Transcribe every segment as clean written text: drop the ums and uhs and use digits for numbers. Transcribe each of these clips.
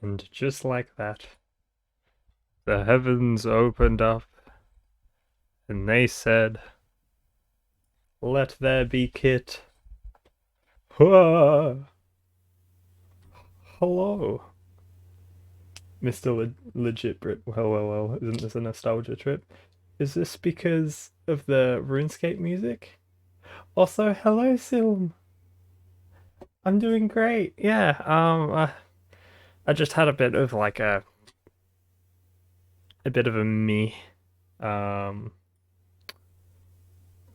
And just like that, the heavens opened up, and they said, "Let there be Kit." Hello, Mr. Legit Brit. Well. Isn't this a nostalgia trip? Is this because of the RuneScape music? Also, hello, Silm. I'm doing great. Yeah. I just had a bit of like a bit of a me. Um,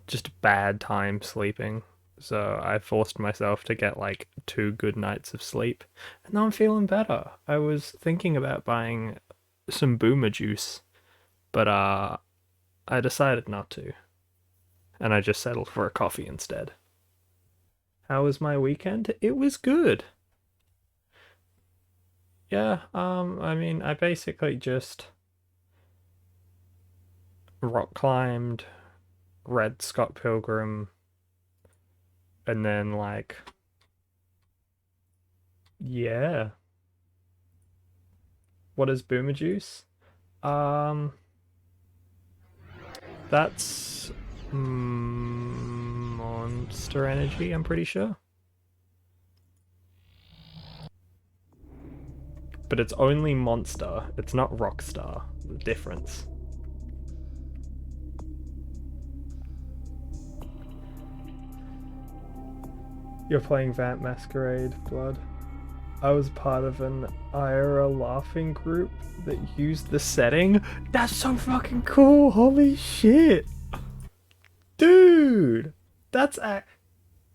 just a bad time sleeping. So I forced myself to get like 2 good nights of sleep. And now I'm feeling better. I was thinking about buying some boomer juice, but I decided not to. And I just settled for a coffee instead. How was my weekend? It was good. Yeah, I mean, I basically just rock climbed, read Scott Pilgrim, and then like yeah. What is boomer juice? Um that's Monster Energy, I'm pretty sure. But it's only Monster. It's not Rockstar. The difference. You're playing Vamp Masquerade, Blood. I was part of an IRA laughing group that used the setting. That's so fucking cool. Holy shit. Dude, that's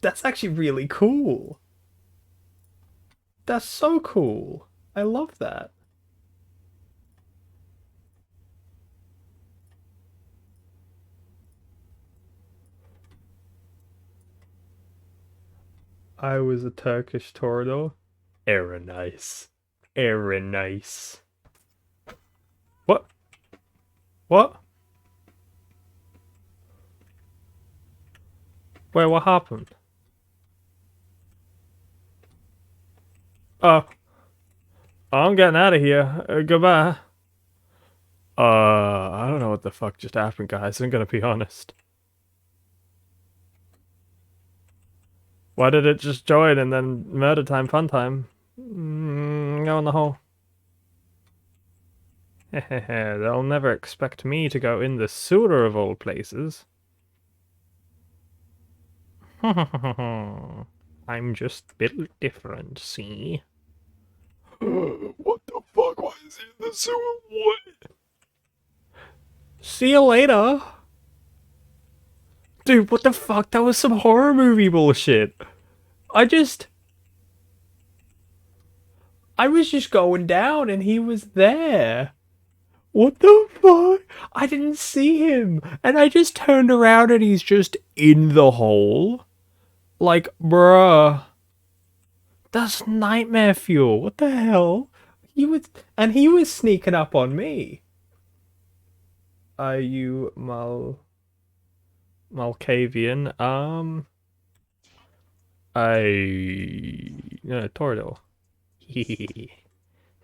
that's actually really cool. That's so cool. I love that. I was a Turkish Torador. Era nice. Era nice. What? What? Wait, what happened? Uh, I'm getting out of here. Goodbye. I don't know what the fuck just happened, guys. I'm gonna be honest. Why did it just join and then murder time, fun time? Go in the hole. They'll never expect me to go in the sewer of all places. I'm just built different, see? What the fuck? Why is he in the sewer? What? See you later. Dude, what the fuck? That was some horror movie bullshit. I just. I was just going down and he was there. What the fuck? I didn't see him. And I just turned around and he's just in the hole. Like, bruh. That's nightmare fuel. What the hell? He was sneaking up on me. Are you Malkavian? Torador.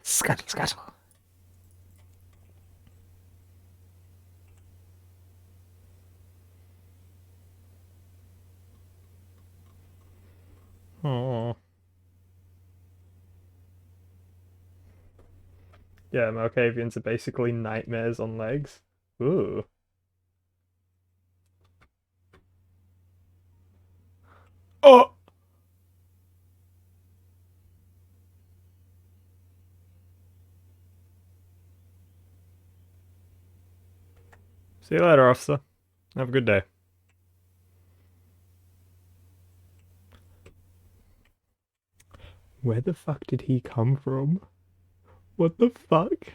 Scuttle, scuttle. Oh. Yeah, Malkavians are basically nightmares on legs. Ooh. Oh! See you later, officer. Have a good day. Where the fuck did he come from? What the fuck?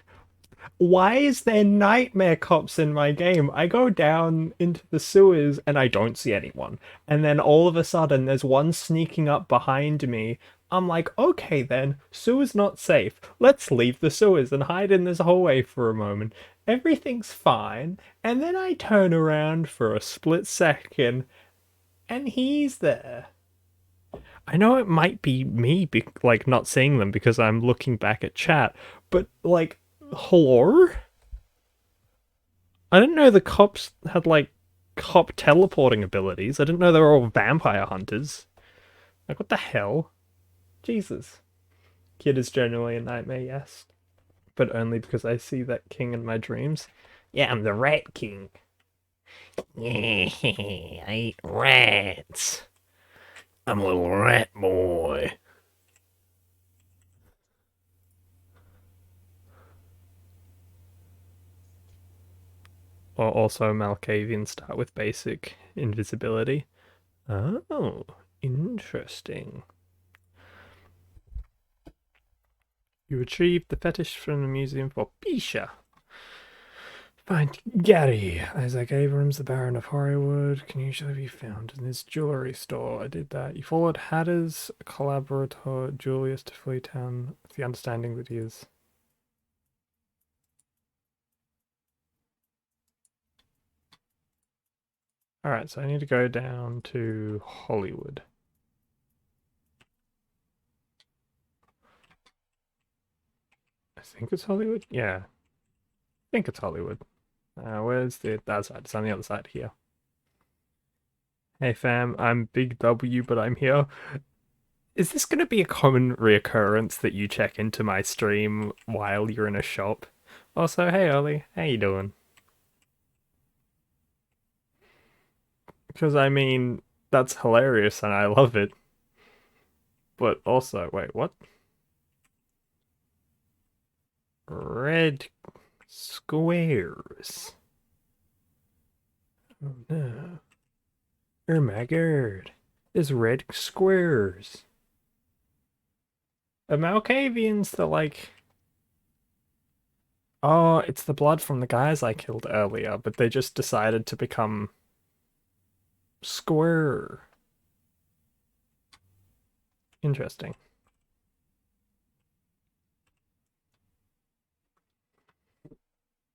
Why is there nightmare cops in my game? I go down into the sewers and I don't see anyone. And then all of a sudden there's one sneaking up behind me. I'm like, okay then, sewer's not safe. Let's leave the sewers and hide in this hallway for a moment. Everything's fine. And then I turn around for a split second and he's there. I know it might be me, like, not seeing them because I'm looking back at chat, but, like, hello? I didn't know the cops had, like, cop teleporting abilities. I didn't know they were all vampire hunters. Like, what the hell? Jesus. Kid is generally a nightmare, yes. But only because I see that king in my dreams. Yeah, I'm the Rat King. Yeah, I eat rats. I'm a little rat boy. Or also Malkavians start with basic invisibility. Oh, interesting. You retrieved the fetish from the museum for Pisha. Find Gary. Isaac Abrams, the Baron of Hollywood, can usually be found in his jewelry store. I did that. You followed Hatter's collaborator Julius to Fleetown with the understanding that he is. Alright, so I need to go down to Hollywood. I think it's Hollywood? Yeah. I think it's Hollywood. Where's the that side? It's on the other side here. Hey fam, I'm Big W, but I'm here. Is this going to be a common reoccurrence that you check into my stream while you're in a shop? Also, hey Ollie, how you doing? Because I mean, that's hilarious and I love it. But also, wait, what? Red squares. Oh no. Oh my god. There's red squares. The Malkavians, they're like... Oh, it's the blood from the guys I killed earlier, but they just decided to become square. Interesting.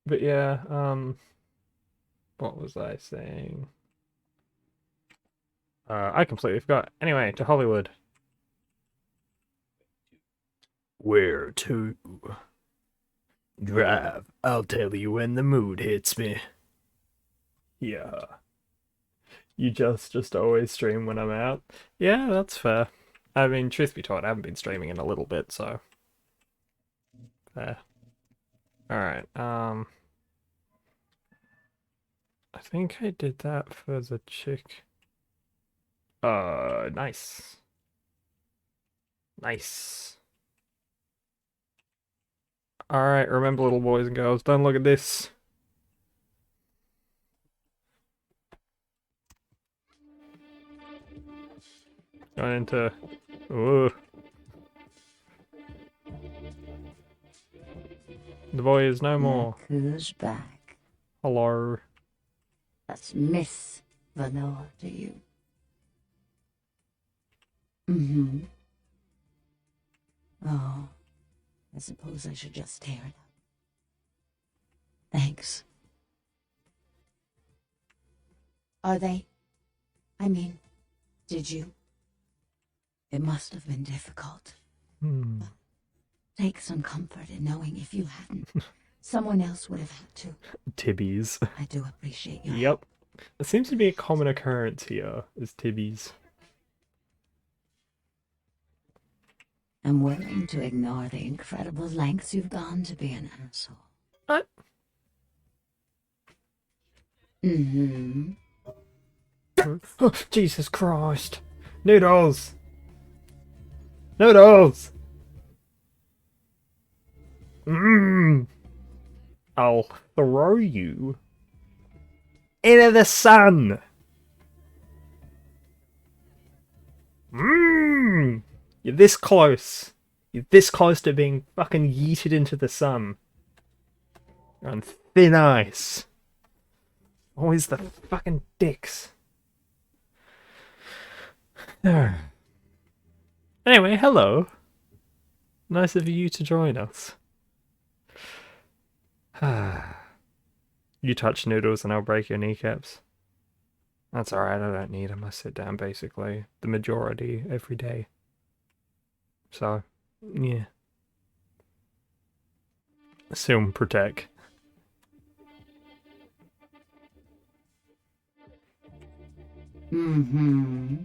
But yeah, what was I saying? I completely forgot. Anyway, to Hollywood. Where to? Drive. I'll tell you when the mood hits me. Yeah. You just always stream when I'm out. Yeah, that's fair. I mean, truth be told, I haven't been streaming in a little bit, so fair. Alright, I think I did that for the chick. Nice. Nice. Alright, remember little boys and girls, don't look at this. Going into... Ooh. The boy is no more. Look who's back. Hello. That's Miss Vanilla to you. Mm-hmm. Oh, I suppose I should just tear it up. Thanks. Are they? I mean, did you? It must have been difficult. Take some comfort in knowing if you hadn't, someone else would have had to. Tibbies. I do appreciate your Yep. It seems to be a common occurrence here, is tibbies. I'm willing to ignore the incredible lengths you've gone to be an asshole. What? Mm-hmm. Oh, Jesus Christ. Noodles! Noodles! Mmm! I'll throw you into the sun! Mmm! You're this close. You're this close to being fucking yeeted into the sun. You're on thin ice. Always the fucking dicks. Anyway, hello. Nice of you to join us. You touch noodles and I'll break your kneecaps. That's alright, I don't need them. I sit down basically the majority every day. So, yeah. Assume protect. Mm-hmm.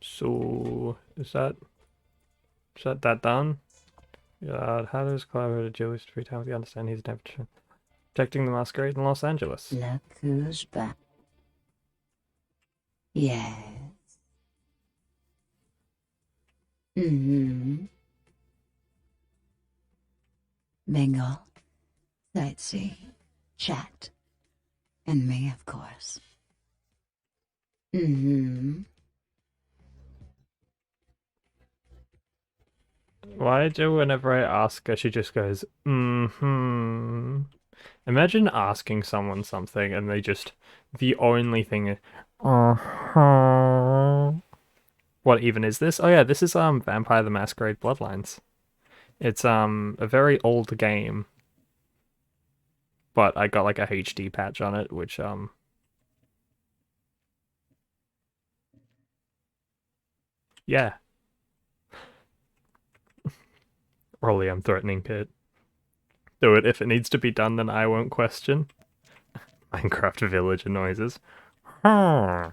So, is that done? Yeah, how does collaborate Julius 3 times? You understand he's never protecting the Masquerade in Los Angeles. Look who's back. Yes. Mm-hmm. Mingle, sightsee, chat, and me, of course. Mm-hmm. Why do whenever I ask her, she just goes, mm-hmm. Imagine asking someone something and they just, the only thing is, uh-huh. What even is this? Oh yeah, this is Vampire the Masquerade Bloodlines. It's a very old game, but I got like a HD patch on it, which yeah. Rolly, I'm threatening Pit. Do it if it needs to be done, then I won't question. Minecraft villager noises. Huh.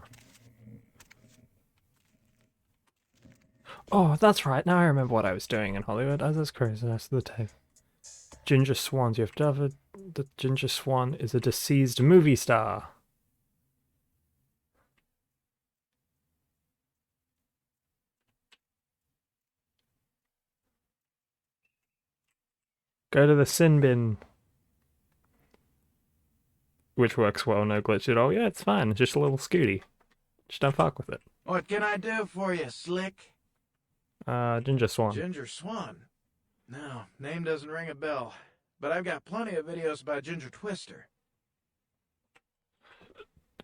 Oh, that's right. Now I remember what I was doing in Hollywood. As is crazy, that's the tape. Ginger swans. You have to have a. The ginger swan is a deceased movie star. Go to the sin bin, which works well. No glitch at all. Yeah, it's fine. It's just a little scooty. Just don't fuck with it. What can I do for you, Slick? Ginger swan. Ginger Swan? No, name doesn't ring a bell. But I've got plenty of videos by Ginger Twister.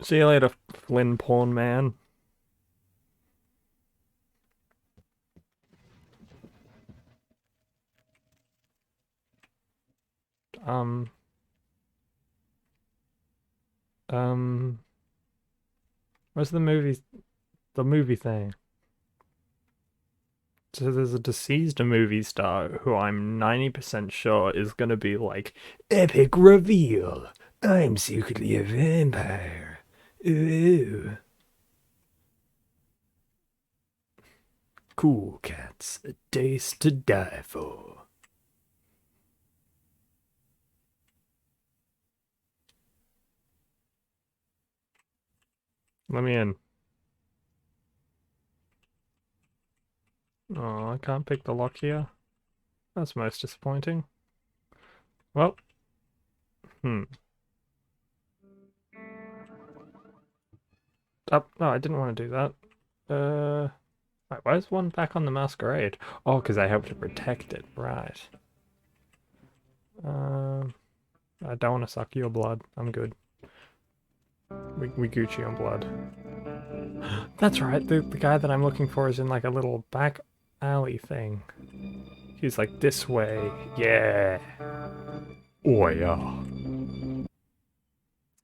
See you later, Flynn Porn Man. Um, um, where's the movie? The movie thing. So there's a deceased movie star who I'm 90% sure is gonna be like, epic reveal. I'm secretly a vampire. Ooh. Cool cats, a taste to die for. Let me in. Oh, I can't pick the lock here. That's most disappointing. Well, hmm. Oh, no, I didn't want to do that. Wait, why is one back on the Masquerade? Oh, because I helped to protect it, right. Um, I don't want to suck your blood. I'm good. We Gucci on blood. That's right, the guy that I'm looking for is in like a little back alley thing. He's like this way. Yeah. Oh yeah.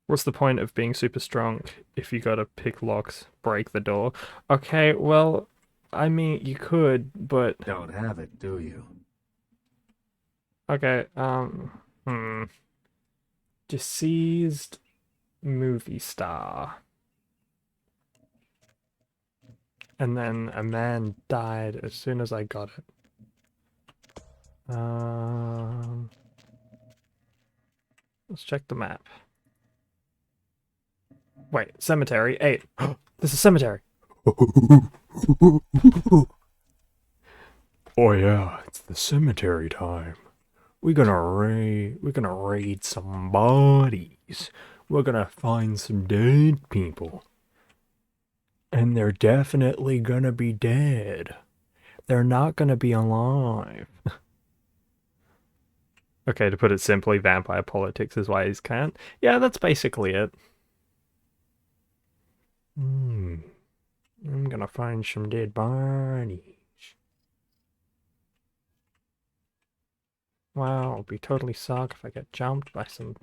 What's the point of being super strong if you gotta pick locks, break the door? Okay, well, I mean, you could, but Don't have it, do you? okay, deceased movie star. And then a man died as soon as I got it. Let's check the map. Wait, cemetery 8. This is cemetery. Oh yeah, it's the cemetery time. We're gonna raid some bodies. We're gonna find some dead people. And they're definitely gonna be dead. They're not gonna be alive. Okay, to put it simply, vampire politics is why he's can't. Yeah, that's basically it. I'm gonna find some dead bodies. Wow, it'd be totally suck if I get jumped by some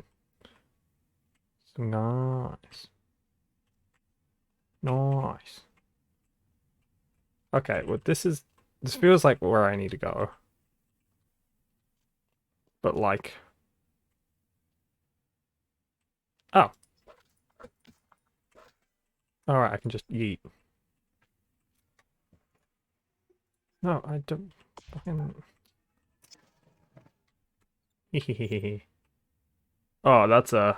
Nice. Nice. Okay, well this feels like where I need to go. But like... Oh. Alright, I can just yeet. No, I don't fucking... Oh, that's a...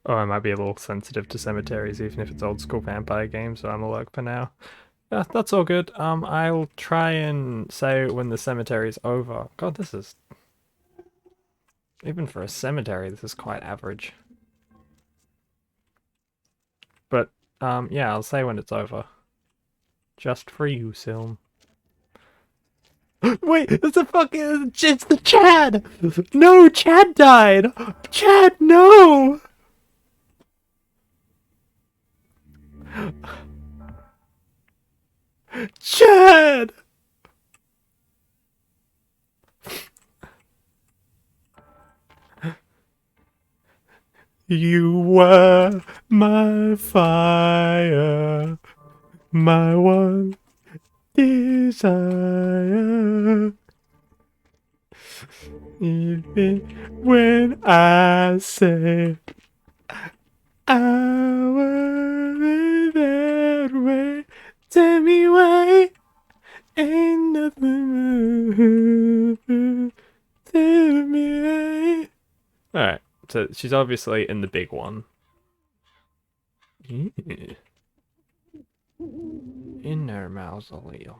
Oh, I might be a little sensitive to cemeteries, even if it's old school vampire game, so I'm a lurk for now. Yeah, that's all good. I'll try and say when the cemetery's over. God, this is... Even for a cemetery, this is quite average. But, yeah, I'll say when it's over. Just for you, Silm. Wait, it's a fucking... It's the Chad! No, Chad died! Chad, no! Chad! You were my fire, my one desire. Even when I say I was that way, tell me why ain't nothing. Tell me why. Alright, so she's obviously in the big one. Yeah. Inner mausoleum.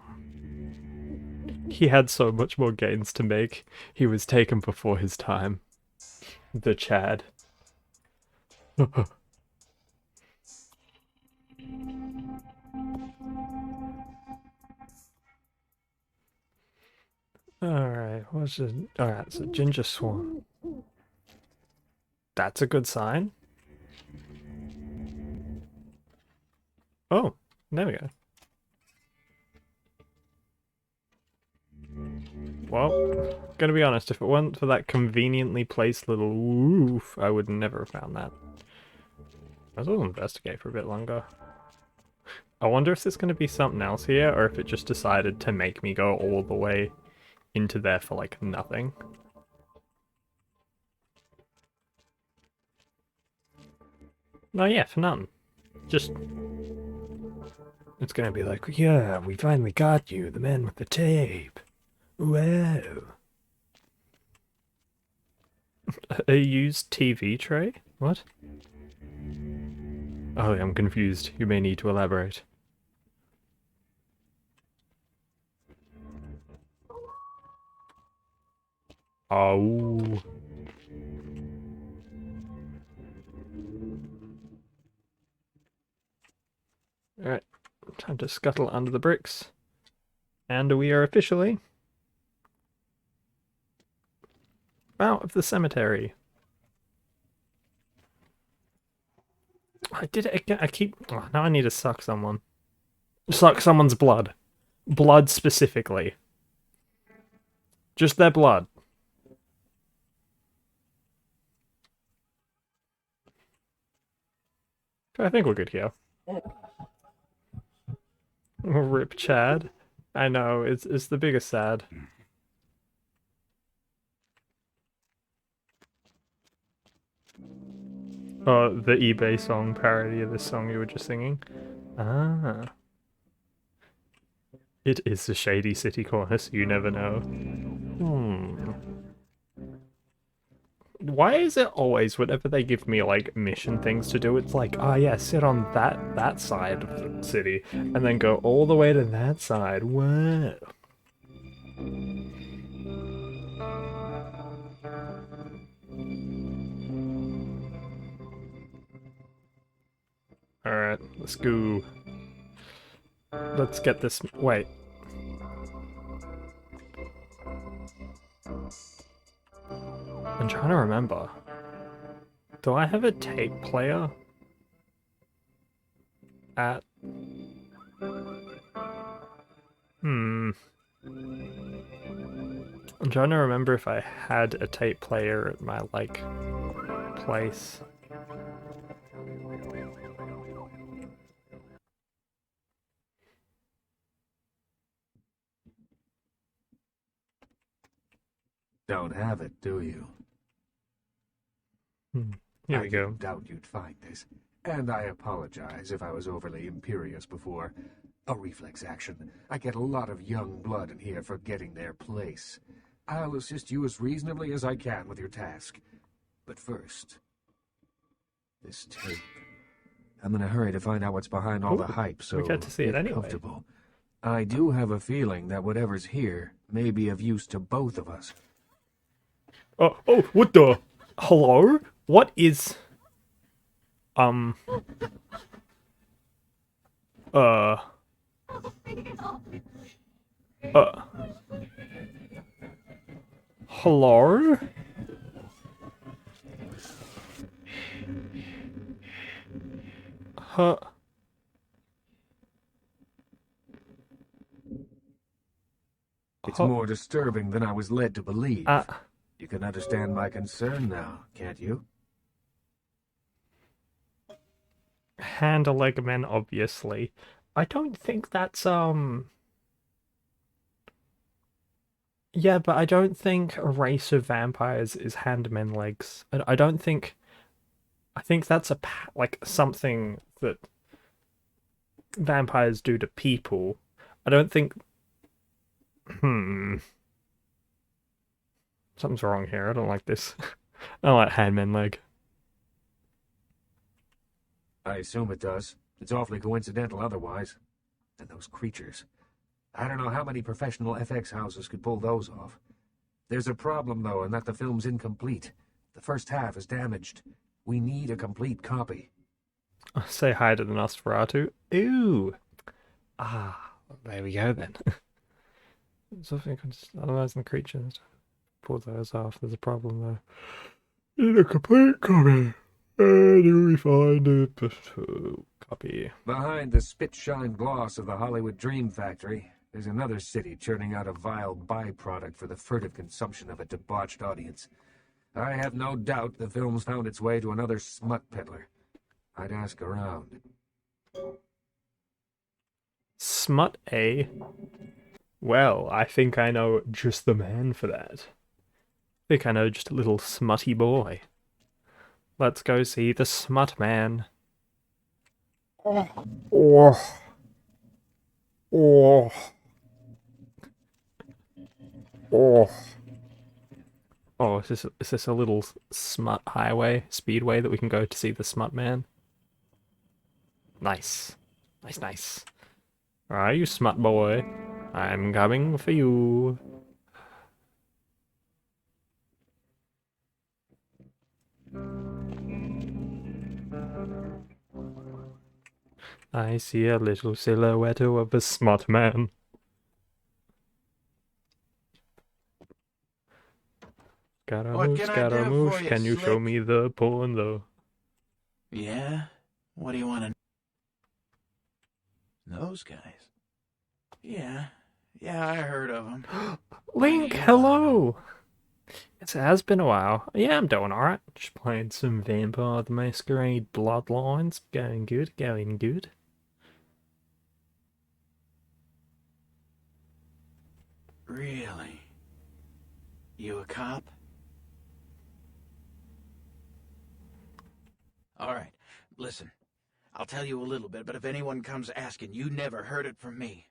He had so much more gains to make. He was taken before his time. The Chad. Alright, what's it? Alright, so Ginger Swan. That's a good sign. Oh, there we go. Well, gonna be honest, if it weren't for that conveniently placed little woof, I would never have found that. I will investigate for a bit longer. I wonder if there's gonna be something else here, or if it just decided to make me go all the way into there for, like, nothing. No, yeah, for nothing. Just... It's gonna be like, yeah, we finally got you, the man with the tape. Whoa. A used TV tray? What? Oh, I'm confused. You may need to elaborate. Oh. Alright, time to scuttle under the bricks. And we are officially out of the cemetery. I did it again. I keep... Oh, now I need to suck someone. Suck someone's blood. Blood specifically. Just their blood. I think we're good here. Rip Chad. I know, it's the biggest sad. Oh, the eBay song parody of this song you were just singing. Ah. It is the shady city corner, so you never know. Hmm. Why is it always, whenever they give me, like, mission things to do, it's like, oh yeah, sit on that side of the city, and then go all the way to that side. Whoa. Alright, let's go. Let's get this... Wait. I'm trying to remember. Do I have a tape player? At... I'm trying to remember if I had a tape player at my, like, place. Don't have it, do you? Here I we go. didn't doubt you'd find this. And I apologize if I was overly imperious before. A reflex action. I get a lot of young blood in here forgetting their place. I'll assist you as reasonably as I can with your task. But first, this tape. I'm in a hurry to find out what's behind all the Ooh, hype, so we get to see it get anyway. comfortable. I do have a feeling that whatever's here may be of use to both of us. Oh, what the? Hello? What is... Uh... Hello? Huh? It's more disturbing than I was led to believe. Uh... You can understand my concern now, can't you? Hand a leg men, obviously. I don't think that's, Yeah, but I don't think a race of vampires is handmen legs. I don't think... I think that's like, something that vampires do to people. I don't think... Something's wrong here. I don't like this. I don't like handman leg. I assume it does. It's awfully coincidental otherwise. And those creatures. I don't know how many professional FX houses could pull those off. There's a problem, though, in that the film's incomplete. The first half is damaged. We need a complete copy. Say hi to the Nosferatu. Ooh! Ah, there we go then. Something analyzing the creatures. Pull those off. There's a problem though. Need a complete copy. Where do we find a copy? Behind the spit-shine gloss of the Hollywood Dream Factory, there's another city churning out a vile byproduct for the furtive consumption of a debauched audience. I have no doubt the film's found its way to another smut peddler. I'd ask around. Smut, eh? Well, I think I know just the man for that. I think I know just a little smutty boy. Let's go see the smut man. Oh. Oh. Oh. Oh, is this a little smut highway, speedway that we can go to see the smut man? Nice. Nice. Alright, you smut boy. I'm coming for you. I see a little silhouette of a smut man. Scaramouche, can you show me the porn though? Yeah? What do you want to... Those guys? Yeah, I heard of them. Link, hello! It has been a while. Yeah, I'm doing alright. Just playing some Vampire the Masquerade Bloodlines. Going good. Really? You a cop? Alright, listen. I'll tell you a little bit, but if anyone comes asking, you never heard it from me.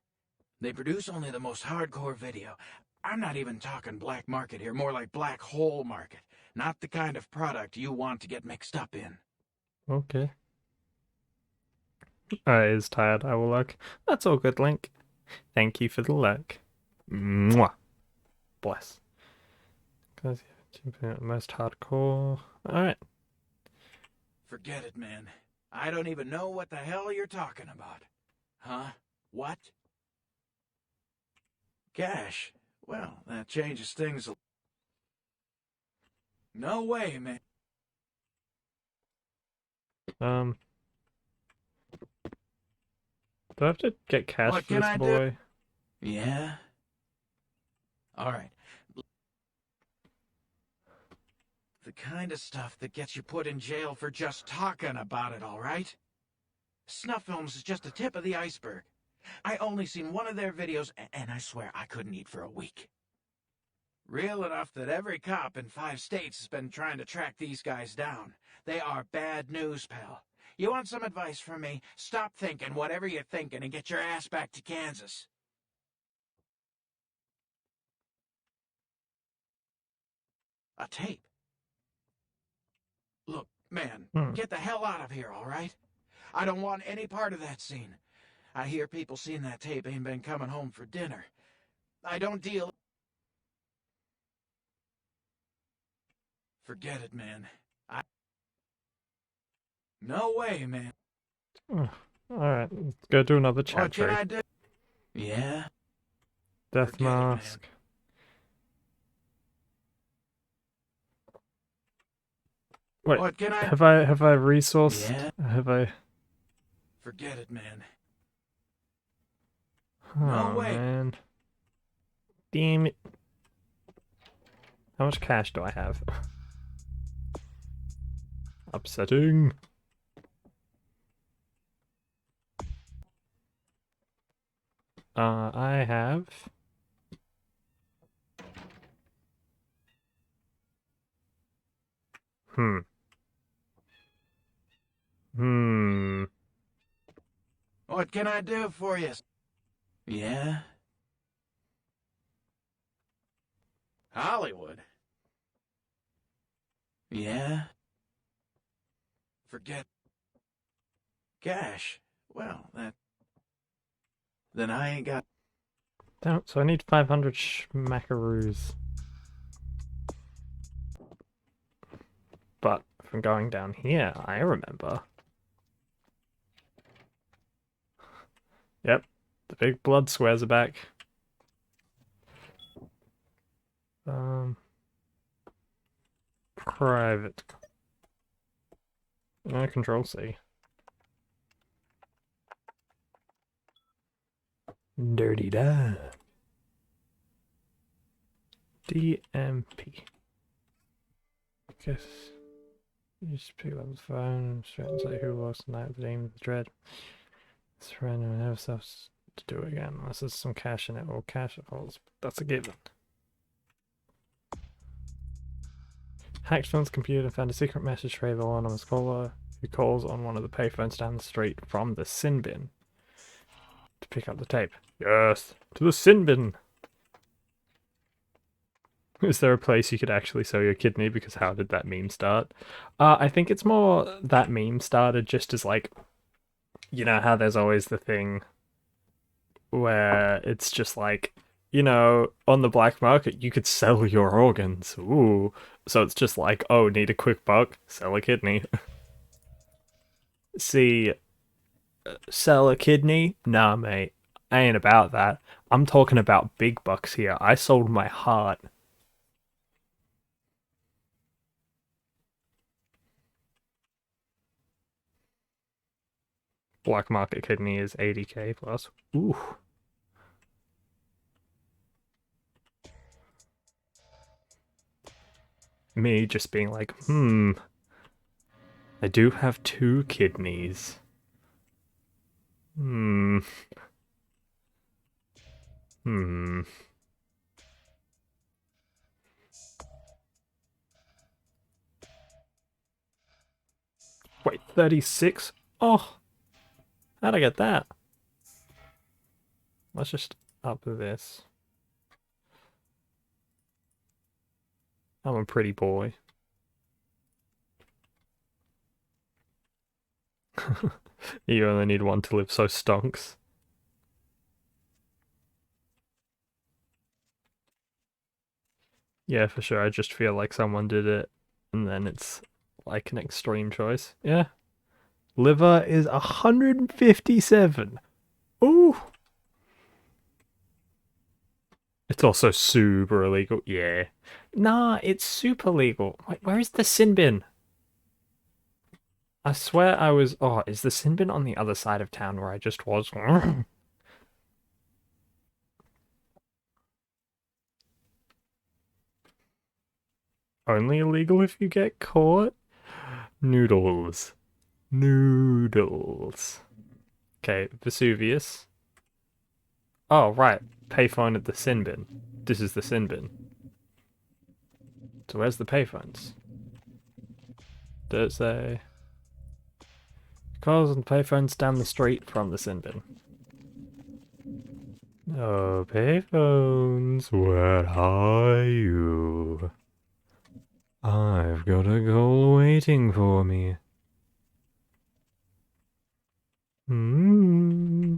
They produce only the most hardcore video. I'm not even talking black market here, more like black hole market. Not the kind of product you want to get mixed up in. Okay. I is tired, I will look. That's all good, Link. Thank you for the look. Mwah. Bless. Most hardcore. Alright. Forget it, man. I don't even know what the hell you're talking about. Huh? What? Cash? Well, that changes things a... No way, man. Do I have to get cash What for can this I do? boy? Yeah? Alright. the kind of stuff that gets you put in jail for just talking about it, all right? Snuff films is just the tip of the iceberg. I only seen one of their videos, and I swear I couldn't eat for a week. Real enough that every cop in 5 states has been trying to track these guys down. They are bad news, pal. You want some advice from me? Stop thinking whatever you're thinking and get your ass back to Kansas. A tape? Look, man, get the hell out of here, all right? I don't want any part of that scene. I hear people seeing that tape ain't been coming home for dinner. I don't deal... Forget it, man. No way, man. Alright, let's go do another chat What can trade. I do? Yeah? Death Forget it, man. mask. Wait, What can I... have I resourced? Yeah? Have I... Forget it, man. Oh, No way. man. Damn it. How much cash do I have? Upsetting. I have... What can I do for you? Yeah? Hollywood? Yeah? Forget... Cash? Well, that... Then I ain't got... Damn, so I need 500 schmackaroos. But from going down here, I remember. Yep, the big blood squares are back. Private. Control C. Dirty da. DMP. Guess you just pick up the phone, straight and say who lost tonight with the name of the dread. It's random and have stuff to do again, unless there's some cash in it or cash it holds. That's a given. Hacked Phone's computer and found a secret message tray of an anonymous caller who calls on one of the payphones down the street from the sin bin to pick up the tape. Yes, to the sin bin! Is there a place you could actually sell your kidney? Because how did that meme start? I think it's more that meme started just as like, you know how there's always the thing where it's just like, you know, on the black market, you could sell your organs. Ooh. So it's just like, oh, need a quick buck? Sell a kidney. See, sell a kidney? Nah, mate. I ain't about that. I'm talking about big bucks here. I sold my heart. Black market kidney is 80k plus. Ooh. Me just being like, I do have 2 kidneys. Wait, 36? Oh! How'd I get that? Let's just up this. I'm a pretty boy. You only need 1 to live, so stonks. Yeah, for sure. I just feel like someone did it, and then it's like an extreme choice. Yeah. Liver is 157. Ooh. It's also super illegal. Yeah. Nah, it's super legal. Wait, where is the sin bin? I swear I was... Oh, is the sin bin on the other side of town where I just was? only illegal if you get caught? Noodles. Noodles. Okay, Vesuvius. Oh, right. Payphone at the sin bin. This is the sin bin. So where's the payphones? Does it say... Calls and payphones down the street from the sin bin. Oh, payphones, where are you? I've got a goal waiting for me. Hmm.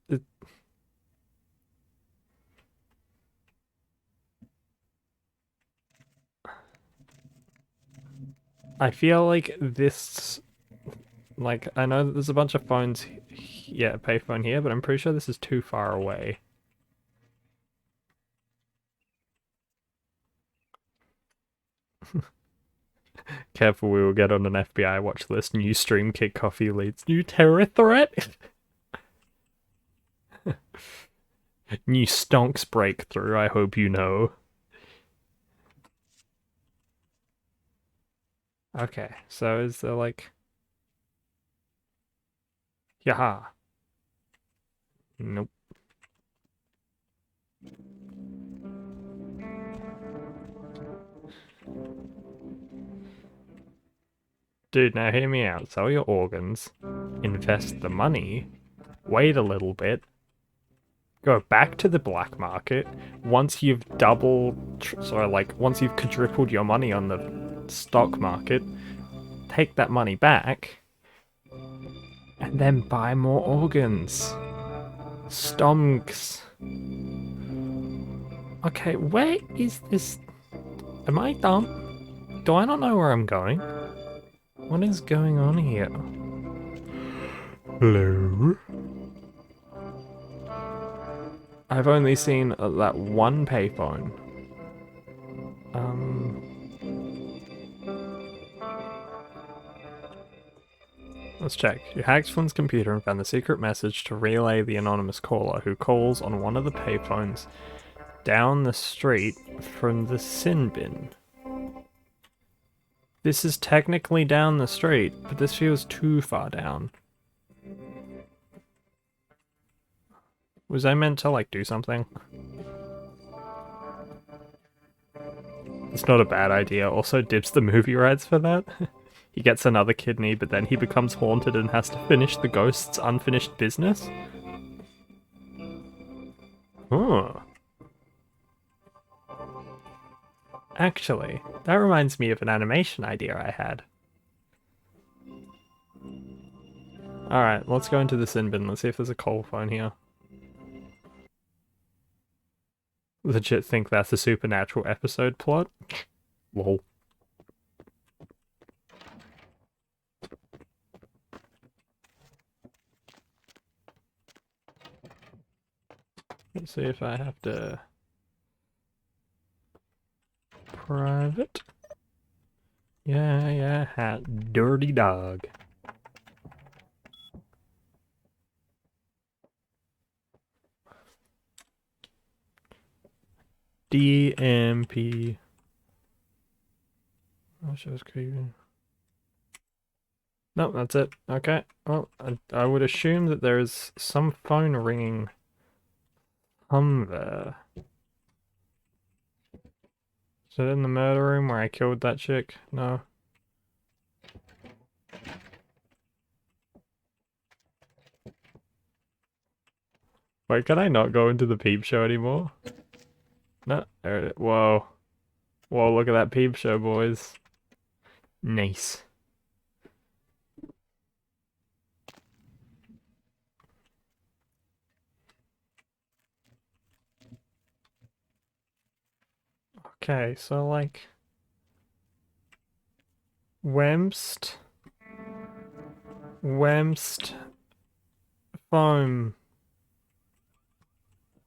It... I feel like this... Like, I know that there's a bunch of phones... Yeah, payphone here, but I'm pretty sure this is too far away. Careful, we will get on an FBI watch list. New stream kick coffee leads new terror threat. New stonks breakthrough, I hope you know. Okay, so is there like... Yaha. Nope. Dude, now hear me out. Sell your organs. Invest the money. Wait a little bit. Go back to the black market. Once you've once you've quadrupled your money on the stock market, take that money back, and then buy more organs. Stonks. Okay, where is this? Am I dumb? Do I not know where I'm going? What is going on here? Hello? I've only seen that one payphone. Let's check. You hacked Flynn's computer and found the secret message to relay the anonymous caller who calls on one of the payphones down the street from the sin bin. This is technically down the street, but this feels too far down. Was I meant to, like, do something? It's not a bad idea. Also, dibs the movie rights for that. He gets another kidney, but then he becomes haunted and has to finish the ghost's unfinished business? Huh. Actually, that reminds me of an animation idea I had. Alright, let's go into the sin bin. Let's see if there's a coal phone here. Legit think that's a supernatural episode plot? Lol. Let's see if I have to... Private? Yeah, hat. Dirty dog. DMP. Oh, she was creeping. No, that's it. Okay. Well, I would assume that there is some phone ringing somewhere. Is it in the murder room where I killed that chick? No. Wait, can I not go into the peep show anymore? No, there it is. Whoa. Whoa, look at that peep show, boys. Nice. Okay, so like... Wemst... Foam.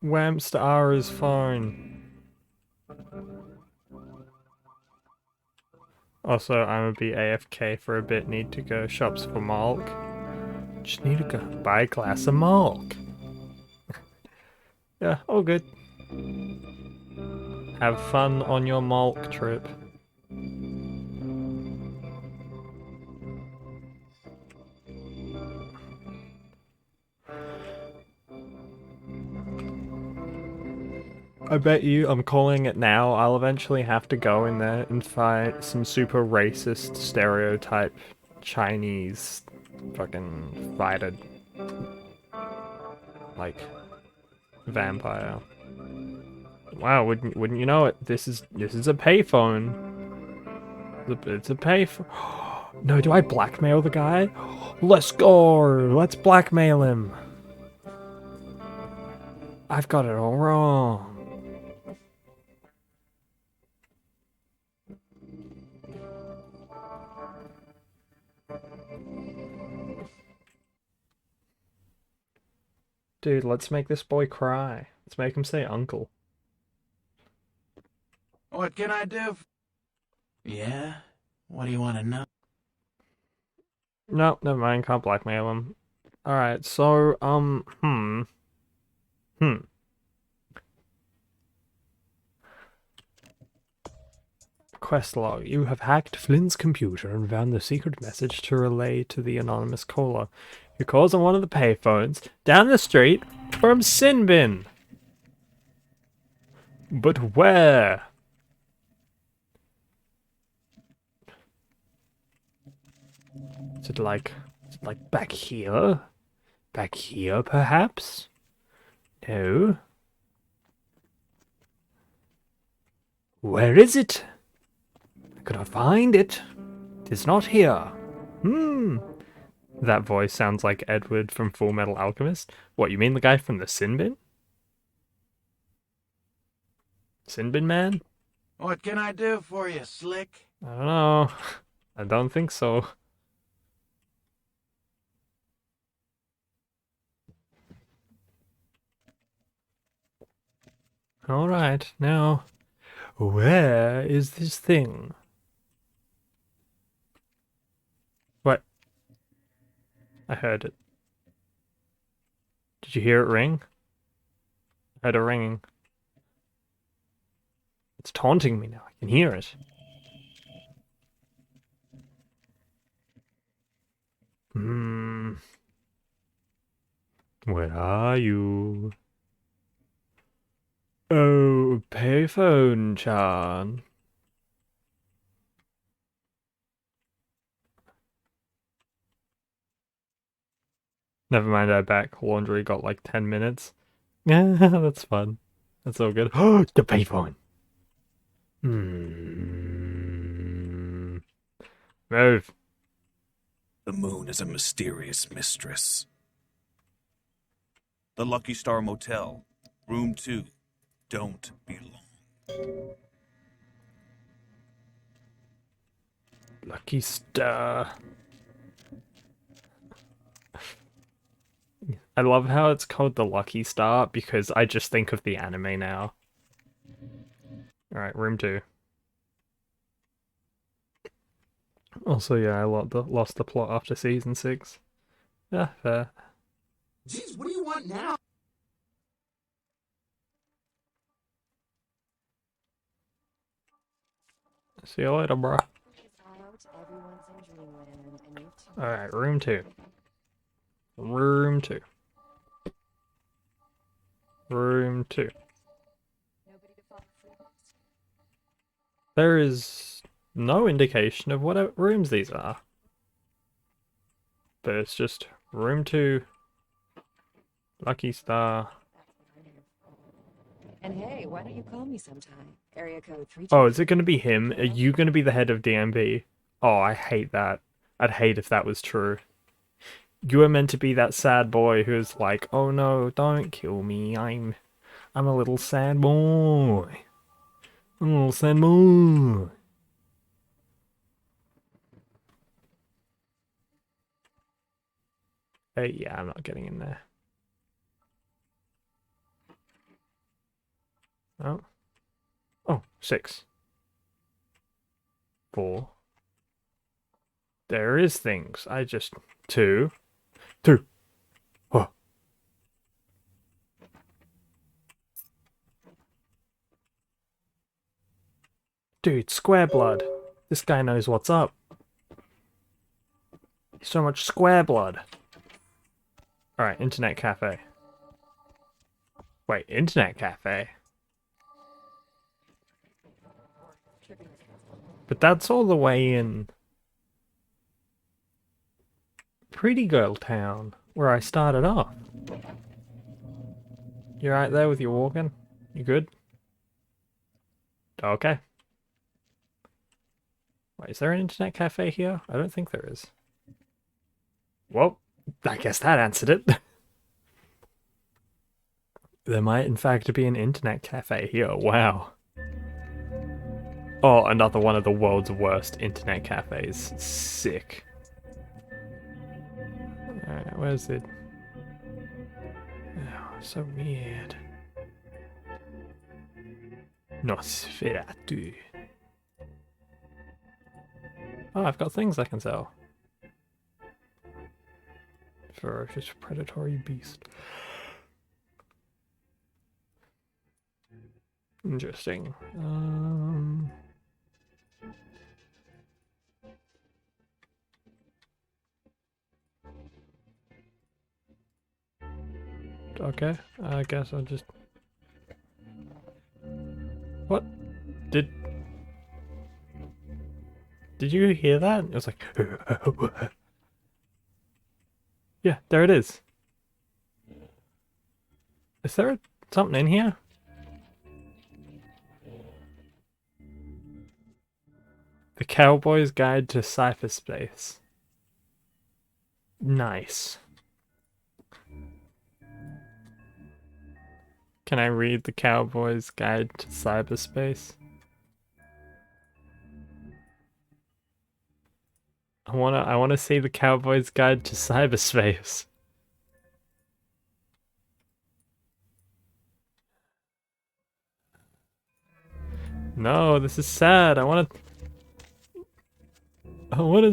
Wemst Ara's phone. Also, I'm gonna be AFK for a bit, need to go shops for milk. Just need to go buy a glass of milk. Yeah, all good. Have fun on your Malk trip. I bet you, I'm calling it now, I'll eventually have to go in there and fight some super racist stereotype Chinese fucking fighter, like, vampire. Wow, wouldn't you know it? This is a payphone. It's a payphone. No, do I blackmail the guy? Let's go! Let's blackmail him! I've got it all wrong. Dude, let's make this boy cry. Let's make him say uncle. What can I do? Yeah? What do you want to know? No, never mind, can't blackmail him. Alright, so, Quest log. You have hacked Flynn's computer and found the secret message to relay to the anonymous caller, who calls on one of the payphones down the street from Sinbin. But where? Is it like back here? Back here, perhaps? No. Where is it? I cannot find it. It is not here. That voice sounds like Edward from Full Metal Alchemist. What, you mean the guy from the Sinbin? Sinbin man? What can I do for you, Slick? I don't know. I don't think so. Alright, now, where is this thing? What? I heard it. Did you hear it ring? I heard a ringing. It's taunting me now. I can hear it. Where are you? Oh, payphone Chan. Never mind, I back. Laundry got like 10 minutes. Yeah, that's fun. That's all good. Oh, the payphone. Move. The moon is a mysterious mistress. The Lucky Star Motel, room 2. Don't be long. Lucky Star. I love how it's called the Lucky Star because I just think of the anime now. Alright, room 2. Also, yeah, I lost the plot after season 6. Yeah, fair. Jeez, what do you want now? See you later, bro. Alright, room 2. Room 2. Room 2. There is no indication of what rooms these are. But it's just room 2. Lucky Star. And hey, why don't you call me sometime? Area code 3. Oh, is it going to be him? Are you going to be the head of DMB? Oh, I hate that. I'd hate if that was true. You were meant to be that sad boy who's like, oh no, don't kill me. I'm a little sad boy. I'm a little sad boy. Hey, yeah, I'm not getting in there. Oh. Oh, 6. 4. There is things. 2. 2. Oh. Dude, Square Blood. This guy knows what's up. So much Square Blood. Alright, Internet Cafe. Wait, Internet Cafe? But that's all the way in Pretty Girl Town, where I started off. You right there with your walking? You good? Okay. Wait, is there an internet cafe here? I don't think there is. Well, I guess that answered it. There might in fact be an internet cafe here. Wow. Oh, another one of the world's worst internet cafes. Sick. Alright, where's it? Oh, so weird. Nosferatu. Oh, I've got things I can sell. Ferocious predatory beast. Interesting. Okay, I guess I'll just... What? Did you hear that? It was like... Yeah, there it is. Is there something in here? The Cowboy's Guide to Cyberspace. Nice. Can I read the Cowboy's Guide to Cyberspace? I wanna see the Cowboy's Guide to Cyberspace. No, this is sad. I wanna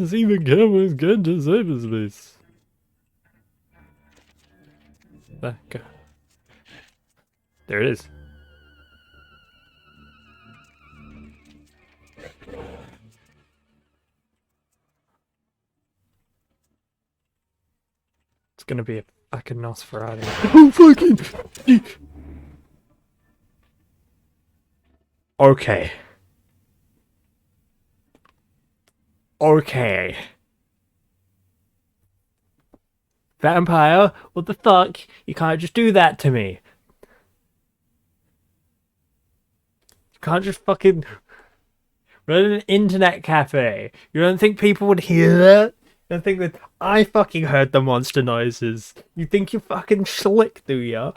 see the Cowboy's Guide to Cyberspace. There it is. It's gonna be a fucking Nosferatu. Oh, fucking... Okay. Okay. Vampire, what the fuck? You can't just do that to me. You can't just fucking run an internet cafe. You don't think people would hear that? You don't think that I fucking heard the monster noises? You think you're fucking slick, do ya?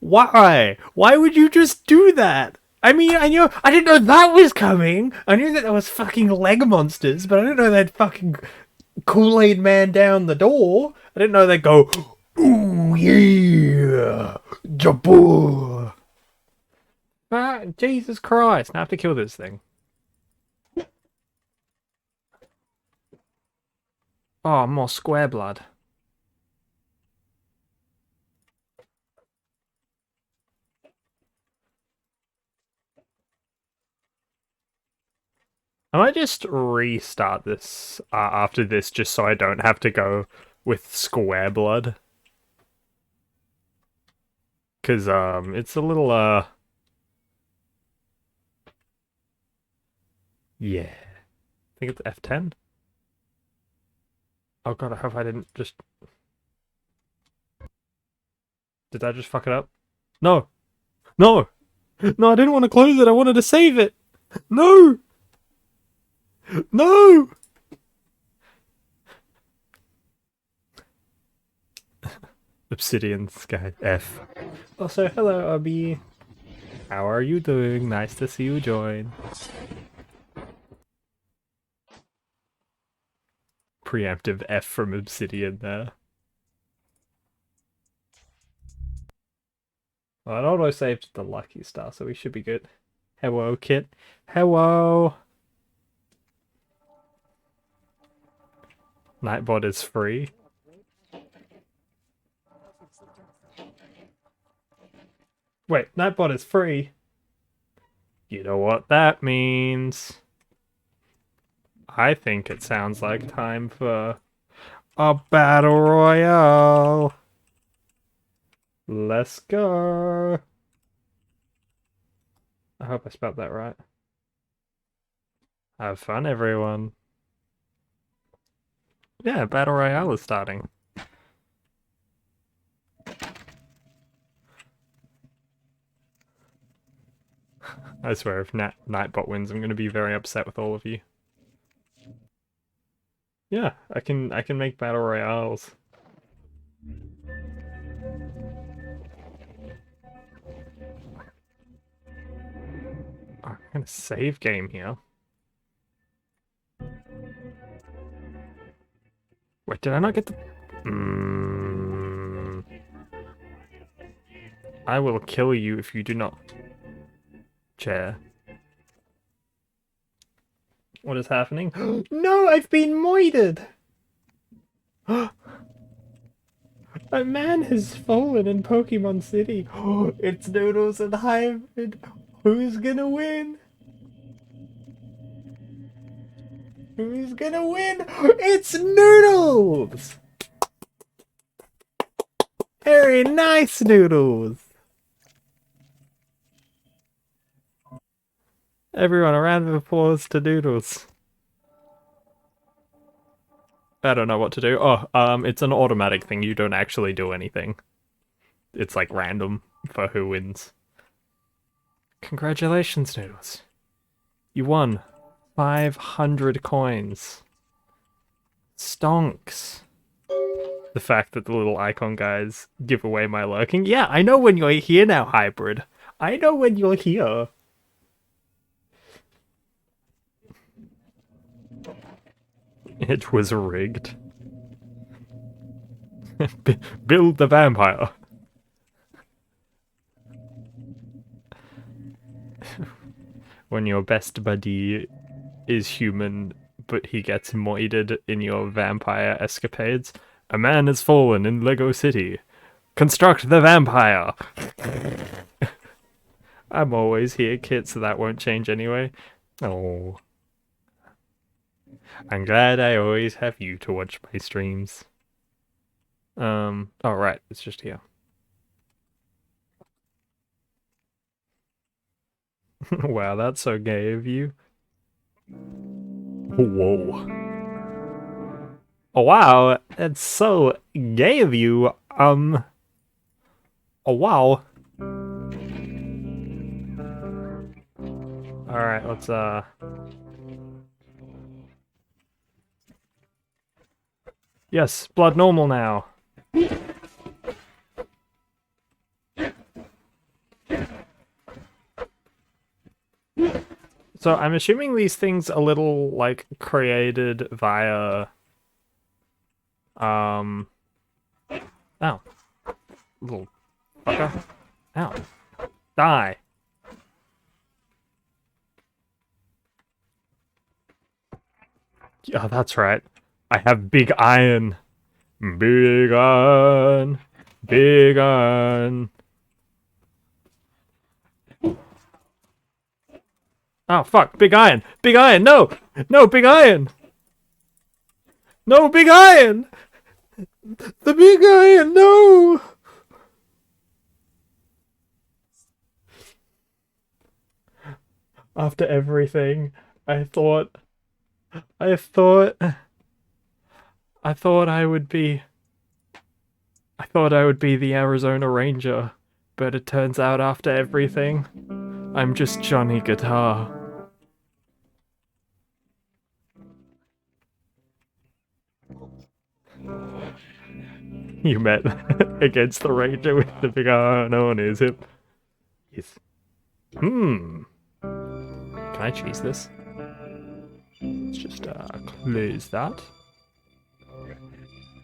Why? Why would you just do that? I mean, I didn't know that was coming. I knew that there was fucking leg monsters, but I didn't know they'd fucking Kool-Aid Man down the door. I didn't know they'd go, ooh yeah, Jaboo. Ah, Jesus Christ! Now I have to kill this thing. Oh, more Square Blood. I might just restart this after this, just so I don't have to go with Square Blood. Because, it's a little, yeah. I think it's F10. Oh god, I hope I didn't just... Did I just fuck it up? No! No! No, I didn't want to close it, I wanted to save it! No! No! Obsidian Sky F. Also, hello, Abby. How are you doing? Nice to see you join. Preemptive F from Obsidian there. Well, it auto-saved the Lucky Star, so we should be good. Hello, Kit. Hello! Nightbot is free. Wait, Nightbot is free? You know what that means. I think it sounds like time for a battle royale. Let's go. I hope I spelled that right. Have fun, everyone. Yeah, battle royale is starting. I swear, if Nightbot wins, I'm going to be very upset with all of you. Yeah, I can make battle royales. Oh, I'm gonna save game here. Wait, did I not get the... I will kill you if you do not... Chair. What is happening? No, I've been moided! A man has fallen in Pokemon City. It's Noodles and Hybrid. Who's gonna win? Who's gonna win? It's Noodles! Very nice, Noodles! Everyone, a round of applause to Noodles. I don't know what to do. Oh, it's an automatic thing. You don't actually do anything. It's like random for who wins. Congratulations, Noodles. You won 500 coins. Stonks. The fact that the little icon guys give away my lurking. Yeah, I know when you're here now, Hybrid. I know when you're here. It was rigged. Build the vampire. When your best buddy is human, but he gets moided in your vampire escapades. A man has fallen in Lego City. Construct the vampire! I'm always here, kid, so that won't change anyway. Oh. I'm glad I always have you to watch my streams. Oh right, it's just here. Wow, that's so gay of you. Whoa. Oh wow, that's so gay of you. Oh wow. Alright, let's Yes, blood normal now. So I'm assuming these things are little, like, created via... Ow. Little fucker. Ow. Die. Yeah, that's right. I have big iron. Big iron. Big iron. Oh, fuck. Big iron. Big iron. No. No, big iron. No, big iron. The big iron. No. After everything, I thought I would be the Arizona Ranger, but it turns out after everything, I'm just Johnny Guitar. You met against the Ranger with the big iron on his hip. Yes. Can I cheese this? Let's just close that.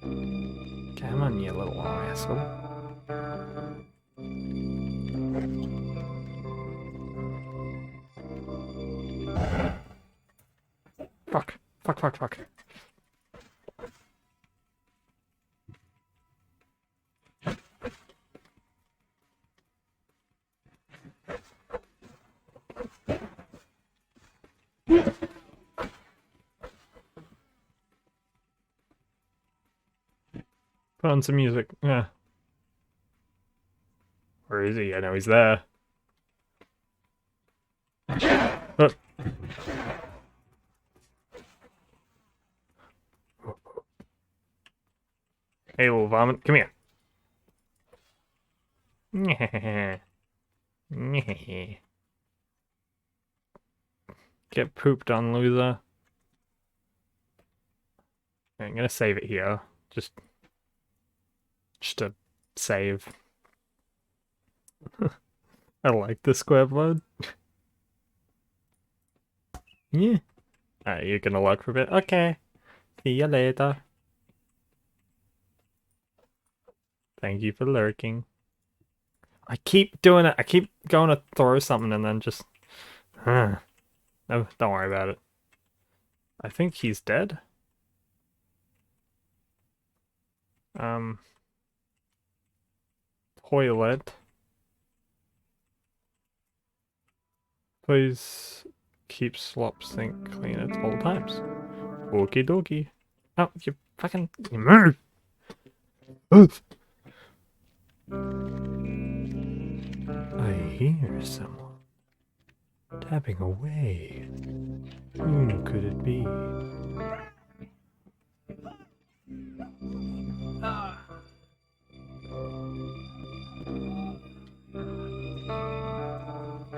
Come on, you little asshole. Fuck. Fuck, fuck, fuck. Put on some music. Yeah. Where is he? I know he's there. Oh. Hey, little varmint, come here. Get pooped on, loser. I'm gonna save it here. Just to save. I like the square blood. Yeah. Alright, you're gonna lurk for a bit? Okay. See you later. Thank you for lurking. I keep doing it. I keep going to throw something and then just... No, don't worry about it. I think he's dead. Toilet. Please keep slop sink clean at all times. Okie dokie. Oh, you fucking move! Oof. I hear someone tapping away. Whom could it be?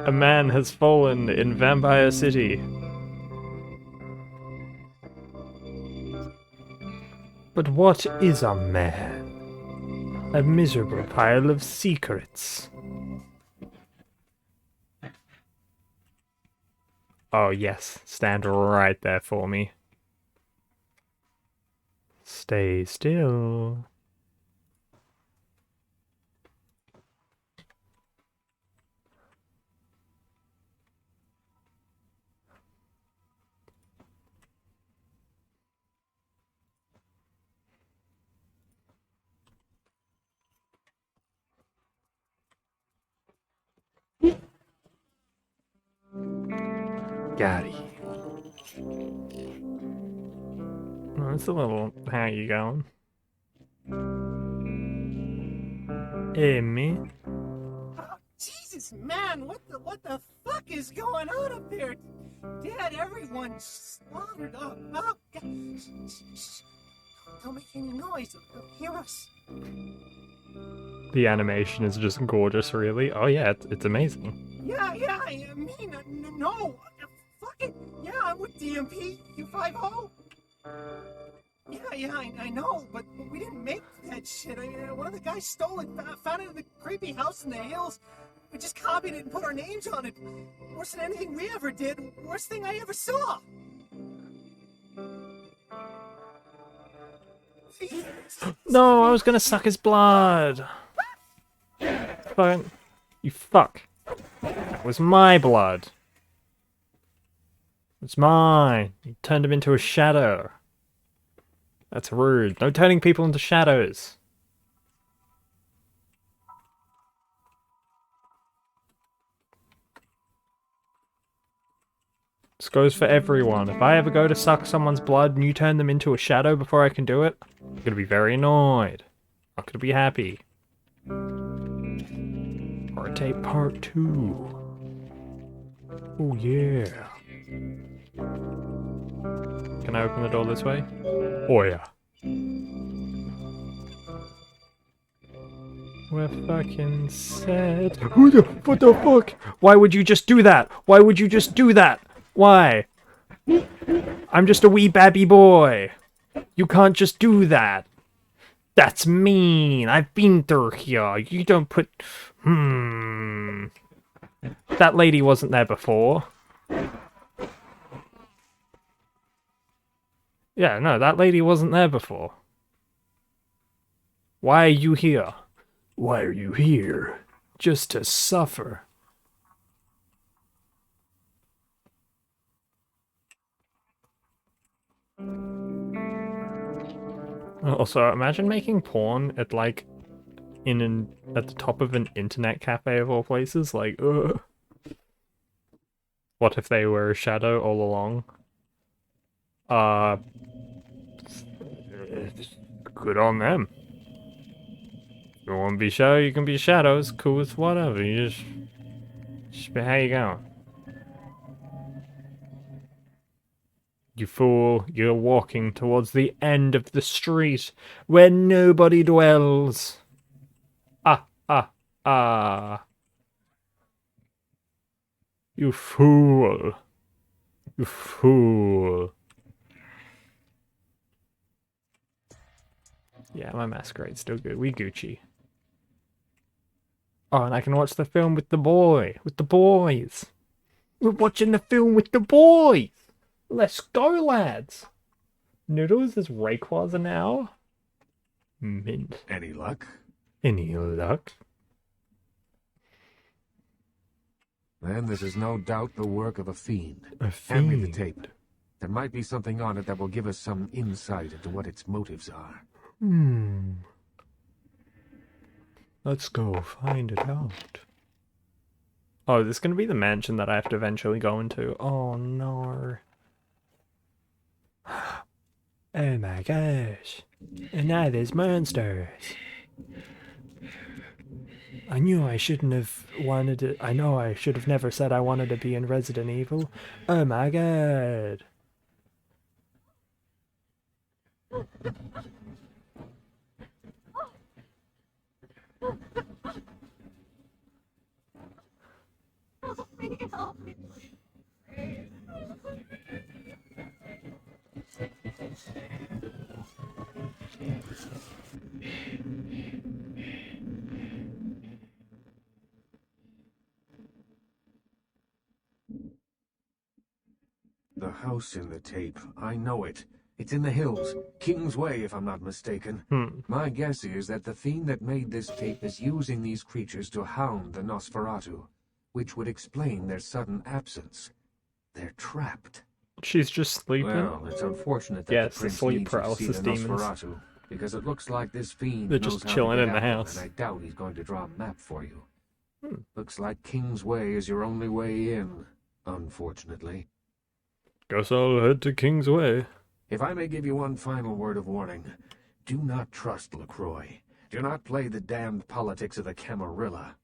A man has fallen in Vampire City. But what is a man? A miserable pile of secrets. Oh yes, stand right there for me. Stay still. Gotti. Oh, it's a little... How you going? Hey, me? Oh, Jesus, man, what the fuck is going on up there? Dad, everyone's slaughtered up. Oh, God. Shh. Don't make any noise. They'll hear us. The animation is just gorgeous, really. Oh yeah, it's amazing. Yeah, I mean, no. Fucking, yeah, I'm with DMP, U50. Yeah, I know, but we didn't make that shit. One of the guys stole it, found it in the creepy house in the hills. We just copied it and put our names on it. Worse than anything we ever did. Worst thing I ever saw. No, I was gonna suck his blood. Fucking... You fuck. That was my blood. It's mine. You turned him into a shadow. That's rude. No turning people into shadows. This goes for everyone. If I ever go to suck someone's blood and you turn them into a shadow before I can do it, I'm gonna be very annoyed. Not gonna be happy. Tape part 2. Oh yeah. Can I open the door this way? Oh yeah. We're fucking set. What the fuck? Why would you just do that? Why would you just do that? Why? I'm just a wee babby boy. You can't just do that. That's mean. I've been through here. You don't put... That lady wasn't there before. Yeah, no, that lady wasn't there before. Why are you here? Why are you here? Just to suffer. Also, imagine making porn at like at the top of an internet cafe of all places. Like, ugh. What if they were a shadow all along? Good on them. You want to be shadow, you can be shadows. Cool as whatever. You just be how you going. You fool, you're walking towards the end of the street where nobody dwells. Ah, ah, ah. You fool. You fool. Yeah, my Masquerade's still good. We Gucci. Oh, and I can watch the film with the boys. We're watching the film with the boys. Let's go, lads. Noodles is Rayquaza now. Mint. Any luck? Any luck? Then this is no doubt the work of a fiend. A Hand me the fiend. tape. There might be something on it that will give us some insight into what its motives are. Let's go find it out. Oh, this is going to be the mansion that I have to eventually go into. Oh, no. Oh my gosh. And now there's monsters. I knew I shouldn't have wanted to. I know I should have never said I wanted to be in Resident Evil. Oh my god. The house in the tape. I know it. It's in the hills. King's Way, if I'm not mistaken. My guess is that the fiend that made this tape is using these creatures to hound the Nosferatu, which would explain their sudden absence. They're trapped. She's just sleeping. Well, it's unfortunate that Yes, the the prince sleep needs to see paralysis the demons. Nosferatu, because it looks like this fiend They're knows just how to chilling get in the at them, house. and I doubt he's going to draw a map for you. Looks like King's Way is your only way in, unfortunately. Guess I'll head to King's Way. If I may give you one final word of warning, do not trust LaCroix. Do not play the damned politics of the Camarilla.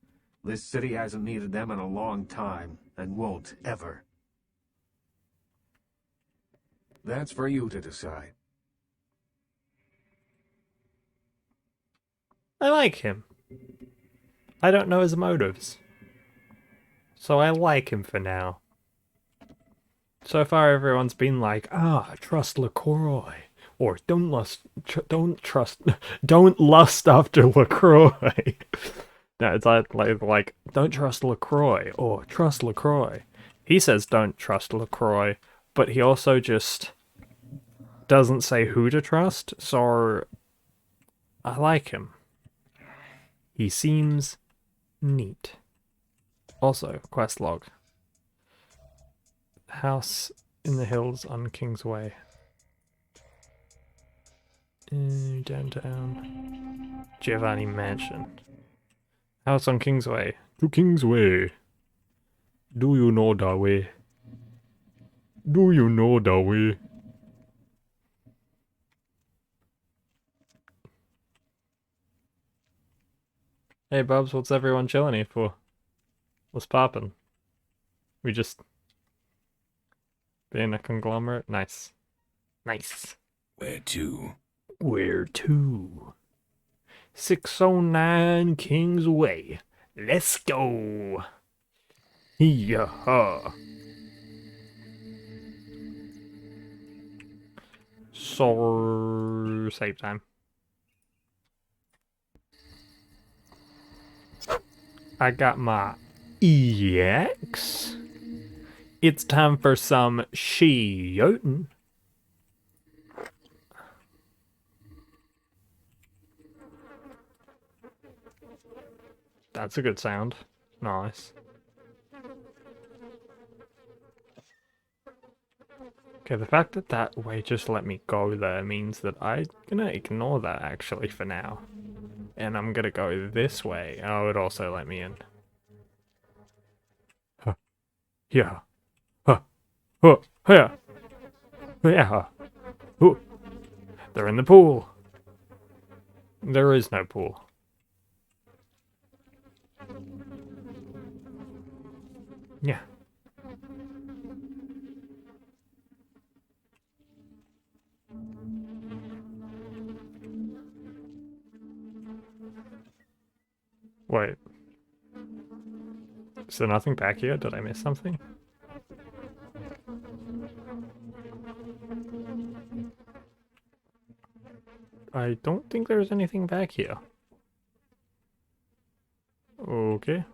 This city hasn't needed them in a long time, and won't ever. That's for you to decide. I like him. I don't know his motives. So I like him for now. So far everyone's been like, trust LaCroix. Or don't lust after LaCroix. No, it's like, don't trust LaCroix, or trust LaCroix. He says don't trust LaCroix, but he also just doesn't say who to trust, so I like him. He seems neat. Also, quest log. House in the hills on King's Way. Downtown. Giovanni Mansion. House on King's Way. To King's Way. Do you know the way? Do you know the way? Hey Bubs, what's everyone chilling here for? What's poppin'? We just being a conglomerate? Nice. Nice. Where to? Where to? 609 King's Way. Let's go. Yeah. So save time. I got my EX. It's time for some shooting. That's a good sound. Nice. Okay, the fact that that way just let me go there means that I'm gonna ignore that actually for now. And I'm gonna go this way. Oh, it also let me in. Huh. Yeah. Huh. Huh. Yeah. Yeah. Ooh. They're in the pool. There is no pool. Yeah. Wait. Is there nothing back here? Did I miss something? I don't think there's anything back here. Okay.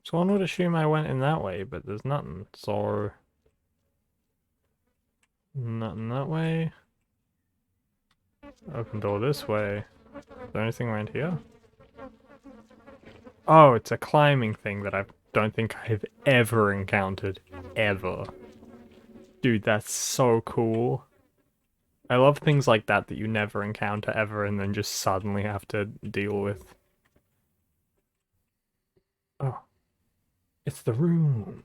So one would assume I went in that way, but there's nothing, so... Nothing that way. Open door this way. Is there anything around here? Oh, it's a climbing thing that I don't think I've ever encountered. Ever. Dude, that's so cool. I love things like that that you never encounter ever and then just suddenly have to deal with. Oh. It's the room.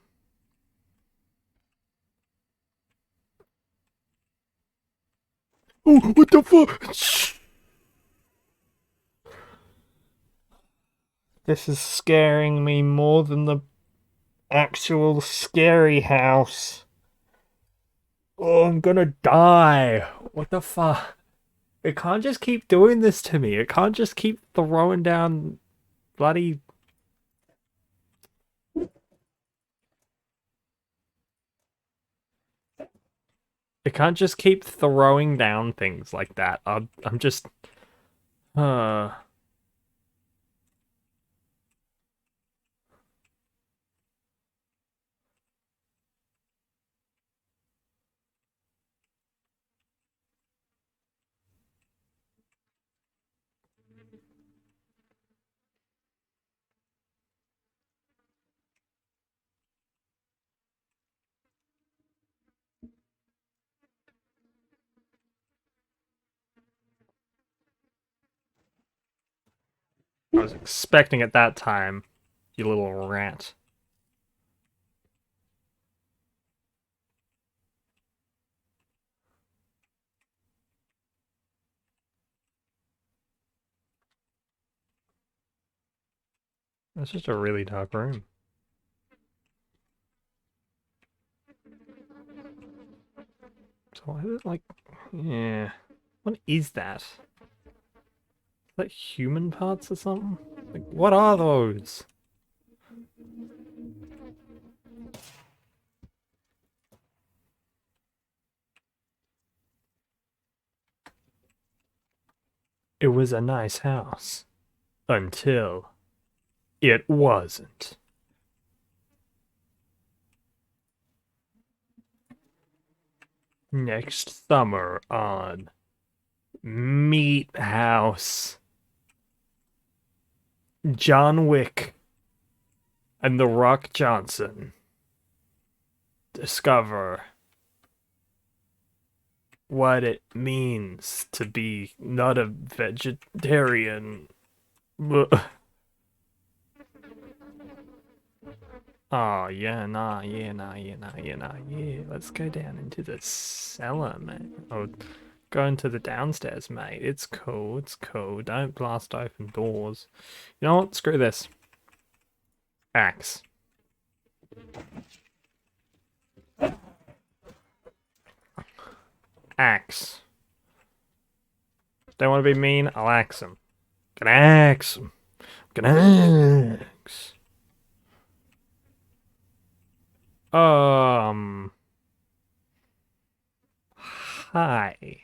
Oh, what the fuck? Shh. This is scaring me more than the actual scary house. Oh, I'm gonna die. What the fuck? It can't just keep doing this to me. It can't just keep throwing down bloody... It can't just keep throwing down things like that. I'm just... I was expecting it that time, you little rat. It's just a really dark room. So why is it like... Yeah. What is that? Is that human parts or something? Like, what are those? It was a nice house. Until... it wasn't. Next summer on... Meat House. John Wick and The Rock Johnson discover what it means to be not a vegetarian. Oh, yeah, nah, yeah, nah, yeah, nah, yeah, nah, yeah. Let's go down into the cellar, mate. Oh, go into the downstairs, mate. It's cool, it's cool. Don't blast open doors. You know what? Screw this. Axe. Axe. Don't want to be mean, I'll axe him. Gonna axe him. Gonna axe. Hi.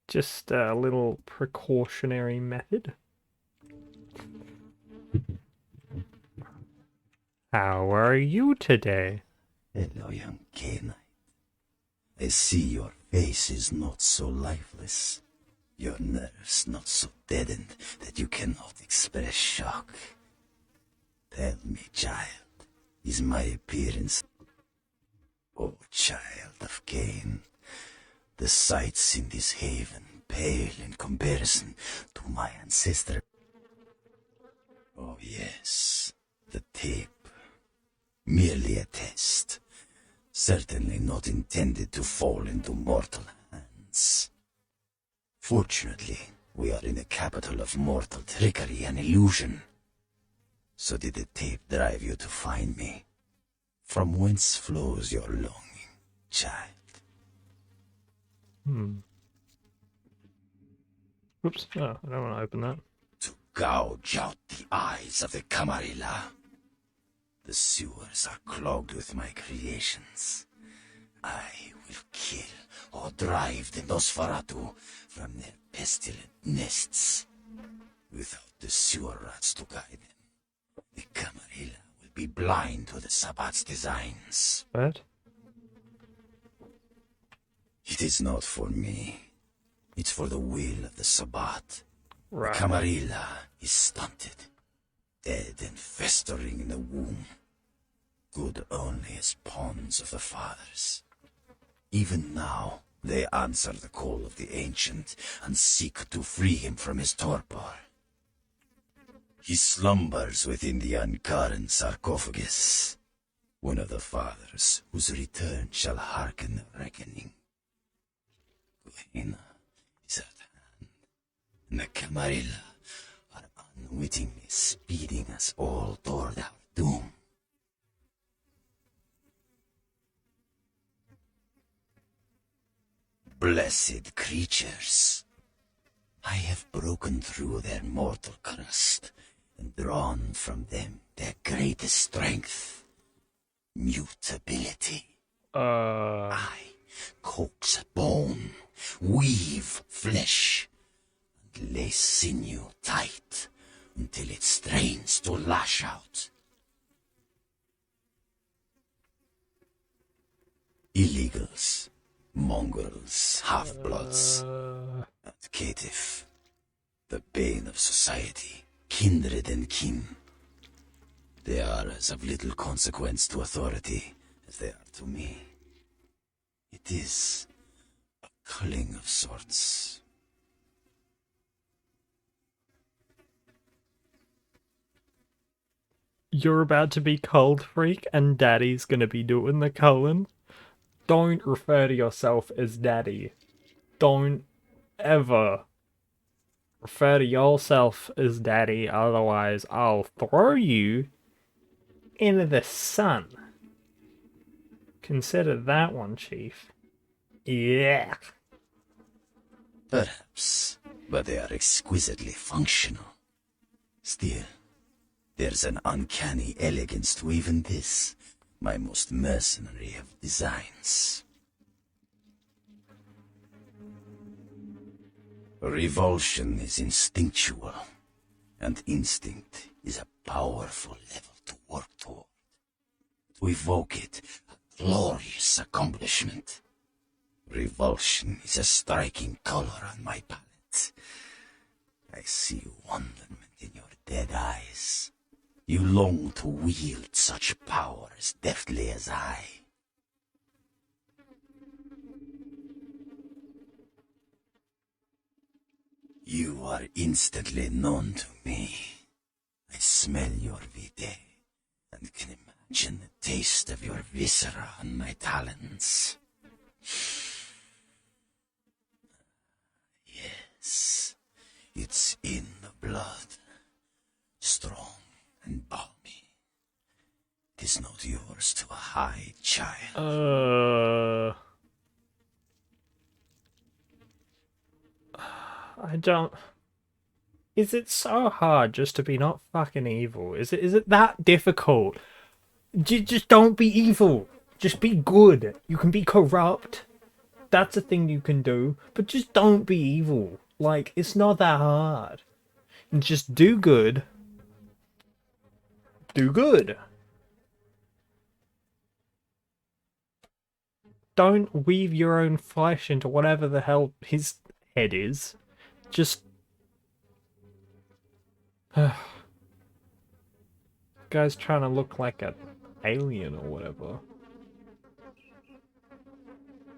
Just a little precautionary method. How are you today? Hello, young canine. I see your face is not so lifeless. Your nerves not so deadened that you cannot express shock. Tell me, child, is my appearance... Oh, child of Cain, the sights in this haven pale in comparison to my ancestor. Oh, yes, the tape. Merely a test. Certainly not intended to fall into mortal hands. Fortunately, we are in the capital of mortal trickery and illusion. So did the tape drive you to find me? From whence flows your longing, child? Oops. Oh, I don't want to open that. To gouge out the eyes of the Camarilla. The sewers are clogged with my creations. I will kill or drive the Nosferatu from their pestilent nests. Without the sewer rats to guide them, the Camarilla will be blind to the Sabbat's designs. What? It is not for me. It's for the will of the Sabbat. Right. The Camarilla is stunted, dead and festering in the womb. Good only as pawns of the fathers. Even now, they answer the call of the ancient and seek to free him from his torpor. He slumbers within the uncurrent sarcophagus, one of the fathers whose return shall hearken the reckoning. Gehenna is at hand, and the Camarilla are unwittingly speeding us all toward our doom. Blessed creatures, I have broken through their mortal crust and drawn from them their greatest strength, mutability. I coax bone, weave flesh, and lay sinew tight until it strains to lash out. Illegals, mongrels, half-bloods, and caitiff, the bane of society, kindred and kin. They are as of little consequence to authority as they are to me. It is a culling of sorts. You're about to be cold freak and daddy's gonna be doing the culling? Don't refer to yourself as daddy. Don't ever refer to yourself as daddy, otherwise I'll throw you into the sun. Consider that one, Chief. Yeah. Perhaps, but they are exquisitely functional. Still, there's an uncanny elegance to even this, my most mercenary of designs. Revulsion is instinctual, and instinct is a powerful level to work toward. To evoke it, a glorious accomplishment. Revulsion is a striking color on my palette. I see wonderment in your dead eyes. You long to wield such power as deftly as I. You are instantly known to me. I smell your vitae, and can imagine the taste of your viscera on my talons. Yes, it's in the blood, strong and balmy. It is not yours to hide, child. I don't... Is it so hard just to be not fucking evil? Is it that difficult? Just don't be evil. Just be good. You can be corrupt. That's a thing you can do. But just don't be evil. Like, it's not that hard. And just do good. Do good. Don't weave your own flesh into whatever the hell his head is. Just... Guy's trying to look like an alien or whatever.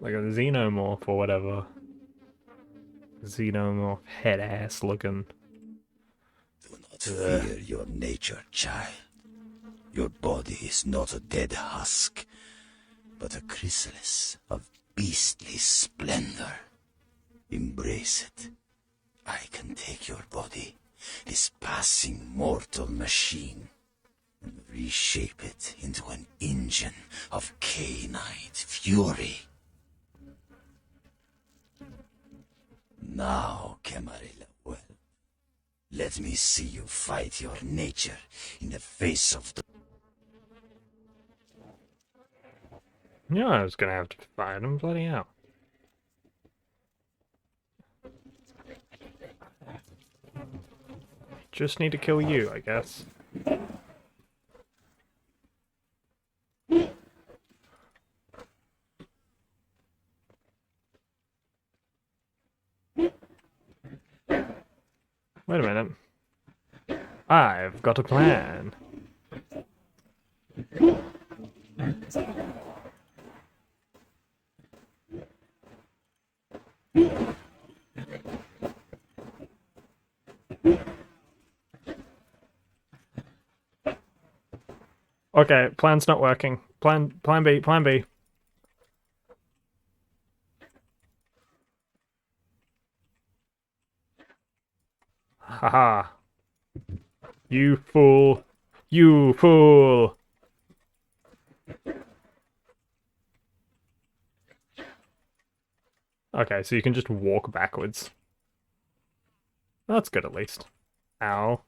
Like a xenomorph or whatever. Xenomorph head ass looking. Do not fear your nature, child. Your body is not a dead husk. but a chrysalis of beastly splendor. Embrace it. I can take your body, this passing mortal machine, and reshape it into an engine of canine fury. Now, Camarilla, well, let me see you fight your nature in the face of the... Yeah, I was gonna have to fight him, bloody hell. Just need to kill you, I guess. Wait a minute. I've got a plan. Okay, plan's not working. Plan B, plan B. Haha. You fool. You fool. Okay, so you can just walk backwards. That's good at least. Ow.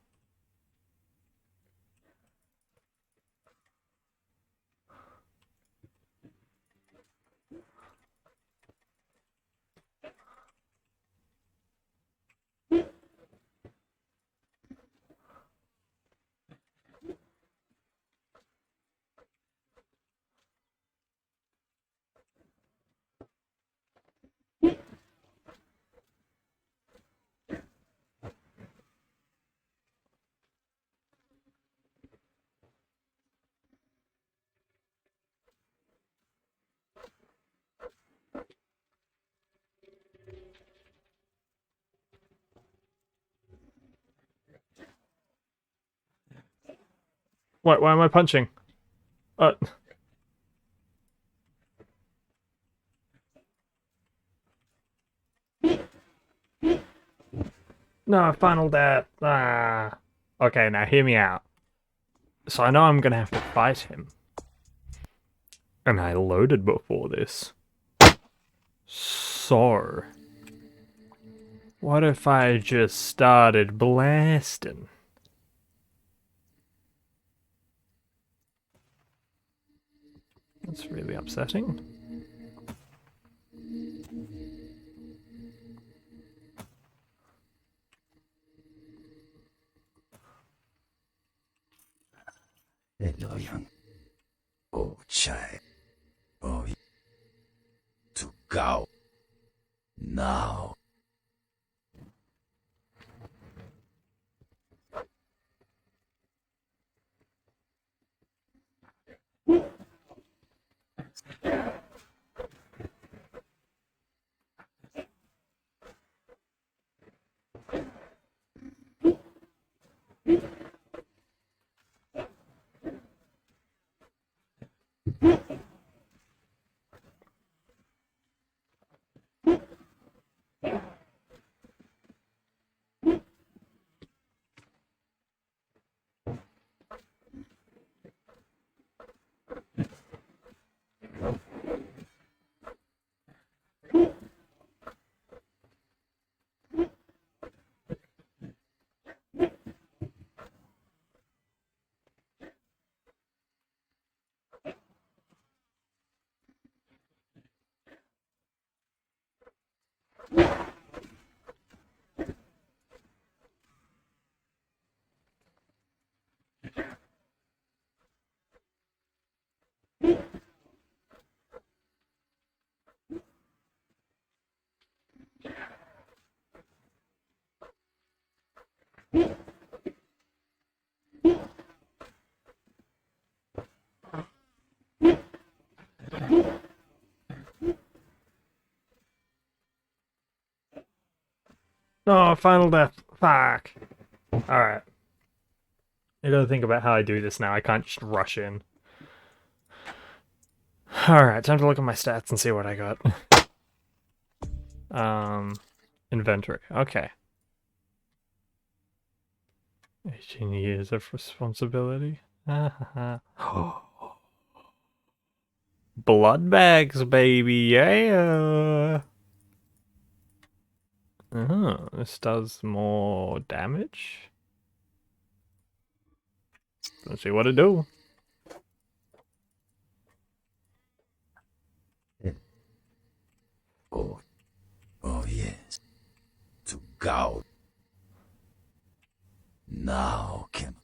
Why am I punching? No, final death. Ah. Okay, now hear me out. So I know I'm gonna have to fight him. And I loaded before this. So... what if I just started blasting? That's really upsetting. Hello, young. Oh, child. Oh, to go. Now. No, final death. Fuck. Alright. I gotta think about how I do this now. I can't just rush in. Alright, time to look at my stats and see what I got. Inventory. Okay. 18 years of responsibility. Blood bags, baby, yeah! This does more damage. Let's see what it do. Oh, oh yes. To gouge. Now can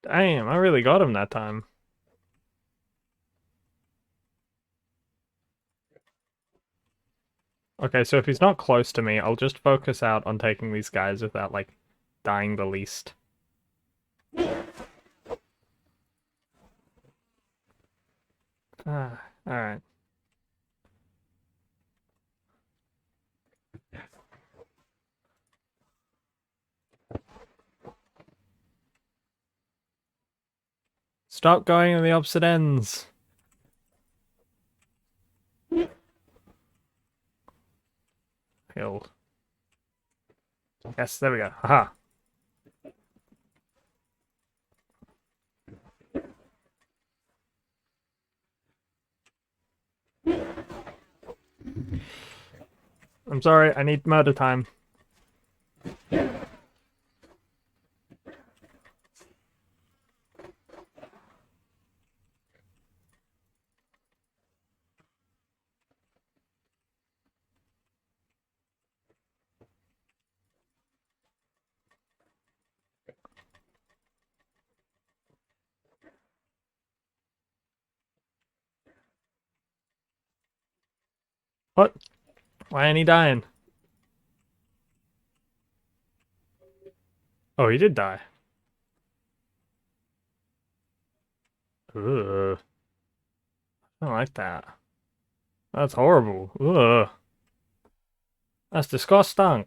Damn, I really got him that time. Okay, so if he's not close to me, I'll just focus out on taking these guys without, like, dying the least. Alright. Stop going in the opposite ends! Killed. Yes, there we go. Aha! I'm sorry, I need murder time. What? Why ain't he dying? Oh, he did die. Ugh. I don't like that. That's horrible. Ugh. That's disgusting.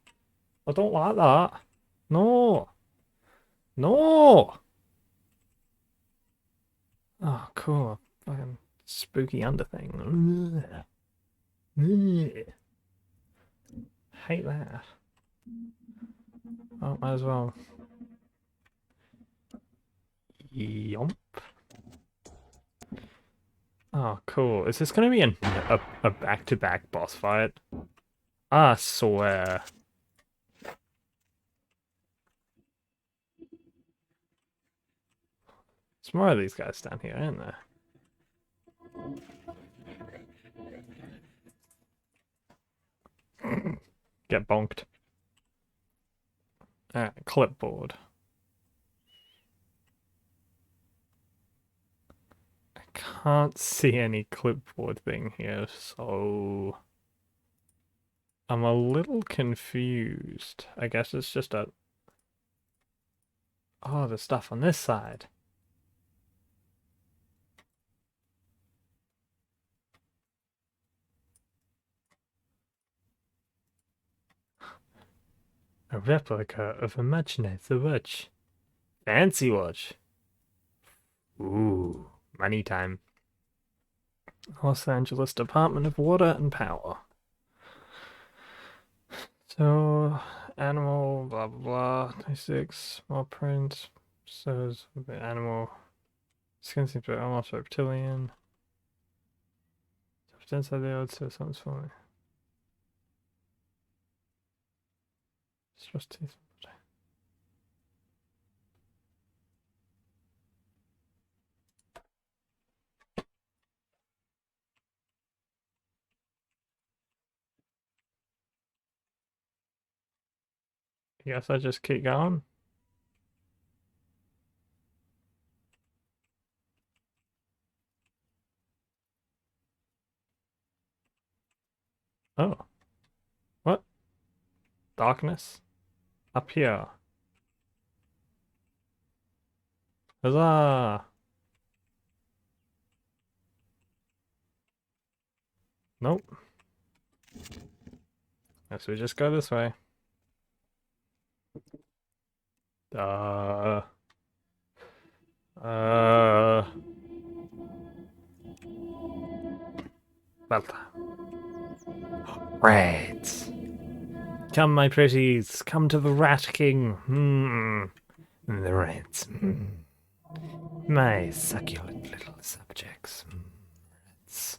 I don't like that. No. No! Oh, cool. Fucking spooky underthing. Ugh. Ugh. Hate that. Oh, might as well. Yomp. Oh, cool. Is this gonna be a back-to-back boss fight? I swear. There's more of these guys down here, aren't there? Get bonked. Alright, clipboard. I can't see any clipboard thing here, so I'm a little confused. I guess it's just a... Oh, the stuff on this side. A replica of Imaginate the Watch. Fancy watch. Ooh, money time. Los Angeles Department of Water and Power. So, animal, blah blah blah. 26, small print. Says animal. Skin seems to be almost reptilian. Inside the odds, so something's falling. Stress teeth. I guess I just keep going. Oh. What? Darkness? Up here. Huzzah! Nope. Guess we just go this way. Uh. Belta. Rats. Come, my pretties. Come to the Rat King. The rats. My succulent little subjects. Rats.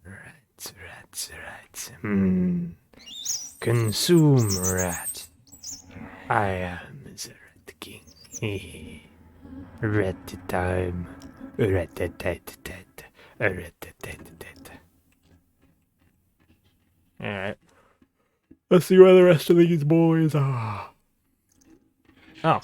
Rats, rats, rats. Consume, rat. I am the Rat King. Rat time. Rat-tat-tat-tat. Rat-tat-tat-tat. Alright. Let's see where the rest of these boys are. Oh.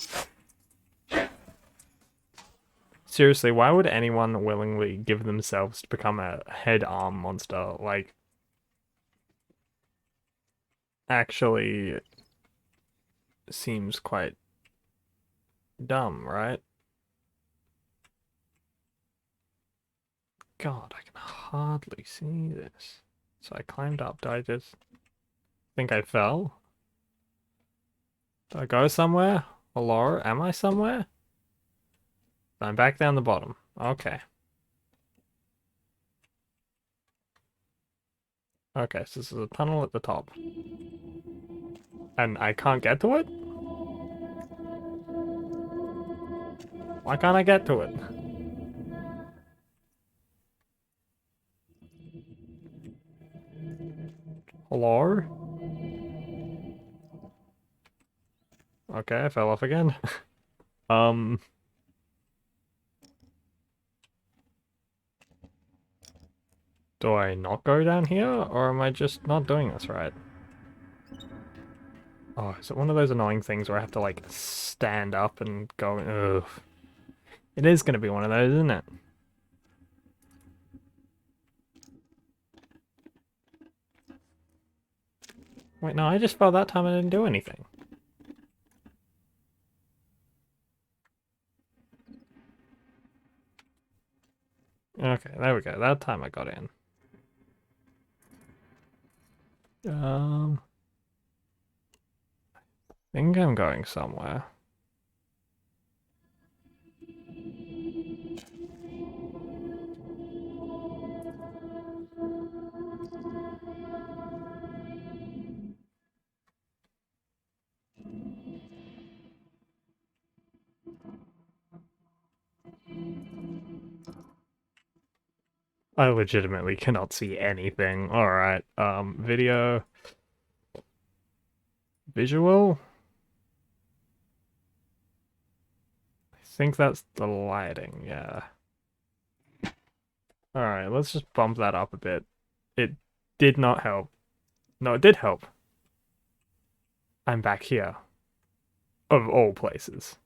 Seriously, why would anyone willingly give themselves to become a head arm monster? Like, actually seems quite dumb, right? God, I can hardly see this. So I climbed up. Did I just think I fell? Did I go somewhere? Hello? Am I somewhere? I'm back down the bottom. Okay. Okay, so this is a tunnel at the top. And I can't get to it? Why can't I get to it? Hello? Okay, I fell off again. Do I not go down here, or am I just not doing this right? Oh, is it one of those annoying things where I have to, like, stand up and go? Ugh. It is going to be one of those, isn't it? Wait, no, I just fell that time and I didn't do anything. Okay, there we go. That time I got in. I think I'm going somewhere. I legitimately cannot see anything. Alright, video. Visual? I think that's the lighting, yeah. Alright, let's just bump that up a bit. It did not help. No, it did help. I'm back here. Of all places.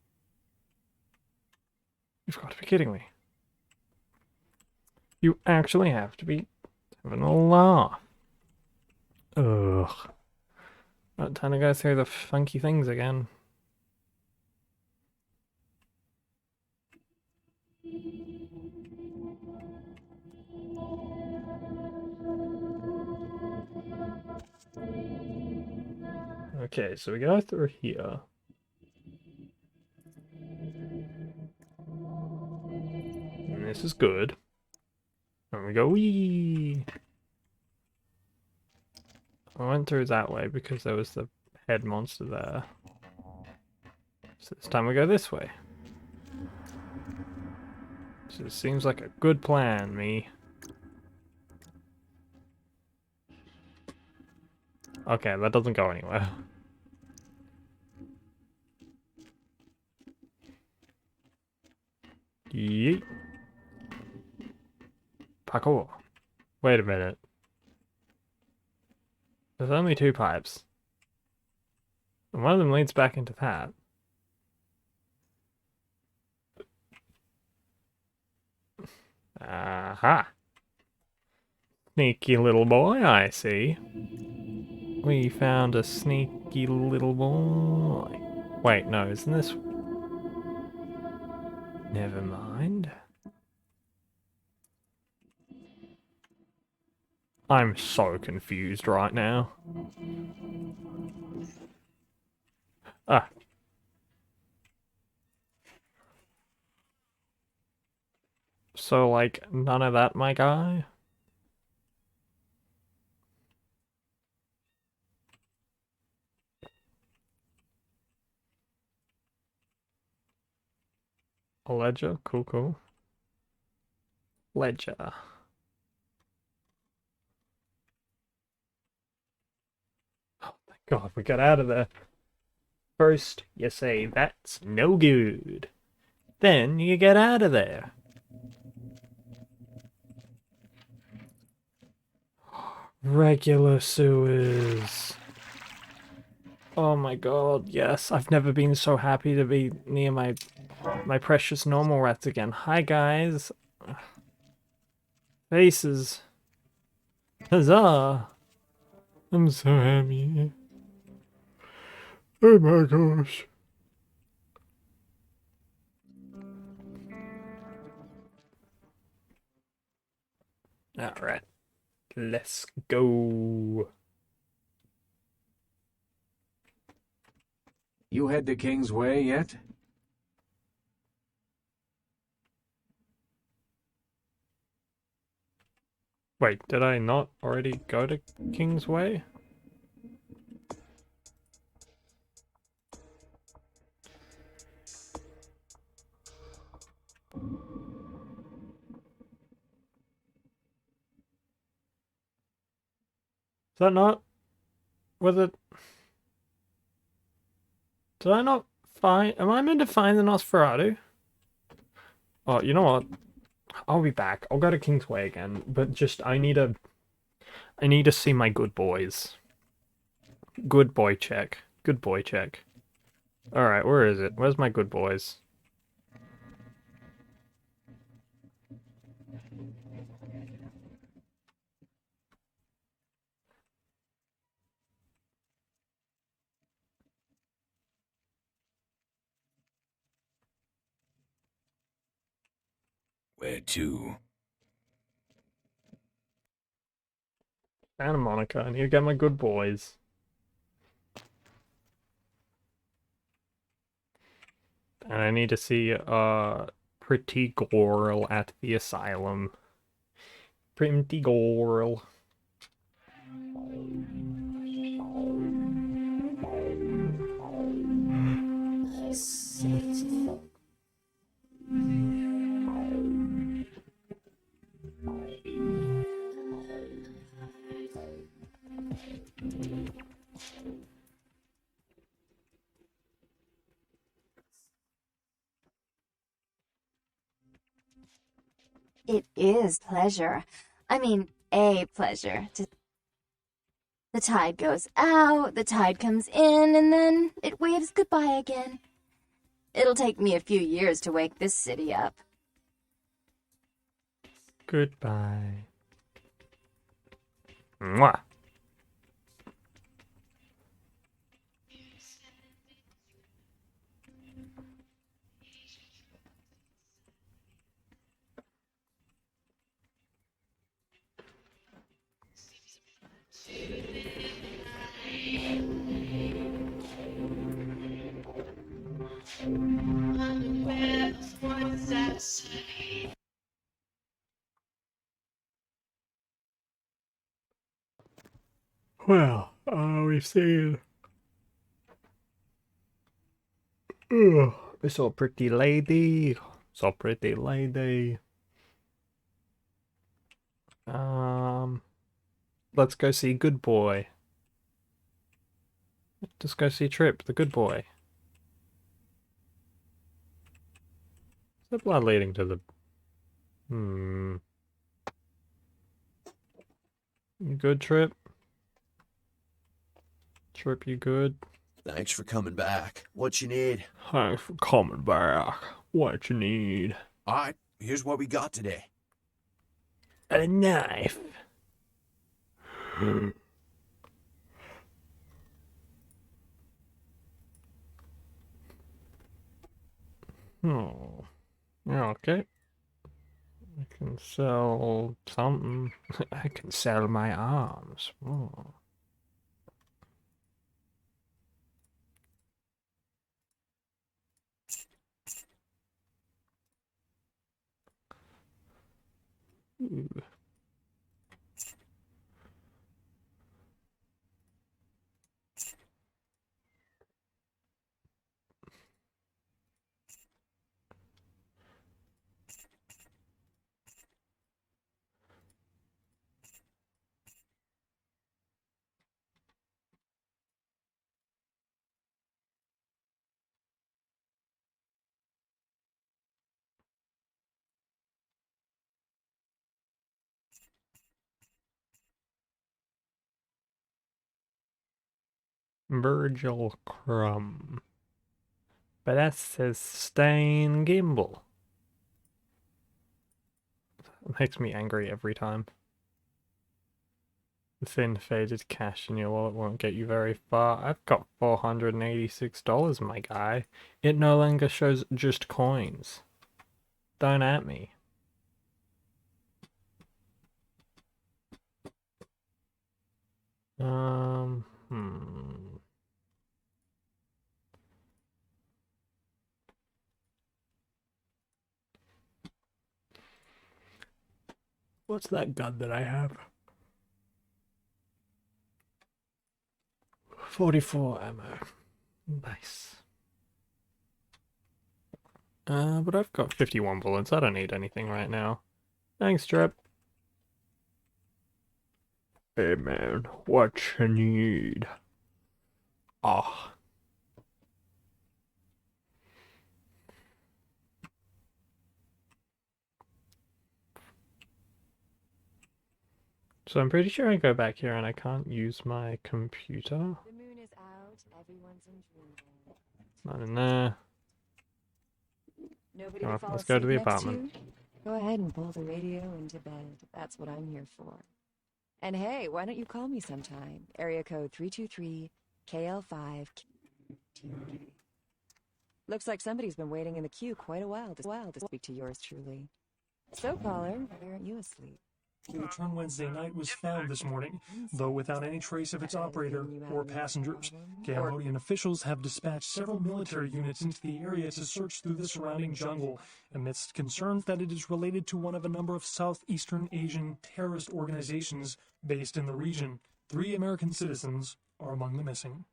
You've got to be kidding me. You actually have to be having a laugh. Ugh. Not time to go through the funky things again. Okay, so we go through here. And this is good. And we go, wee! I went through that way because there was the head monster there. So this time we go this way. So it seems like a good plan, me. Okay, that doesn't go anywhere. Yeet. Parkour. Wait a minute. There's only two pipes. And one of them leads back into that. Aha! Sneaky little boy, I see. We found a sneaky little boy. Wait, no, isn't this... Never mind. I'm so confused right now. Ah. So, like, none of that, my guy? A ledger? Cool, cool. Ledger. Oh, thank God, we got out of there. First, you say, that's no good. Then you get out of there. Regular sewers. Oh my God, yes. I've never been so happy to be near my precious normal rats again. Hi, guys. Faces. Huzzah. I'm so happy. Oh my gosh. Alright. Let's go. You head to King's Way yet? Wait, did I not already go to King's Way? Is that not... Was it... Did I not find... Am I meant to find the Nosferatu? Oh, you know what? I'll be back. I'll go to King's Way again, but just I need to see my good boys. Good boy check. Good boy check. Alright, where is it? Where's my good boys? Where to? Santa Monica, I need to get my good boys. And I need to see a pretty girl at the asylum. Pretty girl. It is pleasure. I mean, a pleasure. The tide goes out, the tide comes in, and then it waves goodbye again. It'll take me a few years to wake this city up. Goodbye. Mwah. Well, we've seen... We saw a pretty lady. Saw a pretty lady. Let's go see Good Boy. Let's go see Trip, the good boy. Is the blood leading to the... You good, Trip? Trip, you good? Thanks for coming back. What you need? Thanks for coming back. What you need? Alright, here's what we got today. A knife. Oh, yeah, okay. I can sell something. I can sell my arms. Oh. Ooh. Virgil Crumb. But that says Stain Gimbal. It makes me angry every time. The thin faded cash in your wallet won't get you very far. I've got $486, my guy. It no longer shows just coins. Don't at me. Hmm. What's that gun that I have? 44 ammo. Nice. But I've got 51 bullets. I don't need anything right now. Thanks, Trip. Hey man, what you need? Ah. So I'm pretty sure I go back here and I can't use my computer. The moon is out, everyone's in dreamland. Not in there. Nobody Come to on, fall let's go to asleep the next apartment. to? Go ahead and pull the radio into bed. That's what I'm here for. And hey, why don't you call me sometime? Area code 323 KL5 TRK. Looks like somebody's been waiting in the queue quite a while to speak to yours truly. So, caller, why aren't you asleep? The return Wednesday night was found this morning, though without any trace of its operator or passengers. Cambodian officials have dispatched several military units into the area to search through the surrounding jungle, amidst concerns that it is related to one of a number of Southeastern Asian terrorist organizations based in the region. 3 American citizens are among the missing.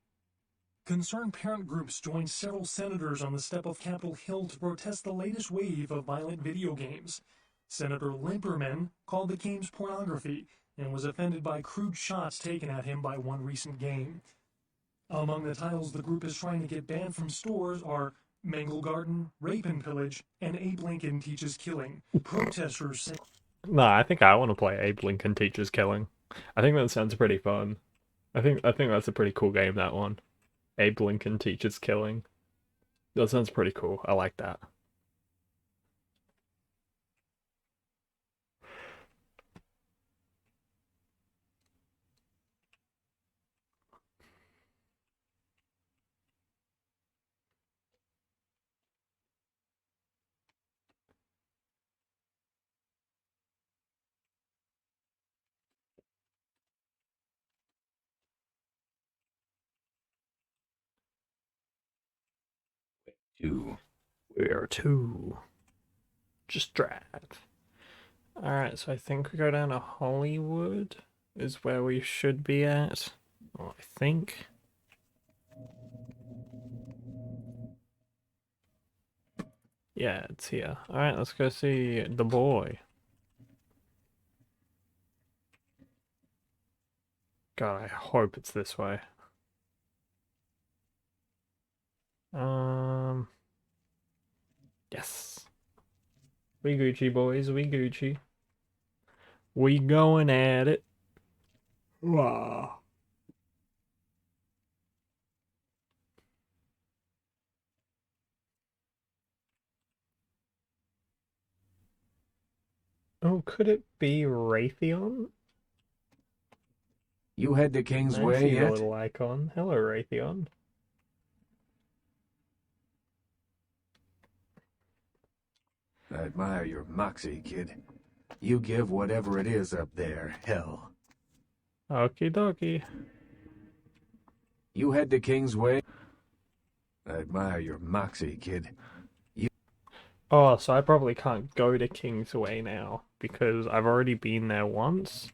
Concerned parent groups joined several senators on the step of Capitol Hill to protest the latest wave of violent video games. Senator Limperman called the games pornography and was offended by crude shots taken at him by one recent game. Among the titles the group is trying to get banned from stores are Mangle Garden, Rape and Pillage, and Abe Lincoln Teaches Killing. Protesters say... Nah, I think I want to play Abe Lincoln Teaches Killing. I think that sounds pretty fun. I think that's a pretty cool game, that one. Abe Lincoln Teaches Killing. That sounds pretty cool. I like that. Where to? Just drive. Alright, so I think we go down to Hollywood is where we should be at. Well, I think. Yeah, it's here. Alright, let's go see the boy. God, I hope it's this way. Yes. We Gucci, boys, we Gucci. We going at it. Wow. Oh, could it be Raytheon? You head to King's I Way see the yet? little icon. Hello, Raytheon. I admire your moxie, kid. You give whatever it is up there hell. Okie dokie. You head to Kingsway. I admire your moxie, kid. Oh, so I probably can't go to Kingsway now because I've already been there once.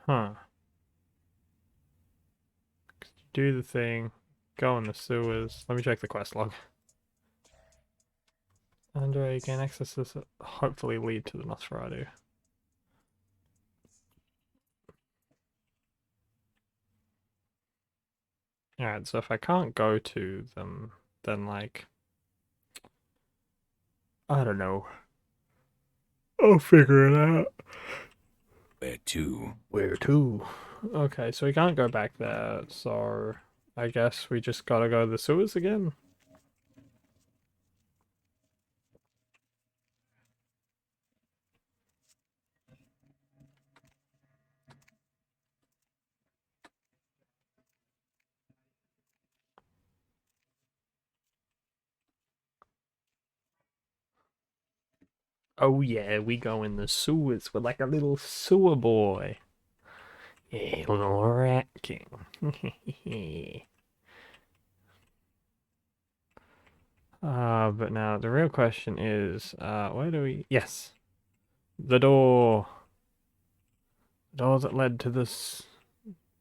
Huh. Do the thing. Go in the sewers. Let me check the quest log. Andre, gain access to this, hopefully lead to the Masquerade. Alright, so if I can't go to them, then like... I don't know. I'll figure it out. Where to? Where to? Okay, so we can't go back there, so I guess we just gotta go to the sewers again. Oh yeah, we go in the sewers. We're like a little sewer boy. Yeah, little rat king. But now the real question is, where do we... Yes. The door. The door that led to this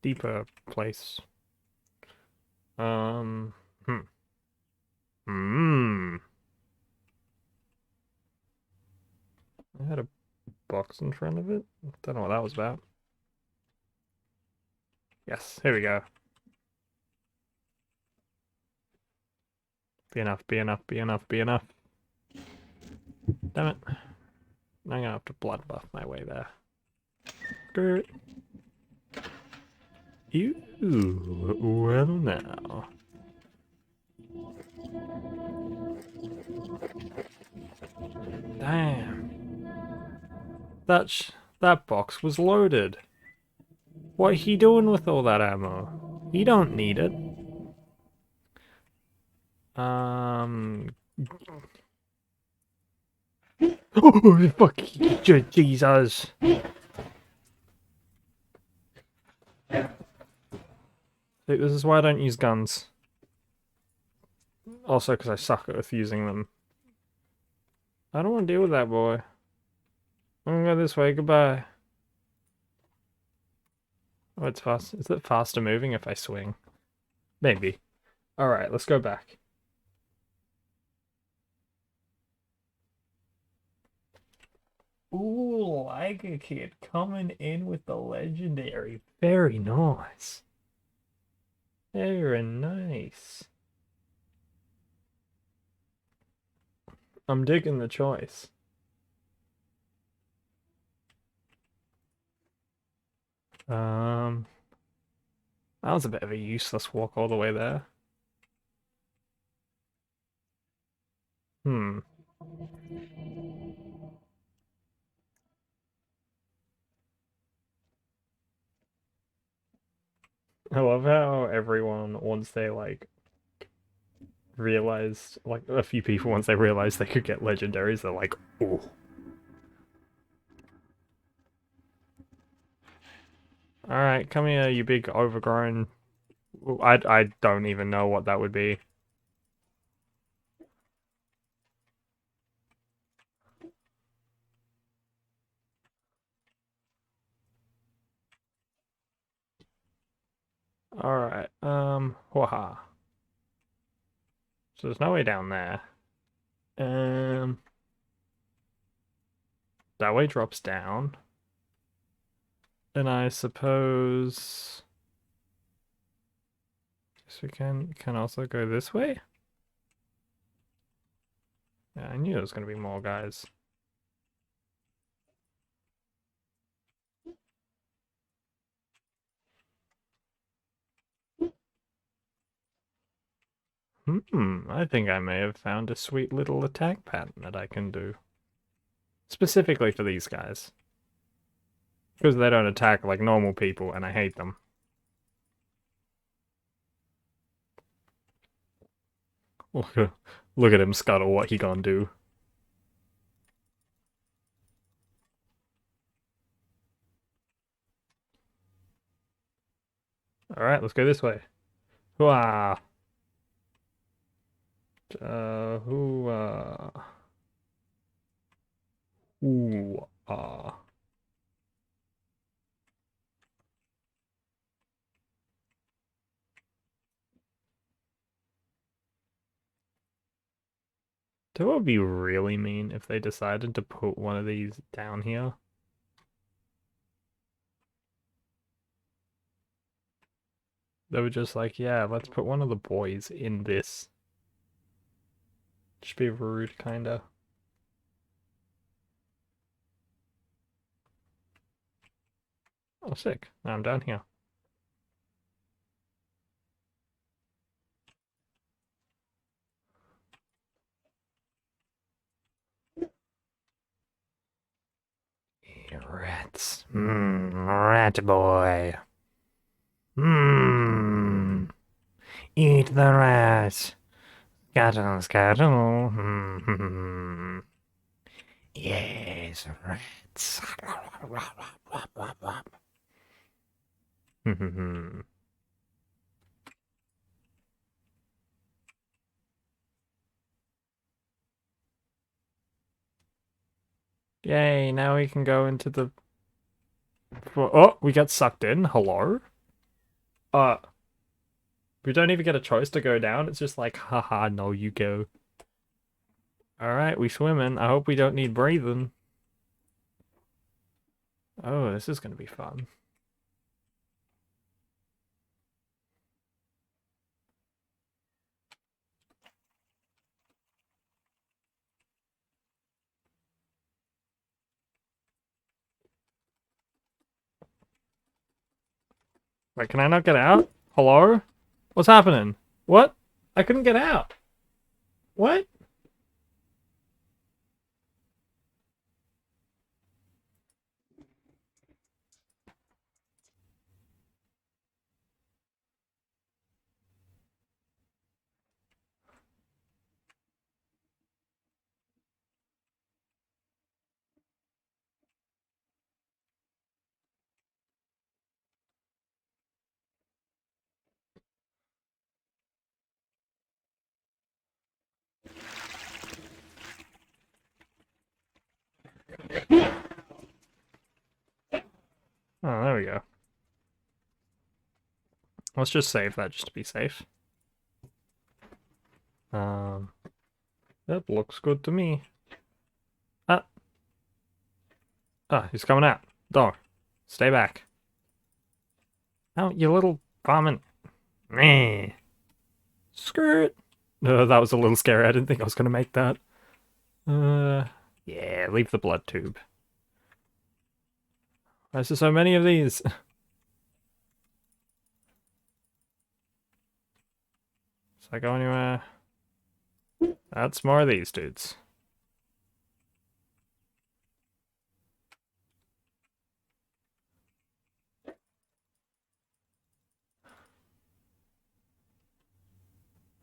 deeper place. Hmm. I had a box in front of it. Don't know what that was about. Yes, here we go. Be enough, be enough, be enough, be enough. Damn it. I'm gonna have to blood buff my way there. Skirt. Well now. Damn. That box was loaded. What he doing with all that ammo? He don't need it. Oh, fuck. Jesus. This is why I don't use guns. Also because I suck at using them. I don't want to deal with that boy. I'm gonna go this way, goodbye. Oh, it's fast. Is it faster moving if I swing? Maybe. Alright, let's go back. Ooh, like a kid coming in with the legendary. Very nice. Very nice. I'm digging the choice. That was a bit of a useless walk all the way there. Hmm. I love how everyone, once they, like, realized, like, a few people, once they realized they could get legendaries, they're like, oh. Alright, come here, you big overgrown... I don't even know what that would be. Alright, waha. So there's no way down there. That way drops down. And I suppose... Guess we can also go this way? Yeah, I knew there was going to be more guys. I think I may have found a sweet little attack pattern that I can do. Specifically for these guys. Because they don't attack like normal people, and I hate them. Look at him scuttle, what he gonna do? Alright, let's go this way. Hooah! Hooah. Ooh, ah. That would be really mean if they decided to put one of these down here. They were just like, yeah, let's put one of the boys in this. Just be rude, kinda. Oh, sick. Now I'm down here. Rats. Rat boy. Eat the rat. Scuttle, scuttle. Yes, rats. Yay, now we can go into the... Oh, we got sucked in. Hello? We don't even get a choice to go down. It's just like, haha, no, you go. Alright, we swimming. I hope we don't need breathing. Oh, this is gonna be fun. Wait, can I not get out? Hello? What's happening? What? I couldn't get out. What? Oh, there we go. Let's just save that just to be safe. That looks good to me. Ah. Ah, he's coming out. Dog. Stay back. Oh, you little varmint. Meh. Skirt. That was a little scary. I didn't think I was going to make that. Yeah, leave the blood tube. Why is there so many of these? Does that go anywhere? That's more of these dudes.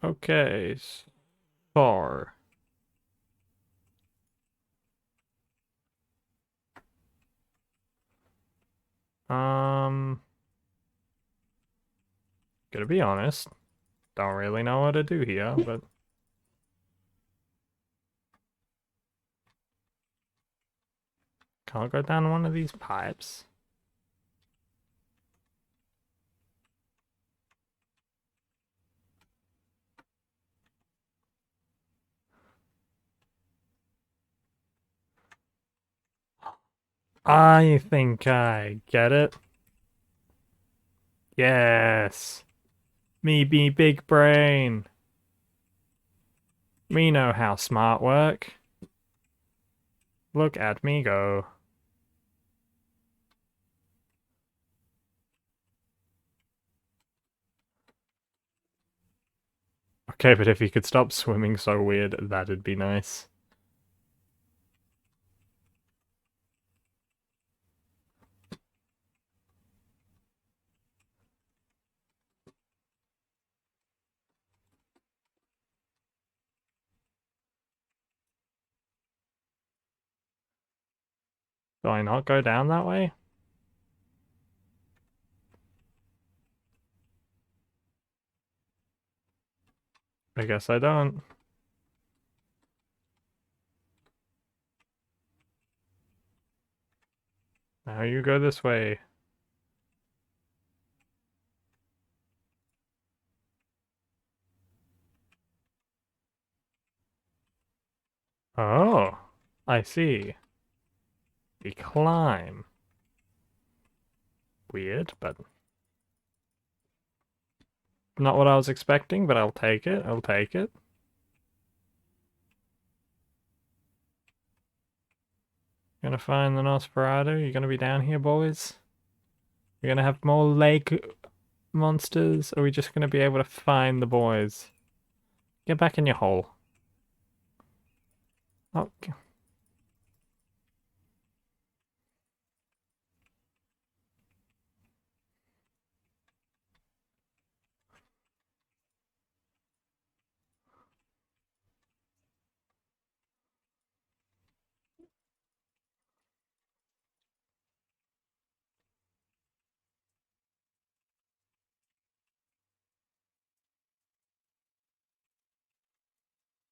Okay, so... Gonna be honest. Don't really know what to do here, but... Can't go down one of these pipes. I think I get it. Yes. Me be big brain. Me know how smart work. Look at me go. Okay, but if he could stop swimming so weird, that'd be nice. Do I not go down that way? I guess I don't. Now you go this way. Oh, I see. We climb. Weird, but not what I was expecting, but I'll take it. I'll take it. Gonna find the Nosferatu? You gonna be down here, boys? You're gonna have more leg monsters? Or are we just gonna be able to find the boys? Get back in your hole. Okay.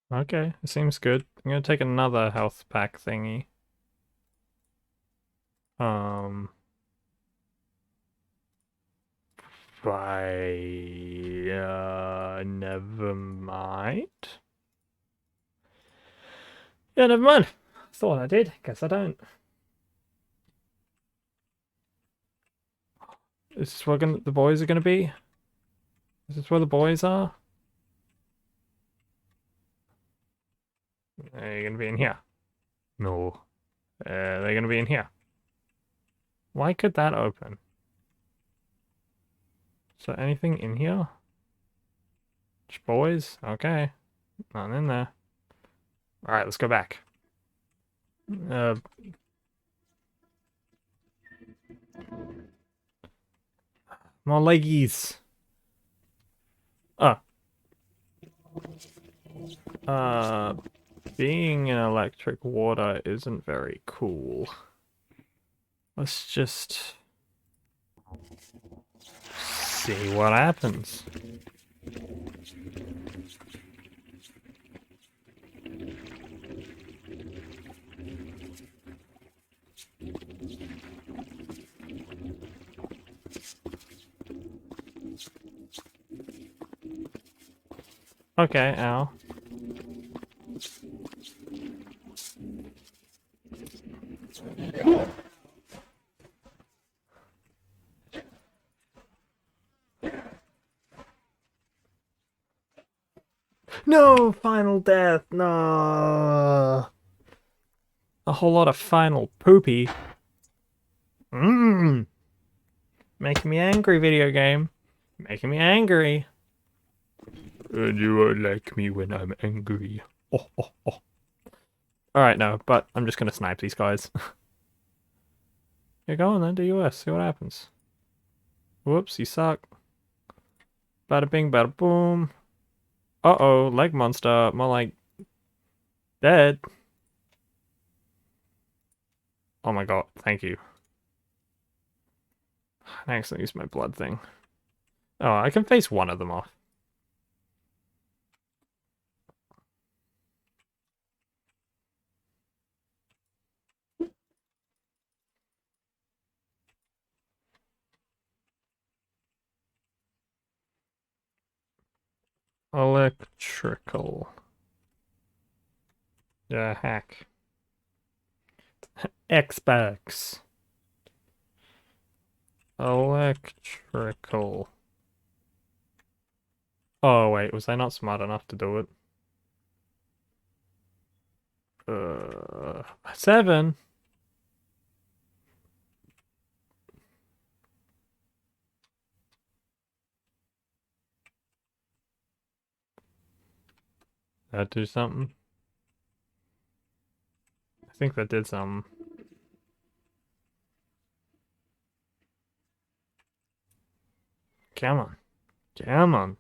Okay, it seems good. I'm gonna take another health pack thingy. Never mind. Yeah, never mind. Thought I did. Guess I don't. Is this where the boys are gonna be? Is this where the boys are? They're gonna be in here. No. They're gonna be in here. Why could that open? Is there anything in here? Just boys? Okay. Not in there. Alright, let's go back. More leggies. Being in electric water isn't very cool. Let's just see what happens. Okay, ow. No, final death, no. A whole lot of final poopy. Making me angry, video game. Making me angry. And you won't like me when I'm angry. Oh. Alright, no, but I'm just gonna snipe these guys. Yeah, go on then, AUS, see what happens. Whoops, you suck. Bada bing, bada boom. Uh-oh, leg monster, more like dead. Oh my god, thank you. I accidentally used my blood thing. Oh, I can face one of them off. Electrical. Yeah, hack. Xbox. Electrical. Oh wait, was I not smart enough to do it? 7. That do something? I think that did something. Come on. Come on.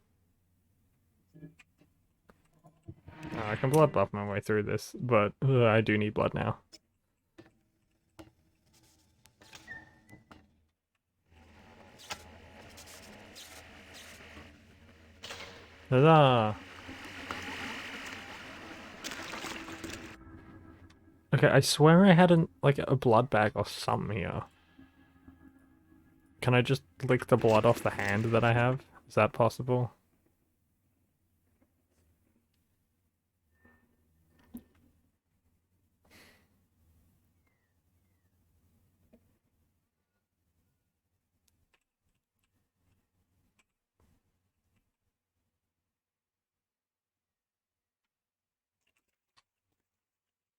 I can blood buff my way through this, but I do need blood now. Huzzah! Okay, I swear I had like a blood bag or something here. Can I just lick the blood off the hand that I have? Is that possible?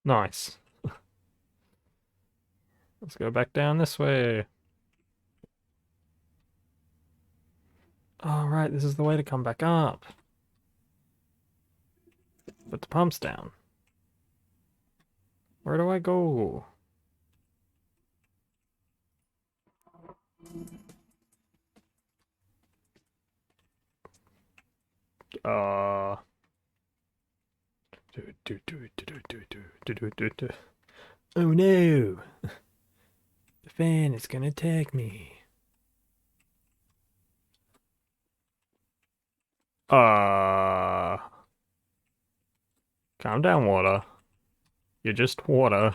Nice. Let's go back down this way. All right, this is the way to come back up. Put the pumps down. Where do I go? Uh. Oh no! The fan is gonna attack me. Calm down, water. You're just water.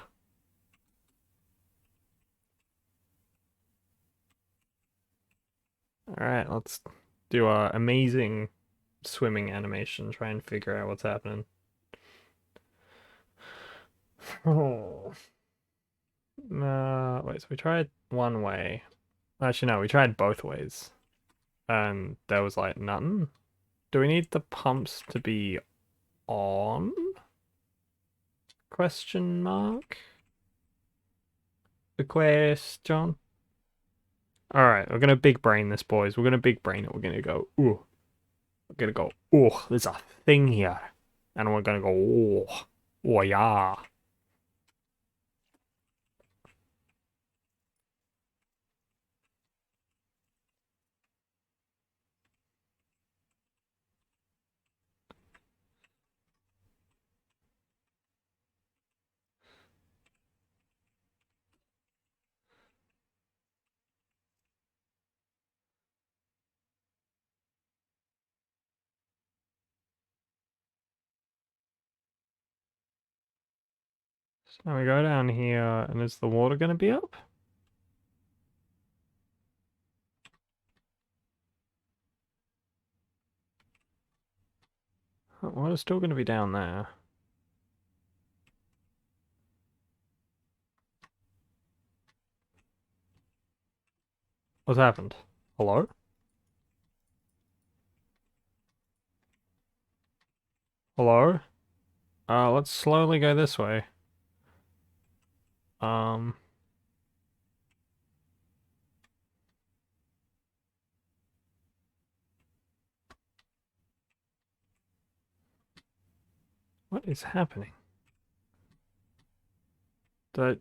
Alright, let's do our amazing swimming animation. Try and figure out what's happening. Oh. Wait, so we tried one way. Actually, no, we tried both ways. And there was like nothing. Do we need the pumps to be on? Question mark? The question? Alright, we're gonna big brain this, boys. We're gonna big brain it. We're gonna go, ooh. We're gonna go, oh, there's a thing here. And we're gonna go, oh, oh yeah. So now we go down here, and is the water gonna be up? Water's still gonna be down there. What's happened? Hello? Hello? Let's slowly go this way. What is happening? That...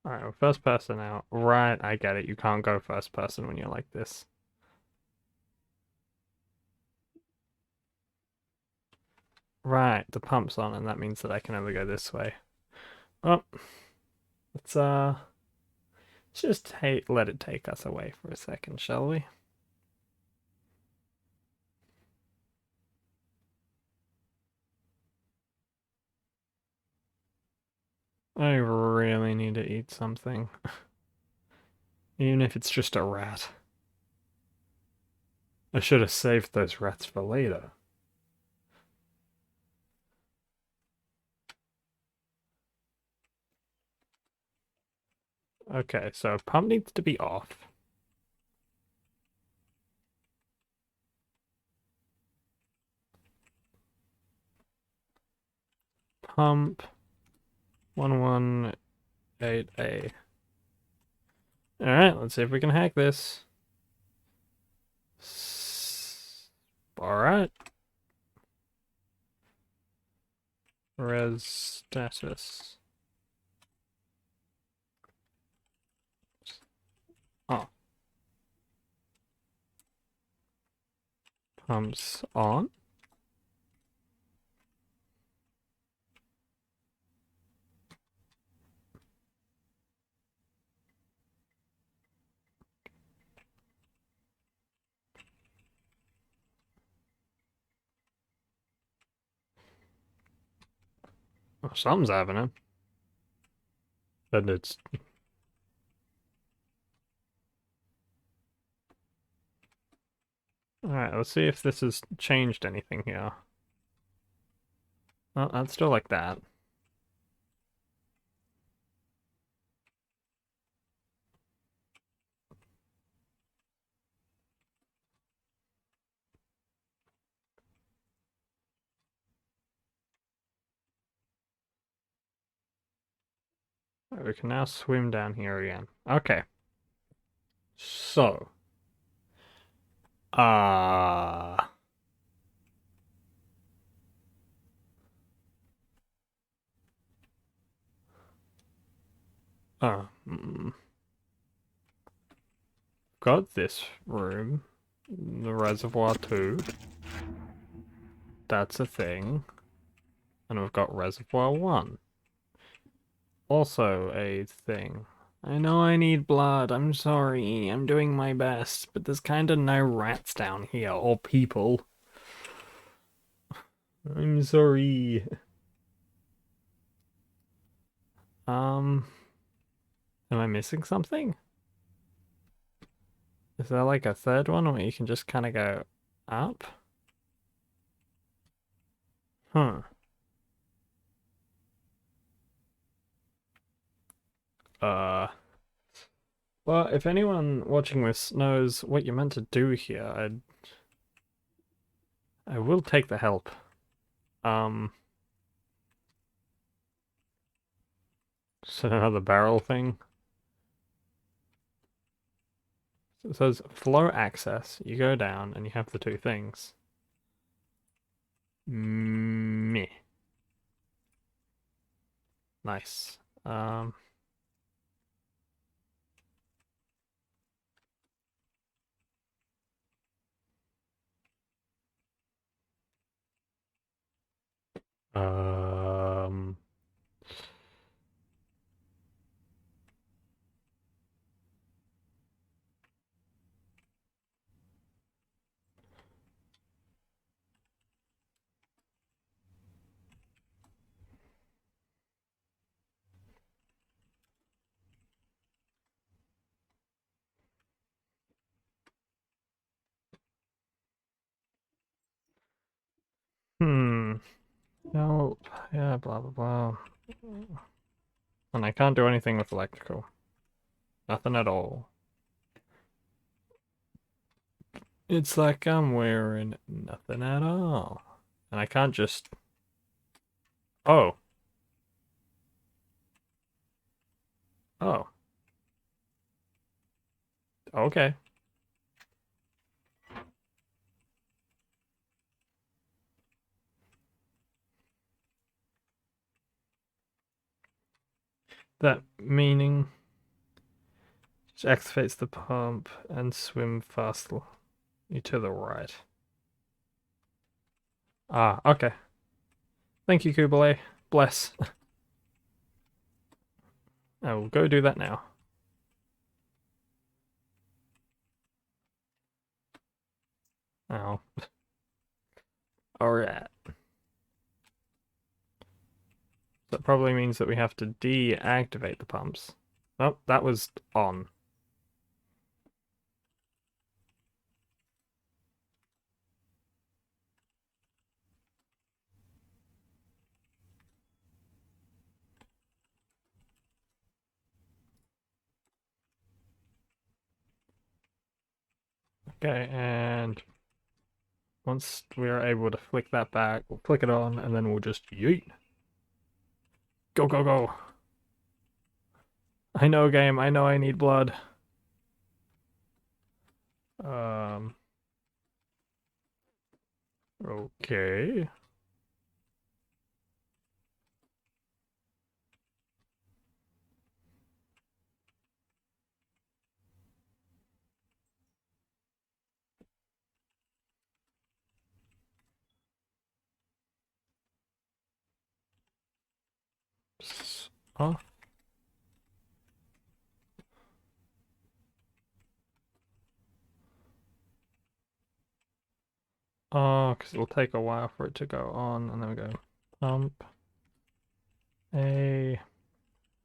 Alright, we're first person now. Right, I get it. You can't go first person when you're like this. Right, the pump's on, and that means that I can only go this way. Well, let's just let it take us away for a second, shall we? I really need to eat something. Even if it's just a rat. I should have saved those rats for later. Okay, so pump needs to be off. Pump 118A. Alright, let's see if we can hack this. Alright. Res status. Oh. Pumps on. Oh, something's happening. And it's... Alright, let's see if this has changed anything here. Oh, that's still like that. We can now swim down here again. Okay. So. Got this room. The reservoir 2. That's a thing. And we've got reservoir 1. Also a thing. I know I need blood, I'm sorry, I'm doing my best, but there's kinda no rats down here, or people. I'm sorry. Am I missing something? Is there like a third one where you can just kinda go up? Huh. Well, if anyone watching this knows what you're meant to do here, I will take the help. Is it another barrel thing? So it says flow access. You go down and you have the 2 things. Meh. Nice. Um. Help. Yeah, blah, blah, blah. And I can't do anything with electrical. Nothing at all. It's like I'm wearing nothing at all. And I can't just... Oh. Oh. Okay. That meaning... Just activates the pump and swim faster to the right. Ah, okay. Thank you, Kublai. Bless. I will go do that now. Oh. Alright. That probably means that we have to deactivate the pumps. Oh, that was on. Okay, and once we're able to flick that back, we'll flick it on, and then we'll just yeet. Go, go, go. I know, game. I know I need blood. Okay. Oh. Oh, because it'll take a while for it to go on, and then we go pump. A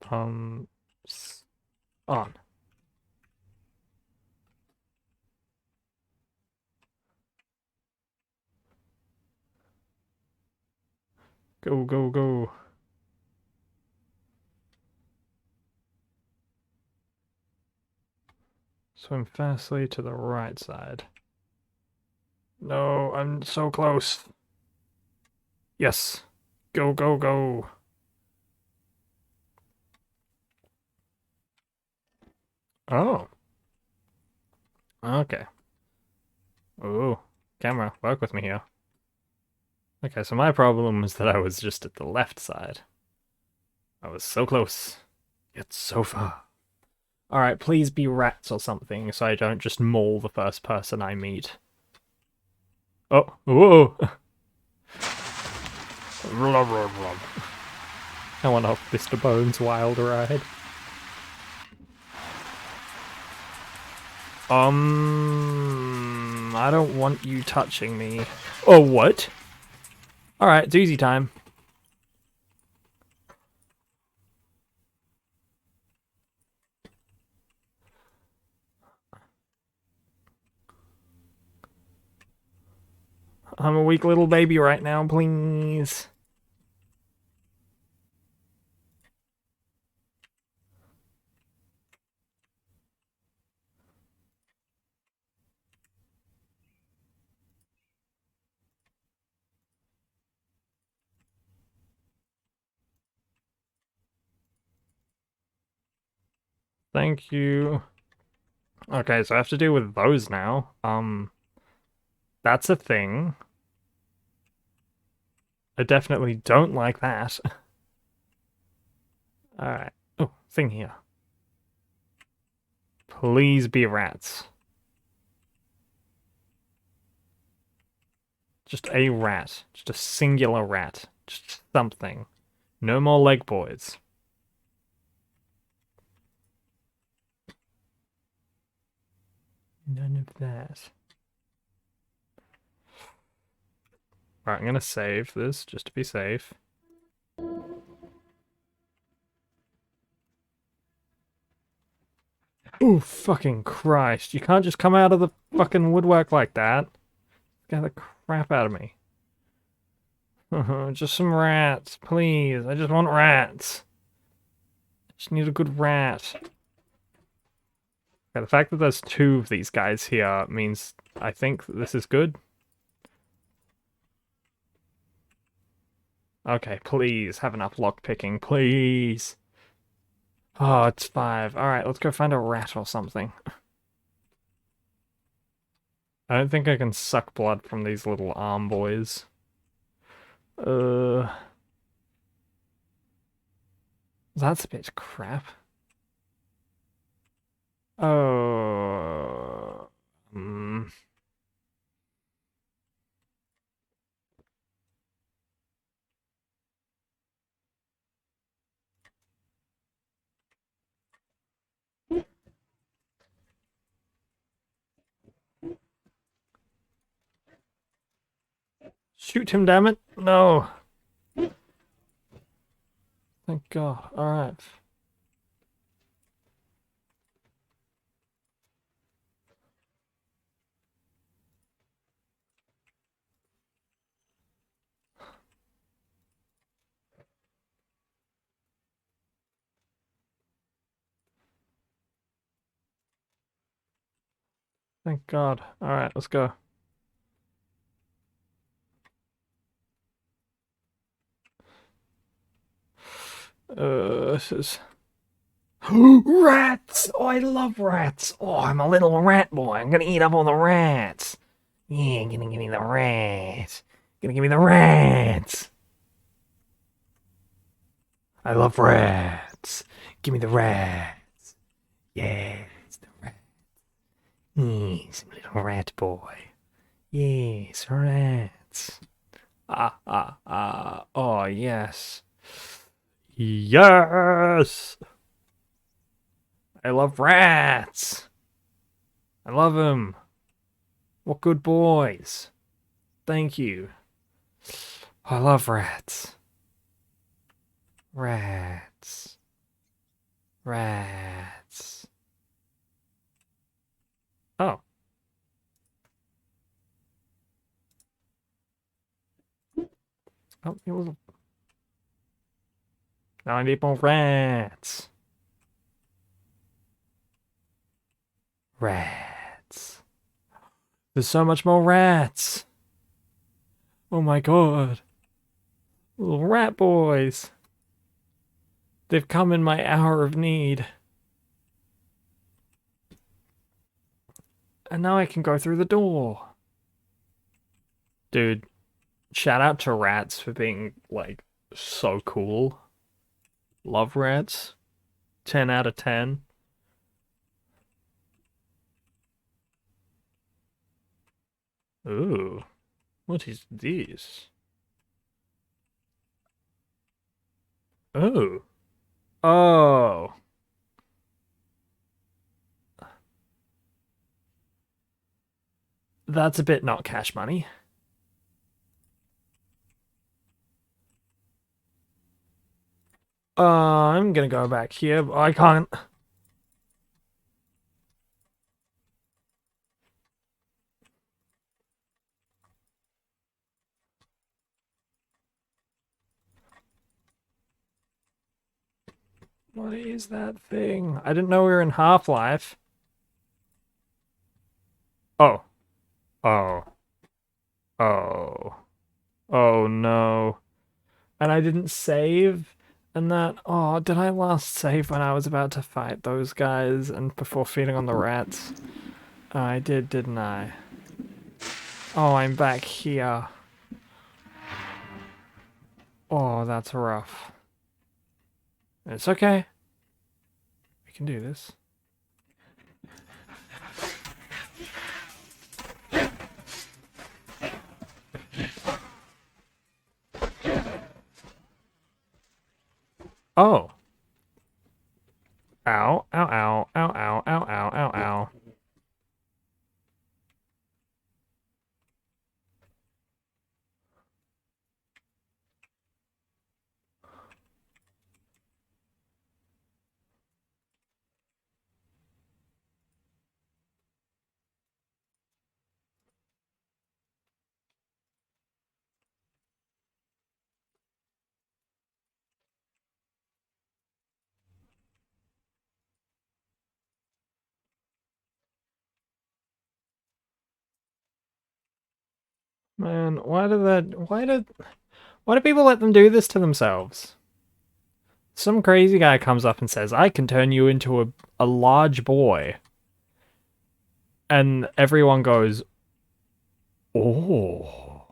pumps on. Go, go, go. Swim fastly to the right side. No, I'm so close. Yes. Go, go, go. Oh. Okay. Ooh. Camera, work with me here. Okay, so my problem was that I was just at the left side. I was so close, yet so far. Alright, please be rats or something, so I don't just maul the first person I meet. Oh, whoa! I want off Mr. Bones' wild ride. I don't want you touching me. Oh, what? Alright, it's easy time. I'm a weak little baby right now, please. Thank you. Okay, so I have to deal with those now. That's a thing. I definitely don't like that. Alright. Oh, thing here. Please be rats. Just a rat. Just a singular rat. Just something. No more leg boys. None of that. Alright, I'm gonna save this just to be safe. Oh, fucking Christ. You can't just come out of the fucking woodwork like that. Scare the crap out of me. Just some rats, please. I just want rats. I just need a good rat. Okay, the fact that there's two of these guys here means I think that this is good. Okay, please have enough lockpicking, please. Oh, it's 5. Alright, let's go find a rat or something. I don't think I can suck blood from these little arm boys. That's a bit crap. Oh. Shoot him, damn it! No! Thank God. Alright. Thank God. Alright, let's go. This is... Rats! Oh, I love rats! Oh, I'm a little rat boy. I'm gonna eat up all the rats. Yeah, gonna give me the rats. Gonna give me the rats. I love rats. Give me the rats. Yes, the rats. Yes, little rat boy. Yes, rats. Oh, yes. Yes! I love rats! I love them. What good boys. Thank you. I love rats. Rats. Rats. Oh. Oh, it was... Now I need more rats. Rats. There's so much more rats. Oh my god. Little rat boys. They've come in my hour of need. And now I can go through the door. Dude, shout out to rats for being, like, so cool. Love rats. 10 out of 10. Ooh. What is this? Oh. Oh. That's a bit not cash money. I'm gonna go back here, but I can't. What is that thing? I didn't know we were in Half-Life. Oh. Oh. Oh. Oh no. And I didn't save? And that... Oh, did I last save when I was about to fight those guys and before feeding on the rats? I did, didn't I? Oh, I'm back here. Oh, that's rough. It's okay. We can do this. Oh. Ow, ow, ow, ow, ow, ow, ow, ow, ow. Man, why do people let them do this to themselves? Some crazy guy comes up and says, I can turn you into a large boy. And everyone goes, oh.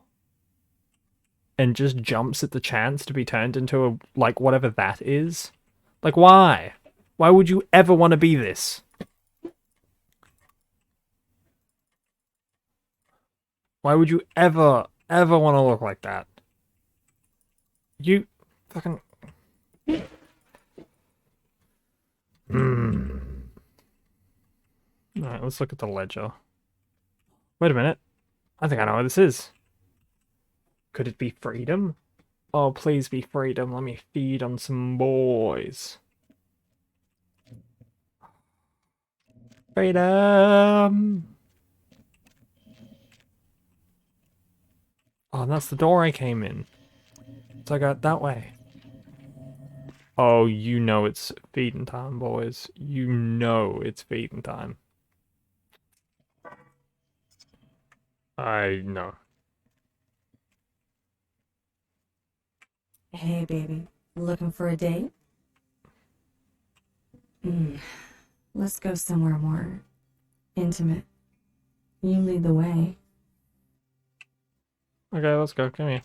And just jumps at the chance to be turned into a, like, whatever that is. Like, why? Why would you ever want to be this? Why would you ever want to look like that? You fucking... Alright, let's look at the ledger. Wait a minute. I think I know what this is. Could it be freedom? Oh, please be freedom. Let me feed on some boys. Freedom! Oh, that's the door I came in. So I got that way. Oh, you know it's feeding time, boys. You know it's feeding time. I know. Hey, baby. Looking for a date? Let's go somewhere more intimate. You lead the way. Okay, let's go. Come here.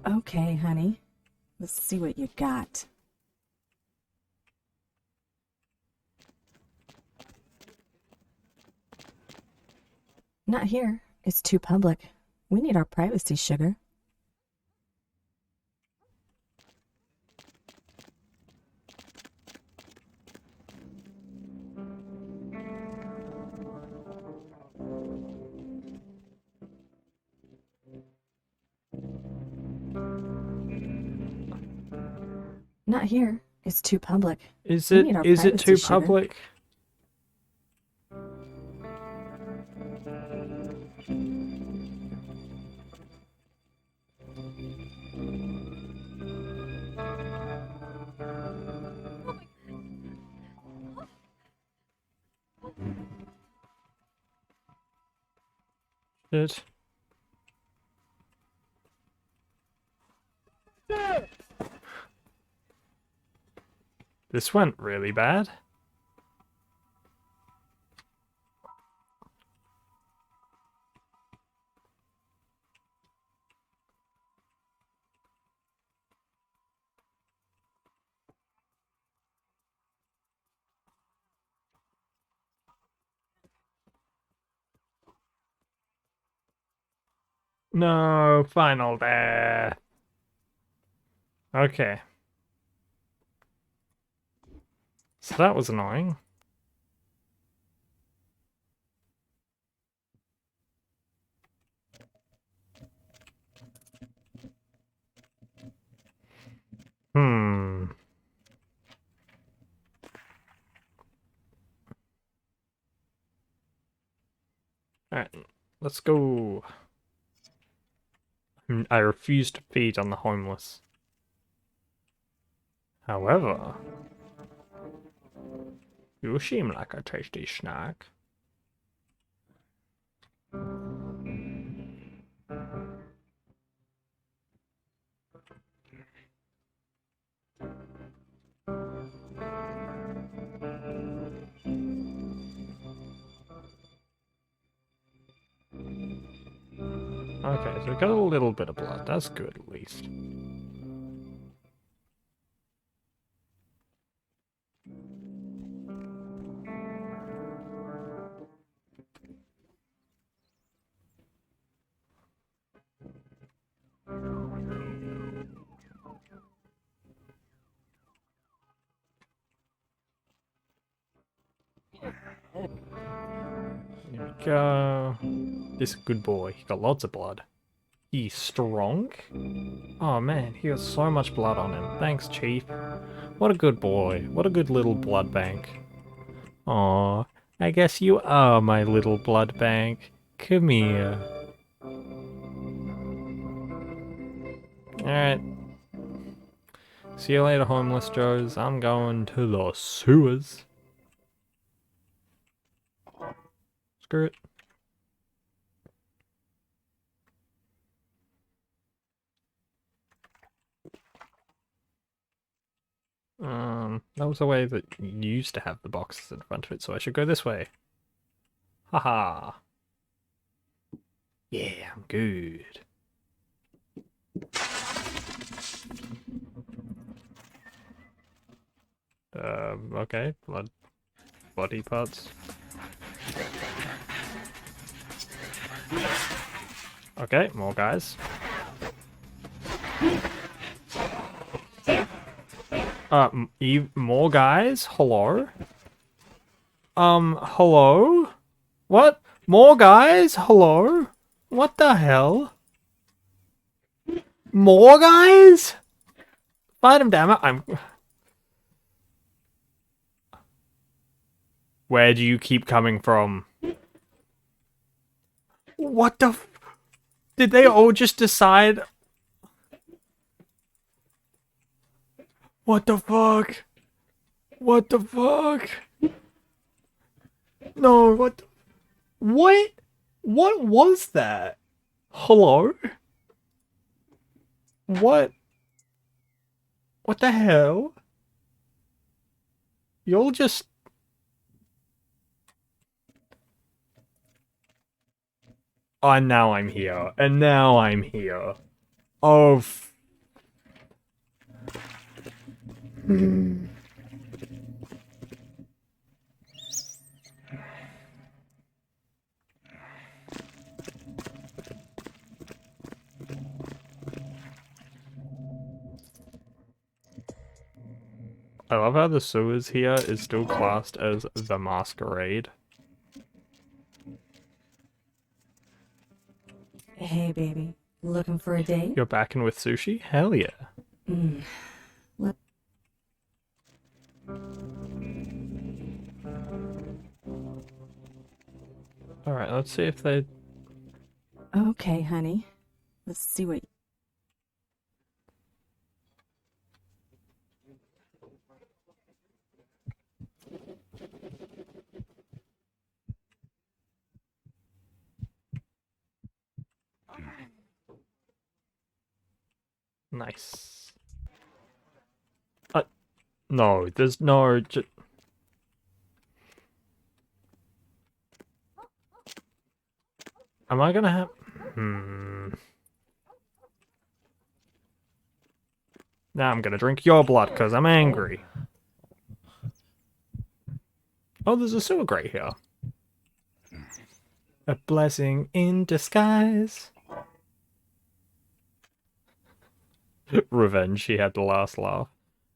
Okay, honey. Let's see what you got. Not here. It's too public. We need our privacy, sugar. Not here. It's too public. Is We it need our is it privacy, too sugar. public? Shit. This went really bad. No, final death. Okay. So that was annoying. Hmm. Alright, let's go. I refuse to feed on the homeless. However, you seem like a tasty snack. Okay, so we got a little bit of blood. That's good, at least. There we go. This is a good boy. He got lots of blood. He's strong? Oh man, he has so much blood on him. Thanks, Chief. What a good boy. What a good little blood bank. Aw, I guess you are my little blood bank. Come here. Alright. See you later, homeless Joes. I'm going to the sewers. Screw it. That was the way that you used to have the boxes in front of it, so I should go this way. Haha. Yeah, I'm good. Okay, body parts. Okay, more guys. More guys? Hello? Hello? What? More guys? Hello? What the hell? More guys? Fight him, damn it. Where do you keep coming from? What the Did they all just decide? What the fuck? What the fuck? No, what? What? What was that? Hello? What? What the hell? You'll just... Oh, and now I'm here. And now I'm here. Oh, I love how the sewers here is still classed as the Masquerade. Hey, baby. Looking for a date? You're back in with sushi? Hell yeah. Alright, let's see if they... Okay, honey. Let's see what... Nice. No, there's no... Am I gonna have... Now I'm gonna drink your blood because I'm angry. Oh, there's a sewer grate here. A blessing in disguise. Revenge, she had the last laugh.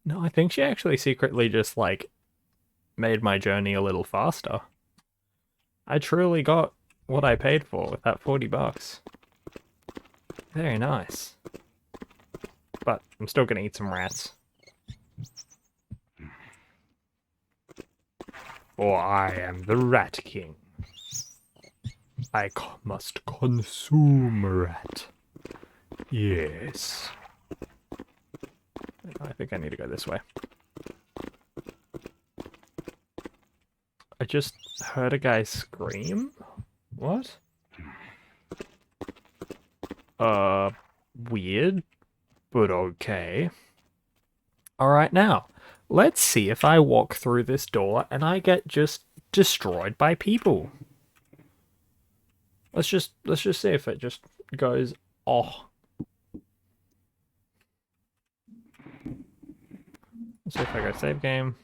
No, I think she actually secretly just, like, made my journey a little faster. I truly got what I paid for with that 40 bucks. Very nice. But I'm still gonna eat some rats. For I am the Rat King. I must consume rat. Yes. I think I need to go this way. I just heard a guy scream? What? Weird, but okay. Alright, now, let's see if I walk through this door and I get just destroyed by people. Let's just see if it just goes, oh. Let's see if I go save game.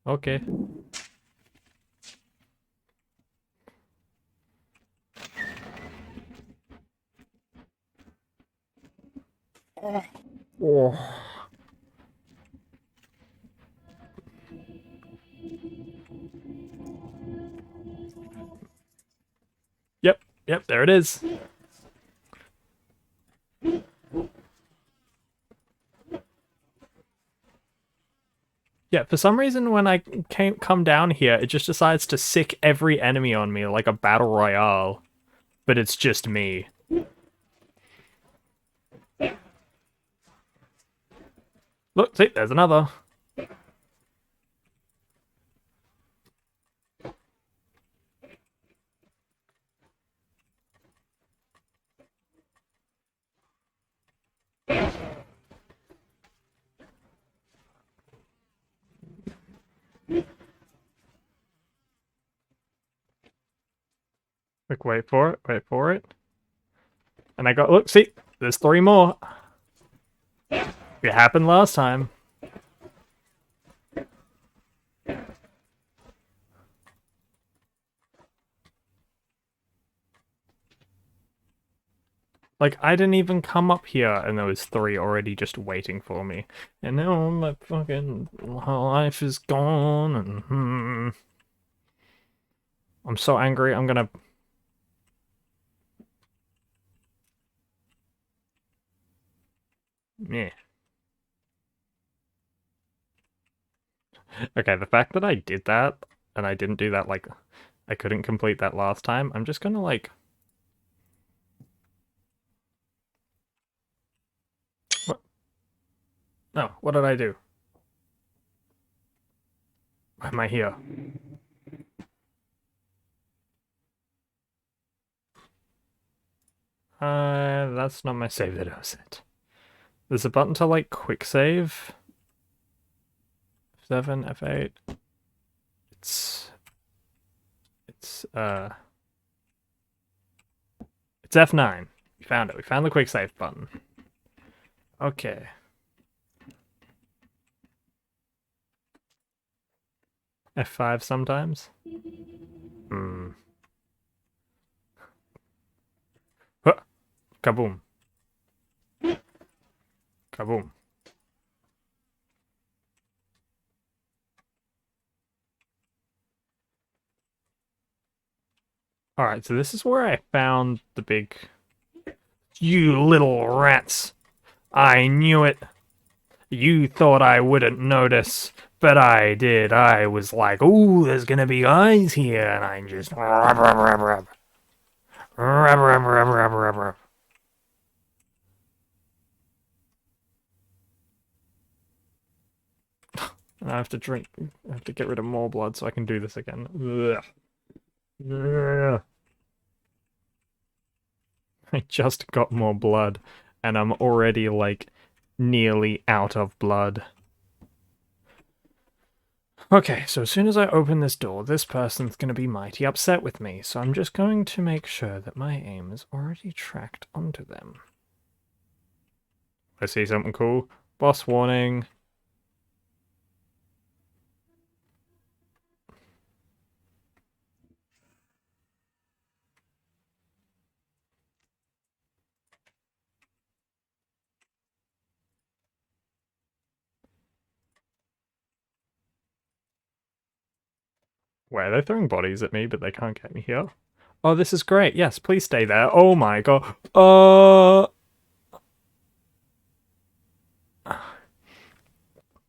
Okay. Oh. Yep, there it is. Yeah, for some reason when I come down here, it just decides to sick every enemy on me like a battle royale. But it's just me. Look, see, there's another. Like, wait for it. And I got, look, see, there's 3 more. It happened last time. Like, I didn't even come up here and there was 3 already just waiting for me. And now my fucking life is gone and I'm so angry, I'm gonna... Yeah. Okay, the fact that I did that, and I didn't do that, like, I couldn't complete that last time, I'm just gonna, like... What? No, what did I do? Why am I here? That's not my save that I was at. There's a button to, like, quick save. F7, F8. It's F9. We found it. We found the quick save button. Okay. F5 sometimes. Huh. Kaboom. Kaboom. Alright, so this is where I found the big... You little rats! I knew it! You thought I wouldn't notice, But I did. I was like, ooh, there's gonna be eyes here, and I just rub, rub, rub, rub. Rub, rub, rub, rub, rub, rub. And I have to drink. I have to get rid of more blood so I can do this again. Ugh. Ugh. I just got more blood, and I'm already, like, nearly out of blood. Okay, so as soon as I open this door, this person's gonna be mighty upset with me, so I'm just going to make sure that my aim is already tracked onto them. I see something cool. Boss warning. Where they're throwing bodies at me, but they can't get me here. Oh, this is great. Yes, please stay there. Oh my god.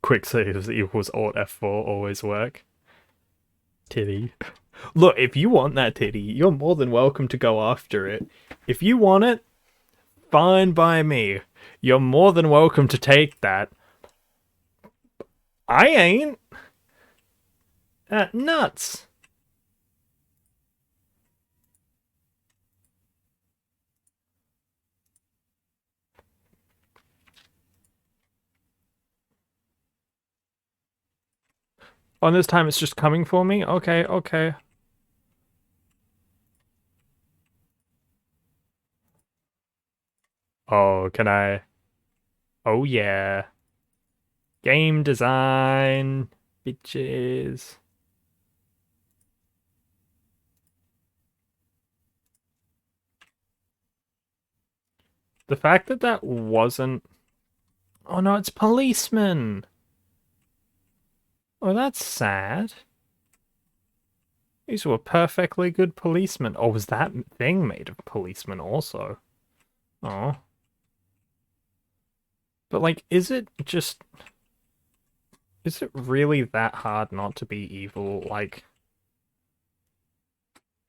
Quick saves equals Alt F4 always work. Titty. Look, if you want that titty, you're more than welcome to go after it. If you want it, fine by me. You're more than welcome to take that. I ain't. Nuts. Oh, this time it's just coming for me? Okay, okay. Oh, can I? Oh, yeah. Game design. Bitches. The fact that that wasn't... Oh no, it's policemen! Oh, that's sad. These were perfectly good policemen. Oh, was that thing made of policemen also? Oh. But, like, is it just... Is it really that hard not to be evil? Like...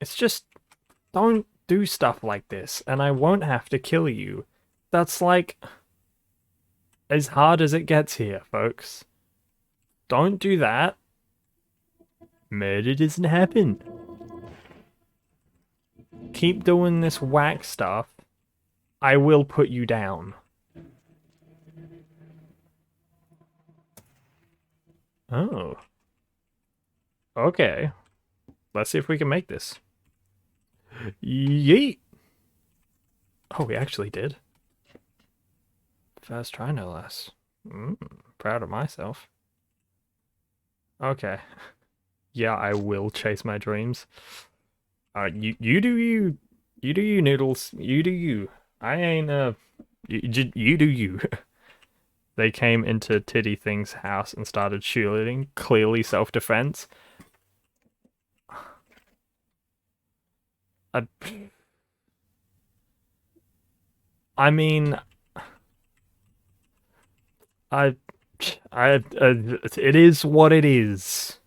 It's just... Don't do stuff like this, and I won't have to kill you. That's, like... as hard as it gets here, folks. Don't do that. Murder doesn't happen. Keep doing this whack stuff. I will put you down. Oh. Okay. Let's see if we can make this. Yeet! Oh, we actually did. First try, no less. Proud of myself. Okay. Yeah, I will chase my dreams. You do you. You do you, Noodles. You do you. I ain't, you do you. They came into Titty Thing's house and started shooting. Clearly self-defense. I mean... it is what it is.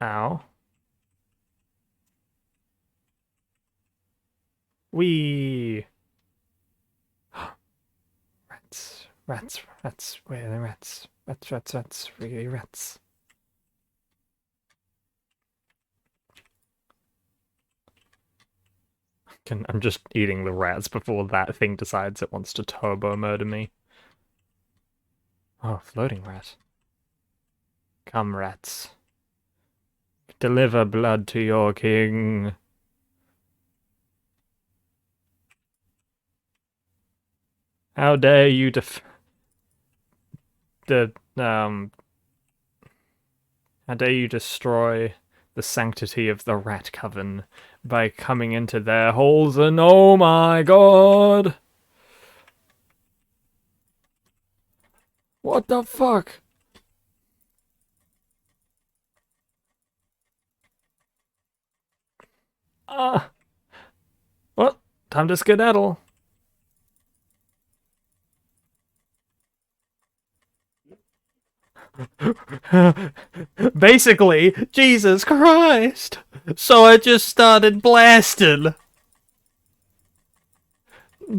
Ow. Wee. Rats, rats, rats. Where are the rats? Rats, rats, rats. Really rats. I'm just eating the rats before that thing decides it wants to turbo murder me. Oh, floating rat. Come, rats. Deliver blood to your king. How dare you how dare you destroy the sanctity of the rat coven by coming into their holes and oh my god! What the fuck? Well, time to skedaddle. Basically, Jesus Christ! So I just started blasting.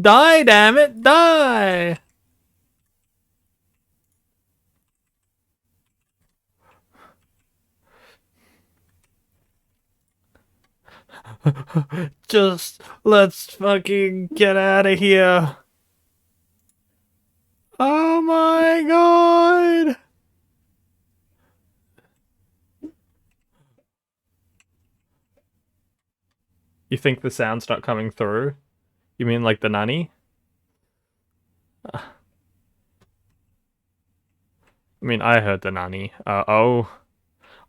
Die, damn it, die! Just let's fucking get out of here. Oh my god! You think the sound's not coming through? You mean like the nanny? I mean, I heard the nanny. Oh.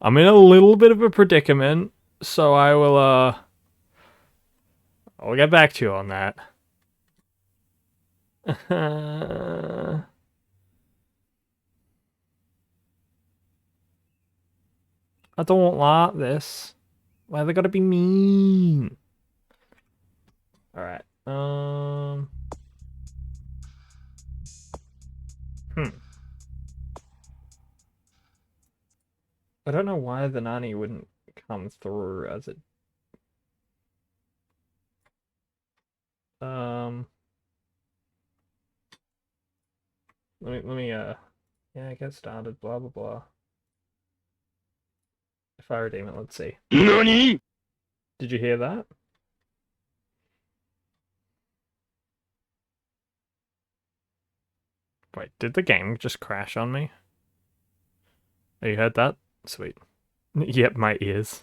I'm in a little bit of a predicament, so I'll get back to you on that. I don't like this. Why they gotta be mean? Alright, I don't know why the nanny wouldn't come through as it... Yeah, get started, blah blah blah. If I redeem it, let's see. NANI?! Did you hear that? Wait, did the game just crash on me? Oh, you heard that? Sweet. Yep, my ears.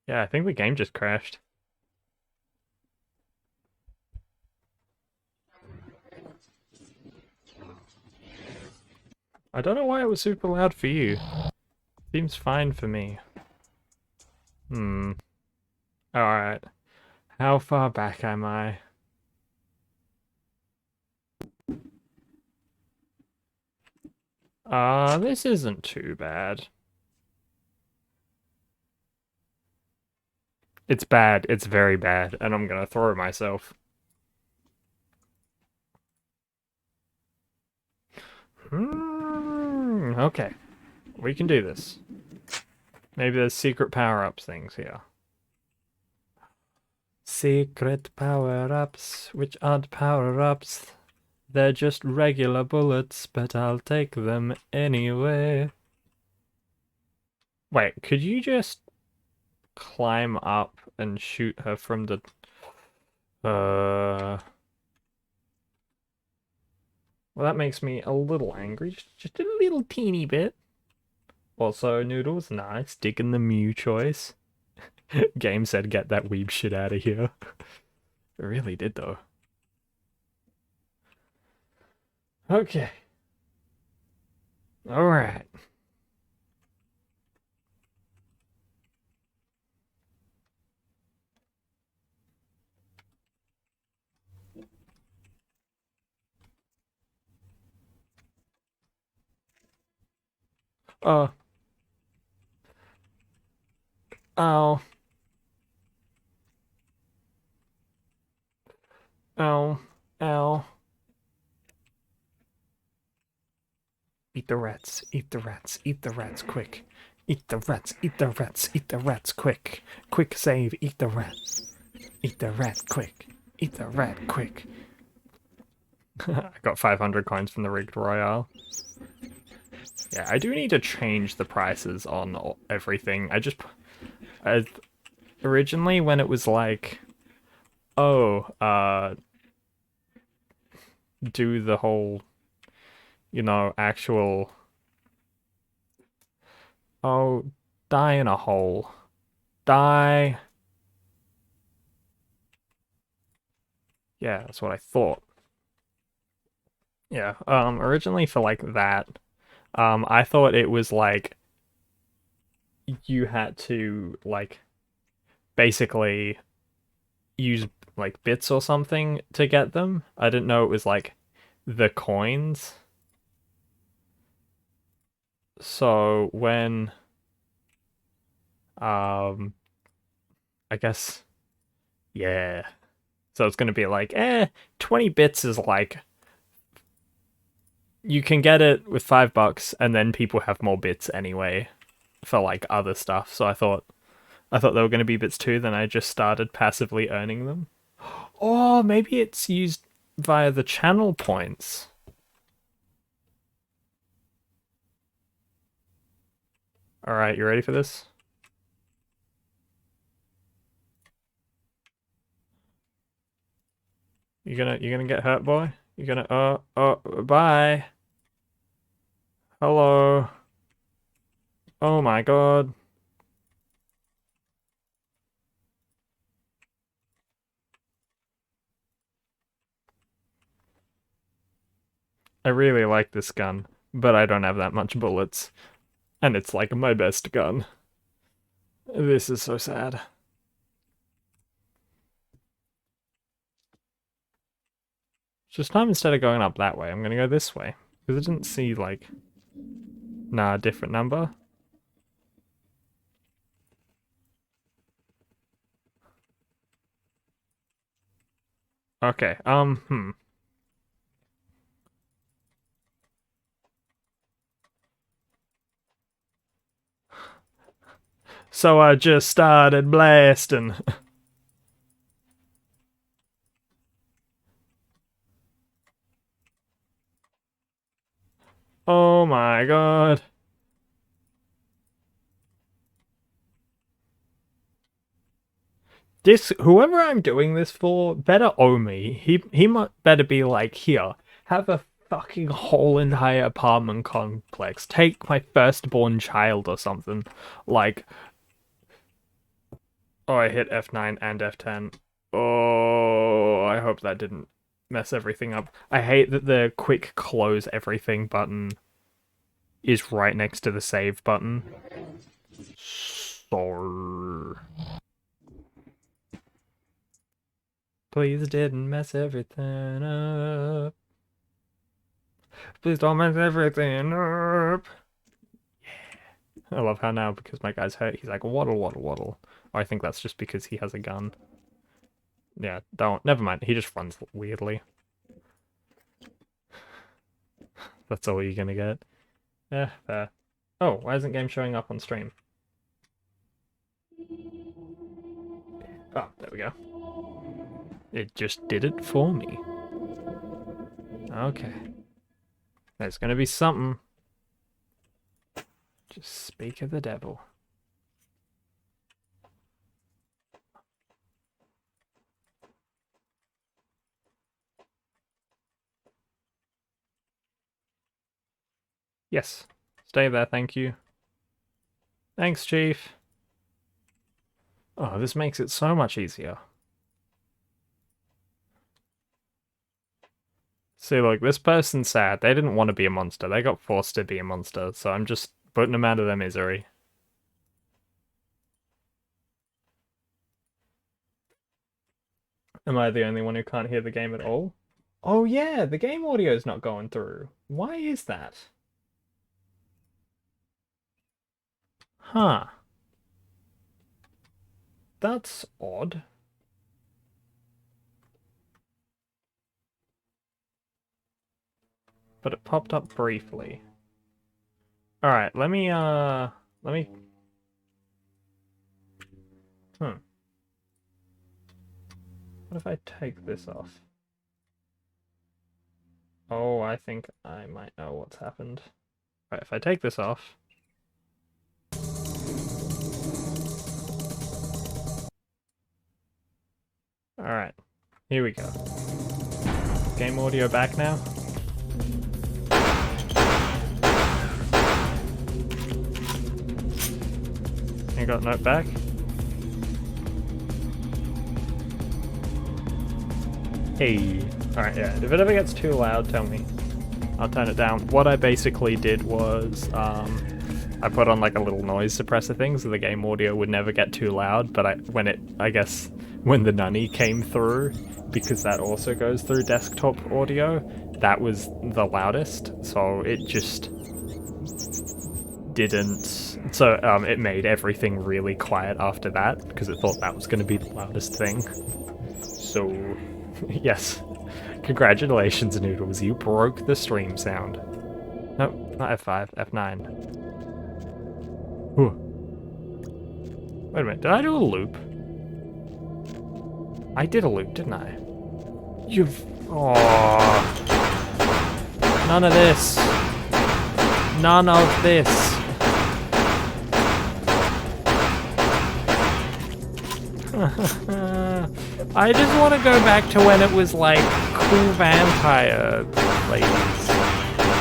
Yeah, I think the game just crashed. I don't know why it was super loud for you. Seems fine for me. Alright. How far back am I? This isn't too bad. It's bad. It's very bad. And I'm gonna throw myself. Okay. We can do this. Maybe there's secret power-ups things here. Secret power-ups, which aren't power-ups. They're just regular bullets, but I'll take them anyway. Wait, could you just climb up and shoot her from the... Well, that makes me a little angry. Just a little teeny bit. Also, Noodles, nice. Digging the Mew choice. Game said get that weeb shit out of here. It really did, though. Okay. Alright. Ow. Ow. Ow. Eat the rats, eat the rats, eat the rats, quick. Eat the rats, eat the rats, eat the rats, quick. Quick save, eat the rats. Eat the rat, quick. Eat the rat, quick. I got 500 coins from the Rigged Royale. Yeah, I do need to change the prices on everything. Originally when it was like, oh, do the whole, actual, oh, die in a hole. Die. Yeah, that's what I thought. Yeah, originally for like that, I thought it was like you had to like basically use like bits or something to get them. I didn't know it was like the coins. So when I guess, yeah. So it's gonna be like, 20 bits is like you can get it with $5, and then people have more bits anyway for like other stuff. So I thought they were going to be bits too. Then I just started passively earning them. Oh, maybe it's used via the channel points. All right, you ready for this? You gonna get hurt, boy? You gonna bye. Hello. Oh my god. I really like this gun, but I don't have that much bullets. And it's like my best gun. This is so sad. Just time instead of going up that way, I'm gonna go this way. Because I didn't see like... Nah, different number. Okay, So I just started blasting. Oh my god. Whoever I'm doing this for better owe me. He might better be like, here, have a fucking whole entire apartment complex. Take my firstborn child or something. Like, oh, I hit F9 and F10. Oh, I hope that didn't mess everything up. I hate that the quick close everything button is right next to the save button. So... Please didn't mess everything up. Please don't mess everything up. Yeah. I love how now, because my guy's hurt, he's like, waddle, waddle, waddle. Or I think that's just because he has a gun. Yeah, never mind. He just runs weirdly. That's all you're gonna get. Yeah, fair. Oh, why isn't game showing up on stream? Oh, there we go. It just did it for me. Okay. There's gonna be something. Just speak of the devil. Yes. Stay there, thank you. Thanks, Chief. Oh, this makes it so much easier. See, look, this person's sad. They didn't want to be a monster. They got forced to be a monster, so I'm just putting them out of their misery. Am I the only one who can't hear the game at all? Oh yeah, the game audio's not going through. Why is that? Huh. That's odd. But it popped up briefly. Alright, let me... What if I take this off? Oh, I think I might know what's happened. Right, if I take this off... Alright, here we go. Game audio back now. You got note back? Hey. Alright, yeah. If it ever gets too loud, tell me. I'll turn it down. What I basically did was, I put on like a little noise suppressor thing so the game audio would never get too loud, but I guess when the Nunny came through, because that also goes through desktop audio, that was the loudest, so it just didn't... So, it made everything really quiet after that, because it thought that was going to be the loudest thing. So, yes. Congratulations, Noodles, you broke the stream sound. Nope, not F5, F9. Ooh. Wait a minute, did I do a loop? I did a loop, didn't I? You've... Aww. None of this. None of this. I just want to go back to when it was like cool vampire ladies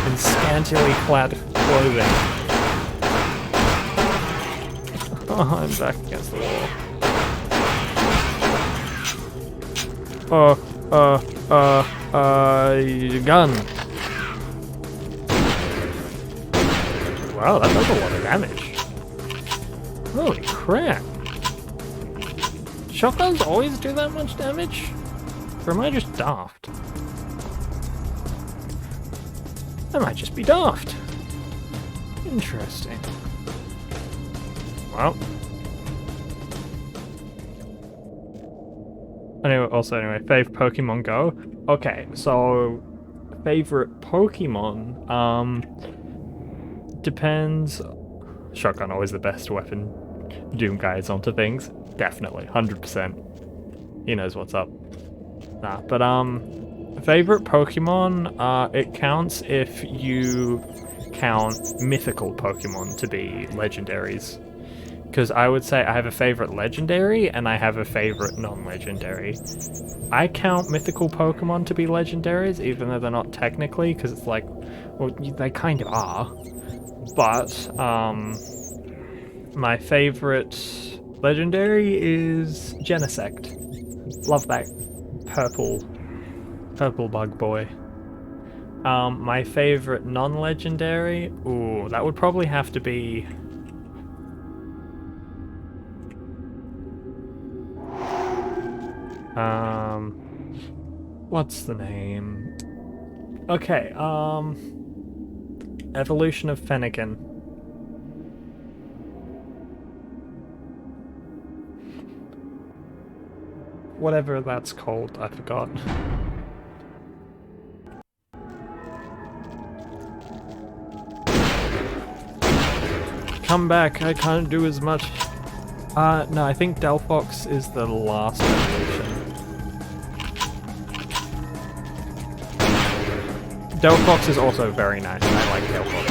in scantily clad clothing. Oh, I'm back against the wall. Gun. Wow, that does a lot of damage. Holy crap. Shotguns always do that much damage? Or am I just daft? I might just be daft. Interesting. Well. Anyway, fave Pokemon Go. Okay, so favorite Pokemon, depends. Shotgun always the best weapon. Doom guides onto things. Definitely, 100%. He knows what's up. Nah, but favorite Pokemon, it counts if you count mythical Pokemon to be legendaries. Because I would say I have a favorite legendary and I have a favorite non-legendary. I count mythical Pokemon to be legendaries, even though they're not technically, because it's like, well, they kind of are. But my favorite legendary is Genesect. Love that purple bug boy. My favorite non-legendary, ooh, that would probably have to be what's the name? Okay, Evolution of Fennekin. Whatever that's called, I forgot. Come back, I can't do as much. No, I think Delphox is the last evolution. Delphox is also very nice. I like Delphox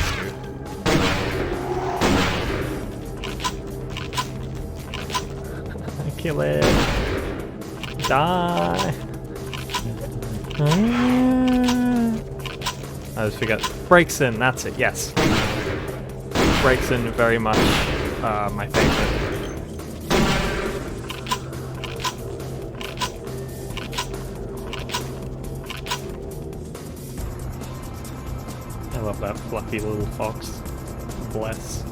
too. Kill it. Die. I just forget. Breaks in, that's it, yes. Breaks in very much my favorite. I love that fluffy little fox. Bless.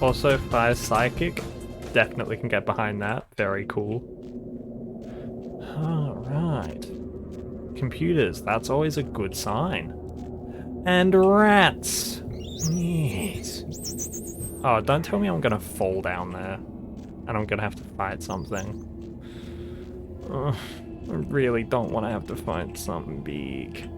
Also, Fire Psychic. Definitely can get behind that. Very cool. Alright. Computers, that's always a good sign. And rats! Yes. Oh, don't tell me I'm gonna fall down there. And I'm gonna have to fight something. I really don't want to have to fight something big.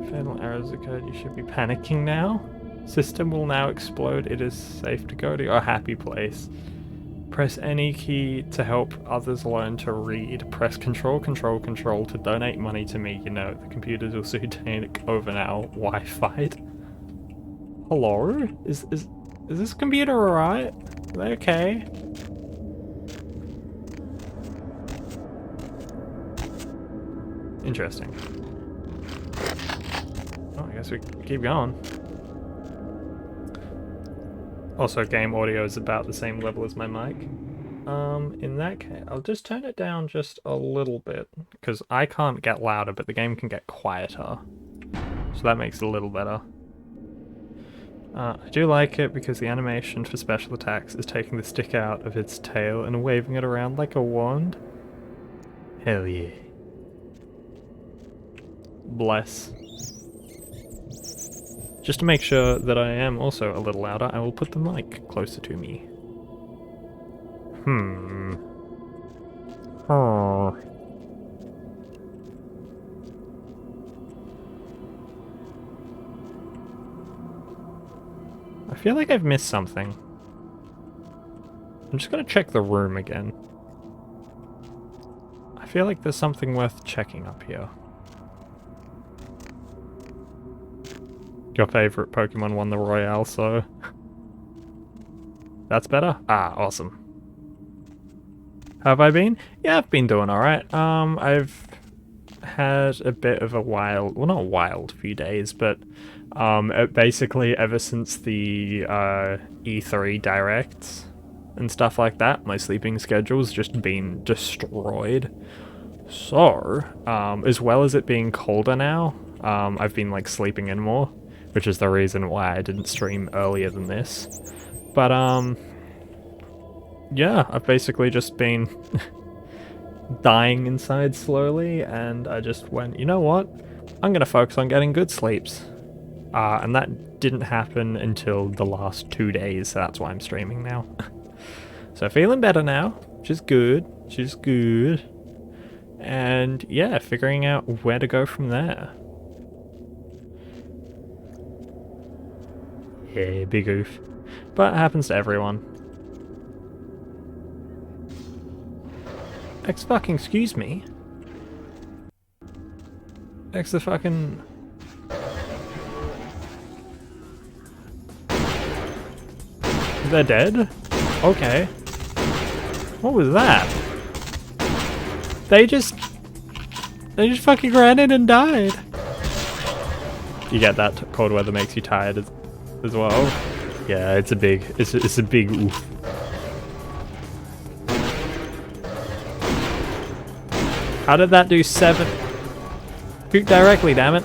Fatal errors occurred, you should be panicking now. System will now explode, it is safe to go to your happy place. Press any key to help others learn to read. Press Control, Control, Control to donate money to me. You know, the computers will soon take over now. Wi-Fi. Hello? Is this computer alright? Are they okay? Interesting. Oh, I guess we keep going. Also, game audio is about the same level as my mic. In that case, I'll just turn it down just a little bit, because I can't get louder, but the game can get quieter. So that makes it a little better. I do like it because the animation for special attacks is taking the stick out of its tail and waving it around like a wand. Hell yeah. Bless. Just to make sure that I am also a little louder, I will put the mic closer to me. Oh. I feel like I've missed something. I'm just gonna check the room again. I feel like there's something worth checking up here. Your favorite Pokemon won the Royale, so... That's better? Ah, awesome. How have I been? Yeah, I've been doing alright. I've had a bit of a wild... Well, not a wild few days, but... basically, ever since the E3 Directs and stuff like that, my sleeping schedule's just been destroyed. So, as well as it being colder now, I've been, like, sleeping in more, which is the reason why I didn't stream earlier than this. But, yeah, I've basically just been dying inside slowly, and I just went, you know what? I'm gonna focus on getting good sleeps. And that didn't happen until the last 2 days, so that's why I'm streaming now. So feeling better now, which is good, And yeah, figuring out where to go from there. Yeah, big oof. But it happens to everyone. Excuse me? The fucking... They're dead? Okay. What was that? They just fucking ran in and died. You get that cold weather makes you tired as well. Yeah, it's a big oof. How did that do 7? Shoot directly, damn it.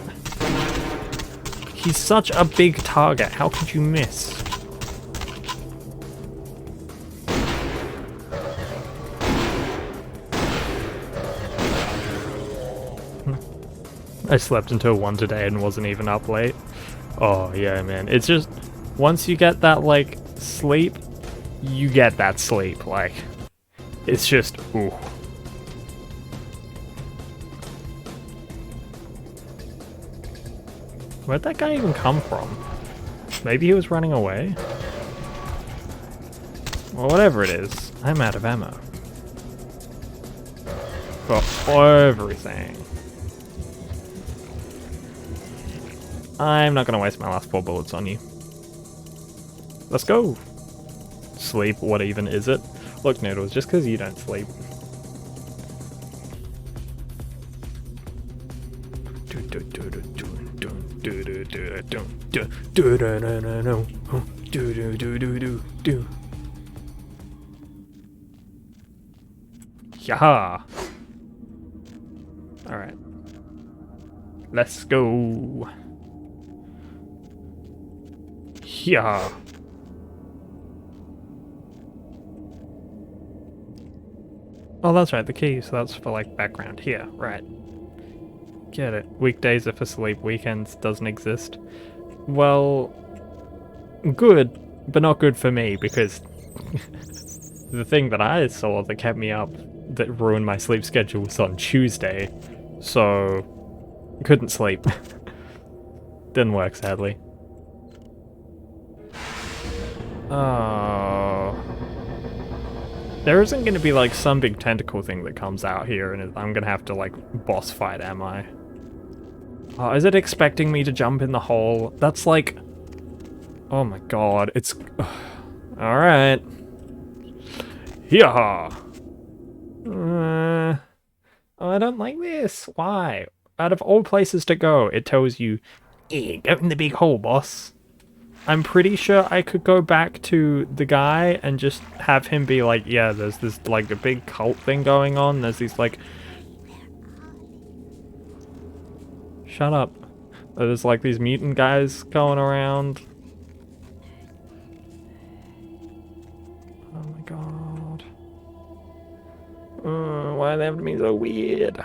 He's such a big target. How could you miss? I slept until 1 today and wasn't even up late. Oh yeah, man. It's just, once you get that, like, sleep, you get that sleep. Like, it's just, ooh. Where'd that guy even come from? Maybe he was running away? Well, whatever it is, I'm out of ammo. For everything. I'm not gonna waste my last 4 bullets on you. Let's go! Sleep, what even is it? Look, Noodles, just because you don't sleep. Yaha! Alright. Let's go! Yeah. Oh, that's right, the key, so that's for, like, background here, right. Get it. Weekdays are for sleep, weekends doesn't exist. Well, good, but not good for me, because the thing that I saw that kept me up, that ruined my sleep schedule, was on Tuesday, so couldn't sleep. Didn't work, sadly. Oh. There isn't going to be, like, some big tentacle thing that comes out here, and I'm going to have to, like, boss fight, am I? Oh, is it expecting me to jump in the hole? That's, like... Oh my god, it's... Alright. Yaha! Oh, I don't like this. Why? Out of all places to go, it tells you, yeah, go in the big hole, boss. I'm pretty sure I could go back to the guy and just have him be like, yeah, there's this, like, a big cult thing going on. There's these, like... Shut up. There's, like, these mutant guys going around. Oh my god. Why are they having to be so weird?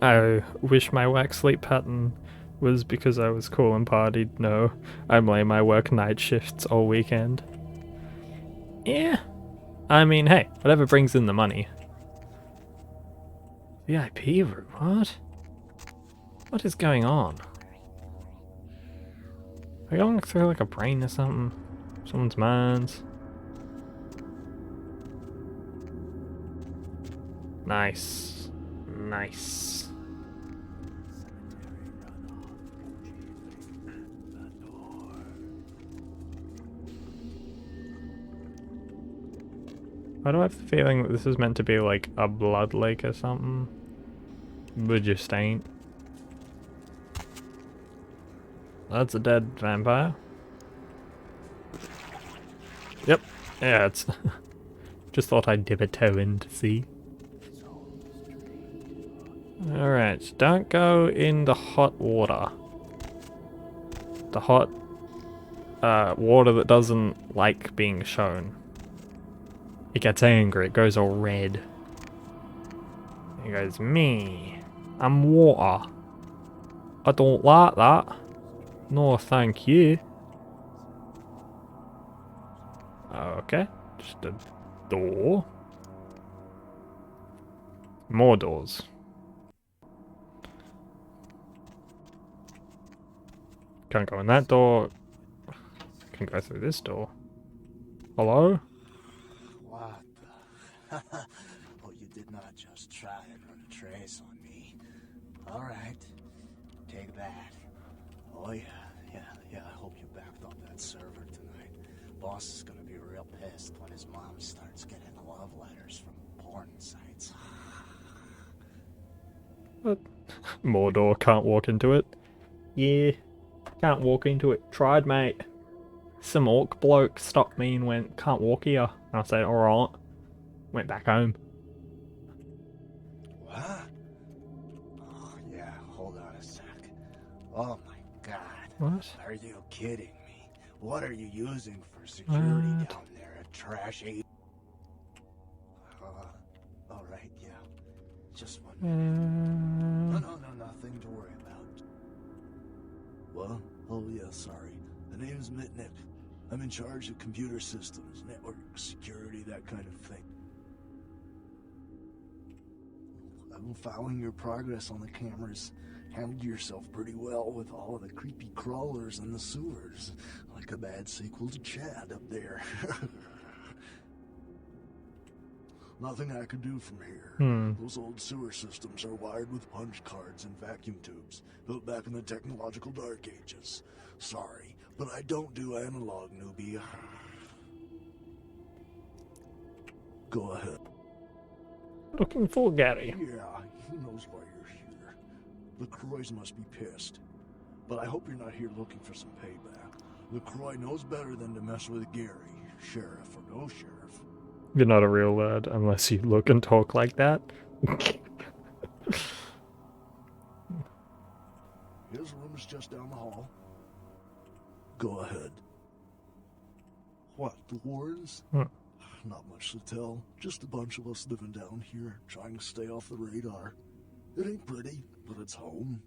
I wish my whack sleep pattern was because I was cool and partied. No, I blame I work night shifts all weekend. Yeah. I mean, hey, whatever brings in the money. VIP room, what? What is going on? Are we going through like a brain or something? Someone's minds? Nice. Nice. Why do I have the feeling that this is meant to be like a blood lake or something? But just ain't. That's a dead vampire. Yep. Yeah, it's... just thought I'd dip a toe in to see. Alright, don't go in the hot water. The hot water that doesn't like being shown. It gets angry, it goes all red. It goes, me, I'm water. I don't like that. No, thank you. Okay, just a door. More doors. Can't go in that door. Can go through this door. Hello? What the? Oh, you did not just try and run a trace on me. Alright, take that. Oh yeah, I hope you backed up that server tonight. Boss is gonna be real pissed when his mom starts getting love letters from porn sites. What? Mordor, can't walk into it. Yeah, can't walk into it. Tried, mate. Some orc bloke stopped me and went, can't walk here. And I said, alright. Went back home. What? Oh yeah, hold on a sec. Oh my god. What? Are you kidding me? What are you using for security down there at Trash 8? Alright, yeah. Just 1 minute. No, nothing to worry about. What? Oh yeah, sorry. The name's Mitnip. I'm in charge of computer systems, network security, that kind of thing. I've been following your progress on the cameras. Handled yourself pretty well with all of the creepy crawlers in the sewers. Like a bad sequel to Chad up there. Nothing I can do from here. Those old sewer systems are wired with punch cards and vacuum tubes, built back in the technological dark ages. Sorry, but I don't do analog, newbie. Go ahead. Looking for Gary. Yeah, he knows why you're here. The Croys must be pissed. But I hope you're not here looking for some payback. LaCroix knows better than to mess with Gary, sheriff or no sheriff. You're not a real lad unless you look and talk like that. His room is just down the hall. Go ahead. What, the Warrens? Not much to tell. Just a bunch of us living down here, trying to stay off the radar. It ain't pretty, but it's home.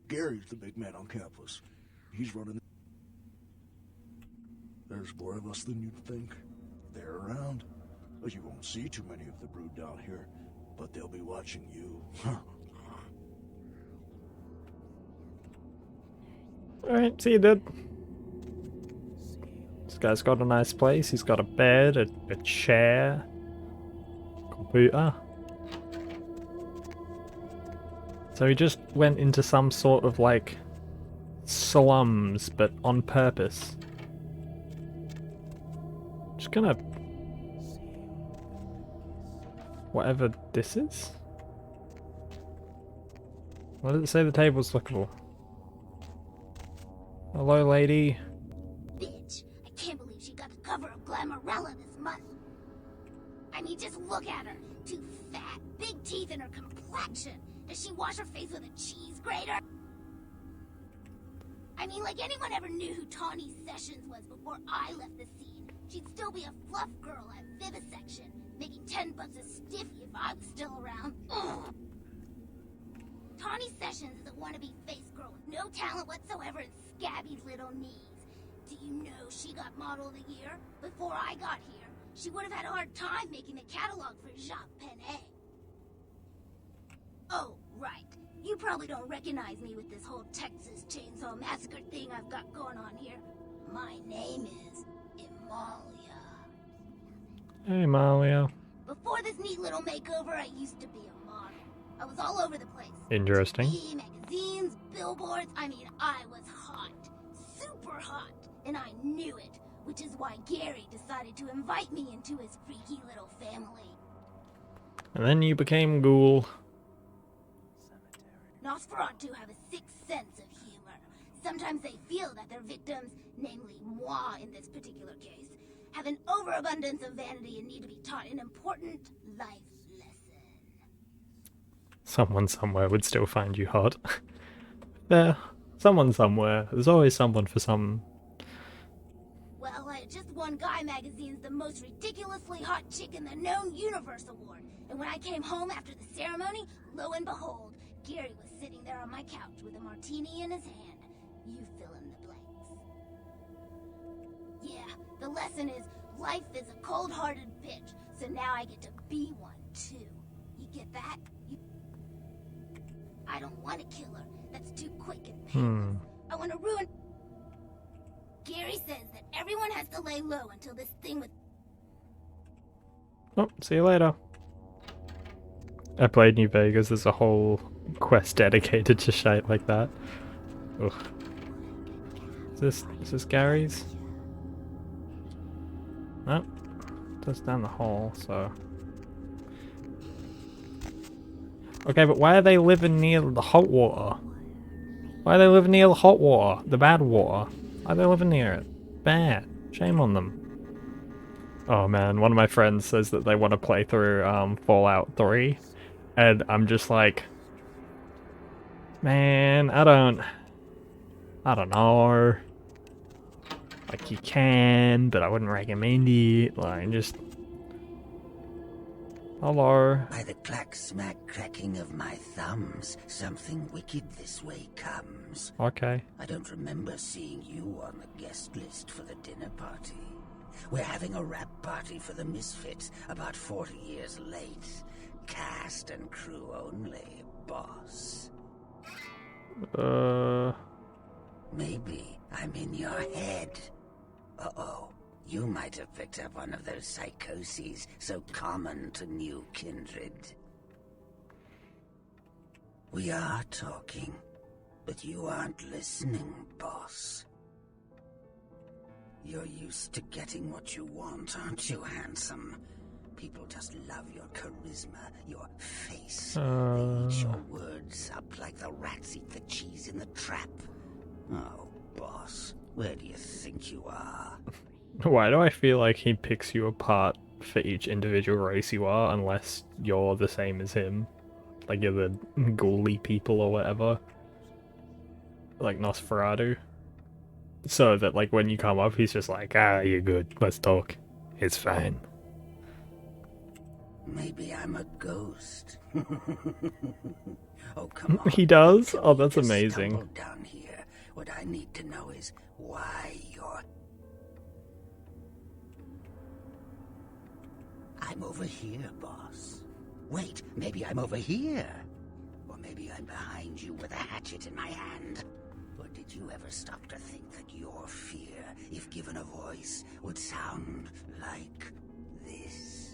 Gary's the big man on campus. He's running. There's more of us than you'd think. They're around. You won't see too many of the brood down here, but they'll be watching you. Alright, see you, dude. This guy's got a nice place. He's got a bed, a chair, computer. So he just went into some sort of like slums, but on purpose. Just gonna... whatever this is? What does it say the table's lookable? Hello, lady. Bitch, I can't believe she got the cover of Glamourella this month. I mean, just look at her. Too fat, big teeth, and her complexion. Does she wash her face with a cheese grater? I mean, like anyone ever knew who Tawny Sessions was before I left the scene, she'd still be a fluff girl at Vivisection, making $10 a stiffy if I was still around. Ugh. Tawny Sessions is a wannabe face girl with no talent whatsoever and scabby little knees. Do you know she got Model of the Year? Before I got here, she would have had a hard time making the catalog for Jacques Penet. Oh, right. You probably don't recognize me with this whole Texas Chainsaw Massacre thing I've got going on here. My name is Amalia. Hey, Malia. Before this neat little makeover, I used to be a model. I was all over the place. Interesting. TV, magazines, billboards. I mean, I was hot. Super hot. And I knew it, which is why Gary decided to invite me into his freaky little family. And then you became Ghoul. Nosferatu have a sixth sense of humor. Sometimes they feel that their victims, namely moi in this particular case, have an overabundance of vanity and need to be taught an important life lesson. Someone somewhere would still find you hot. There. Someone somewhere. There's always someone for some. Well, I had just won Guy Magazine's The Most Ridiculously Hot Chick in the Known Universe Award. And when I came home after the ceremony, lo and behold, Gary was sitting there on my couch with a martini in his hand. You fill in the blanks. Yeah, the lesson is life is a cold-hearted bitch, so now I get to be one, too. You get that? I don't want to kill her. That's too quick and painless. I want to ruin... Gary says that everyone has to lay low until this thing with... Oh, see you later. I played New Vegas. There's a whole quest dedicated to shit like that. Ugh. Is this Gary's? Nope. Just down the hall, so... Okay, but why are they living near the hot water? Why are they living near the hot water? The bad water? Why are they living near it? Bad. Shame on them. Oh man, one of my friends says that they want to play through Fallout 3. And I'm just like... Man, I don't know. Like, you can, but I wouldn't recommend it. Like, just... Hello. By the clack-smack cracking of my thumbs, something wicked this way comes. Okay. I don't remember seeing you on the guest list for the dinner party. We're having a wrap party for the Misfits, about 40 years late. Cast and crew only, boss. Maybe I'm in your head. Uh-oh. You might have picked up one of those psychoses so common to new kindred. We are talking, but you aren't listening, boss. You're used to getting what you want, aren't you, handsome? People just love your charisma, your face. They eat your words up like the rats eat the cheese in the trap. Oh, boss, where do you think you are? Why do I feel like he picks you apart for each individual race you are, unless you're the same as him? Like you're the ghouly people or whatever. Like Nosferatu. So that like when you come up, he's just like, ah, you're good, let's talk. It's fine. Maybe I'm a ghost. Oh, come on. He does? Oh, that's amazing. Down here. What I need to know is why you're... I'm over here, boss. Wait, maybe I'm over here. Or maybe I'm behind you with a hatchet in my hand. Or did you ever stop to think that your fear, if given a voice, would sound like this?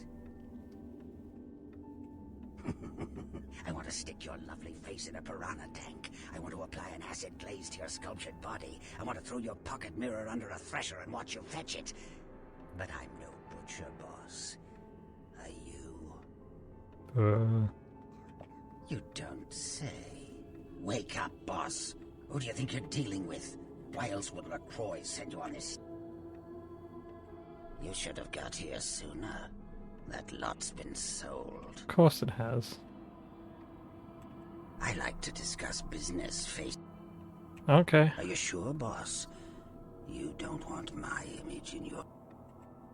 I want to stick your lovely face in a piranha tank. I want to apply an acid glaze to your sculptured body. I want to throw your pocket mirror under a thresher and watch you fetch it. But I'm no butcher, boss. Are you? You don't say. Wake up, boss. Who do you think you're dealing with? Why else would LaCroix send you on this? You should have got here sooner. That lot's been sold. Of course it has. I like to discuss business face. Okay. Are you sure, boss? You don't want my image in your...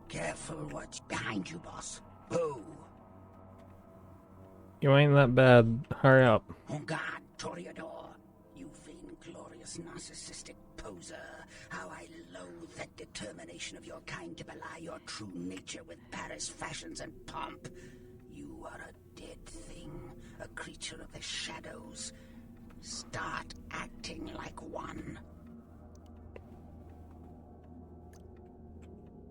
Careful what's behind you, boss. Boo! You ain't that bad. Hurry up. Oh God, Toreador! You vain-glorious narcissistic poser! How I loathe that determination of your kind to belie your true nature with Paris fashions and pomp! You are a dead thing, a creature of the shadows. Start acting like one.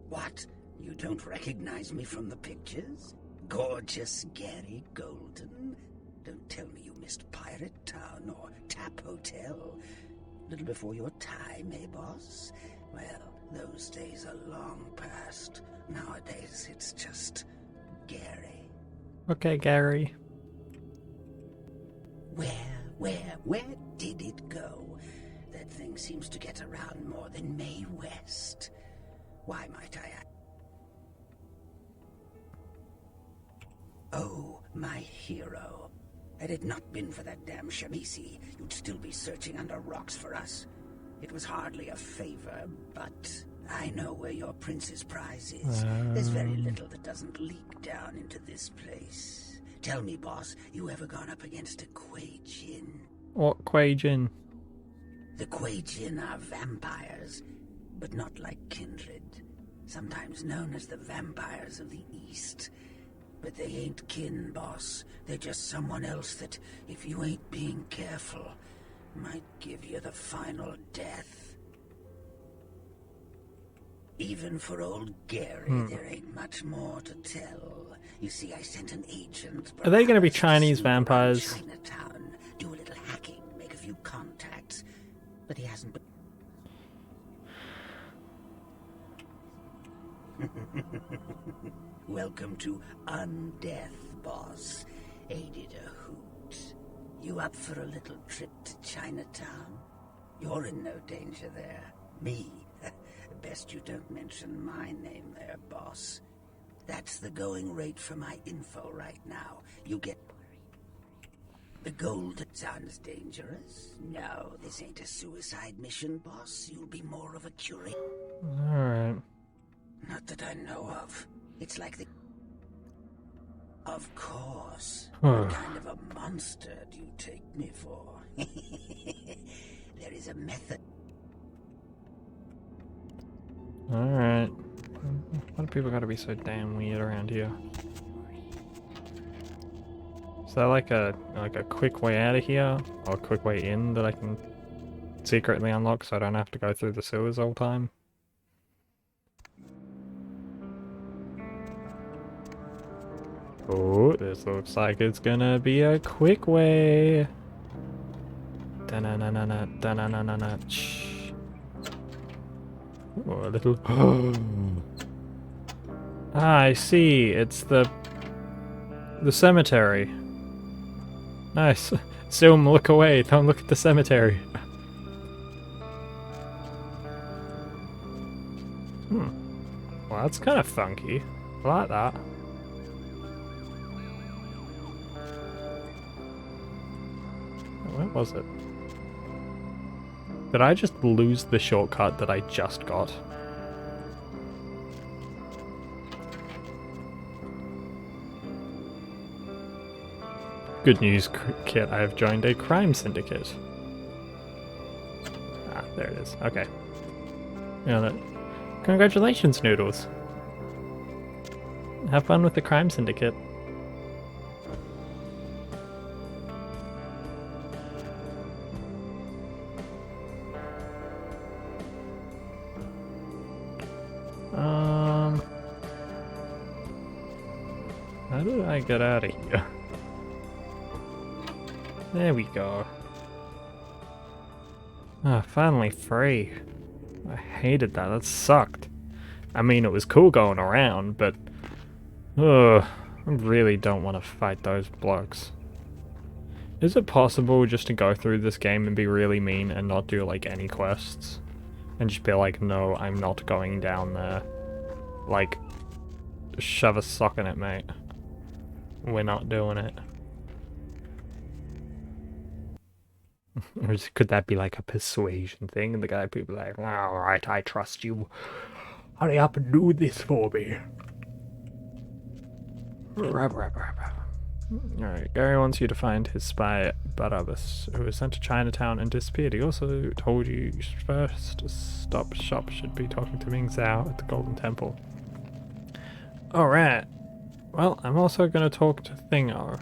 What? You don't recognize me from the pictures? Gorgeous Gary Golden? Don't tell me you missed Pirate Town or Tap Hotel. Little before your time, eh, boss? Well, those days are long past. Nowadays, it's just Gary. Okay, Gary. Where did it go? That thing seems to get around more than Mae West. Why might I ask? Oh, my hero. Had it not been for that damn Shamisi, you'd still be searching under rocks for us. It was hardly a favor, but I know where your prince's prize is. There's very little that doesn't leak down into this place. Tell me, boss, you ever gone up against a Kuei Jin? What Kuei Jin? The Kuei Jin are vampires, but not like kindred. Sometimes known as the vampires of the East. But they ain't kin, boss. They're just someone else that, if you ain't being careful, might give you the final death. Even for old Gary, there ain't much more to tell. You see, I sent an agent. Are they going to be Chinese vampires? Chinatown, do a little hacking, make a few contacts, but he hasn't been. Welcome to Undeath, boss. Ain't it a hoot? You up for a little trip to Chinatown? You're in no danger there. Me? Best you don't mention my name there, boss. That's the going rate for my info right now. You get... The gold sounds dangerous. No, this ain't a suicide mission, boss. You'll be more of a curator. Alright. Not that I know of. It's like the... Of course. Huh. What kind of a monster do you take me for? There is a method. Alright. Why do people gotta be so damn weird around here? Is there like a quick way out of here? Or a quick way in that I can secretly unlock so I don't have to go through the sewers all the time? Oh, this looks like it's gonna be a quick way. Da-na-na-na-na, da-na-na-na-na. Shh. Oh, a little... Ah, I see. It's the cemetery. Nice. Zoom, look away. Don't look at the cemetery. Well, that's kind of funky. I like that. Where was it? Did I just lose the shortcut that I just got? Good news, Kit. I have joined a crime syndicate. Ah, there it is. Okay. Yeah, that. Congratulations, Noodles. Have fun with the crime syndicate. How did I get out of here? There we go. Ah, finally free. I hated that. That sucked. I mean, it was cool going around, but... Ugh, I really don't want to fight those blokes. Is it possible just to go through this game and be really mean and not do, like, any quests? And just be like, no, I'm not going down there. Like, shove a sock in it, mate. We're not doing it. Or could that be like a persuasion thing? And the guy would be like, alright, I trust you. Hurry up and do this for me. Alright, Gary wants you to find his spy, Barabbas, who was sent to Chinatown and disappeared. He also told you first stop shop should be talking to Ming Zhao at the Golden Temple. Alright. Well, I'm also going to talk to Thingo.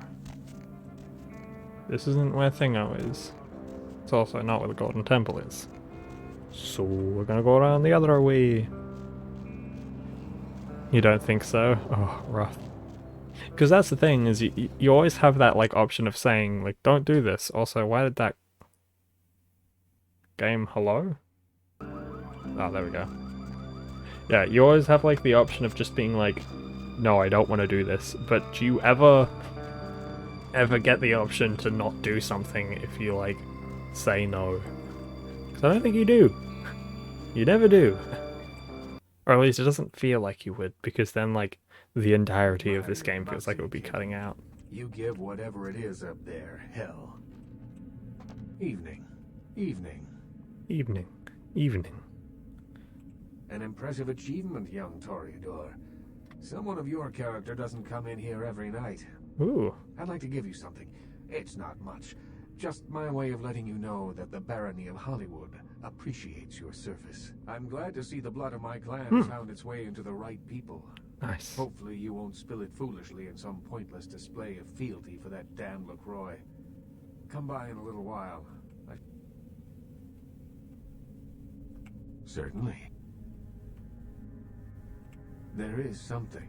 This isn't where Thingo is. It's also not where the Golden Temple is. So we're gonna go around the other way. You don't think so? Oh, rough. Because that's the thing, is you always have that like option of saying, like, don't do this. Also, why did that game hello? Oh, there we go. Yeah, you always have like the option of just being like, no, I don't want to do this. But do you ever get the option to not do something if you like say no? Because I don't think you do. You never do. Or at least it doesn't feel like you would, because then like the entirety of this game feels like it would be cutting out. You give whatever it is up there hell. Evening. Evening. Evening. Evening. An impressive achievement, young Toreador. Someone of your character doesn't come in here every night. Ooh. I'd like to give you something. It's not much. Just my way of letting you know that the Barony of Hollywood appreciates your service. I'm glad to see the blood of my clan found its way into the right people. Nice. Hopefully you won't spill it foolishly in some pointless display of fealty for that damned LaCroix. Come by in a little while. Certainly. There is something.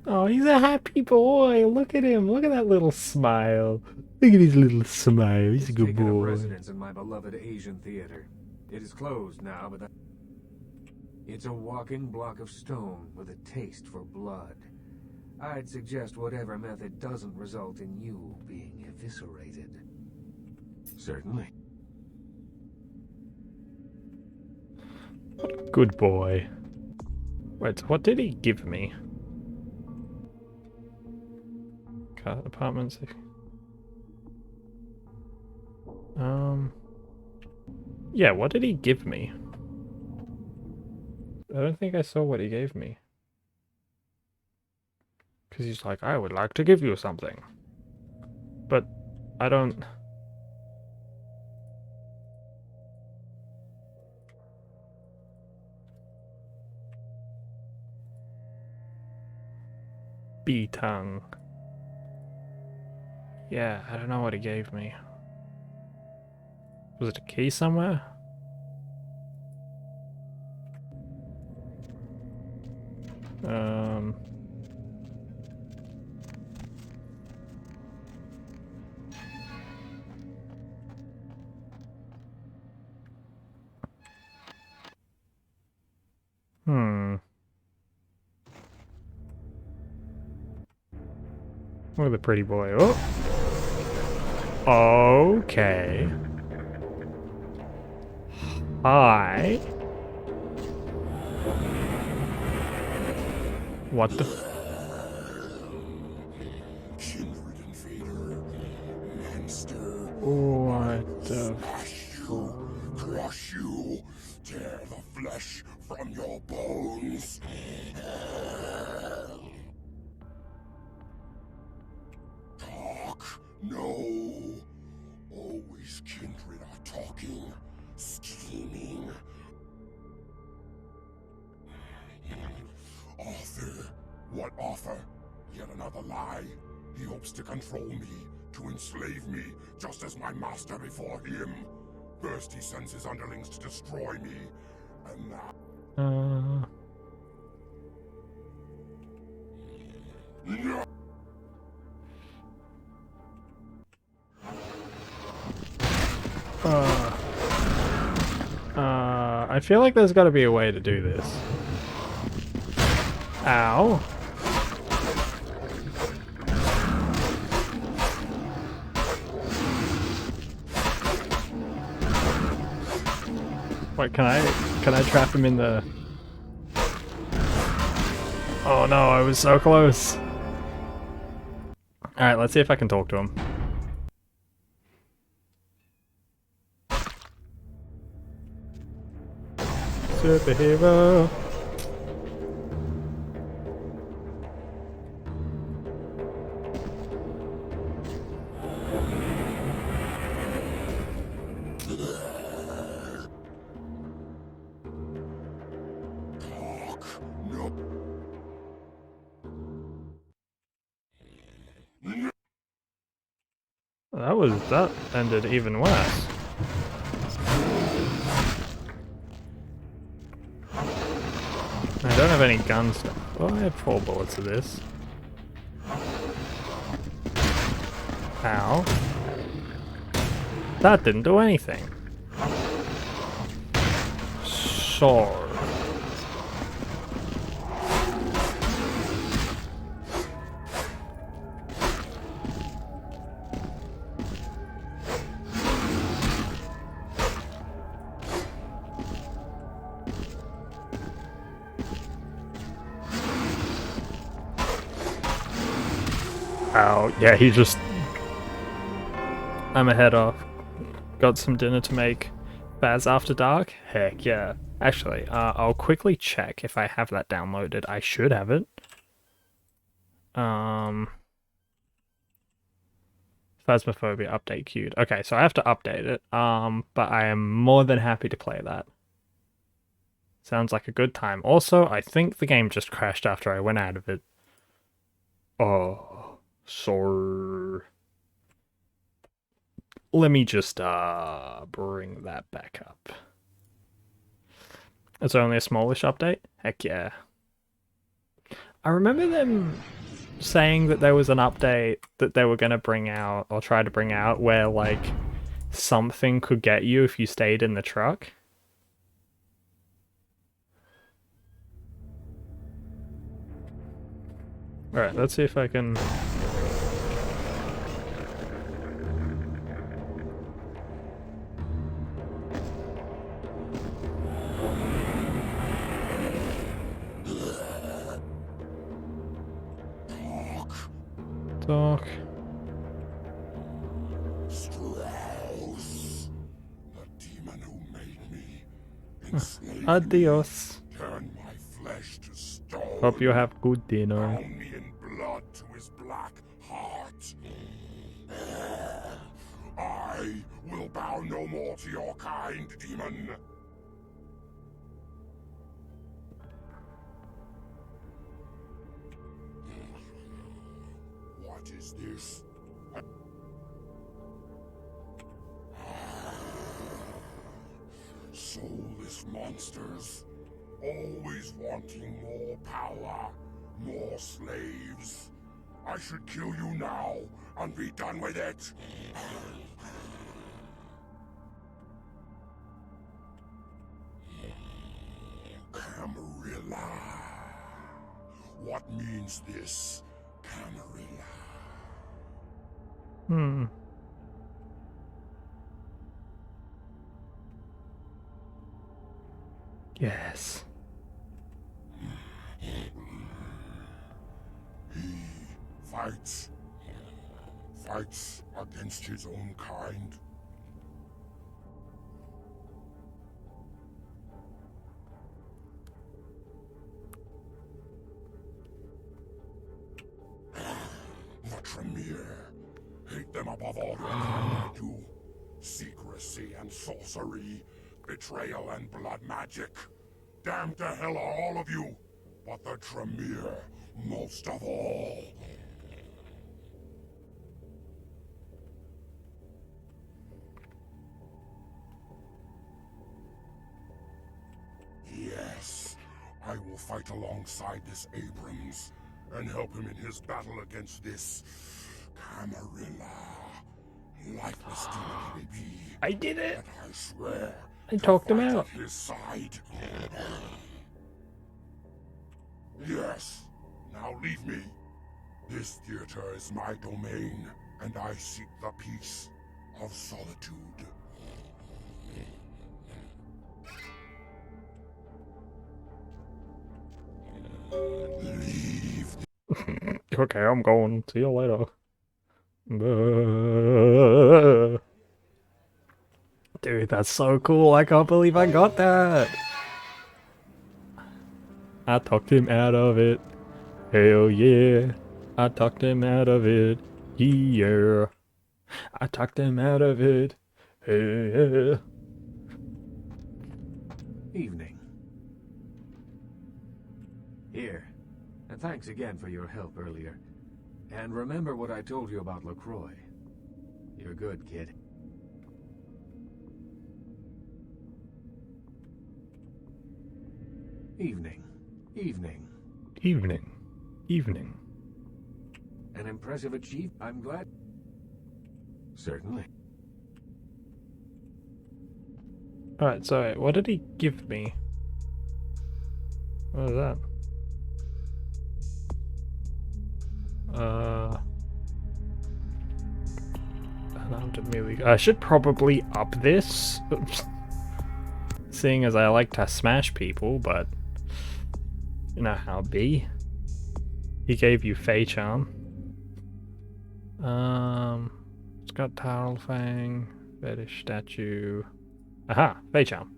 Oh, he's a happy boy. Look at him. Look at that little smile. Look at his little smile. He's a good Taken up boy. residence in my beloved Asian theater. It is closed now, but it's a walking block of stone with a taste for blood. I'd suggest whatever method doesn't result in you being eviscerated. Certainly. Good boy. Wait, what did he give me? Car apartments. Yeah, what did he give me? I don't think I saw what he gave me. Because he's like, I would like to give you something. But I don't... B-tongue. Yeah, I don't know what he gave me. Was it a key somewhere? Look at the pretty boy. Oh! Okay. Hi. What the? Kindred invader, monster. What the? Crush you, tear the flesh from your bones. Talk, no. Always kindred are talking, scheming. Arthur, what Arthur? Yet another lie. He hopes to control me, to enslave me, just as my master before him. First he sends his underlings to destroy me, and now... No! I feel like there's got to be a way to do this. Ow. Wait, can I trap him in the... Oh no, I was so close. Alright, let's see if I can talk to him. Superhero. That ended even worse. I don't have any gun stuff. Oh, I have 4 bullets of this. Ow. That didn't do anything. Sword. Ow, yeah, he just... I'm a head off. Got some dinner to make. Baz After Dark? Heck yeah. Actually, I'll quickly check if I have that downloaded. I should have it. Phasmophobia update queued. Okay, so I have to update it. But I am more than happy to play that. Sounds like a good time. Also, I think the game just crashed after I went out of it. Oh, so... Let me just bring that back up. It's only a smallish update? Heck yeah. I remember them saying that there was an update that they were going to bring out, or try to bring out, where, like, something could get you if you stayed in the truck. Alright, let's see if I can... Talk. Strauss, the demon who made me, enslaved Adios. me, turned my flesh to stone. Hope you have good dinner. Bound me in blood to his black heart. I will bow no more to your kind, demon. What is this? Soulless monsters, always wanting more power, more slaves. I should kill you now and be done with it. Camarilla. What means this, Camarilla? Yes. He fights against his own kind. The Tremere. Hate them above all your kind, I do. Secrecy and sorcery, betrayal and blood magic. Damned to hell are all of you, but the Tremere most of all. Yes, I will fight alongside this Abrams and help him in his battle against this Camarilla. Lifeless demon he may be. I did it! But I swear I talked him fight out. at his side. Yes, now leave me. This theater is my domain, and I seek the peace of solitude. Leave. Okay, I'm going. See you later. Dude, that's so cool. I can't believe I got that. I talked him out of it. Hell yeah. I talked him out of it. Yeah. I talked him out of it. Yeah. Evening. Here. And thanks again for your help earlier. And remember what I told you about LaCroix. You're good, kid. Evening. Evening. Evening. Evening. An impressive achievement. I'm glad. Certainly. Alright, so what did he give me? What is that? Unarmed melee. I should probably up this. Oops. Seeing as I like to smash people, but you know how it be. He gave you Fey Charm. It's got Tarlfang, Fetish Statue. Aha, Fey Charm.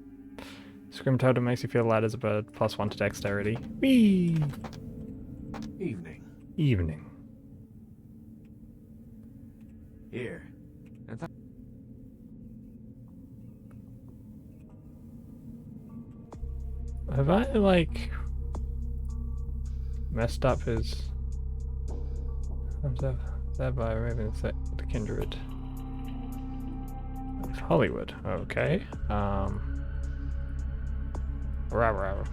Scream Totem makes you feel light as a bird, +1 to dexterity. Whee! Evening. Evening. Here. Have I, like, messed up his... Thereby Raven set the Kindred of Hollywood. Okay. Rah.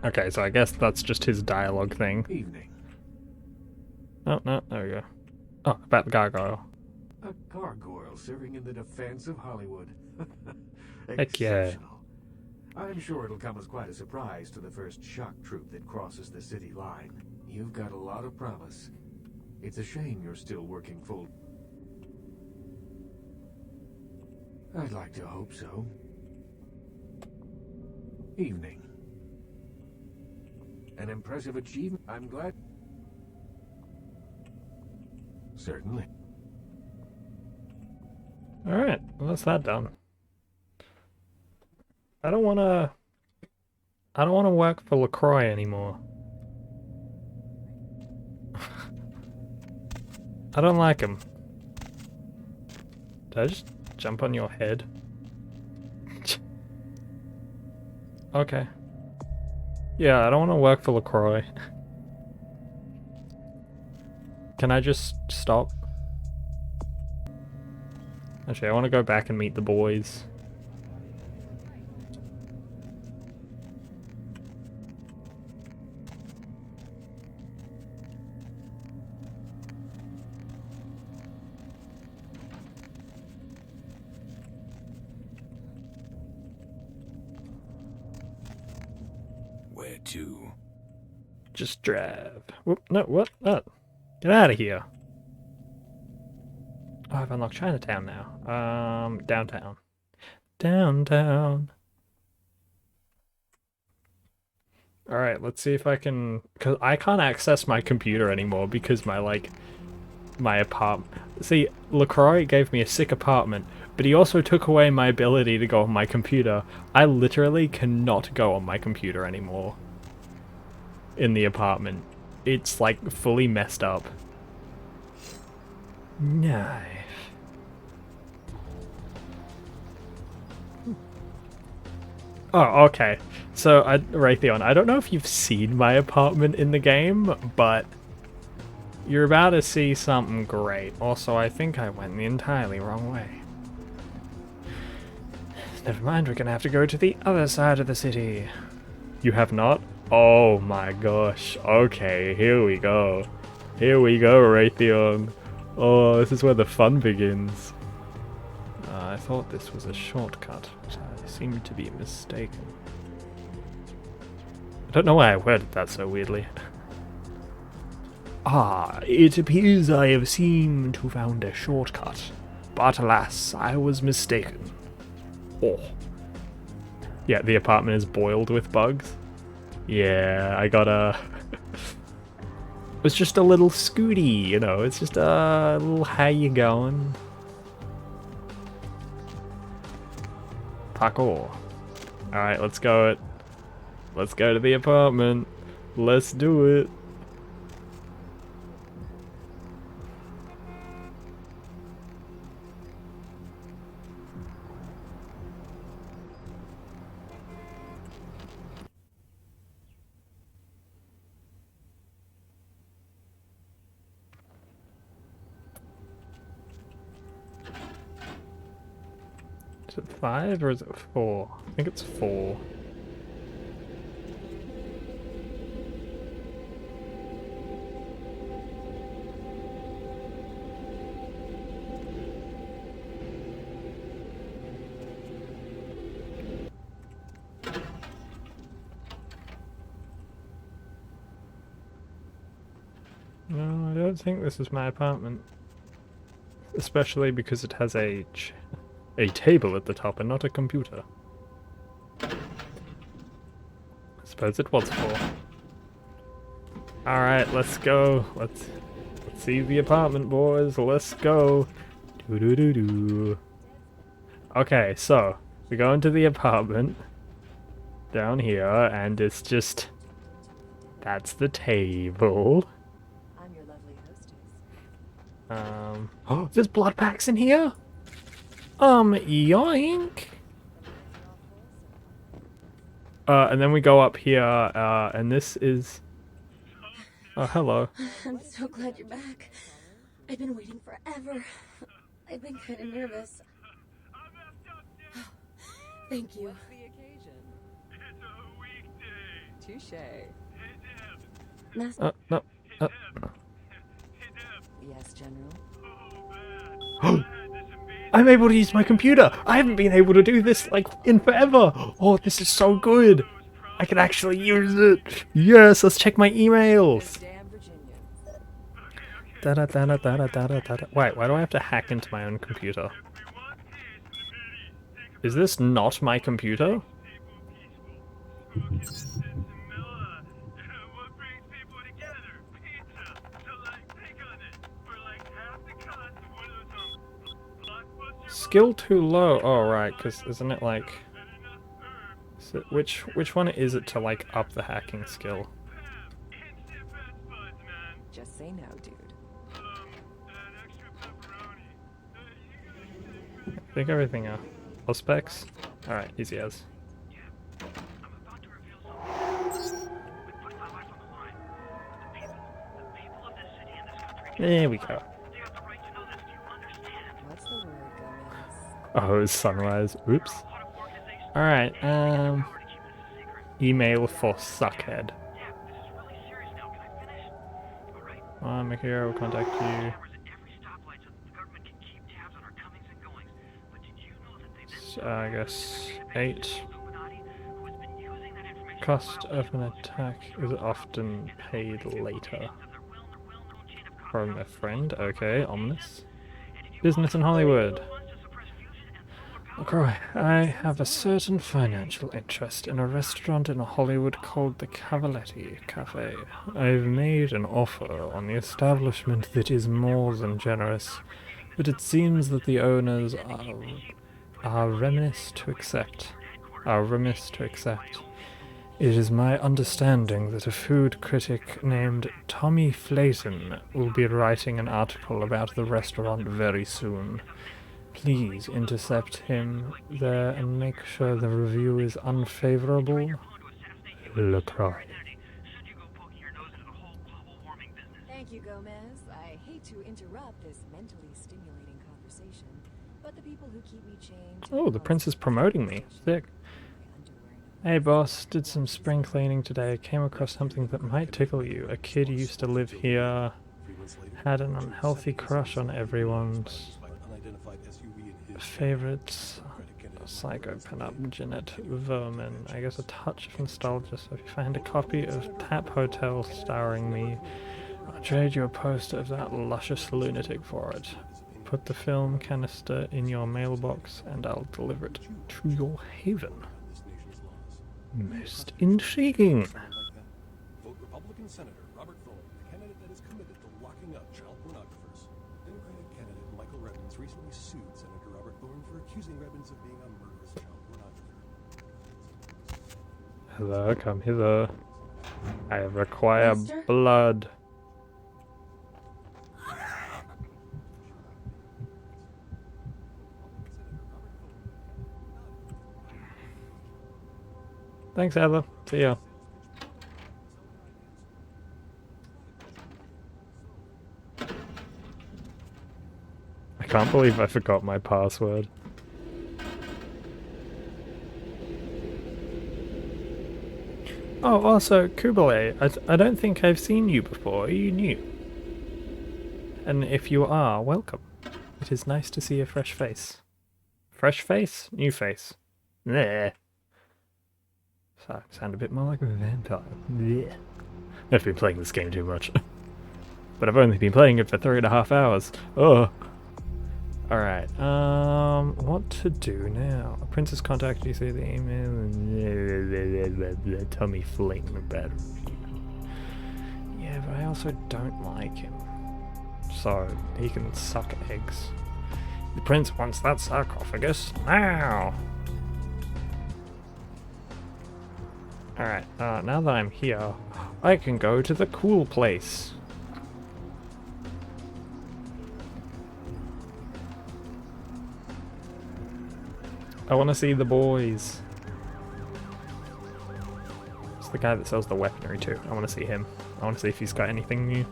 Okay, so I guess that's just his dialogue thing. Evening. Oh, no, there we go. Oh, about the gargoyle. A gargoyle serving in the defense of Hollywood. Heck yeah. Exceptional. I'm sure it'll come as quite a surprise to the first shock troop that crosses the city line. You've got a lot of promise. It's a shame you're still working full. I'd like to hope so. Evening. An impressive achievement. I'm glad. Certainly. Alright, well that's that done. I don't wanna work for LaCroix anymore. I don't like him. Did I just jump on your head? Okay. Yeah, I don't want to work for LaCroix. Can I just stop? Actually, I want to go back and meet the boys. Where to? Just drive. Whoop, no, what? Oh, get out of here. Oh, I've unlocked Chinatown now. Downtown. Downtown. Alright, let's see if I can... Because I can't access my computer anymore because my apartment... See, LaCroix gave me a sick apartment, but he also took away my ability to go on my computer. I literally cannot go on my computer anymore. In the apartment. It's, like, fully messed up. Knife. Oh, okay. So, Raytheon, I don't know if you've seen my apartment in the game, but you're about to see something great. Also, I think I went the entirely wrong way. Never mind, we're gonna have to go to the other side of the city. You have not? Oh my gosh. Okay, here we go. Here we go, Raytheon. Oh, this is where the fun begins. I thought this was a shortcut, but I seem to be mistaken. I don't know why I worded that so weirdly. Ah, it appears I have seemed to found a shortcut, but alas, I was mistaken. Oh. Yeah, the apartment is boiled with bugs. Yeah, I got a... It's just a little scooty, you know, it's just a little how you going. Parkour. Alright, let's go it. Let's go to the apartment. Let's do it. Is it 5 or is it 4? I think it's 4. No, I don't think this is my apartment. Especially because it has a table at the top and not a computer. I suppose it was 4. Alright, let's go. Let's see the apartment, boys. Let's go. Doo-doo-doo-doo. Okay, so we go into the apartment down here, and it's just... That's the table. I'm your lovely hostess. Oh, there's blood packs in here? Yoink! And then we go up here, and this is... Oh, hello. I'm so glad you're back. I've been waiting forever. I've been kind of nervous. Thank you. What's the occasion? Touche. No. Yes, General. I'm able to use my computer! I haven't been able to do this, like, in forever! Oh, this is so good! I can actually use it! Yes, let's check my emails! Wait, why do I have to hack into my own computer? Is this not my computer? Skill too low. Oh right, because isn't it like? So which one is it to like up the hacking skill? Just say no, dude. I think everything are all specs. All right, easy as. There we go. What's the word, Gomez? Oh, it's sunrise. Oops. Alright, email for Suckhead. I'm here, I will contact you. I guess 8. Cost of an attack is often paid later. From a friend, okay, ominous. Business in Hollywood. LaCroix, I have a certain financial interest in a restaurant in Hollywood called the Cavaletti Cafe. I've made an offer on the establishment that is more than generous, but it seems that the owners are remiss to accept. It is my understanding that a food critic named Tommy Flayton will be writing an article about the restaurant very soon. Please intercept him there and make sure the review is unfavorable. LaCroix. Thank you, Gomez. I hate to interrupt this mentally stimulating conversation, but the people who keep me chained... Oh, the prince is promoting me. Sick. Hey boss, did some spring cleaning today. Came across something that might tickle you. A kid used to live here. Had an unhealthy crush on everyone's favorites. Psycho pinup, Jeanette Vermin. I guess a touch of nostalgia, so if you find a copy of Tap Hotel starring me, I'll trade you a poster of that luscious lunatic for it. Put the film canister in your mailbox and I'll deliver it to your haven. Most intriguing. Vote Republican Senator Robert Thorne, the candidate that is committed to locking up child pornographers. Democratic candidate Michael Rebbins recently sued Senator Robert Thorne for accusing Rebbins of being a murderous child pornographer. Hello, come hither. I require blood. Thanks, Heather. See ya. I can't believe I forgot my password. Oh, also, Kublai, I don't think I've seen you before. Are you new? And if you are, welcome. It is nice to see a fresh face. Fresh face? New face. Bleh. So, sound a bit more like a vampire. Bleh. I've been playing this game too much. But I've only been playing it for 3.5 hours. Oh. Alright, what to do now? A princess contacted you through the email and Tommy fling the battery. Yeah, but I also don't like him. So, he can suck eggs. The prince wants that sarcophagus now! Alright, now that I'm here, I can go to the cool place. I want to see the boys. It's the guy that sells the weaponry too. I want to see him. I want to see if he's got anything new.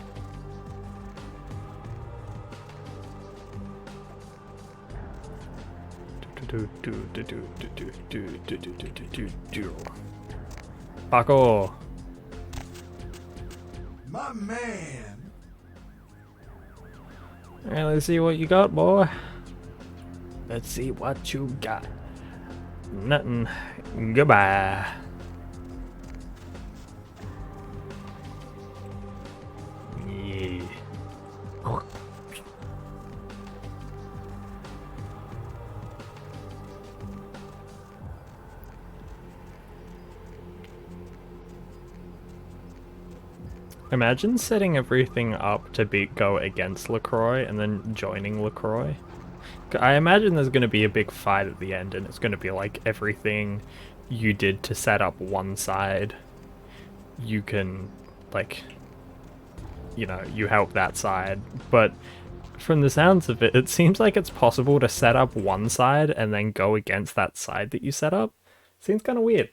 Paco! My man! Alright, let's see what you got, boy. Let's see what you got. Nothing. Goodbye. Yeah. Imagine setting everything up to go against LaCroix and then joining LaCroix. I imagine there's going to be a big fight at the end, and it's going to be like everything you did to set up one side, you can, like, you know, you help that side. But from the sounds of it, it seems like it's possible to set up one side and then go against that side that you set up. Seems kind of weird.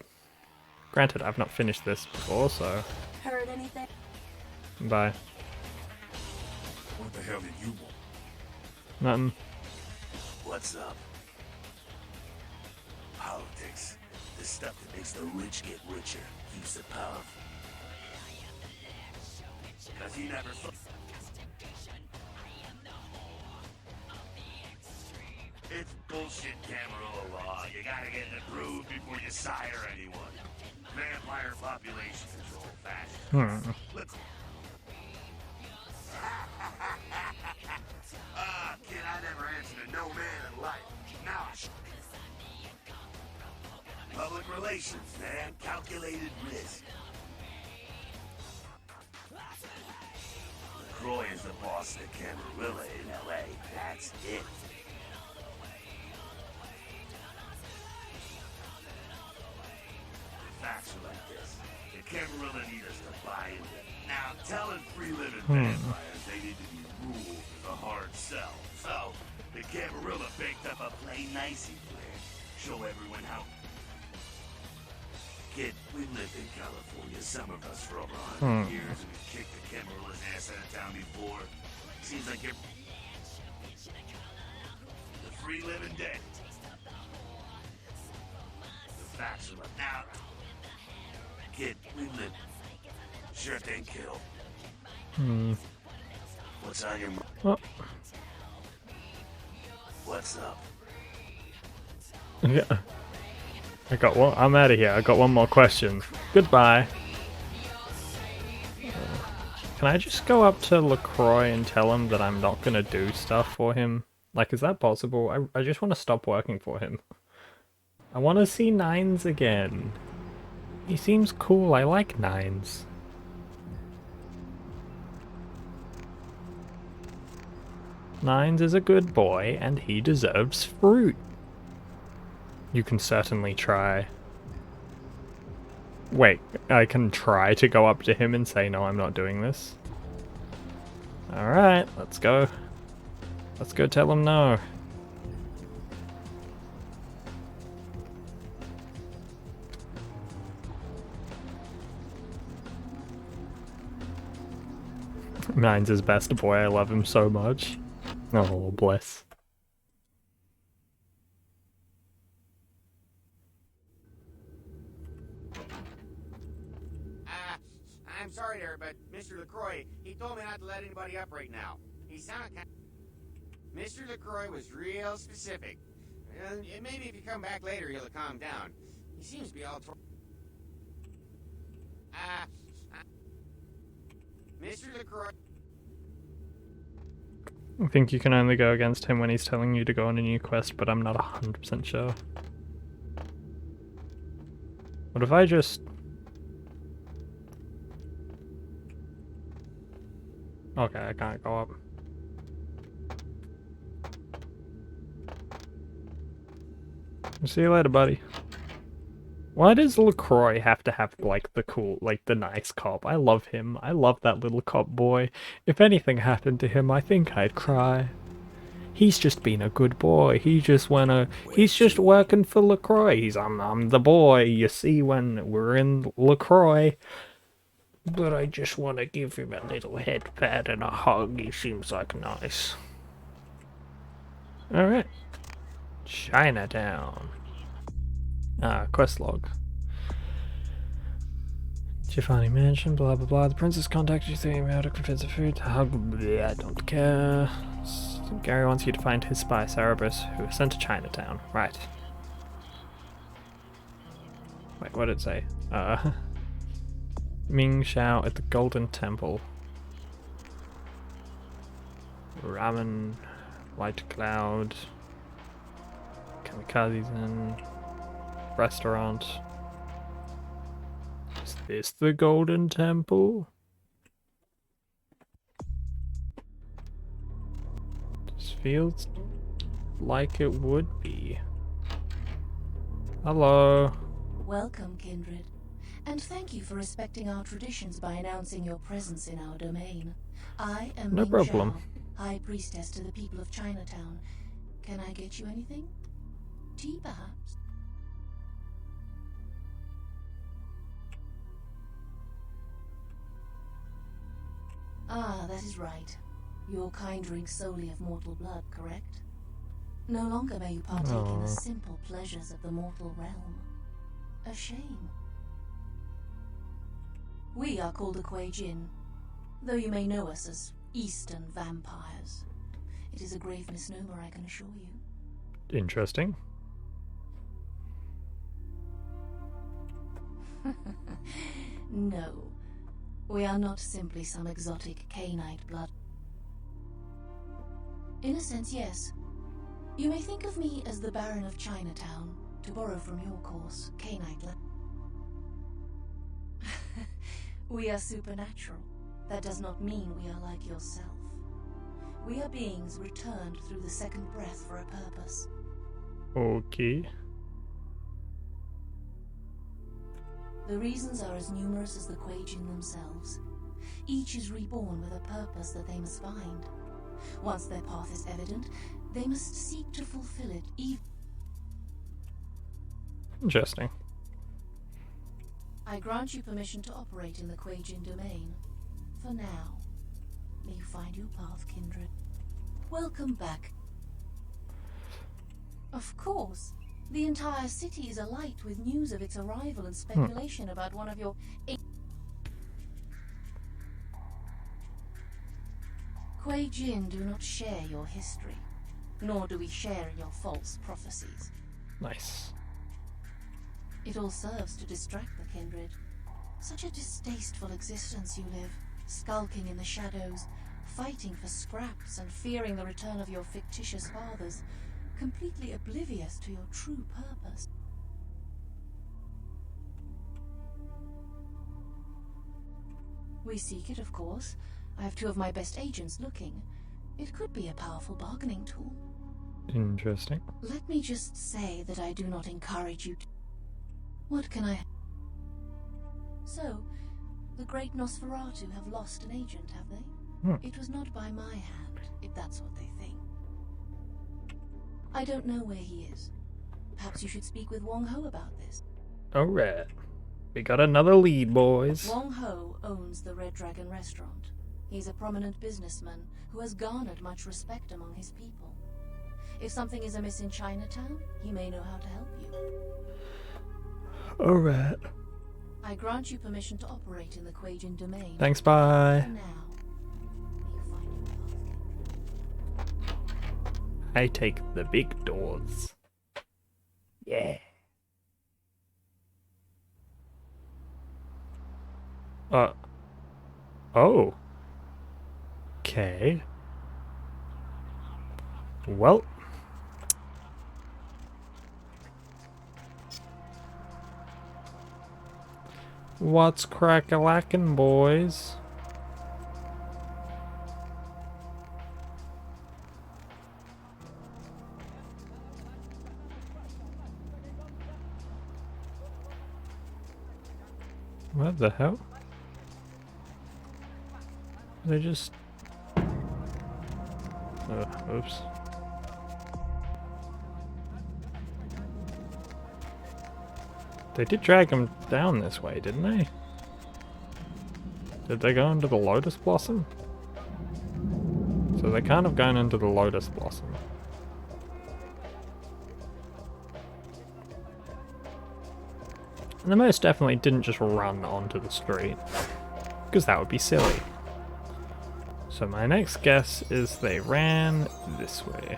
Granted, I've not finished this before, so... Heard anything? Bye. What the hell did you want? Nothing. What's up? Politics. The stuff that makes the rich get richer. Keeps the power. Cause he never saw. It's bullshit, Camarilla law. You gotta get it approved before you sire anyone. Vampire population control fashion. Let's... kid, I never answered to no man in life. Now public relations, man. Calculated risk. LaCroix is the boss of Camarilla in LA. That's it. The facts are like this. The Camarilla need us to buy into it. Now, telling free-living vampires they need to be ruled is a hard sell. So, the Camarilla baked up a plain nicey plan. Show everyone how... Kid, we lived in California, some of us for over 100 years, and we kicked the Camarilla's ass out of town before. Seems like you're... The free-living dead. The facts are like... Now... Kid, we lived... Sure thing, kiddo. What's on your mind? Oh. What's up? Yeah. I got one. I'm out of here. I got one more question. Goodbye. Can I just go up to LaCroix and tell him that I'm not gonna do stuff for him? Like, is that possible? I just want to stop working for him. I want to see Nines again. He seems cool. I like Nines. Nines is a good boy, and he deserves fruit. You can certainly try. Wait, I can try to go up to him and say, no, I'm not doing this? Alright, let's go. Let's go tell him no. Mine's his best boy, I love him so much. Oh, bless. I'm sorry there, but Mr. LaCroix, he told me not to let anybody up right now. He sounded kind of... Mr. LaCroix was real specific. Maybe if you come back later, he'll calm down. He seems to be all... Mr. LaCroix... I think you can only go against him when he's telling you to go on a new quest, but I'm not 100% sure. What if I just... Okay, I can't go up. See you later, buddy. Why does LaCroix have to have, like, the cool, like, the nice cop? I love him. I love that little cop boy. If anything happened to him, I think I'd cry. He's just been a good boy. He's just working for LaCroix. I'm the boy, you see, when we're in LaCroix. But I just want to give him a little head pat and a hug. He seems like nice. Alright. Chinatown. Quest log. Giovanni Mansion, blah blah blah. The princess contacted you saying how to convince the food. I don't care. Gary wants you to find his spy, Cerebus, who was sent to Chinatown. Right. Wait, what did it say? Ming Xiao at the Golden Temple. Ramen, White Cloud, Kamikazes in restaurant. Is this the Golden Temple? This feels like it would be. Hello. Welcome, Kindred. And thank you for respecting our traditions by announcing your presence in our domain. I am No Ming problem. Xiao, High Priestess to the people of Chinatown. Can I get you anything? Tea, perhaps? Ah, that is right. Your kind drinks solely of mortal blood, correct? No longer may you partake in the simple pleasures of the mortal realm. A shame. We are called the Kuei Jin, though you may know us as Eastern vampires. It is a grave misnomer, I can assure you. Interesting. No, we are not simply some exotic Cainite blood. In a sense, yes. You may think of me as the Baron of Chinatown, to borrow from your course, Cainite. We are supernatural. That does not mean we are like yourself. We are beings returned through the second breath for a purpose. Okay. The reasons are as numerous as the Kuei Jin themselves. Each is reborn with a purpose that they must find. Once their path is evident, they must seek to fulfill it even... Interesting. I grant you permission to operate in the Kuei Jin domain. For now. May you find your path, Kindred. Welcome back. Of course. The entire city is alight with news of its arrival and speculation about one of your... Kuei Jin do not share your history, nor do we share in your false prophecies. Nice. It all serves to distract the Kindred. Such a distasteful existence you live, skulking in the shadows, fighting for scraps and fearing the return of your fictitious fathers, completely oblivious to your true purpose. We seek it, of course. I have two of my best agents looking. It could be a powerful bargaining tool. Interesting. Let me just say that I do not encourage you to... What can I... So, the great Nosferatu have lost an agent, have they? It was not by my hand, if that's what they think. I don't know where he is. Perhaps you should speak with Wong Ho about this. Alright. We got another lead, boys. Wong Ho owns the Red Dragon restaurant. He's a prominent businessman who has garnered much respect among his people. If something is amiss in Chinatown, he may know how to help you. Alright. I grant you permission to operate in the Quajian domain. Thanks, bye. For now, may you find your path. I take the big doors. Yeah. Oh. Okay. Well. What's crack-a-lackin', boys? What the hell? They just... oops. They did drag him down this way, didn't they? Did they go into the Lotus Blossom? So they're kind of going into the Lotus Blossom. And they most definitely didn't just run onto the street, because that would be silly. So my next guess is they ran this way.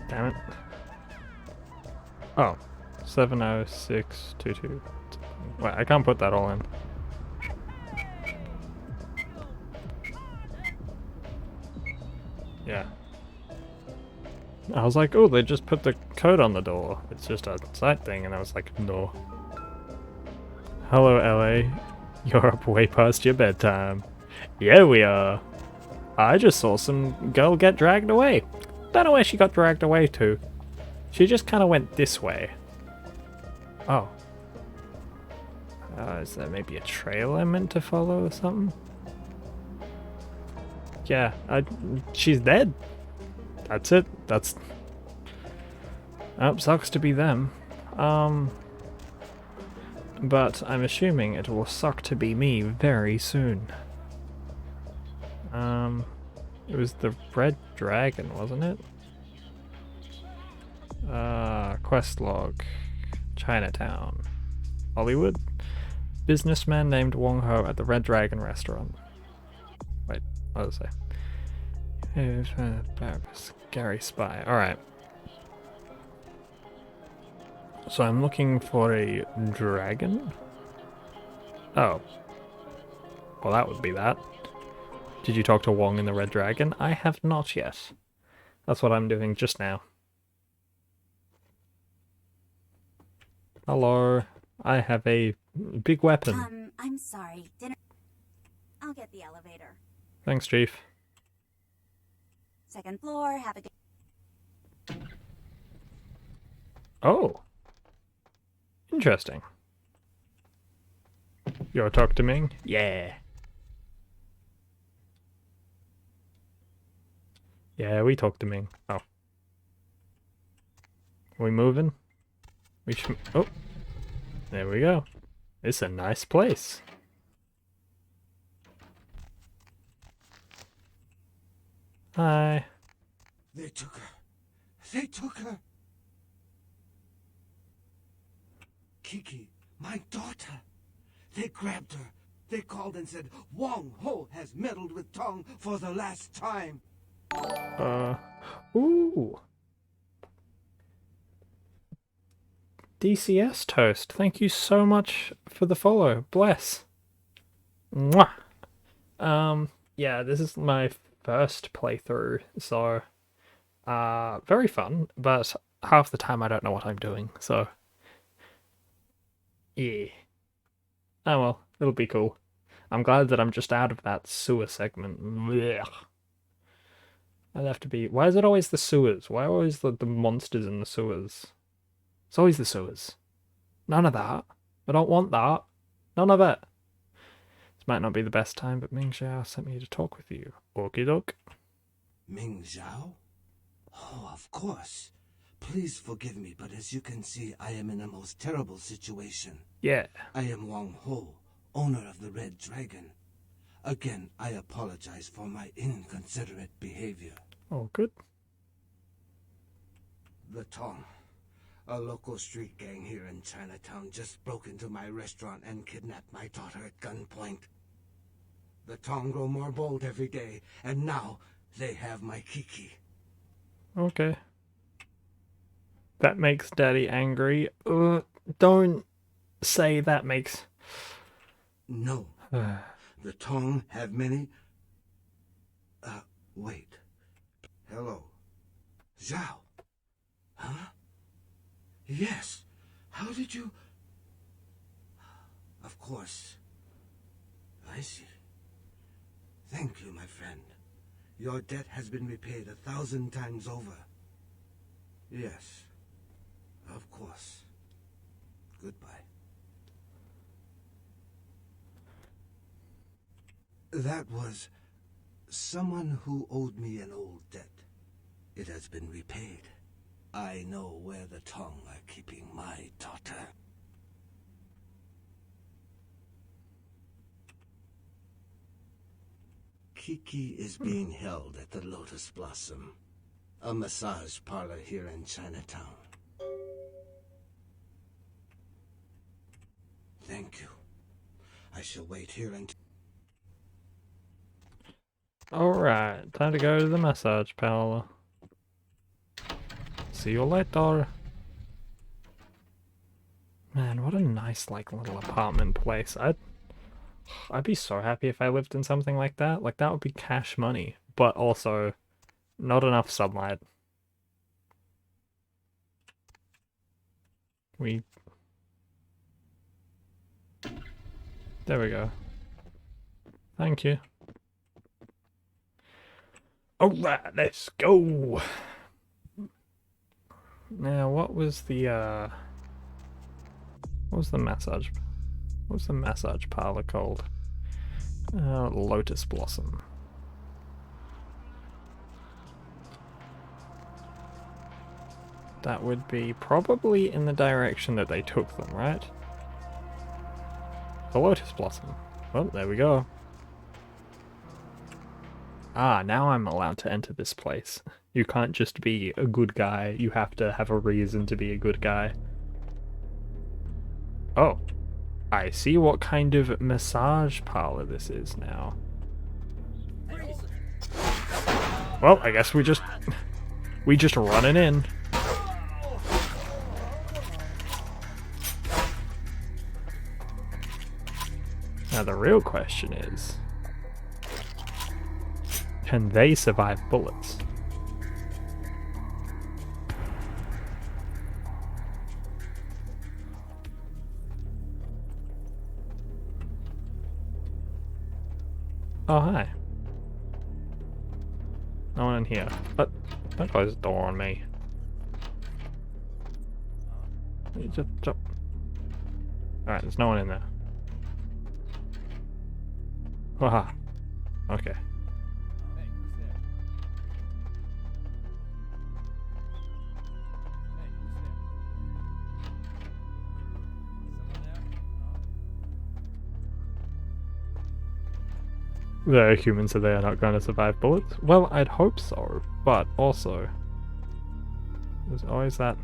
Damn it. Oh, 70622. Wait, I can't put that all in. Yeah. I was like, oh, they just put the code on the door. It's just a side thing, and I was like, no. Hello, LA. You're up way past your bedtime. Yeah, we are. I just saw some girl get dragged away. Don't know where she got dragged away to. She just kind of went this way. Oh. Is there maybe a trail I'm meant to follow or something? Yeah, she's dead. That's it. That's... Oh, sucks to be them. But I'm assuming it will suck to be me very soon. It was the Red Dragon, wasn't it? Quest log. Chinatown. Hollywood? Businessman named Wong Ho at the Red Dragon restaurant. Wait, what does it say? Scary spy. Alright. So I'm looking for a dragon? Oh. Well, that would be that. Did you talk to Wong in the Red Dragon? I have not yet. That's what I'm doing just now. Hello. I have a big weapon. I'm sorry. Dinner. I'll get the elevator. Thanks, Chief. Second floor, have a good... Oh. Interesting. You'll talk to Ming? Yeah. Yeah, we talked to Ming. Oh. Are we moving? We should... Oh. There we go. It's a nice place. Hi. They took her. They took her. Kiki, my daughter. They grabbed her. They called and said, Wong Ho has meddled with Tong for the last time. Ooh. DCS Toast, thank you so much for the follow. Bless. Mwah. Yeah, this is my first playthrough, so very fun, but half the time I don't know what I'm doing, so yeah. Oh well, it'll be cool. I'm glad that I'm just out of that sewer segment. Blech. I'd have to be... Why is it always the sewers? Why are always the monsters in the sewers? It's always the sewers. None of that. I don't want that. None of it. This might not be the best time, but Ming Xiao sent me to talk with you. Okie doke. Ming Zhao? Oh, of course. Please forgive me, but as you can see, I am in a most terrible situation. Yeah. I am Wang Ho, owner of the Red Dragon. Again, I apologize for my inconsiderate behavior. Oh, good. The Tong, a local street gang here in Chinatown, just broke into my restaurant and kidnapped my daughter at gunpoint. The Tong grow more bold every day, and now they have my Kiki. Okay. That makes Daddy angry. Don't say that makes... No. The Tong have many... wait. Hello. Zhao. Huh? Yes. How did you... Of course. I see. Thank you, my friend. Your debt has been repaid 1,000 times over. Yes. Of course. Goodbye. That was someone who owed me an old debt. It has been repaid. I know where the Tong are keeping my daughter. Kiki is being held at the Lotus Blossom, a massage parlor here in Chinatown. Thank you. I shall wait here until... Alright, time to go to the massage parlor. See you later. Man, what a nice, like, little apartment place. I'd be so happy if I lived in something like that. Like, that would be cash money, but also not enough sunlight. There we go. Thank you. Alright, let's go! Now, what was the massage parlor called? Lotus Blossom. That would be probably in the direction that they took them, right? The Lotus Blossom. Well, there we go. Ah, now I'm allowed to enter this place. You can't just be a good guy, you have to have a reason to be a good guy. Oh, I see what kind of massage parlor this is now. Well, I guess we just running in. Now the real question is, can they survive bullets? Oh, hi. No one in here. But don't close the door on me. Just jump. Alright, there's no one in there. Haha. Okay. The humans are there not going to survive bullets? Well, I'd hope so, but also there's always that.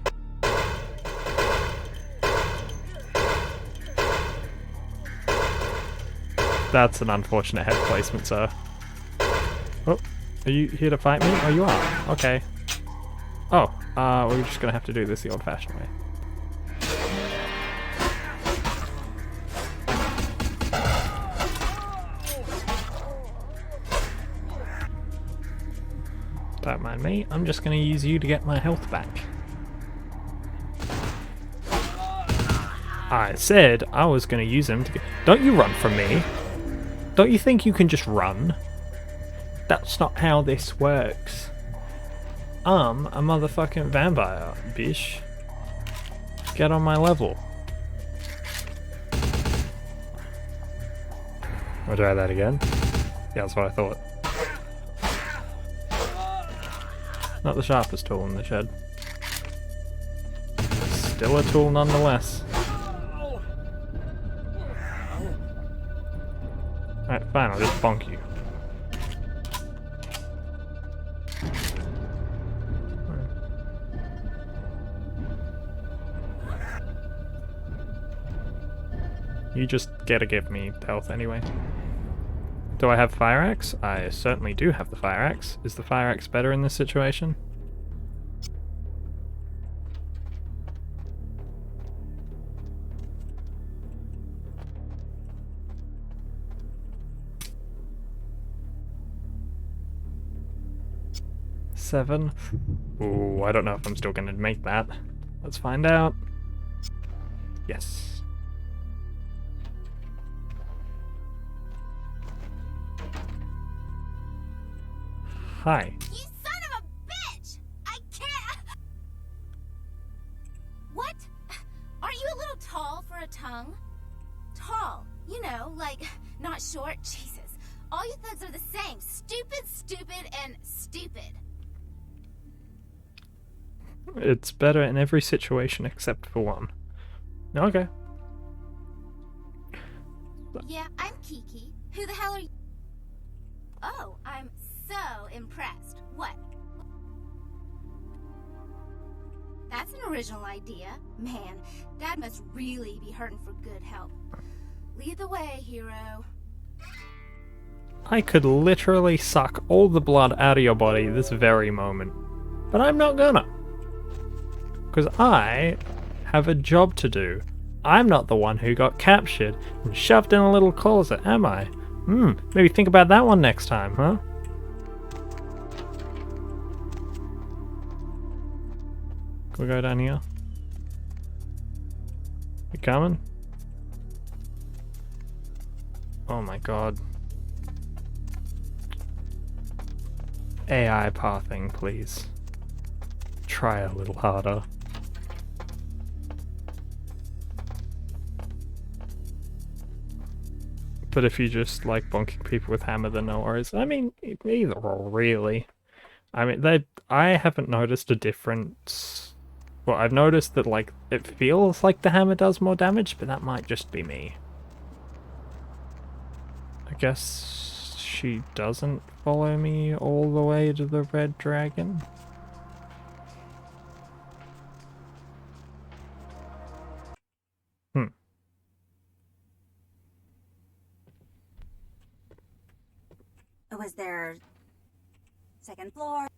That's an unfortunate head placement, sir. Oh, are you here to fight me? Oh, you are. Okay. Oh, we're just gonna have to do this the old-fashioned way. Don't mind me, I'm just going to use you to get my health back. I said I was going to use him to get... Don't you run from me! Don't you think you can just run? That's not how this works. I'm a motherfucking vampire, bish. Get on my level. I'll try that again. Yeah, that's what I thought. Not the sharpest tool in the shed. Still a tool nonetheless. Alright, fine, I'll just bonk you. You just gotta give me health anyway. Do I have fire axe? I certainly do have the fire axe. Is the fire axe better in this situation? Seven. Ooh, I don't know if I'm still gonna make that. Let's find out. Yes. Hi. You son of a bitch! I can't. What? Aren't you a little tall for a tongue? Tall, you know, like not short. Jesus, all you thugs are the same. Stupid, stupid, and stupid. It's better in every situation except for one. Okay. Yeah, I'm Kiki. Who the hell are you? Oh, I'm so impressed. What? That's an original idea. Man, Dad must really be hurting for good help. Lead the way, hero. I could literally suck all the blood out of your body this very moment. But I'm not gonna. Because I have a job to do. I'm not the one who got captured and shoved in a little closet, am I? Maybe think about that one next time, huh? Can we go down here? You coming? Oh my god. AI pathing, please. Try a little harder. But if you just like bonking people with hammer, then no worries. I mean, either or, really. I mean, I haven't noticed a difference. Well, I've noticed that, like, it feels like the hammer does more damage, but that might just be me. I guess she doesn't follow me all the way to the red dragon. Was there second floor?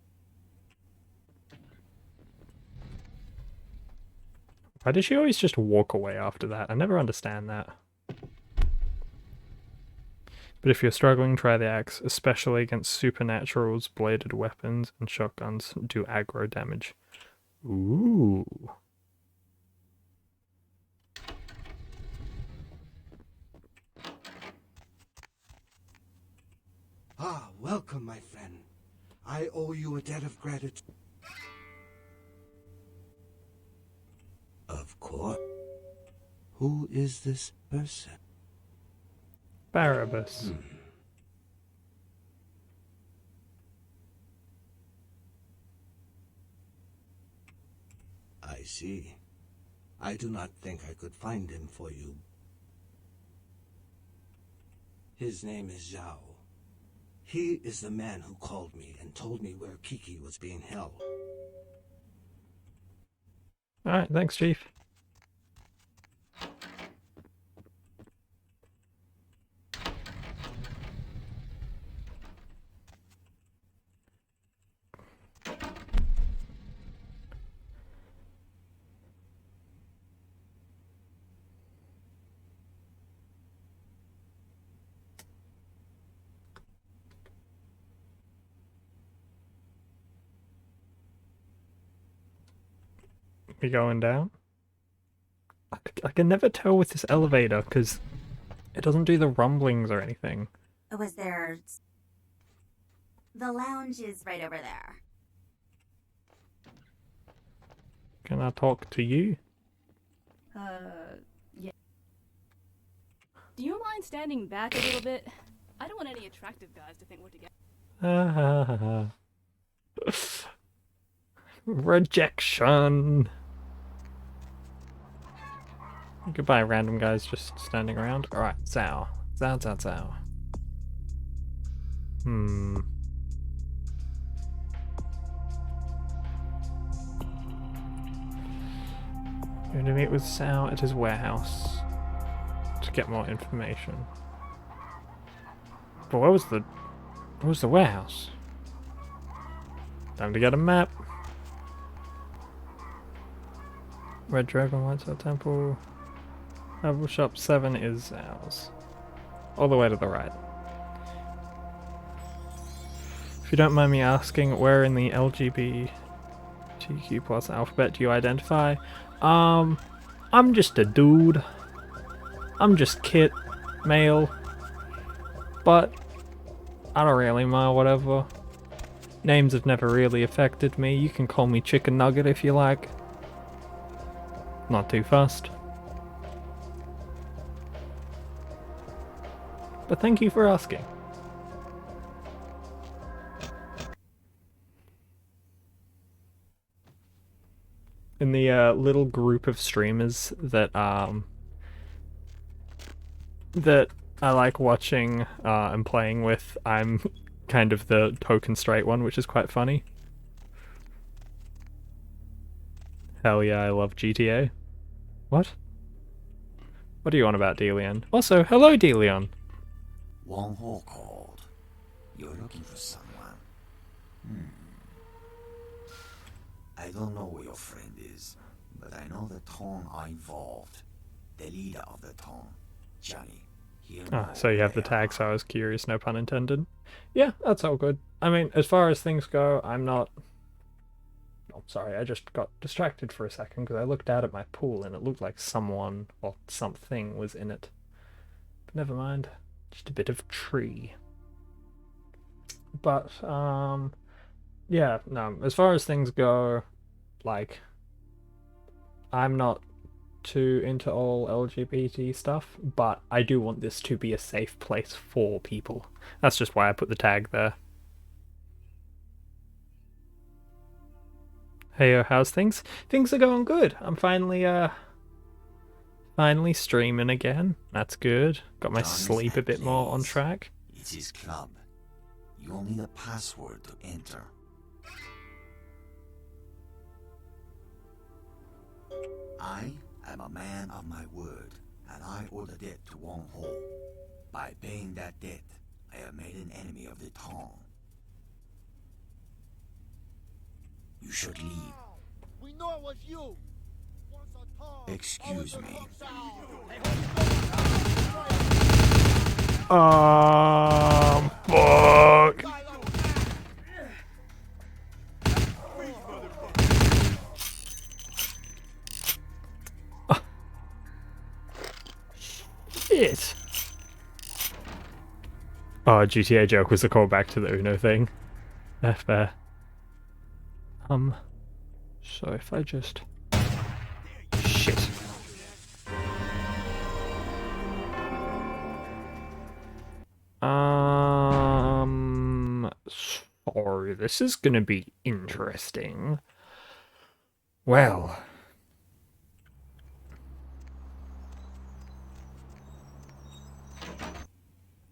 Why does she always just walk away after that? I never understand that. But if you're struggling, try the axe, especially against supernaturals, bladed weapons, and shotguns do aggro damage. Ooh. Ah, welcome, my friend. I owe you a debt of gratitude. Of course. Who is this person? Barabbas. I see. I do not think I could find him for you. His name is Zhao. He is the man who called me and told me where Kiki was being held. Alright, thanks, Chief. We going down? I can never tell with this elevator because it doesn't do the rumblings or anything. Was there... The lounge is right over there. Can I talk to you? Yeah. Do you mind standing back a little bit? I don't want any attractive guys to think we're together. Rejection. Goodbye, random guys just standing around. Alright, Zhao. Zhao. Hmm. Going to meet with Sal at his warehouse to get more information. But where was the warehouse? Time to get a map. Red Dragon, White Star Temple. Apple Shop 7 is ours. All the way to the right. If you don't mind me asking, where in the LGBTQ plus alphabet do you identify? I'm just a dude. I'm just Kit, male. But I don't really mind, whatever. Names have never really affected me. You can call me Chicken Nugget if you like. Not too fussed. But thank you for asking. In the little group of streamers that I like watching and playing with, I'm kind of the token straight one, which is quite funny. Hell yeah, I love GTA. What? What are you on about, Deleon? Also, hello, Deleon. Wong Ho called. You're looking for someone. I don't know where your friend is, but I know the Tong are involved. The leader of the Tong, Johnny. So you have the tag, so I was curious, no pun intended. Yeah, that's all good. I mean, as far as things go, I'm not... Oh, sorry, I just got distracted for a second because I looked out at my pool and it looked like someone or something was in it. But never mind. Just a bit of tree. But, yeah, no, as far as things go, like, I'm not too into all LGBT stuff, but I do want this to be a safe place for people. That's just why I put the tag there. Hey, how's things? Things are going good. I'm finally streaming again. That's good. Got my sleep a bit more on track. It's his club. You'll need a password to enter. I am a man of my word, and I owe the debt to Wong Ho. By paying that debt, I have made an enemy of the Tong. You should leave. We know it was you. Excuse me. Fuck. Shit. Oh, GTA joke was a callback to the Uno thing. That's fair. So if I just... Shit. So this is gonna be interesting. Well...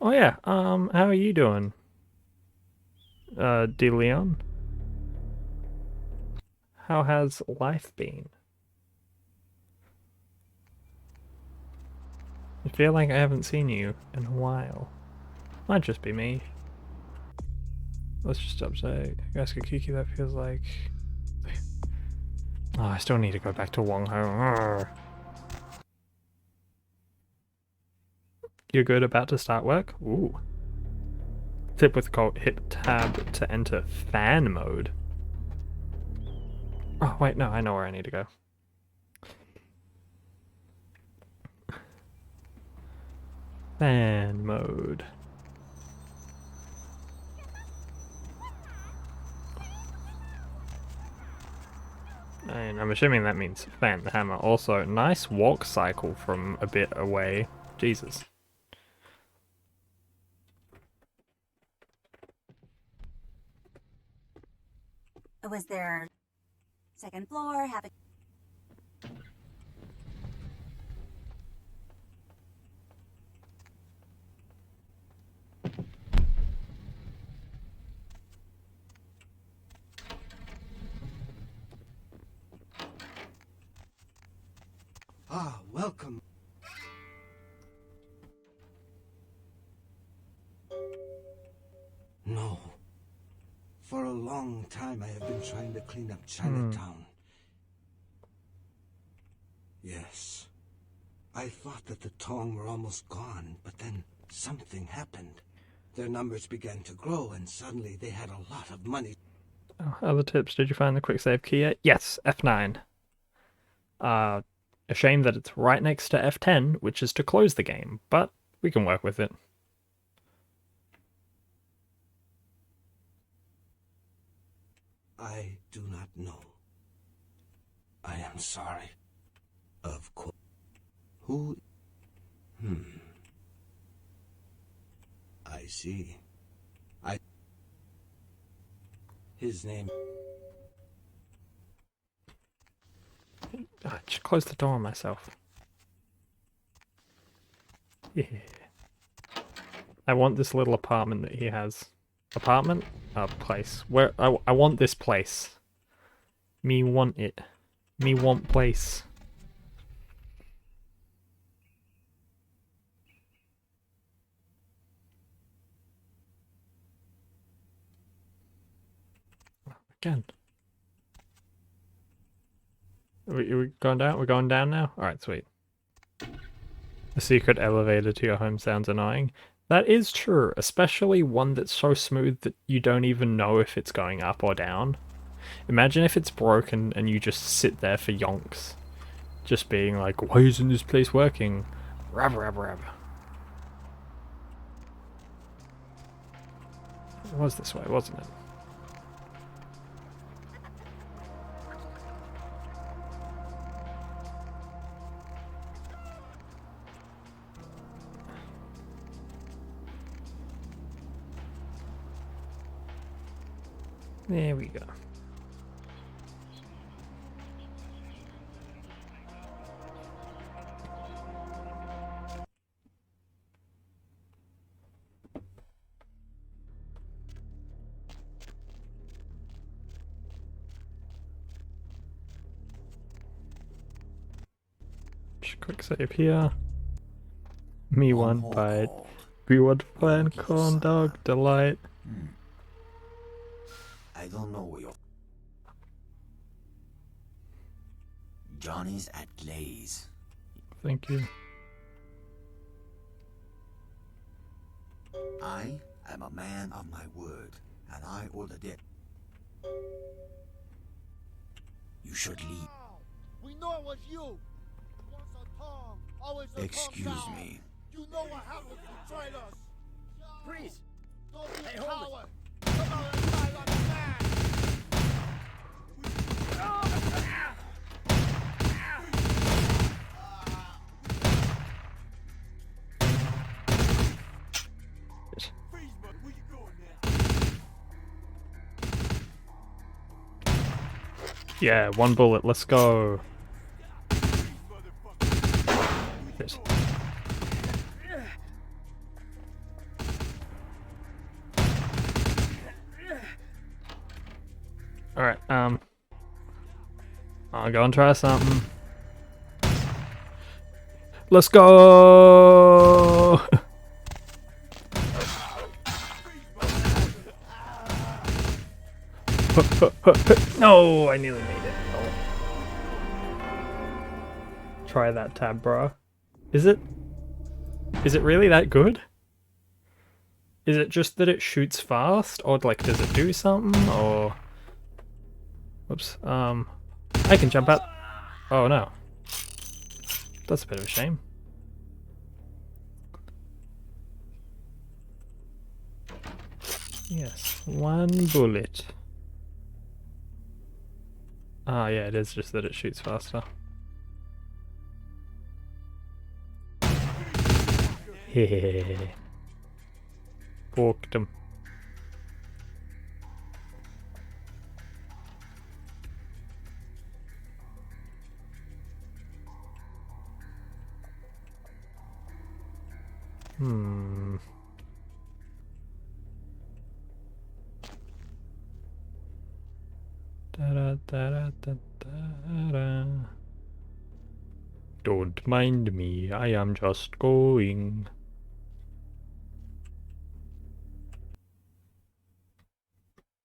Oh yeah, how are you doing? DeLeon? How has life been? I feel like I haven't seen you in a while. Might just be me. Let's just update. Gaska Kiki, that feels like... Oh, I still need to go back to Wong Ho. You're good, about to start work? Ooh. Tip with Colt, hit tab to enter fan mode. Oh, wait, no, I know where I need to go. Fan mode. And I'm assuming that means fan the hammer. Also, nice walk cycle from a bit away. Jesus. Was there second floor, have a... Ah, welcome. No. For a long time I have been trying to clean up Chinatown. Yes. I thought that the Tong were almost gone, but then something happened. Their numbers began to grow, and suddenly they had a lot of money. Oh, other tips. Did you find the quick save key yet? Yes, F9. A shame that it's right next to F10, which is to close the game, but we can work with it. I do not know. I am sorry. Of course. Who? I see. His name. I just closed the door on myself. Yeah. I want this little apartment that he has. Apartment? Place. Where I want this place. Me want it. Me want place. Again. Are we going down? We're going down now? Alright, sweet. The secret elevator to your home sounds annoying. That is true, especially one that's so smooth that you don't even know if it's going up or down. Imagine if it's broken and you just sit there for yonks. Just being like, why isn't this place working? Rab, rab, rab. It was this way, wasn't it? There we go. Just quick save here. Me one bite. We want plan corn dog delight. I don't know where you're... Johnny's at Glaze. Thank you. I am a man of my word, and I ordered it. You should leave. We know it was you. Once a Tong, always a Excuse Tong me. now. You know what happened if you tried us. Freeze! Don't be Hey, a hold it. coward. Come out and die like a man. Yeah, one bullet, let's go. Shit. Alright, I'll go and try something. Let's go! No, I nearly made it. Oh. Try that tab, bro. Is it really that good? Is it just that it shoots fast, or like does it do something, or... Whoops, I can jump out. Oh no. That's a bit of a shame. Yes, one bullet. Ah, yeah, it is just that it shoots faster. Hehehe. Porked him. Da da da da da da. Done. Don't mind me, I am just going.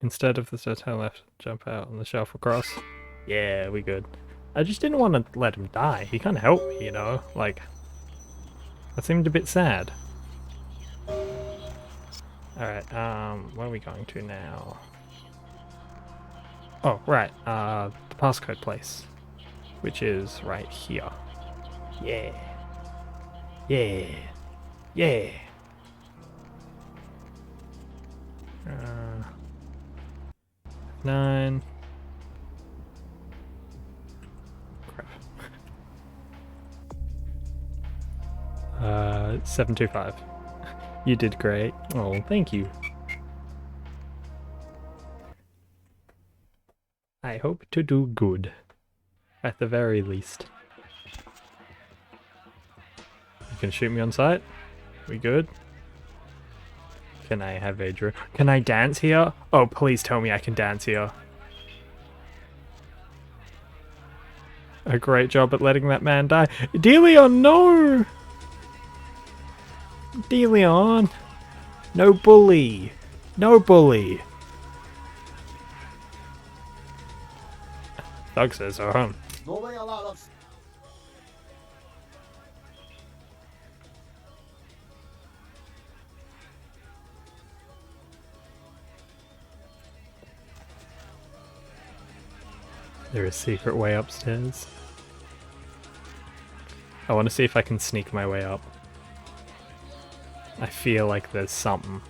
Instead of the hotel left, jump out on the shelf across. Yeah, we good. I just didn't want to let him die. He kind of helped me, you know? Like, that seemed a bit sad. Alright, where are we going to now? Oh, right, the passcode place. Which is right here. Yeah. Yeah. Yeah. 9. Crap. 725. You did great. Oh, thank you. I hope to do good. At the very least. You can shoot me on sight? We good? Can I have a drill? Can I dance here? Oh, please tell me I can dance here. A great job at letting that man die. Deleon, no! Deleon! No bully! No bully! Doug says so, huh? Nobody allowed us. There's a secret way upstairs. I want to see if I can sneak my way up. I feel like there's something.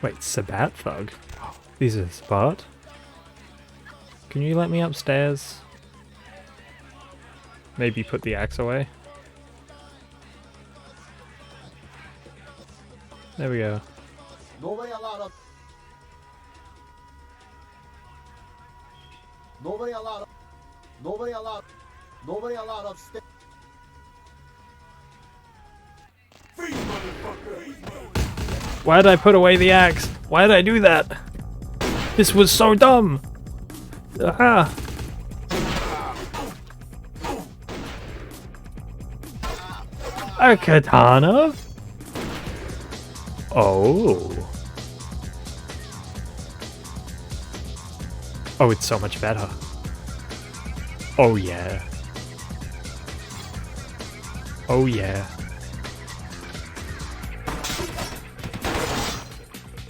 Wait, Sabat Thug? These are Sabat? Can you let me upstairs? Maybe put the axe away? There we go. Nobody allowed us. Nobody allowed. Nobody allowed. Nobody allowed upstairs. Why did I put away the axe? Why did I do that? This was so dumb! Aha! A katana? Oh. Oh, it's so much better. Oh yeah. Oh yeah.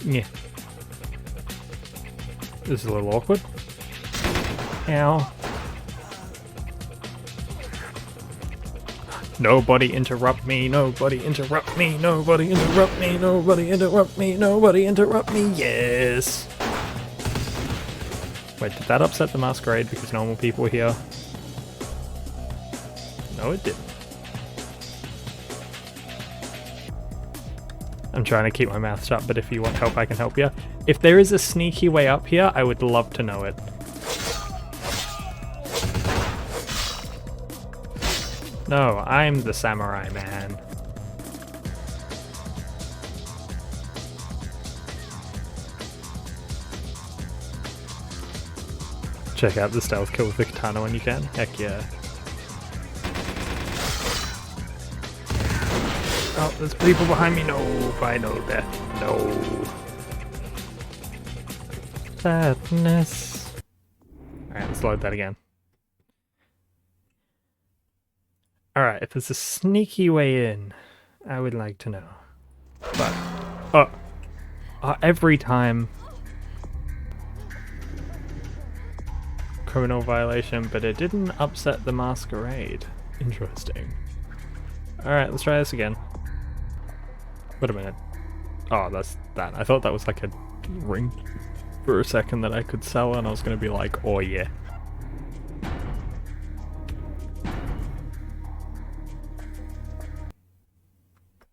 Yeah. This is a little awkward. Ow. Nobody interrupt me, nobody interrupt me, nobody interrupt me, nobody interrupt me, nobody interrupt me, yes! Wait, did that upset the Masquerade because normal people were here? No, it didn't. I'm trying to keep my mouth shut, but if you want help, I can help you. If there is a sneaky way up here, I would love to know it. No, I'm the samurai man. Check out the stealth kill with the katana when you can. Heck yeah. Oh, there's people behind me. No, final death. No. Sadness. Alright, let's load that again. Alright, if there's a sneaky way in, I would like to know. But, every time. Criminal violation, but it didn't upset the Masquerade. Interesting. Alright, let's try this again. Wait a minute. Oh, that's that. I thought that was like a ring for a second that I could sell, and I was going to be like, oh yeah.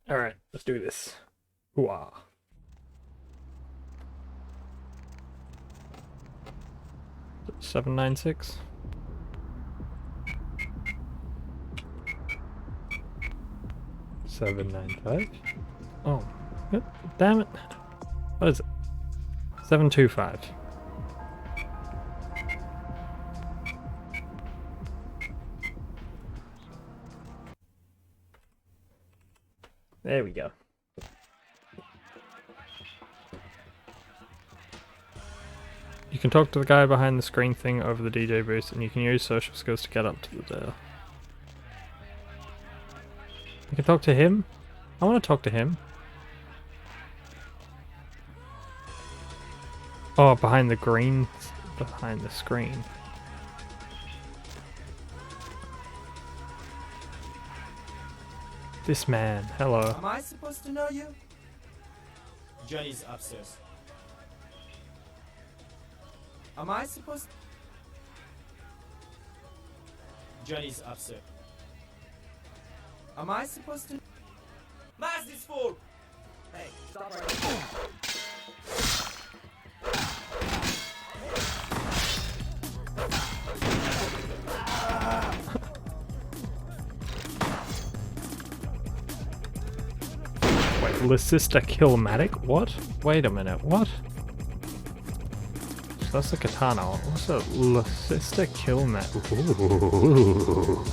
Alright, let's do this. Hooah. $796. $795. Oh, damn it! What is it? 725. There we go. You can talk to the guy behind the screen thing over the DJ booth, and you can use social skills to get up to the door. You can talk to him? I want to talk to him. Oh, behind the green... behind the screen. This man, hello. Am I supposed to know you? Johnny's upstairs. Am I supposed Johnny's upstairs. Am I supposed to Mass this fool! Hey, stop right there. Wait, Lysista Killmatic? What? Wait a minute, what? So that's a katana. What's a Lysista Killmatic? Ooh.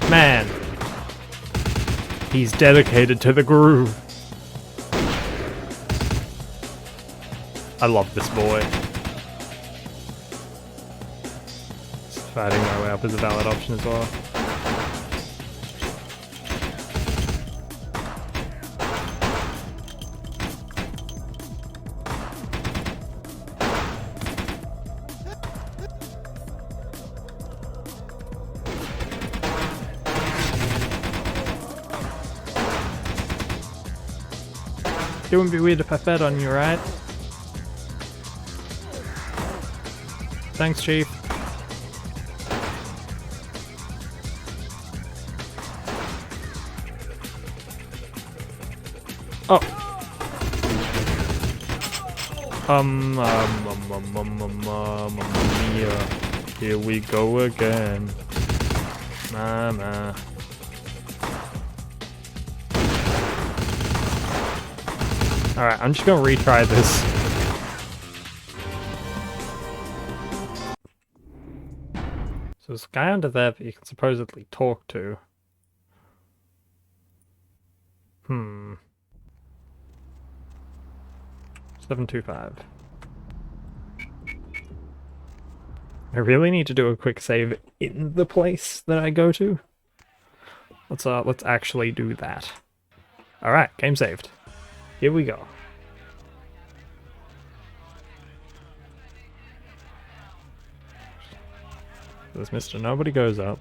Man, he's dedicated to the groove. I love this boy. Fighting my way up is a valid option as well. It wouldn't be weird if I fed on you, right? Thanks, Chief. Oh. Mia. Here we go again. Mama. Alright, I'm just gonna retry this. So there's a guy under there that you can supposedly talk to. 725. I really need to do a quick save in the place that I go to. Let's actually do that. Alright, game saved. Here we go. There's Mr. Nobody Goes Up.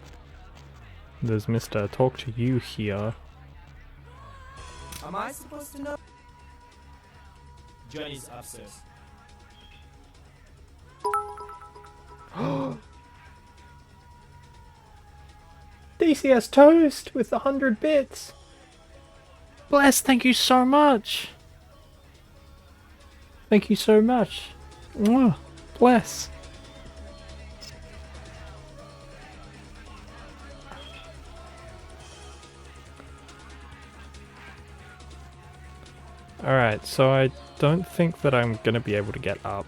There's Mr. Talk to You here. Am I supposed to know? Johnny's upstairs. DCS Toast with 100 bits. Bless, thank you so much. Thank you so much. Mwah. Bless. Alright, so I don't think that I'm gonna be able to get up.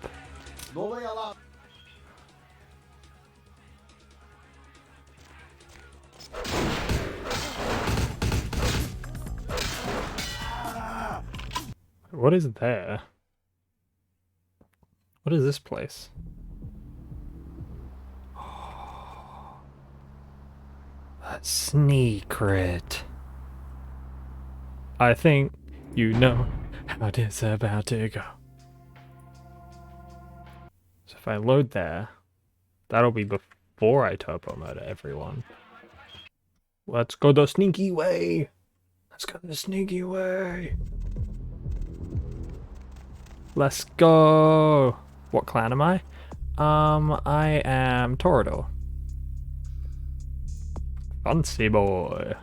What is there? What is this place? A secret. I think you know how this about to go. So if I load there, that'll be before I turbo murder everyone. Let's go the sneaky way. Let's go the sneaky way. Let's go. What clan am I? I am Torador. Fancy boy.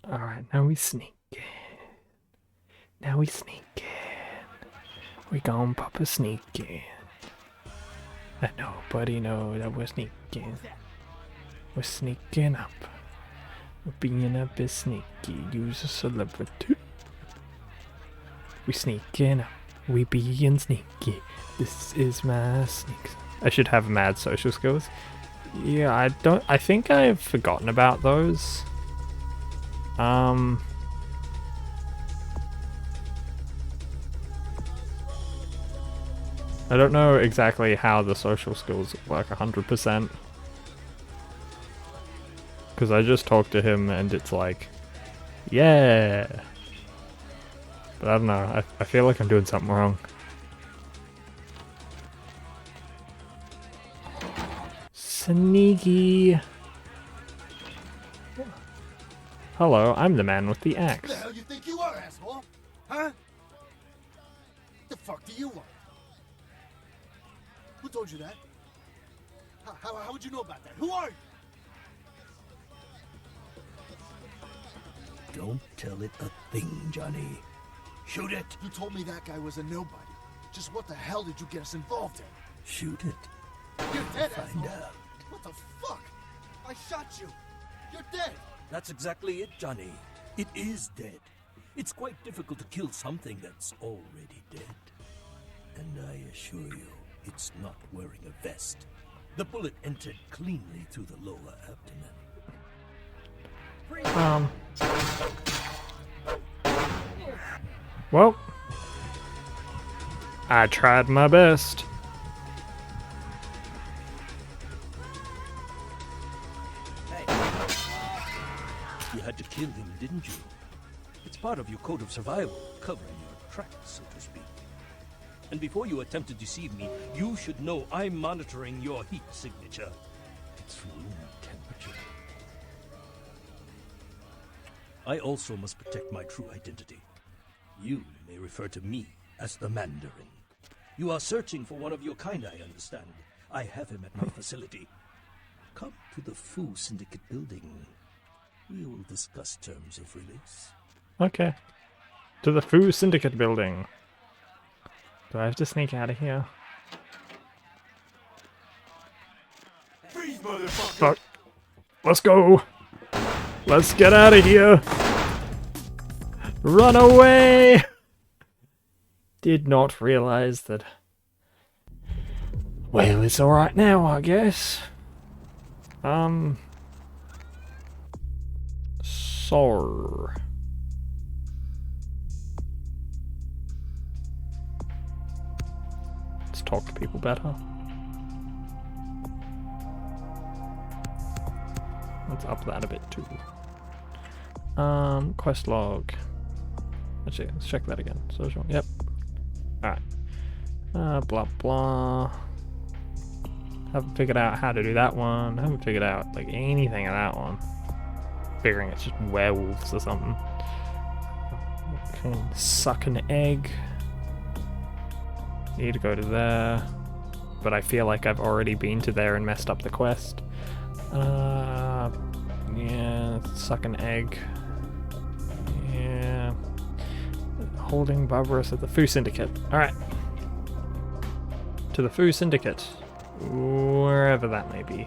Alright, now we sneak in. Now we sneak in. We gon' pop a sneak in. Let nobody know that we're sneaking. We're sneaking up. We're being a bit sneaky. Use a celebrity. We sneaking up. We being sneaky. This is my sneaks. I should have mad social skills. Yeah, I think I've forgotten about those. I don't know exactly how the social skills work 100%. Because I just talked to him and it's like, yeah. But I don't know, I feel like I'm doing something wrong. Sneaky. Hello, I'm the man with the Who axe. the hell you think you are, asshole? Huh? The fuck do you want? Who told you that? How would you know about that? Who are you? Don't tell it a thing, Johnny. Shoot it. You told me that guy was a nobody. Just what the hell did you get us involved in? Shoot it. You're dead, Find asshole. out. What the fuck? I shot you. You're dead. That's exactly it, Johnny. It is dead. It's quite difficult to kill something that's already dead. And I assure you, it's not wearing a vest. The bullet entered cleanly through the lower abdomen. Well, I tried my best. You had to kill him, didn't you? It's part of your code of survival, covering your tracks, so to speak. And before you attempt to deceive me, you should know I'm monitoring your heat signature. It's room temperature. I also must protect my true identity. You may refer to me as the Mandarin. You are searching for one of your kind, I understand. I have him at my facility. Come to the Fu Syndicate building. We will discuss terms of release. Okay. To the Fu Syndicate building. Do I have to sneak out of here? Freeze, motherfucker. Fuck. Let's go. Let's get out of here. Run away. Did not realize that. Well, it's alright now, I guess. So. Let's talk to people better. Let's up that a bit too. Quest log. Actually, let's check that again. Social. Yep. Alright. Blah blah. Haven't figured out how to do that one. Haven't figured out like anything of that one. Figuring it's just werewolves or something. Okay, suck an egg. Need to go to there. But I feel like I've already been to there and messed up the quest. Yeah, suck an egg. Yeah. Holding Barbaros at the Fu Syndicate. Alright. To the Fu Syndicate. Wherever that may be.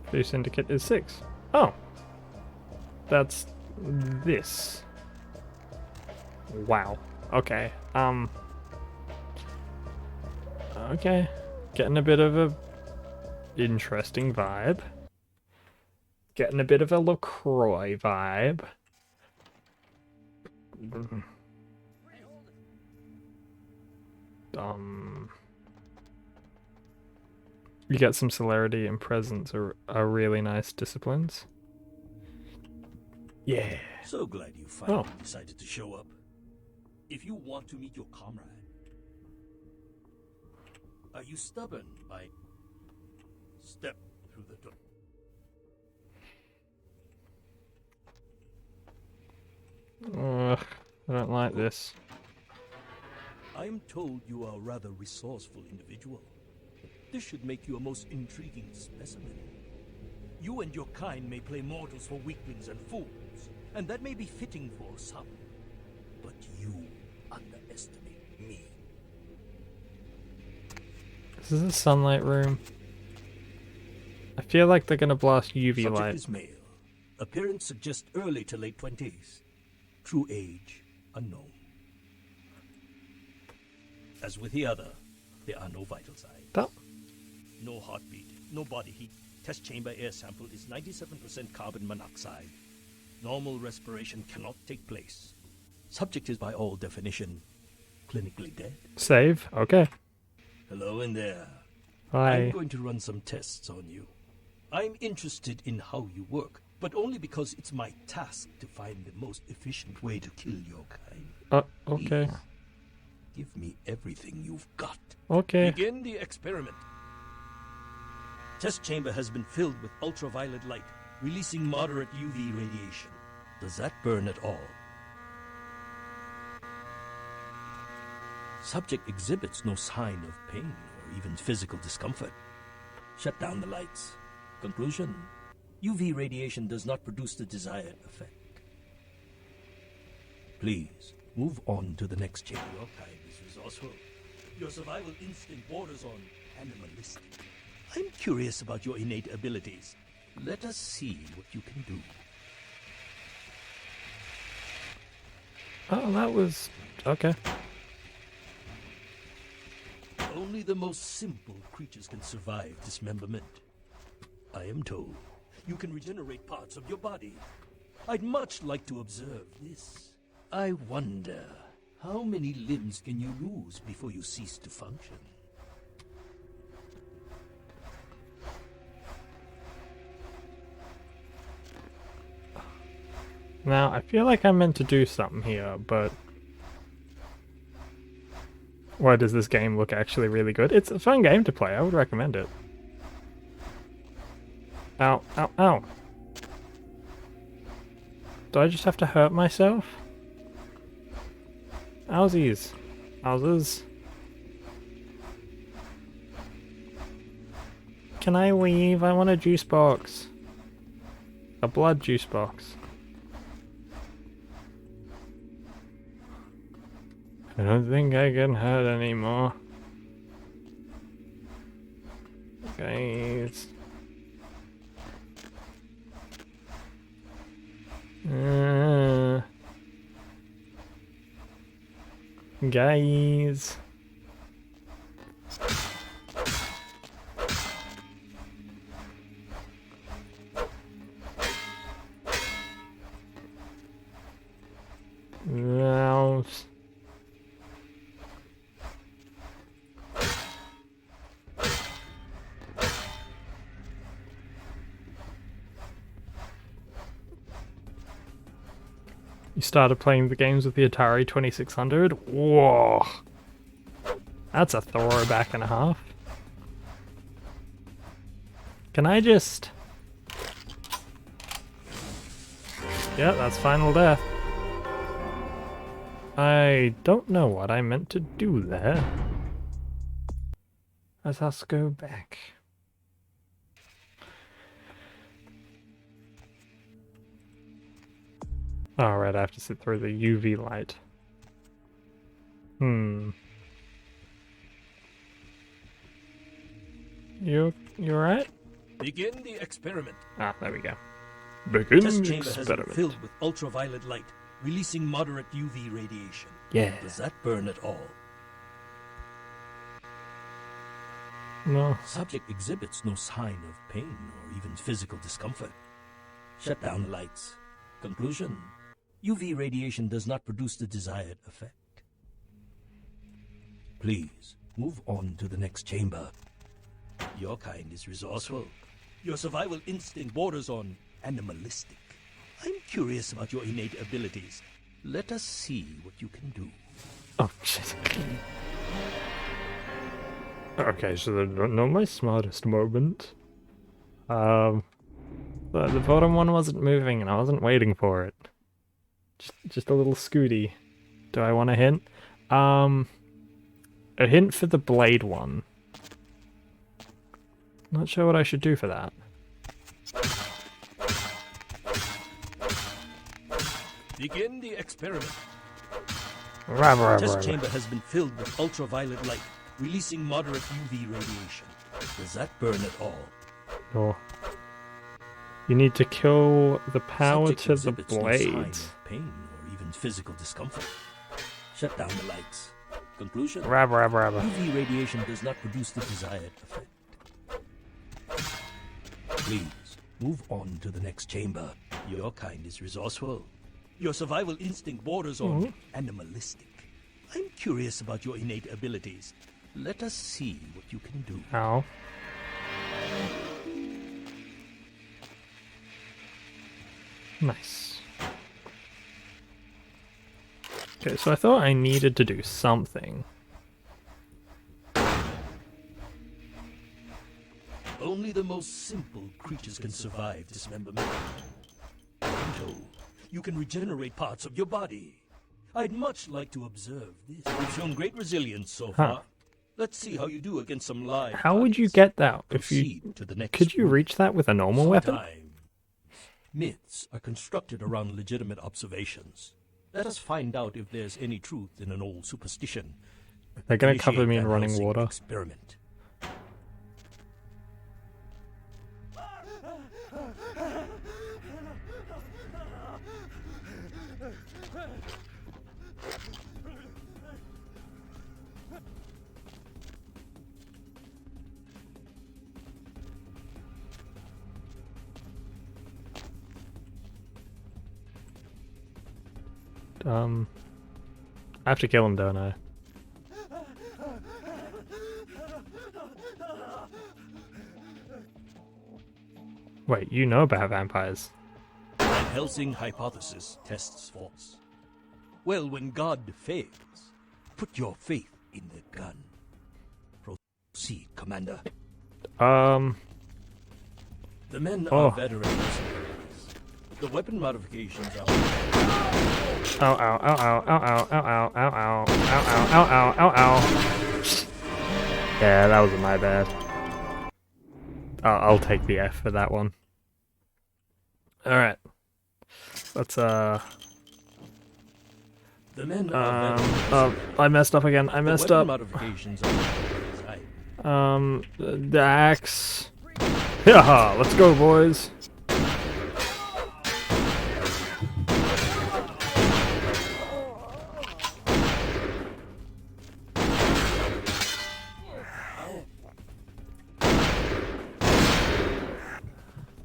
Fu Syndicate is 6. Oh. That's this. Wow. Okay. Okay. Getting a bit of a interesting vibe. Getting a bit of a LaCroix vibe. You get some celerity and presence are really nice disciplines. Yeah. So glad you finally decided to show up. If you want to meet your comrade, are you stubborn by step through the door? I don't like this. I am told you are a rather resourceful individual. This should make you a most intriguing specimen. You and your kind may play mortals for weaklings and fools, and that may be fitting for some. But you underestimate me. This is a sunlight room. I feel like they're gonna blast UV Subject light. is male. Appearance suggests early to late 20s. True age, unknown. As with the other, there are no vital signs. Oh. No heartbeat, no body heat. Test chamber air sample is 97% carbon monoxide. Normal respiration cannot take place. Subject is by all definition clinically dead. Save? Okay. Hello in there. Hi. I'm going to run some tests on you. I'm interested in how you work, but only because it's my task to find the most efficient way to kill your kind. Okay. Please, give me everything you've got. Okay. Begin the experiment. Test chamber has been filled with ultraviolet light, releasing moderate UV radiation. Does that burn at all? Subject exhibits no sign of pain or even physical discomfort. Shut down the lights. Conclusion: UV radiation does not produce the desired effect. Please, move on to the next chamber. Your kind is resourceful. Your survival instinct borders on animalistic. I'm curious about your innate abilities. Let us see what you can do. Oh, that was... okay. Only the most simple creatures can survive dismemberment. I am told you can regenerate parts of your body. I'd much like to observe this. I wonder, how many limbs can you lose before you cease to function? Now, I feel like I'm meant to do something here, but... why does this game look actually really good? It's a fun game to play, I would recommend it. Ow, ow, ow. Do I just have to hurt myself? Owsies. Owsers. Can I leave? I want a juice box. A blood juice box. I don't think I can hurt anymore. Guys. Guys. Mouse. You started playing the games with the Atari 2600? Whoa! That's a throwback and a half. Can I just... yeah, that's final death. I don't know what I meant to do there. Let us go back. Alright, I have to sit through the UV light. You alright? Begin the experiment. Ah, there we go. Begin Test the chamber has been experiment. filled with ultraviolet light, releasing moderate UV radiation. Yeah. Does that burn at all? No. Subject exhibits no sign of pain or even physical discomfort. Shut down the lights. Conclusion: UV radiation does not produce the desired effect. Please, move on to the next chamber. Your kind is resourceful. Your survival instinct borders on animalistic. I'm curious about your innate abilities. Let us see what you can do. Oh, shit. Okay, so not my smartest moment. The bottom one wasn't moving and I wasn't waiting for it. Just a little scooty. Do I want a hint? A hint for the blade one. Not sure what I should do for that. Begin the experiment. Rah, Test rah. chamber has been filled with ultraviolet light, releasing moderate UV radiation. Does that burn at all? No. You need to kill the power Subject to the exhibits no sign blades. of pain or even physical discomfort. Shut down the lights. Conclusion? Rah, rah, rah, rah. UV radiation does not produce the desired effect. Please, move on to the next chamber. Your kind is resourceful. Your survival instinct borders on animalistic. I'm curious about your innate abilities. Let us see what you can do. Ow. Nice. Okay, so I thought I needed to do something. Only the most simple creatures can survive dismemberment. I'm told you can regenerate parts of your body. I'd much like to observe this. You've shown great resilience so far. Let's see how you do against some live. How would you get that if you... Proceed to the next Could you room. reach that with a normal weapon? Sometime. Myths are constructed around legitimate observations. Let us find out if there's any truth in an old superstition. They're gonna cover Initiate me in Van running Helsing water. Experiment. I have to kill him, don't I? Wait, you know about vampires. Van Helsing hypothesis tests false. Well, when God fails, put your faith in the gun. Proceed, Commander. The men Oh. are veterans. The weapon modifications are... Ow, ow, ow, ow, ow, ow, ow, ow, ow, ow, ow, ow, ow, ow, ow. Yeah, that was my bad. I'll take the F for that one. Alright. Let's, The men I messed up again. I messed weapon up. modifications are... The axe. Yeah, let's go, boys.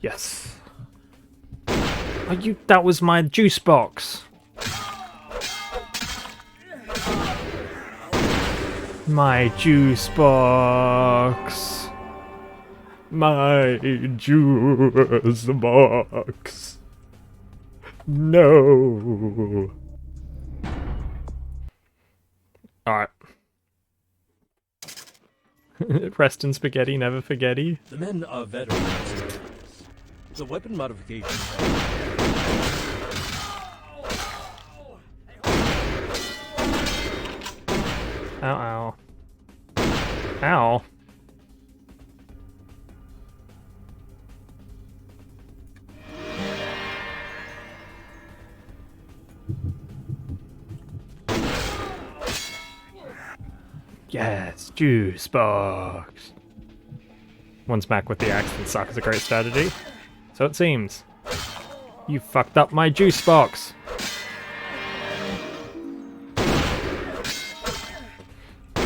Yes. Oh, that was my juice box. My juice box. My juice box. No. Alright. Preston Spaghetti, never forgetty. The men are veterans. The weapon modifications Ow, ow. Ow. Yes, juice box. One smack with the axe and suck is a great strategy. So it seems. You fucked up my juice box.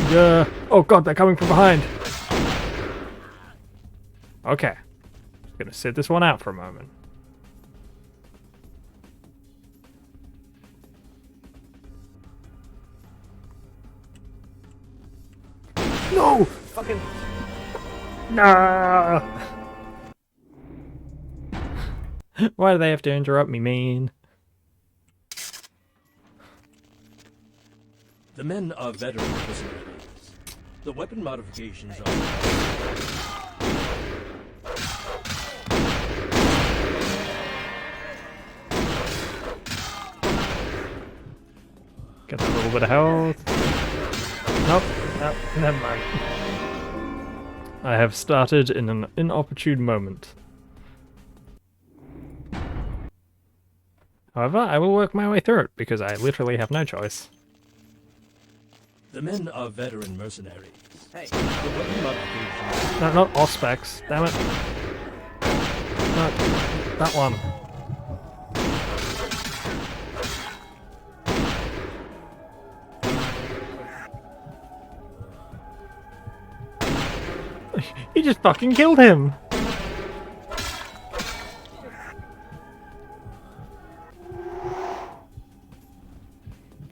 Yeah. Oh god, they're coming from behind. Okay. Just gonna sit this one out for a moment. No! Fucking... Nah! Why do they have to interrupt me, man? The men are veteran prisoners. The weapon modifications are... Get a little bit of health. Nope, nope, never mind. I have started in an inopportune moment. However, I will work my way through it, because I literally have no choice. The men are veteran mercenaries. Hey, No, not Auspex. Damn it. No, that one. He just fucking killed him!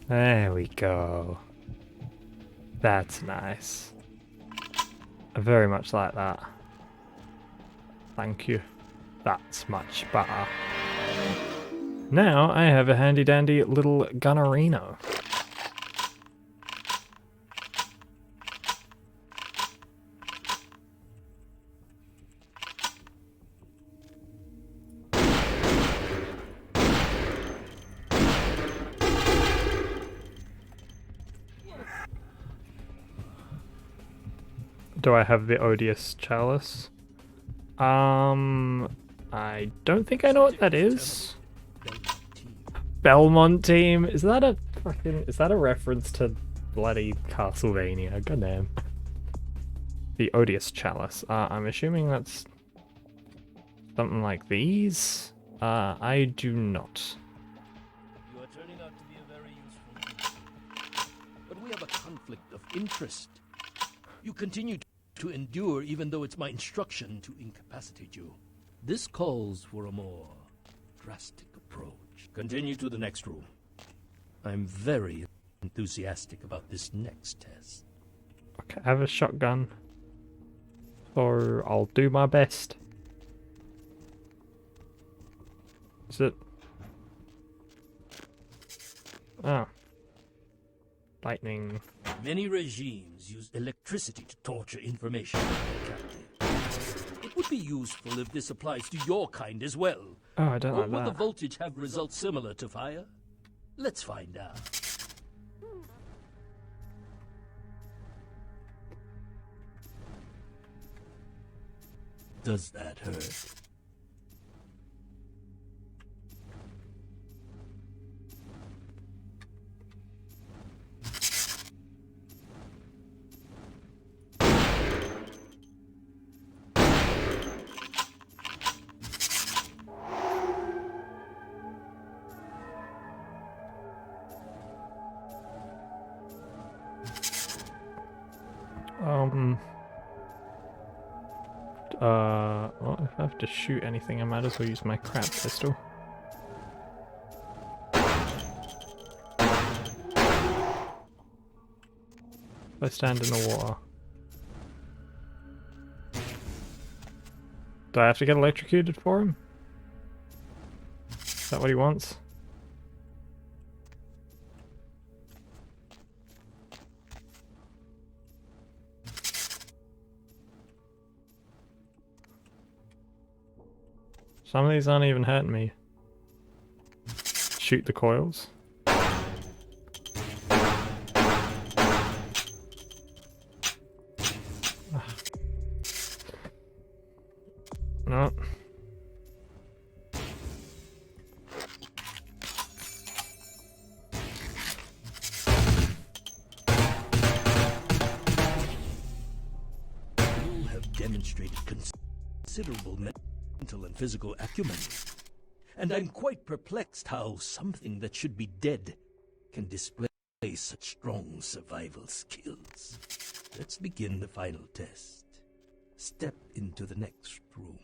There we go. That's nice. I very much like that. Thank you. That's much better. Now I have a handy dandy little gunnerino. Do I have the odious chalice? I don't think I know what that is. Belmont team? Is that a reference to bloody Castlevania? Goddamn. The odious chalice. I'm assuming that's something like these? I do not. You are turning out to be a very useful man. But we have a conflict of interest. You continue to endure even though it's my instruction to incapacitate you. This calls for a more drastic approach. Continue to the next room. I'm very enthusiastic about this next test. Okay, I have a shotgun. So I'll do my best. Is it? Oh. Lightning. Many regimes use electricity to torture information. It would be useful if this applies to your kind as well. Oh, I don't Or like will that. the voltage have results similar to fire? Let's find out. Does that hurt? Well, if I have to shoot anything, I might as well use my crap pistol. If I stand in the water. Do I have to get electrocuted for him? Is that what he wants? Some of these aren't even hurting me. Shoot the coils. No. You have demonstrated considerable mental and physical acumen. And I'm quite perplexed how something that should be dead can display such strong survival skills. Let's begin the final test. Step into the next room.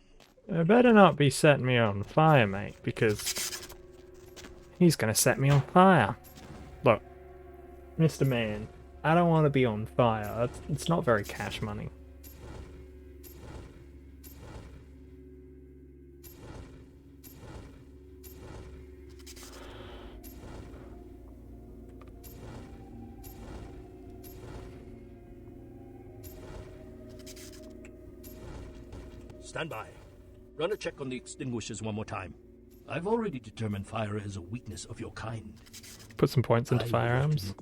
It better not be setting me on fire, mate, because he's gonna set me on fire. Look, Mr. Man, I don't want to be on fire. It's not very cash money. Stand by. Run a check on the extinguishers one more time. I've already determined fire is a weakness of your kind. put some points into firearms.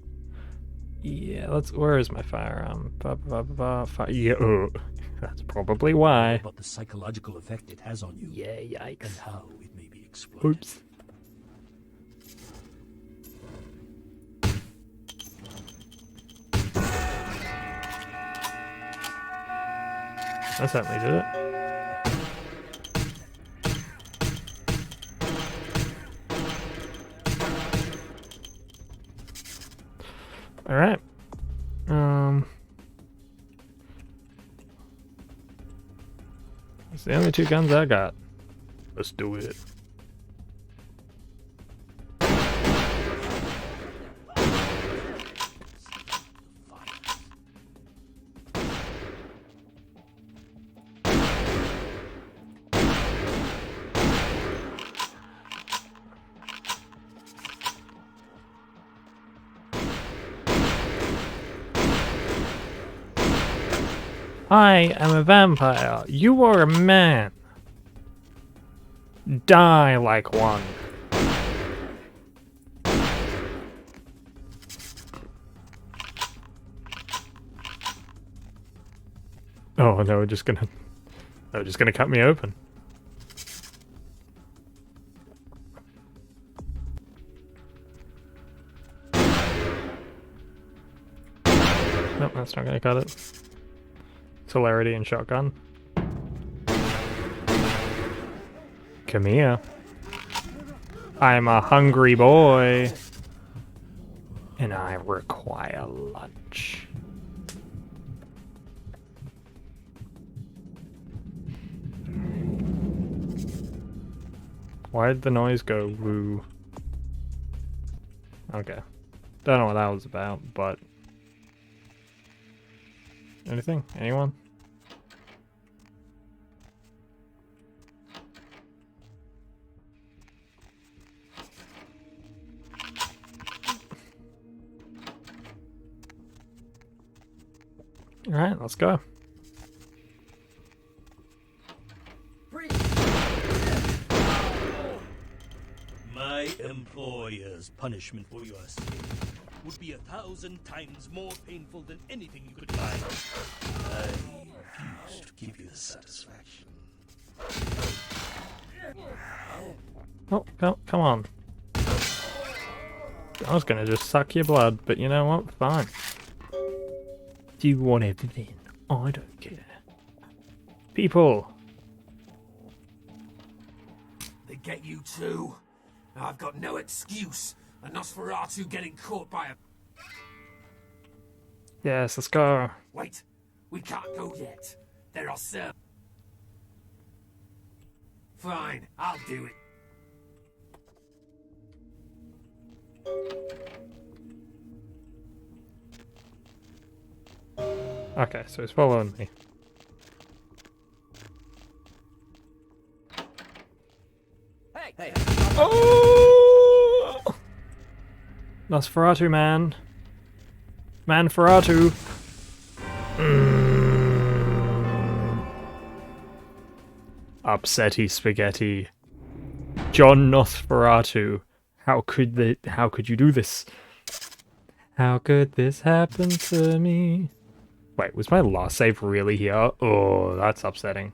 Yeah, where is my firearm? Yeah, that's probably why. About the psychological effect it has on you. Yeah, yikes. And how it may be exploited. Oops. That certainly did it. Alright. It's the only 2 guns I got. Let's do it. I am a vampire. You are a man. Die like one. Oh, they were just gonna cut me open. Nope, that's not gonna cut it. Celerity and shotgun. Come here. I'm a hungry boy. And I require lunch. Why did the noise go woo? Okay. Don't know what that was about, but... Anything? Anyone? Alright, let's go. My employer's punishment for your sin would be 1,000 times more painful than anything you could find. I refuse to give you the satisfaction. Oh, come on. I was gonna just suck your blood, but you know what? Fine. Do whatever then. I don't care. People! They get you too. I've got no excuse. A Nosferatu getting caught by a... Yes, let's go. Wait, we can't go yet. There are some... Fine, I'll do it. Okay, so he's following me. Hey! Oh! Nosferatu, man. Manferatu. Upsetty spaghetti. John Nosferatu. How could you do this? How could this happen to me? Wait, was my last save really here? Oh, that's upsetting.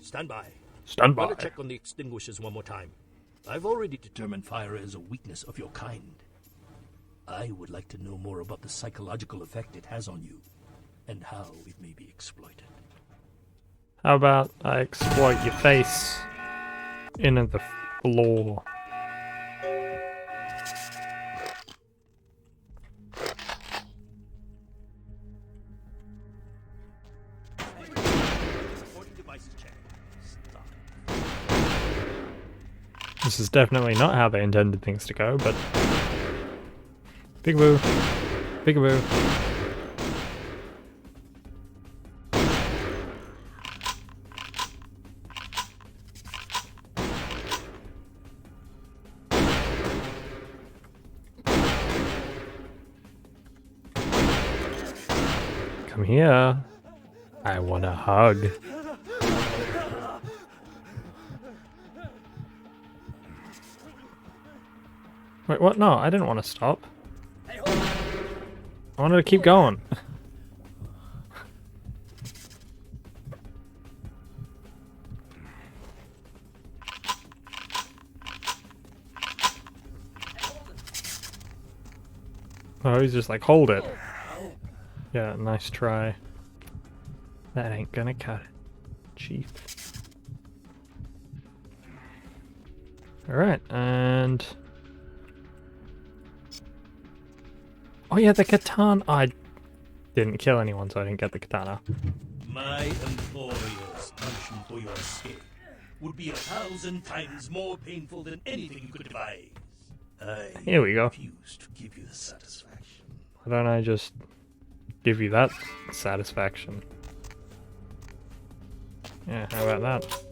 Stand by. Stand by. I'm gonna check on the extinguishers one more time. I've already determined fire is a weakness of your kind. I would like to know more about the psychological effect it has on you, and how it may be exploited. How about I exploit your face into the floor? This is definitely not how they intended things to go, but... Peekaboo! Peekaboo! Come here. I want a hug. Wait, what? No, I didn't want to stop. I wanted to keep going. Oh, he's just like, hold it. Yeah, nice try. That ain't gonna cut it, Chief. Alright, and... Oh yeah, the katana! I didn't kill anyone, so I didn't get the katana. My employer's punishment for your escape would be 1,000 times more painful than anything you could devise. Here we go. Refuse to give you the satisfaction. Why don't I just give you that satisfaction? Yeah, how about that?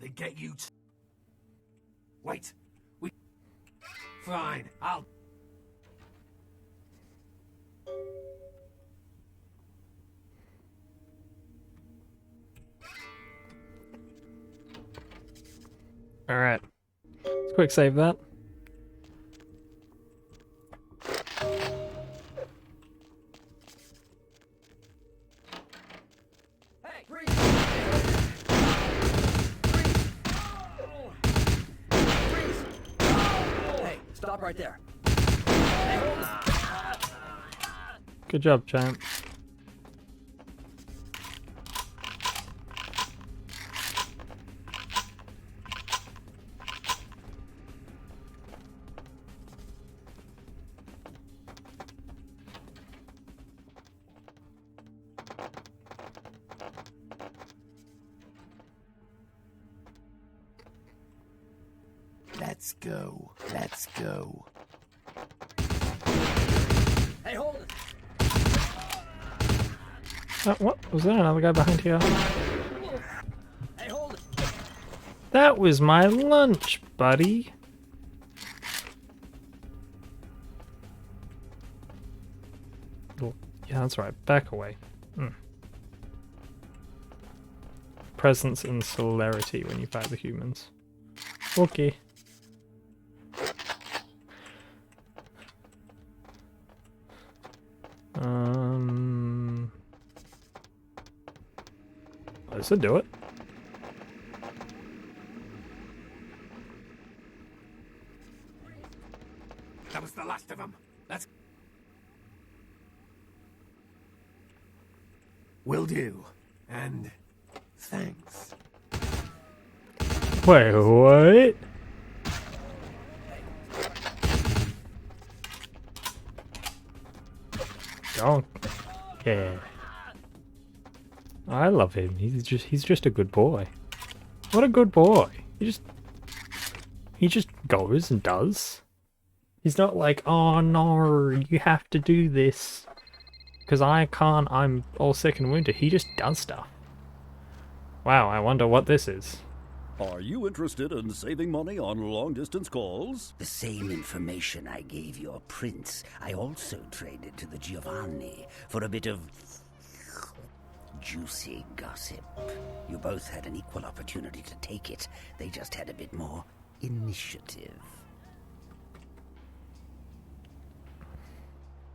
They get you Wait. Fine, I'll... Alright. Let's quick save that. Hey, stop right there. Good job, champ. Let's go. Let's go. Hey, hold it. What? Was there another guy behind here? Hey, hold it. That was my lunch, buddy. Oh, yeah, that's right. Back away. Presence and celerity when you fight the humans. Okay. This'll do it. That was the last of them. Let's... Will do. And... thanks. Wait, what? Don't care. I love him. He's just a good boy. What a good boy. He just goes and does. He's not like, oh no, you have to do this because I can't. I'm all sick and wounded. He just does stuff. Wow, I wonder what this is. Are you interested in saving money on long-distance calls? The same information I gave your prince, I also traded to the Giovanni for a bit of juicy gossip. You both had an equal opportunity to take it. They just had a bit more initiative.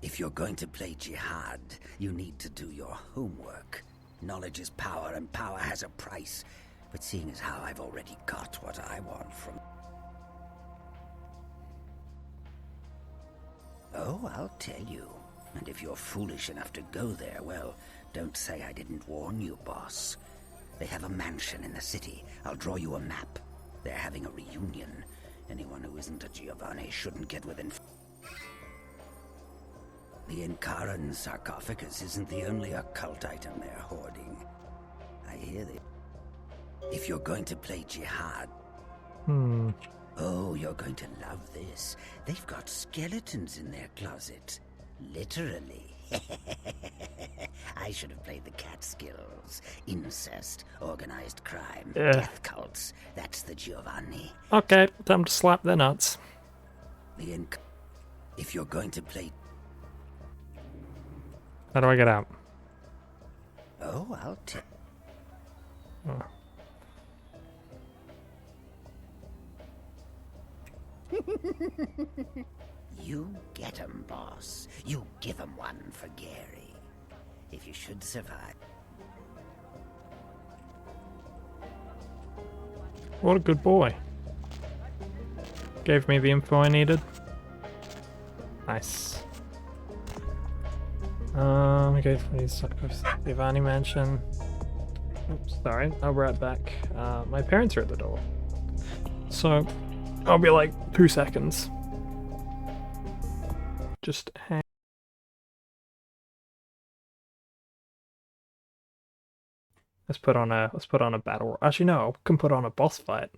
If you're going to play jihad, you need to do your homework. Knowledge is power, and power has a price. But seeing as how I've already got what I want from... Oh, I'll tell you. And if you're foolish enough to go there, well, don't say I didn't warn you, boss. They have a mansion in the city. I'll draw you a map. They're having a reunion. Anyone who isn't a Giovanni shouldn't get within... The Inkaran sarcophagus isn't the only occult item they're hoarding. I hear they... If you're going to play jihad... Oh, you're going to love this. They've got skeletons in their closet. Literally. I should have played the cat skills. Incest, organized crime, death cults. That's the Giovanni. Okay, time to slap their nuts. If you're going to play... How do I get out? Oh, I'll tell... Oh. You get 'em, boss. You give 'em one for Gary. If you should survive. What a good boy. Gave me the info I needed. Nice. Okay, please. The Ivani Mansion. Oops, sorry. I'll be right back. My parents are at the door. So, I'll be like 2 seconds. Just hang. Let's put on a battle. Actually, no, I can put on a boss fight.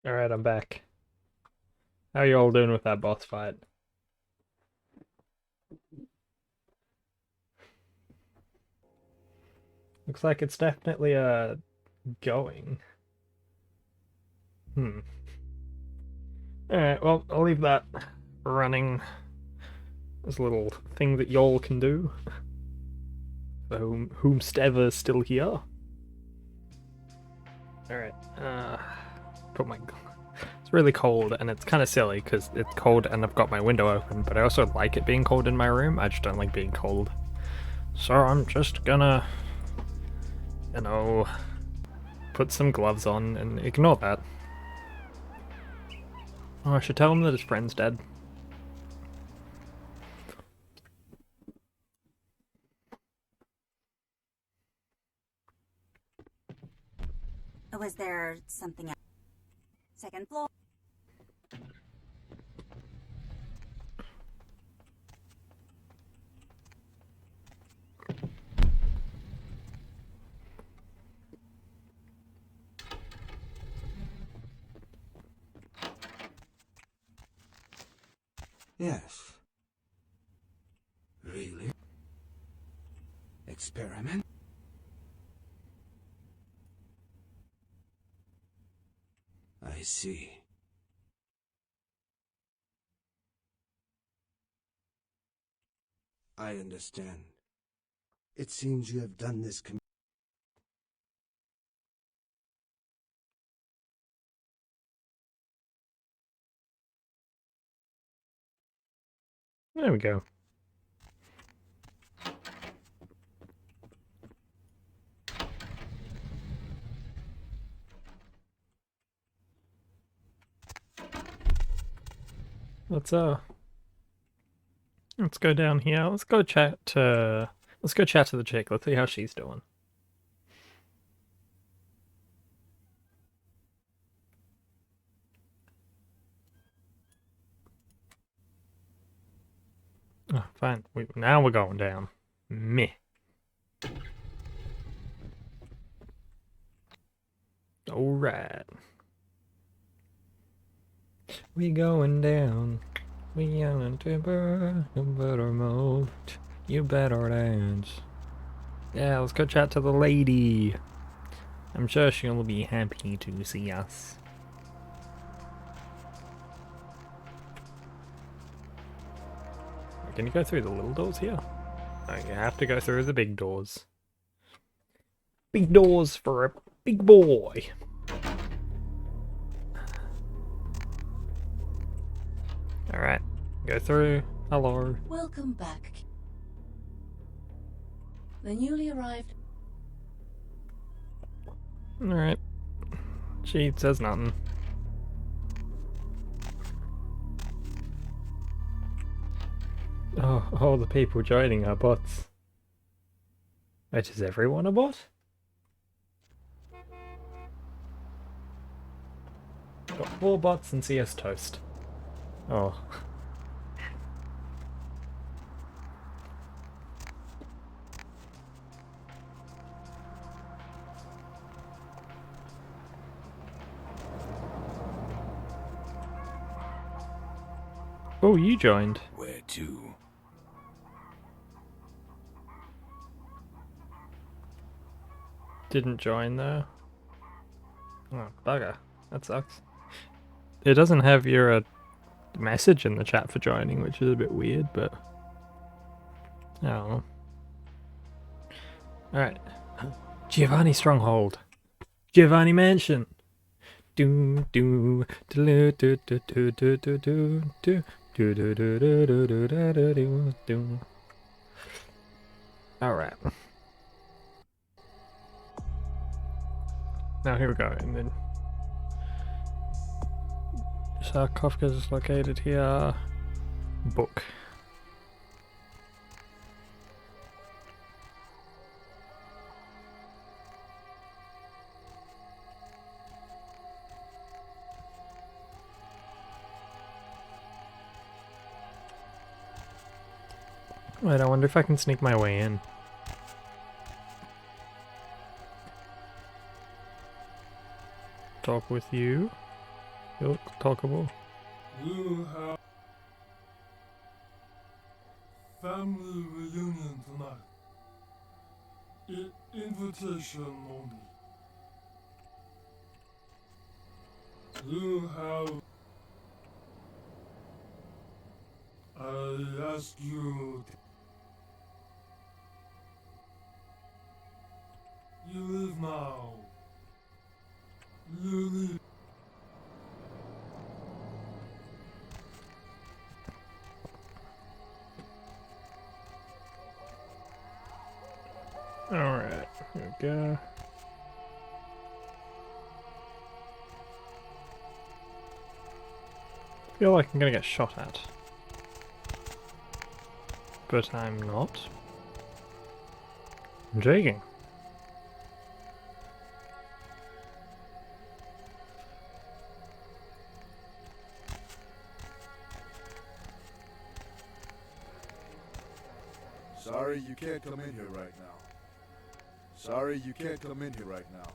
Alright, I'm back. How you all doing with that boss fight? Looks like it's definitely going. Alright, well, I'll leave that running as a little thing that y'all can do. For whomstever's still here. Alright, put my... Let's really cold, and it's kind of silly because it's cold and I've got my window open, but I also like it being cold in my room. I just don't like being cold. So I'm just gonna, you know, put some gloves on and ignore that. Oh, I should tell him that his friend's dead. Was there something else? Second floor. Yes. Really? Experiment? I see. I understand. It seems you have done this There we go. Let's go down here. Let's go chat to the chick. Let's see how she's doing. Oh, fine. Now we're going down. Meh. Alright. We going down. We on a timber. You better move. You better dance. Yeah, let's go chat to the lady. I'm sure she'll be happy to see us. Can you go through the little doors here? No, you have to go through the big doors. Big doors for a big boy. Alright, go through. Hello. Welcome back. The newly arrived. Alright. She says nothing. Oh, all the people joining are bots. Wait, is everyone a bot? Got 4 bots and CS Toast. Oh. Oh, you joined. Where to? Didn't join though. Oh, bugger. That sucks. It doesn't have your message in the chat for joining, which is a bit weird, but I don't know. Alright. Giovanni Stronghold. Giovanni Mansion. Do do do do do do do do do do do do do do do do do. Alright. Now here we go, and then sarcophagus is located here. Book. Wait, I wonder if I can sneak my way in. Talk with you. You look talkable. You have family reunion tonight. Invitation only. You have. I ask you. You leave now. You leave. Here we go. I feel like I'm gonna get shot at. But I'm not. I'm joking. Sorry, you can't come in here right now. Sorry, you can't come in here right now.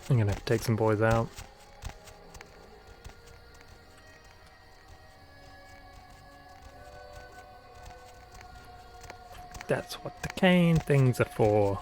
I'm gonna have to take some boys out. That's what the cane things are for.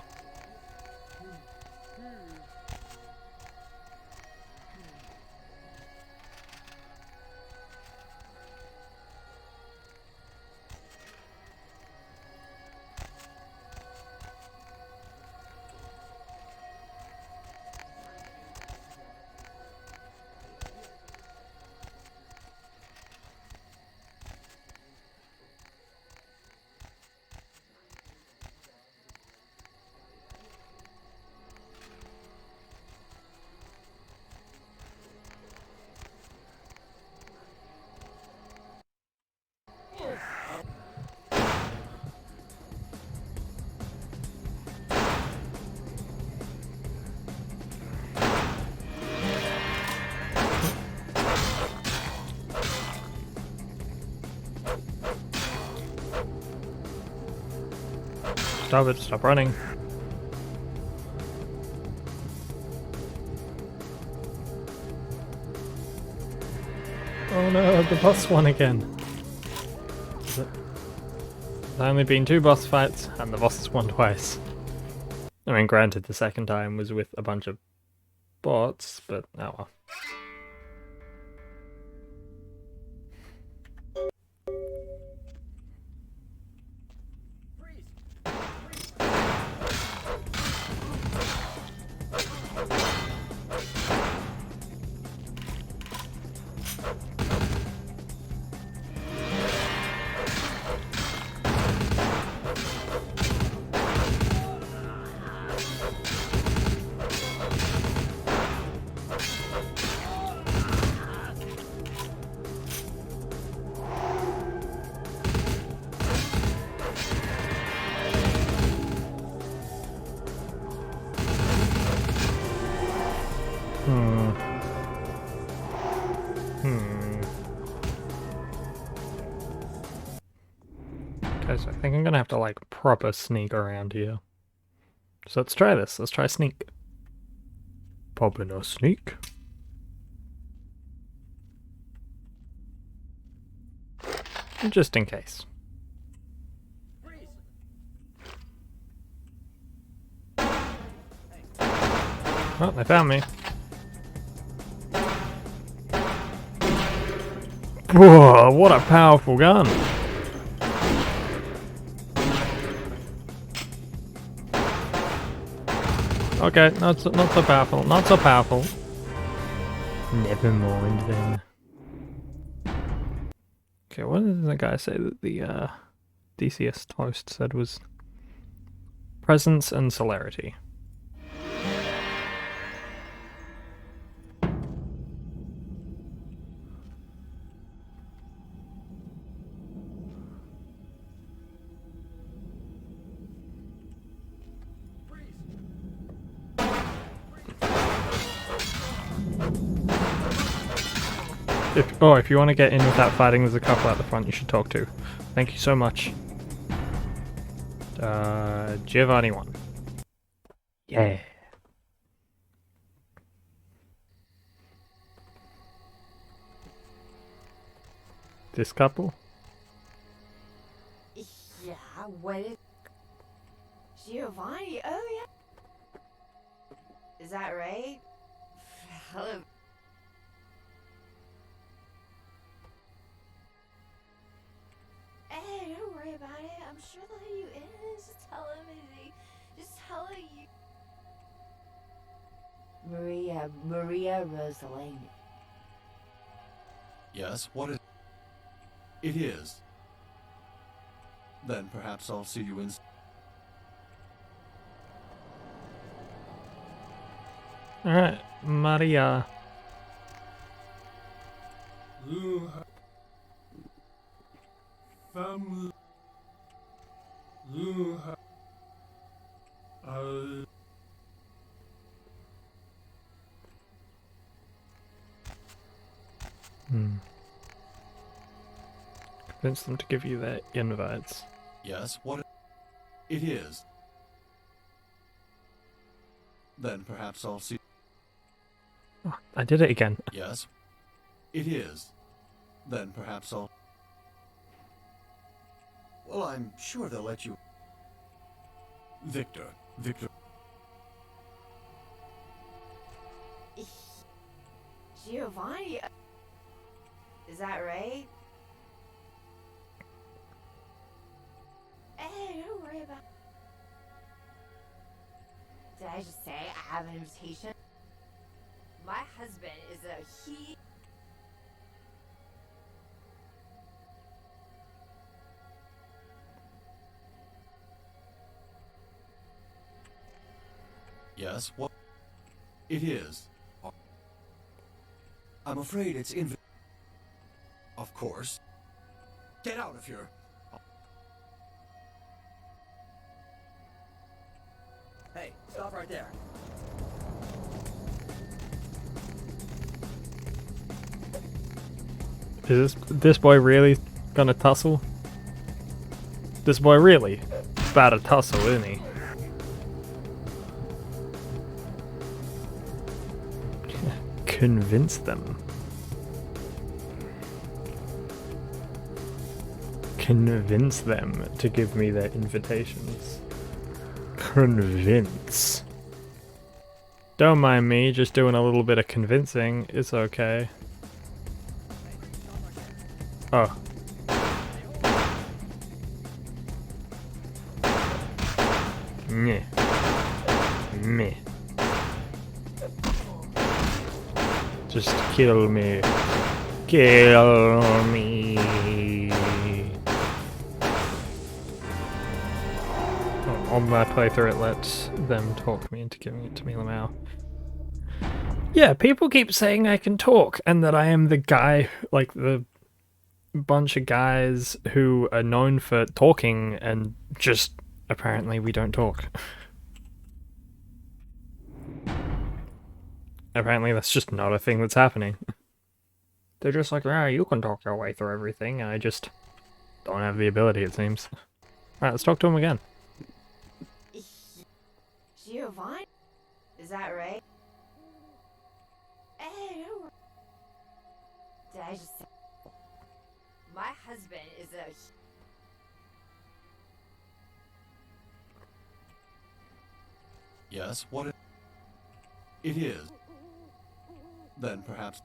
Stop it, stop running. Oh no, the boss won again. There's only been 2 boss fights, and the boss has won twice. I mean, granted, the second time was with a bunch of bots, but oh well. Okay, so I think I'm gonna have to like proper sneak around here. So let's try this. Let's try sneak. Popping a sneak. Just in case. Oh, they found me. Whoa, what a powerful gun. Okay, not so powerful, not so powerful. Never mind then. Okay, what did the guy say that the DCS host said was presence and celerity? If you want to get in without fighting, there's a couple at the front you should talk to. Thank you so much. Giovanni 1. Yeah. This couple? Yeah, what is... Giovanni, oh yeah. Is that right? Hello. Hey, don't worry about it. I'm sure they'll let you in. Just tell him just tell him you... Maria Rosalene. Yes, what is... It is. Then perhaps I'll see you in... Alright, Maria. You have family. You have Convince them to give you their invites. Yes, what it is. Then perhaps I'll see... Oh, I did it again. Yes, it is. Then perhaps I'll... Well, I'm sure they'll let you... Victor. Giovanni? Is that right? Hey, don't worry about... Did I just say I have an invitation? My husband is a he... Yes, what... It is. I'm afraid it's Of course. Get out of here. Hey, stop right there. Is this boy really gonna tussle? This boy really about to tussle, isn't he? Convince them. Convince them to give me their invitations. Convince. Don't mind me, just doing a little bit of convincing. It's okay. Oh. Meh. Meh. Just kill me. Kill me. On my playthrough it lets them talk me into giving it to me now. Yeah, people keep saying I can talk and that I am the guy, like the bunch of guys who are known for talking, and just apparently we don't talk. Apparently that's just not a thing that's happening. They're just like, ah, you can talk your way through everything, and I just don't have the ability, it seems. Alright, let's talk to him again. Giovanni? Is that right? Hey, don't worry. Did I just say... My husband is a... Yes, what it is. Then perhaps...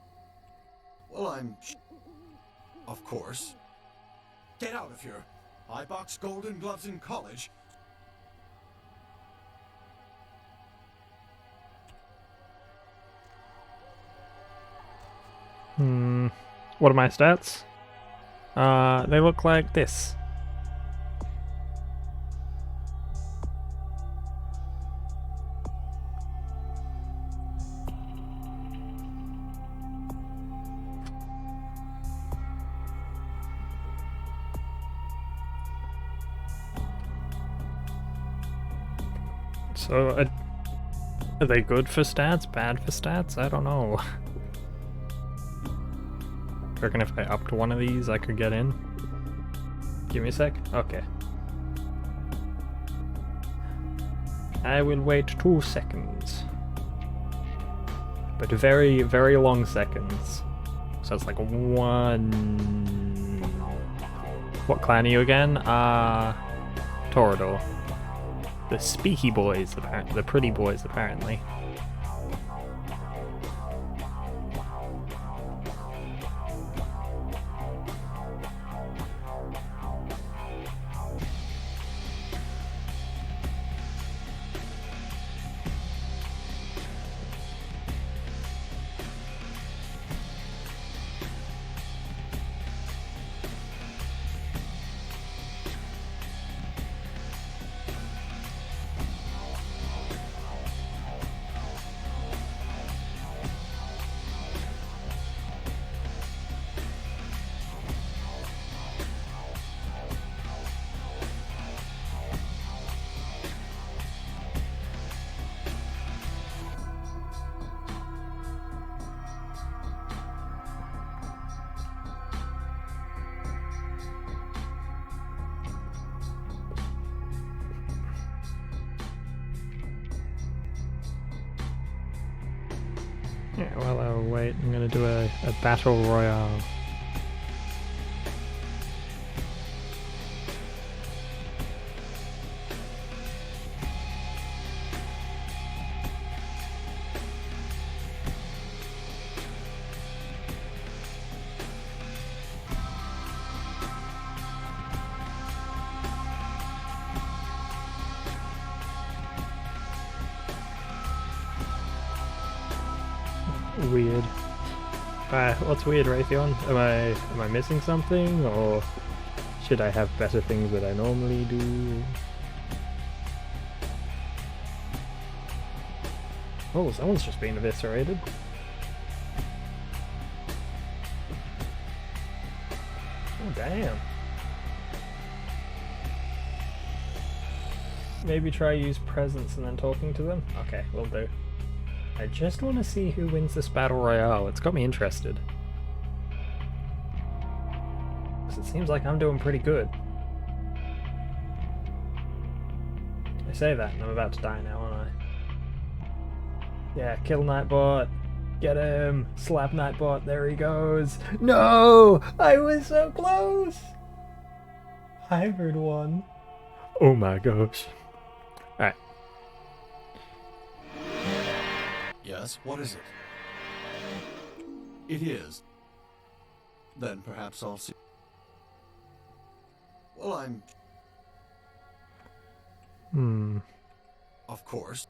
Well, I'm... Of course. Get out of here. I boxed Golden Gloves in college. What are my stats? They look like this. So, are they good for stats? Bad for stats? I don't know. I reckon if I upped one of these, I could get in. Give me a sec. Okay. I will wait 2 seconds. But very, very long seconds. So it's like 1... What clan are you again? Torador. The Speaky Boys, the Pretty Boys, apparently. Yeah, well, I'll wait. I'm gonna do a battle royale. Weird. What's weird, Raytheon? Am I missing something, or should I have better things that I normally do? Oh, someone's just been eviscerated. Oh, damn. Maybe try use presence and then talking to them? Okay, will do. I just want to see who wins this battle royale. It's got me interested. Because it seems like I'm doing pretty good. I say that and I'm about to die now, aren't I? Yeah, kill Nightbot. Get him! Slap Nightbot, there he goes! No! I was so close! Hybrid one. Oh my gosh. Alright. Yes, what is it? It is. Then perhaps I'll see. Well, I'm... Of course.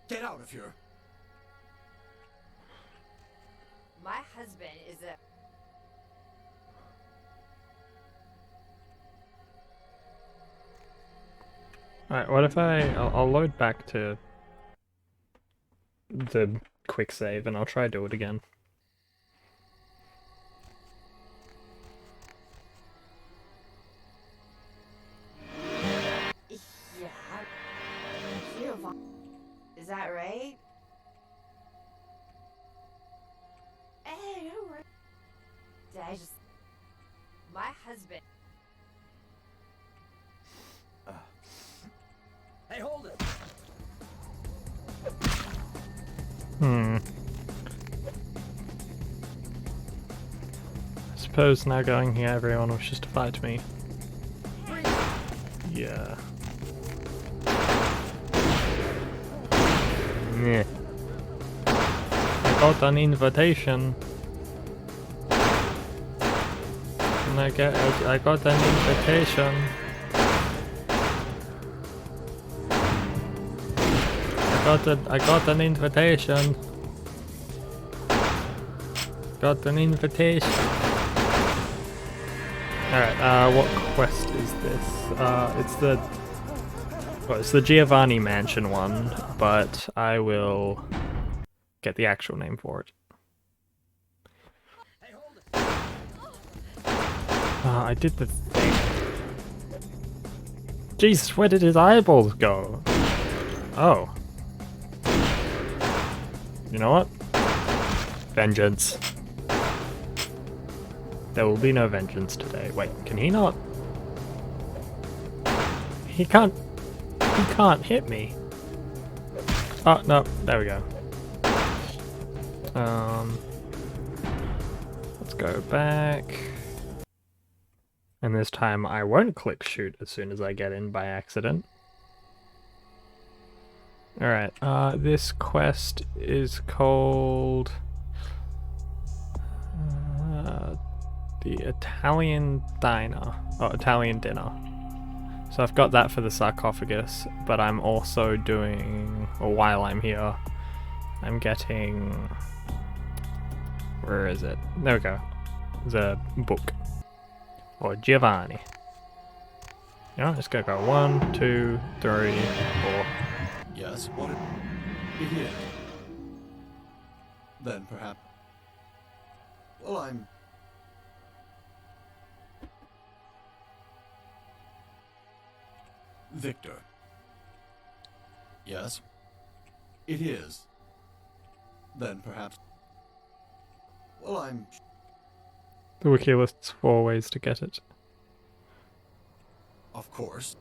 Get out of here! My husband is a... Alright, what if I'll load back to the quick save and I'll try to do it again. Yeah. Is that right? Hey, don't worry. Did I just... My husband... Hey, hold it! I suppose now going here everyone wishes to fight me. Yeah. Meh. I got an invitation. And I got an invitation. I got an invitation. Got an invitation. Alright, what quest is this? It's the Giovanni Mansion one, but I will get the actual name for it. I did the thing. Jesus, where did his eyeballs go? Oh. You know what? Vengeance. There will be no vengeance today. Wait, can he not? He can't hit me. Oh, no, there we go. Let's go back. And this time I won't click shoot as soon as I get in by accident. Alright, this quest is called the Italian Diner, Italian Dinner. So I've got that for the sarcophagus, but I'm also doing, or while I'm here, I'm getting, where is it? There we go. The book. Or Giovanni. You know, just gonna go 1, 2, 3, 4. Yes, what it is. Then perhaps... Well, I'm... Victor. Yes, it is. Then perhaps... Well, I'm... The wiki lists 4 ways to get it. Of course.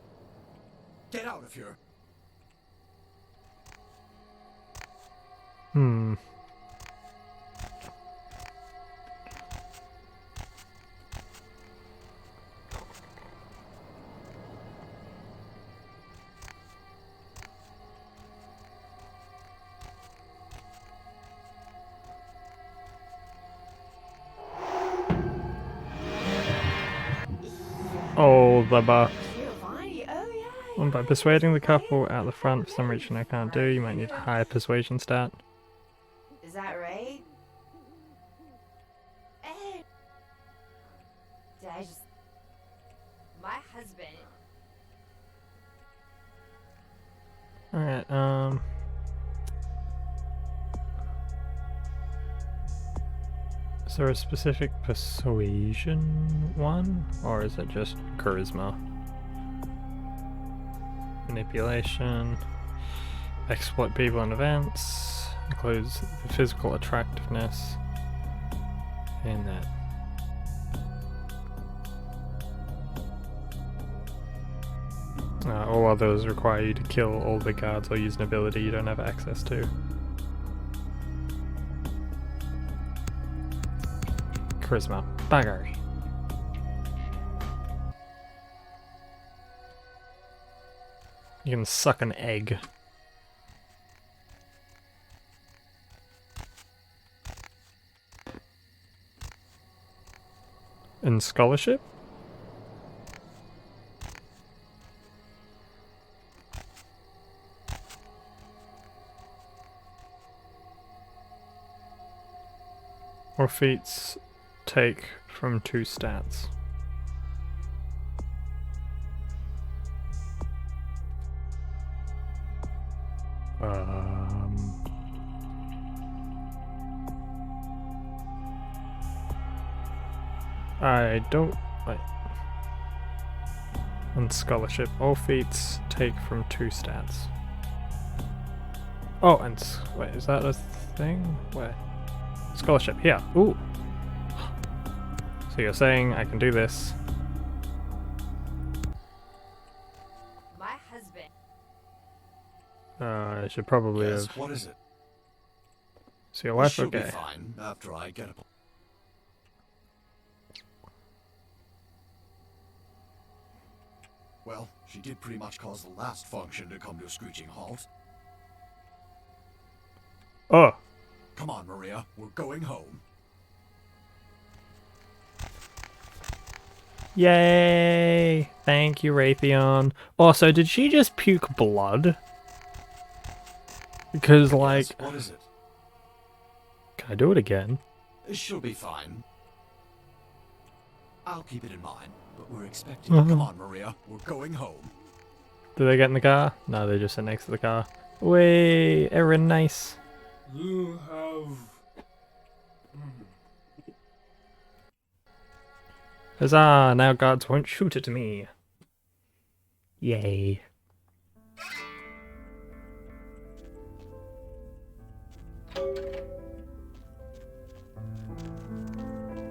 Get out of here! Oh, the buff. Giovanni, oh yeah. Well, by persuading the couple at the front for some reason I can't do, you might need a higher persuasion stat. Is that right? Hey. Did I just... My husband... Alright, is there a specific persuasion one? Or is it just charisma? Manipulation. Exploit people and events. Includes the physical attractiveness. And that. All others require you to kill all the guards or use an ability you don't have access to. Charisma. Baggery. You can suck an egg. In scholarship? Or feats take from 2 stats. I don't like on scholarship. All feats take from 2 stats. Oh, and wait, is that a thing? Where? Scholarship here. Ooh. So you're saying I can do this? My husband. I should probably Yes, have. what is it? So your wife, She'll okay? be fine after I get up. Well, she did pretty much cause the last function to come to a screeching halt. Oh. Come on, Maria, we're going home. Yay! Thank you, Raytheon. Also, did she just puke blood? Because, like... Yes, what is it? Can I do it again? She'll be fine. I'll keep it in mind, but we're expecting you. Come on, Maria, we're going home. Do they get in the car? No, they just sit next to the car. Way, Erin, nice. You have... Huzzah! Now guards won't shoot at me. Yay.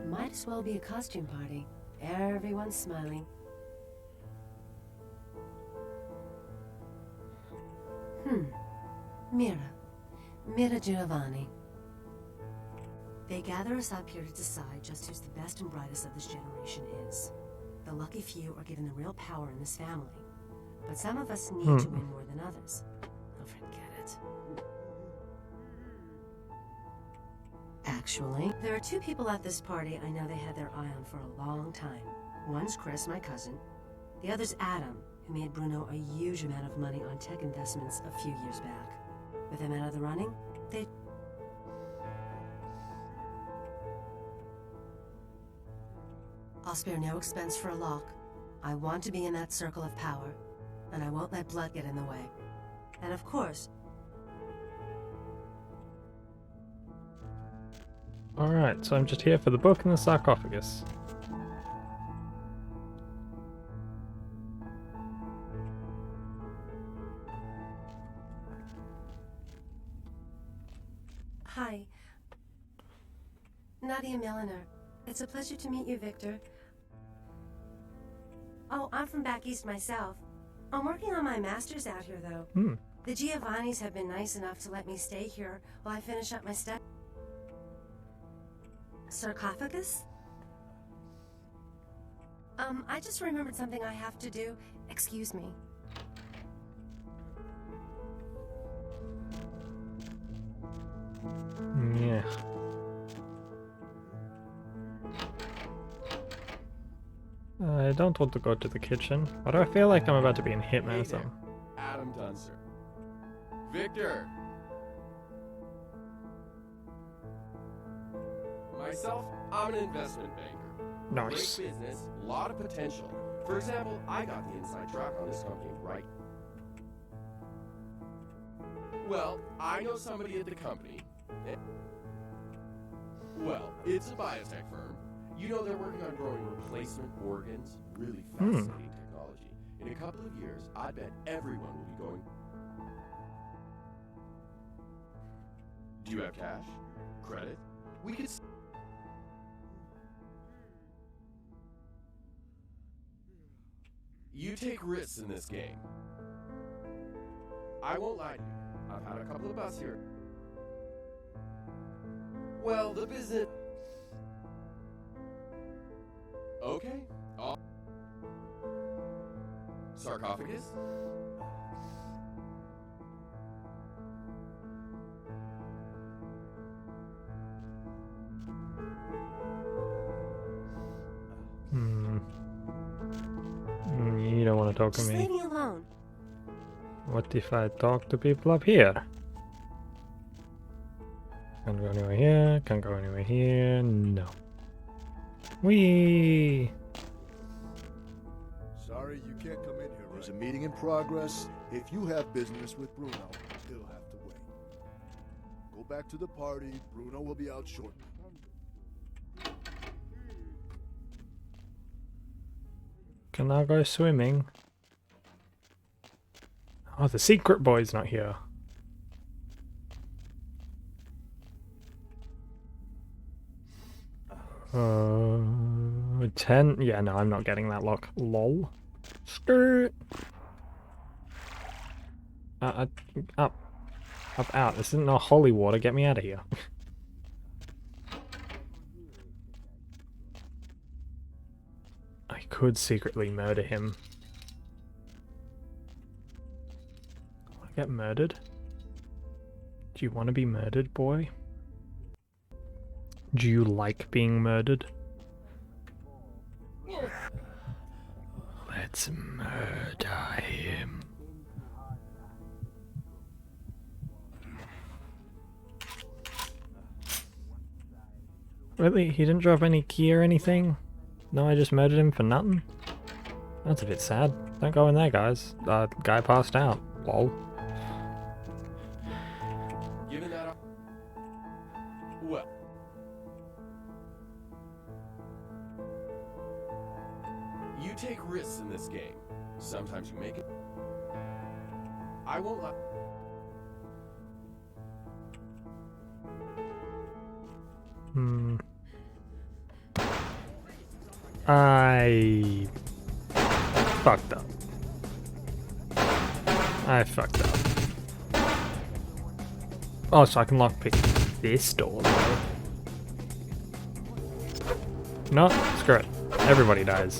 Might as well be a costume party. Everyone's smiling. Mira Giovanni. They gather us up here to decide just who's the best and brightest of this generation is. The lucky few are given the real power in this family. But some of us need to win more than others. Oh, forget it. Actually, there are 2 people at this party I know they had their eye on for a long time. One's Chris, my cousin. The other's Adam, who made Bruno a huge amount of money on tech investments a few years back. With him out of the running, I'll spare no expense for a lock. I want to be in that circle of power, and I won't let blood get in the way. And of course... Alright, so I'm just here for the book and the sarcophagus. Hi. Nadia Milliner. It's a pleasure to meet you, Victor. Oh, I'm from back east myself. I'm working on my master's out here, though. The Giovannis have been nice enough to let me stay here while I finish up my study. Sarcophagus? I just remembered something I have to do. Excuse me. Yeah. I don't want to go to the kitchen. Why do I feel like I'm about to be in Hitman or something? Adam Dunster. Victor! Myself, I'm an investment banker. Nice. Great business, lot of potential. For example, I got the inside track on this company, right? Well, I know somebody at the company. Well, it's a biotech firm. You know they're working on growing replacement organs. Really fascinating technology. In a couple of years, I bet everyone will be going... Do you have cash? Credit? We could... You take risks in this game. I won't lie to you. I've had a couple of busts here. Well, the business... Okay. Sarcophagus? You don't want to talk to Just me. leave me alone. What if I talk to people up here? Can't go anywhere here, can't go anywhere here, no. Whee! Sorry, you can't come in here. There's a meeting in progress. If you have business with Bruno, it'll have to wait. Go back to the party. Bruno will be out shortly. Can I go swimming? Oh, the secret boy's not here. Uh, 10? Yeah, no, I'm not getting that lock. Lol. Skirt! Up. Up, out. This isn't no holy water. Get me out of here. I could secretly murder him. Want to get murdered? Do you want to be murdered, boy? Do you like being murdered? Let's murder him. Really? He didn't drop any key or anything? No, I just murdered him for nothing? That's a bit sad. Don't go in there, guys. Guy passed out. Lol. Given that... Well... You take risks in this game. Sometimes you make it. I won't lie. I fucked up. I fucked up. Oh, so I can lockpick this door though. No, screw it. Everybody dies.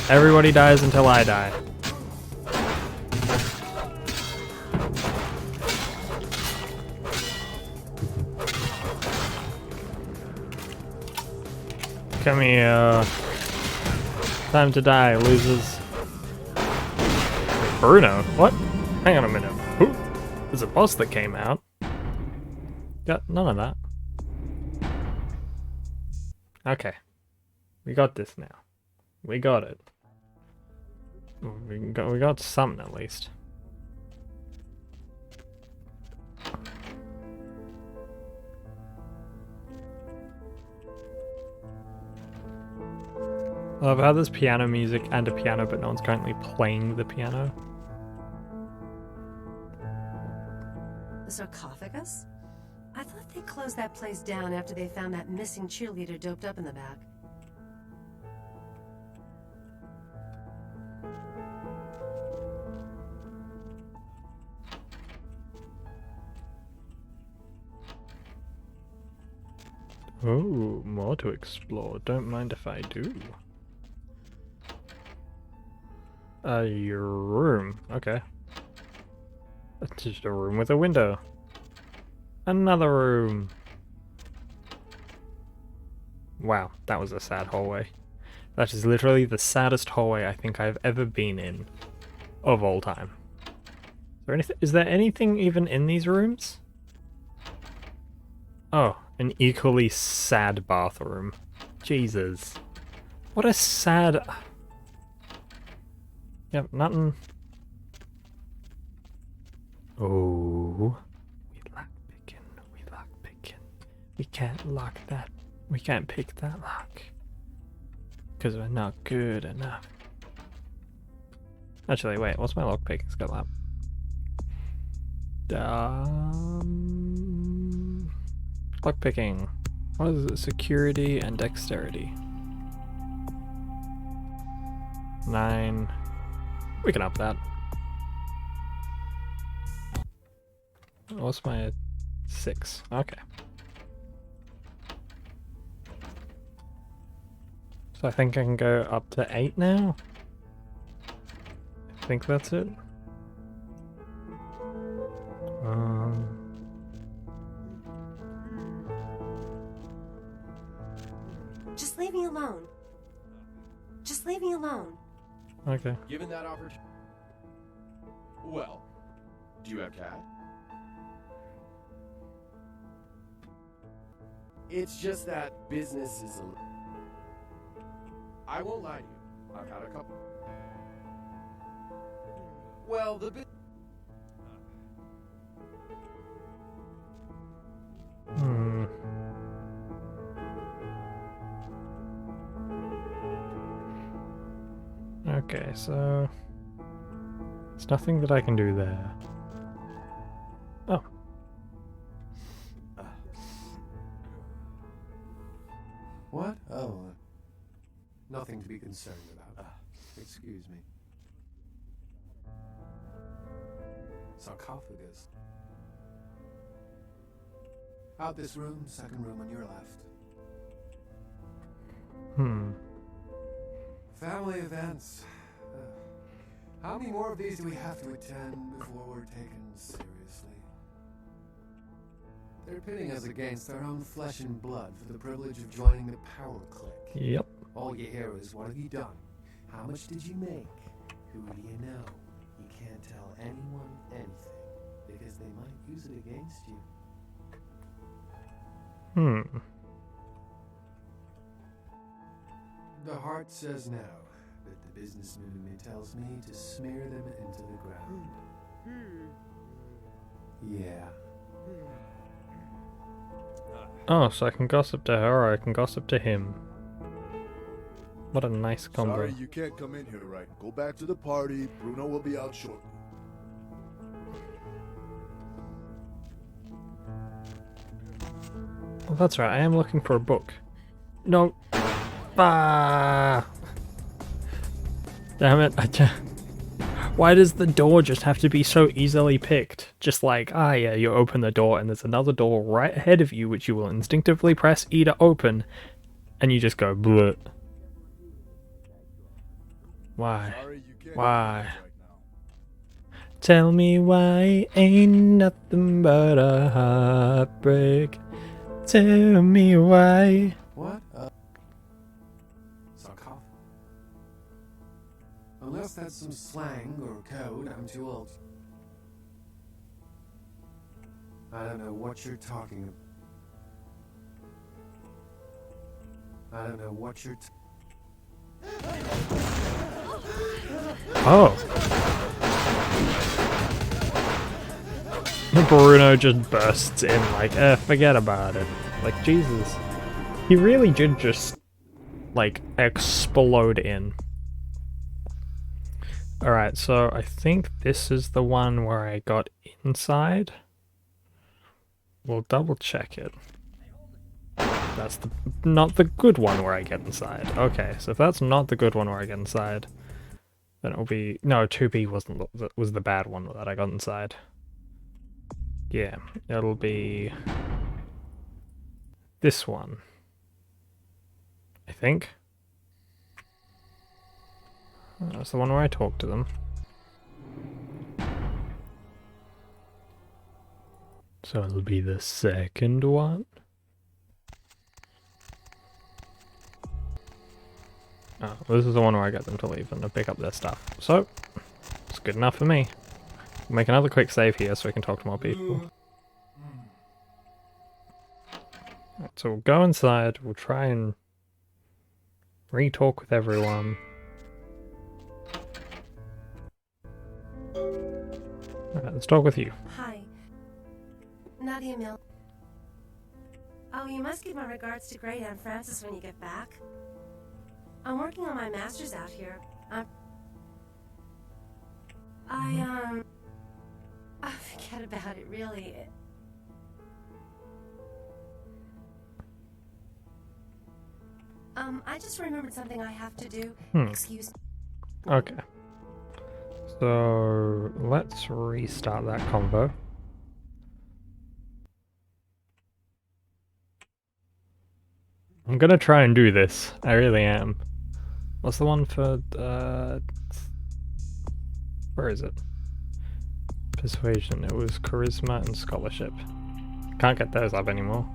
Everybody dies until I die. Come here. Time to die, losers. Bruno? What? Hang on a minute. Who? There's a boss that came out. Got none of that. Okay. We got this now. We got it. We got something at least. I love how there's piano music and a piano, but no one's currently playing the piano. The sarcophagus? I thought they closed that place down after they found that missing cheerleader doped up in the back. Oh, more to explore. Don't mind if I do. Your room. Okay. That's just a room with a window. Another room. Wow, that was a sad hallway. That is literally the saddest hallway I think I've ever been in of all time. Is there anything even in these rooms? Oh, an equally sad bathroom. Jesus. What a sad... Yep, nothing. Oh, we lock picking, we lock picking. We can't lock that. We can't pick that lock. Because we're not good enough. Actually, wait, what's my lock picking skill up? Lock picking. What is it? Security and dexterity. 9. We can up that. What's my 6? Okay. So I think I can go up to 8 now? I think that's it. Just leave me alone. Just leave me alone. Okay. Given that opportunity... Well, do you have cat? It's just that business is a... I won't lie to you. I've had a couple. Well, the bit... Okay, so... There's nothing that I can do there. Oh. What? Oh, nothing to be concerned about. Excuse me. Sarcophagus. Out this room, second room on your left. Family events. How many more of these do we have to attend before we're taken seriously? They're pitting us against our own flesh and blood for the privilege of joining the power clique. Yep. All you hear is, what have you done? How much did you make? Who do you know? You can't tell anyone anything, because they might use it against you. The heart says no, but the businessman in me tells me to smear them into the ground. Yeah. Oh, so I can gossip to her or I can gossip to him. What a nice combo. Sorry, you can't come in here, right? Go back to the party. Bruno will be out shortly. Well, that's right, I am looking for a book. No. Ah! Damn it, Why does the door just have to be so easily picked? Just like, yeah, you open the door and there's another door right ahead of you which you will instinctively press E to open, and you just go bleh. Why? Why? Tell me why ain't nothing but a heartbreak. Tell me why. What? Sarcophagus. Unless that's some slang or code, I'm too old. I don't know what you're talking about. I don't know what you're Oh. Bruno just bursts in like, forget about it. Like, Jesus. He really did just, like, explode in. Alright, so I think this is the one where I got inside. We'll double check it. That's not the good one where I get inside. Okay, so if that's not the good one where I get inside, then it'll be... No, 2B was the bad one that I got inside. Yeah, it'll be... this one. I think. That's the one where I talk to them. So it'll be the second one. Oh, this is the one where I get them to leave and to pick up their stuff. So, it's good enough for me. We'll make another quick save here so we can talk to more people. Right, so we'll go inside, we'll try and re-talk with everyone. Alright, let's talk with you. Hi. Nadia Mill. Oh, you must give my regards to Great Aunt Frances when you get back. I'm working on my master's out here. Forget about it, really. I just remembered something I have to do. Excuse me. Okay. So, let's restart that convo. I'm gonna try and do this. I really am. What's the one for, where is it? Persuasion. It was charisma and scholarship. Can't get those up anymore.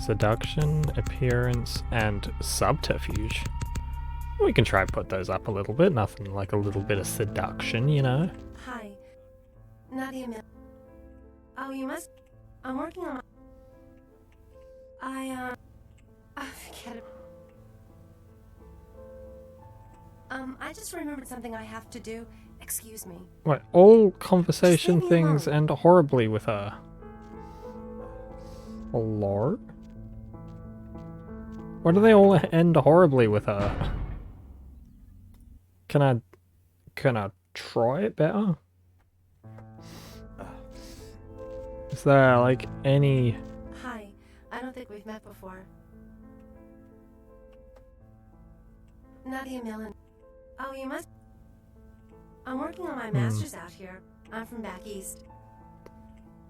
Seduction, appearance, and subterfuge. We can try and put those up a little bit. Nothing like a little bit of seduction, you know? Hi. Nadia Mill. Oh, you must... I'm working on my... forget it. I just remembered something I have to do. Excuse me. Wait, all conversation things end horribly with her. Hello? Why do they all end horribly with her? Can I try it better? Is there like any... Hi. I don't think we've met before. Nadia Millen. Oh, you must... I'm working on my master's out here. I'm from back east.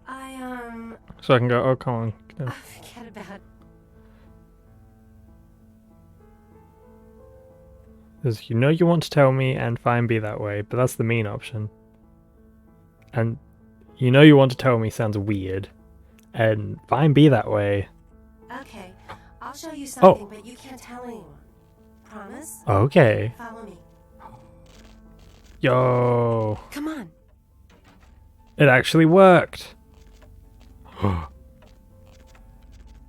So I can go, oh, come on. Forget about it. Because you know you want to tell me, and fine, be that way, but that's the mean option. And you know you want to tell me sounds weird, and fine, be that way. Okay, I'll show you something, but you can't tell anyone. Promise? Okay. Follow me. Yo. Come on. It actually worked.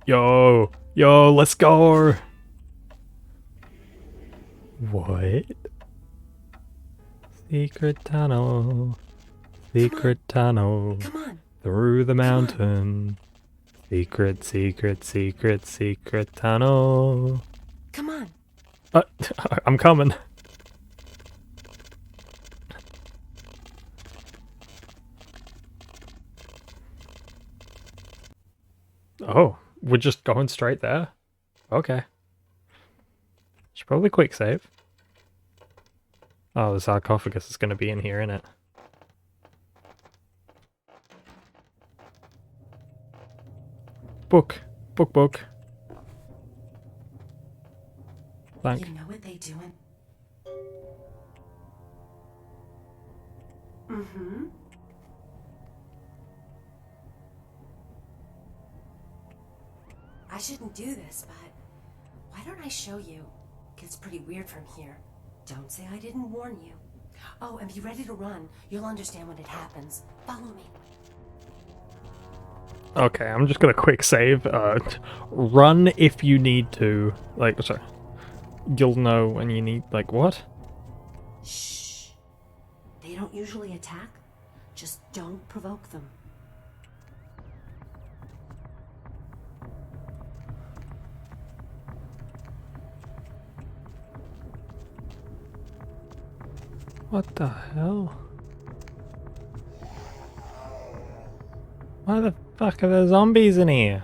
Yo, let's go. What? Secret tunnel. Secret tunnel. Come on. Through the mountain. Secret tunnel. Come on. I'm coming. Oh, we're just going straight there? Okay. Should probably quick save. Oh, the sarcophagus is going to be in here, innit? Book. Book. Thank. You know what they doing? Mm-hmm. I shouldn't do this, but why don't I show you? Gets pretty weird from here. Don't say I didn't warn you. Oh, and be ready to run. You'll understand when it happens. Follow me. Okay, I'm just gonna quick save. Run if you need to. Like, sorry. You'll know when you need, like, what? Shh. They don't usually attack. Just don't provoke them. What the hell? Why the fuck are there zombies in here?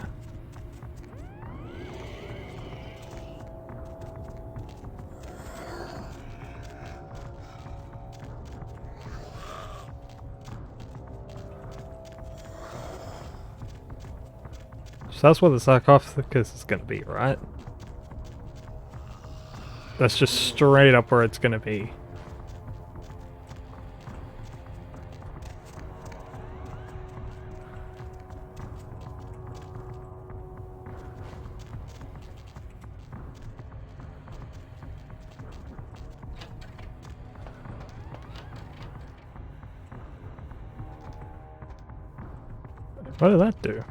So that's what the sarcophagus is gonna be, right? That's just straight up where it's gonna be. What did that do?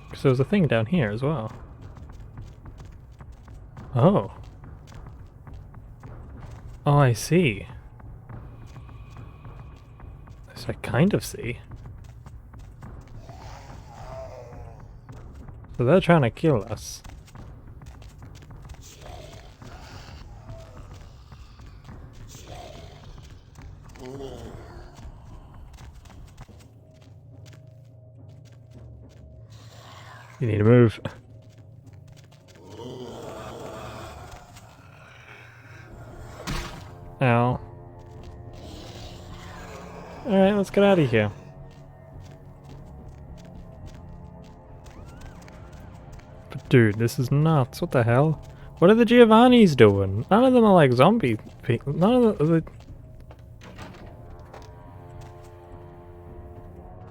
Because there was a thing down here as well. Oh. Oh, I see. So I kind of see. So they're trying to kill us. You need to move. Ow. Alright, let's get out of here. But dude, this is nuts. What the hell? What are the Giovannis doing? None of them are like zombie people. None of the...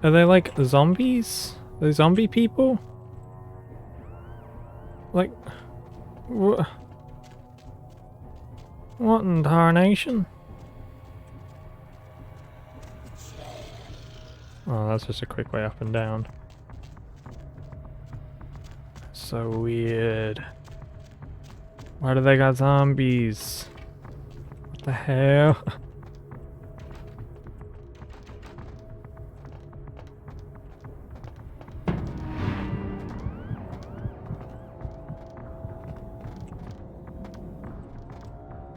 Are they like zombies? Are they zombie people? Like... What in tarnation? Oh, that's just a quick way up and down. So weird. Why do they got zombies? What the hell?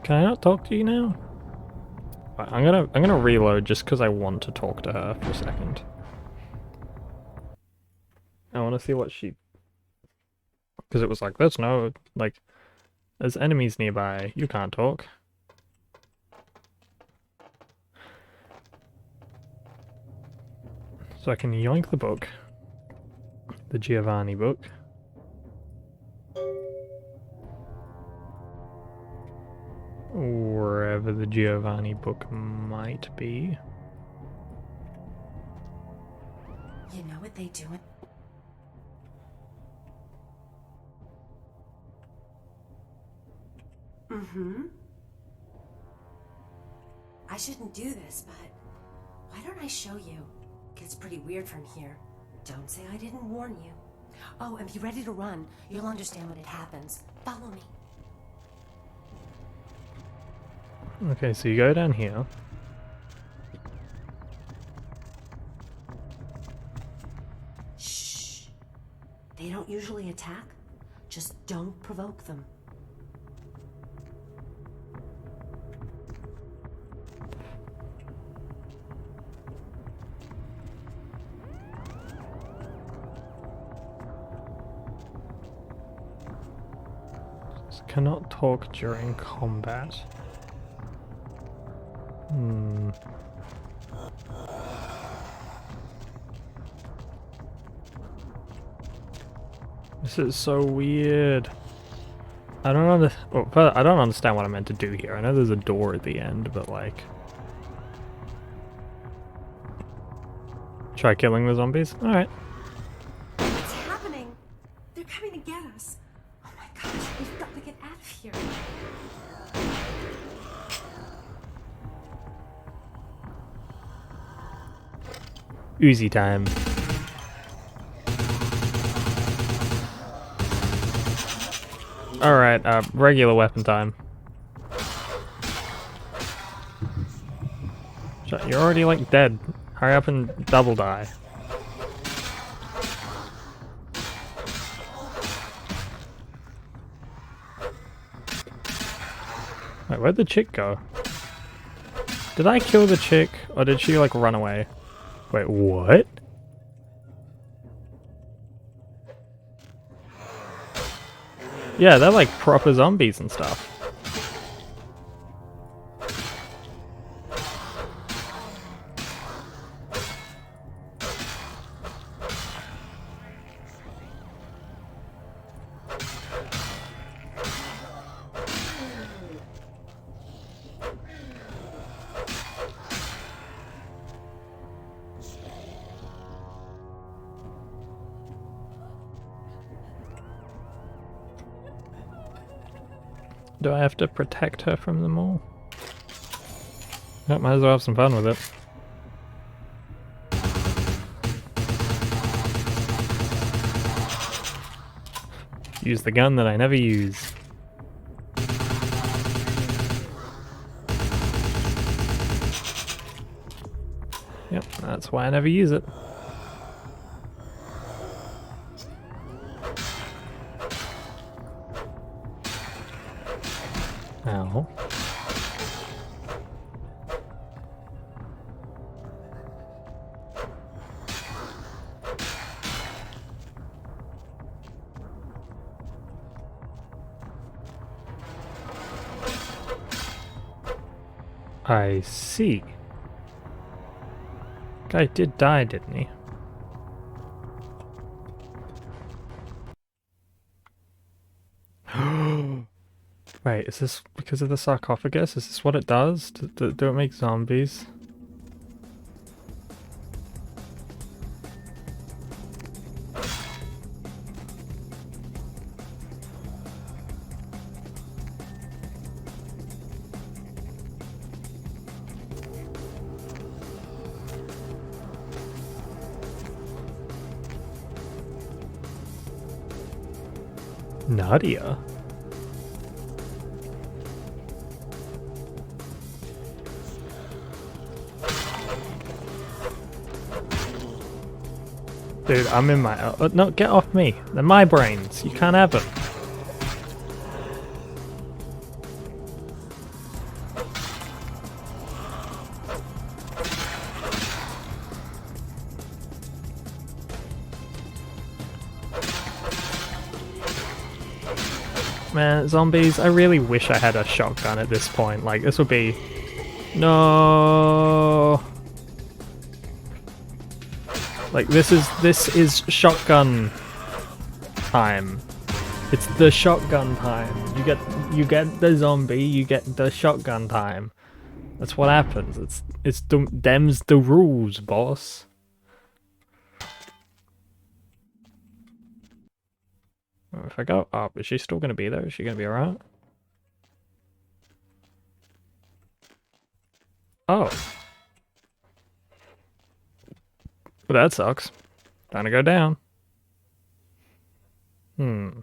Can I not talk to you now? Right, I'm gonna reload just because I want to talk to her for a second. I want to see what she... Because it was like, there's no... Like, there's enemies nearby. You can't talk. So I can yoink the book. The Giovanni book. Wherever the Giovanni book might be. You know what they do? Mm-hmm. I shouldn't do this, but why don't I show you? Gets pretty weird from here. Don't say I didn't warn you. Oh, and be ready to run. You'll understand when it happens. Follow me. Okay, so you go down here. Shh. They don't usually attack. Just don't provoke them. Cannot talk during combat. Hmm. This is so weird. I don't understand what I'm meant to do here. I know there's a door at the end, but like... Try killing the zombies? Alright. What's happening? They're coming to get us. Oh my gosh, we've got to get out of here. Uzi time. Alright, regular weapon time. You're already like dead. Hurry up and double die. Wait, where'd the chick go? Did I kill the chick, or did she like run away? Wait, what? Yeah, they're like proper zombies and stuff. Do I have to protect her from them all? Yep, might as well have some fun with it. Use the gun that I never use. Yep, that's why I never use it. Ow. I see. Guy did die, didn't he? Wait, is this because of the sarcophagus? Is this what it does? Do it make zombies? Nadia? Dude, I'm in my... no, get off me. They're my brains. You can't have them. Man, zombies, I really wish I had a shotgun at this point. Like, this would be... No. Like, this is shotgun time. It's the shotgun time. You get the zombie, you get the shotgun time. That's what happens. Them's the rules, boss. If I go up, is she still going to be there? Is she going to be alright? Oh. Well, that sucks. Time to go down. So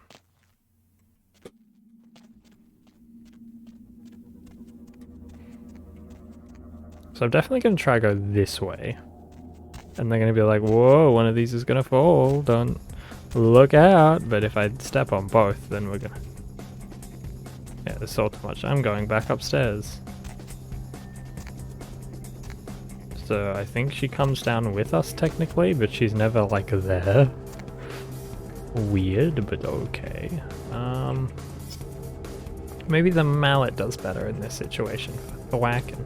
I'm definitely going to try to go this way. And they're going to be like, whoa, one of these is going to fall. Don't look out. But if I step on both, then we're going to... Yeah, there's so much. I'm going back upstairs. So I think she comes down with us technically, but she's never like there. Weird, but okay. Maybe the mallet does better in this situation. The whacking.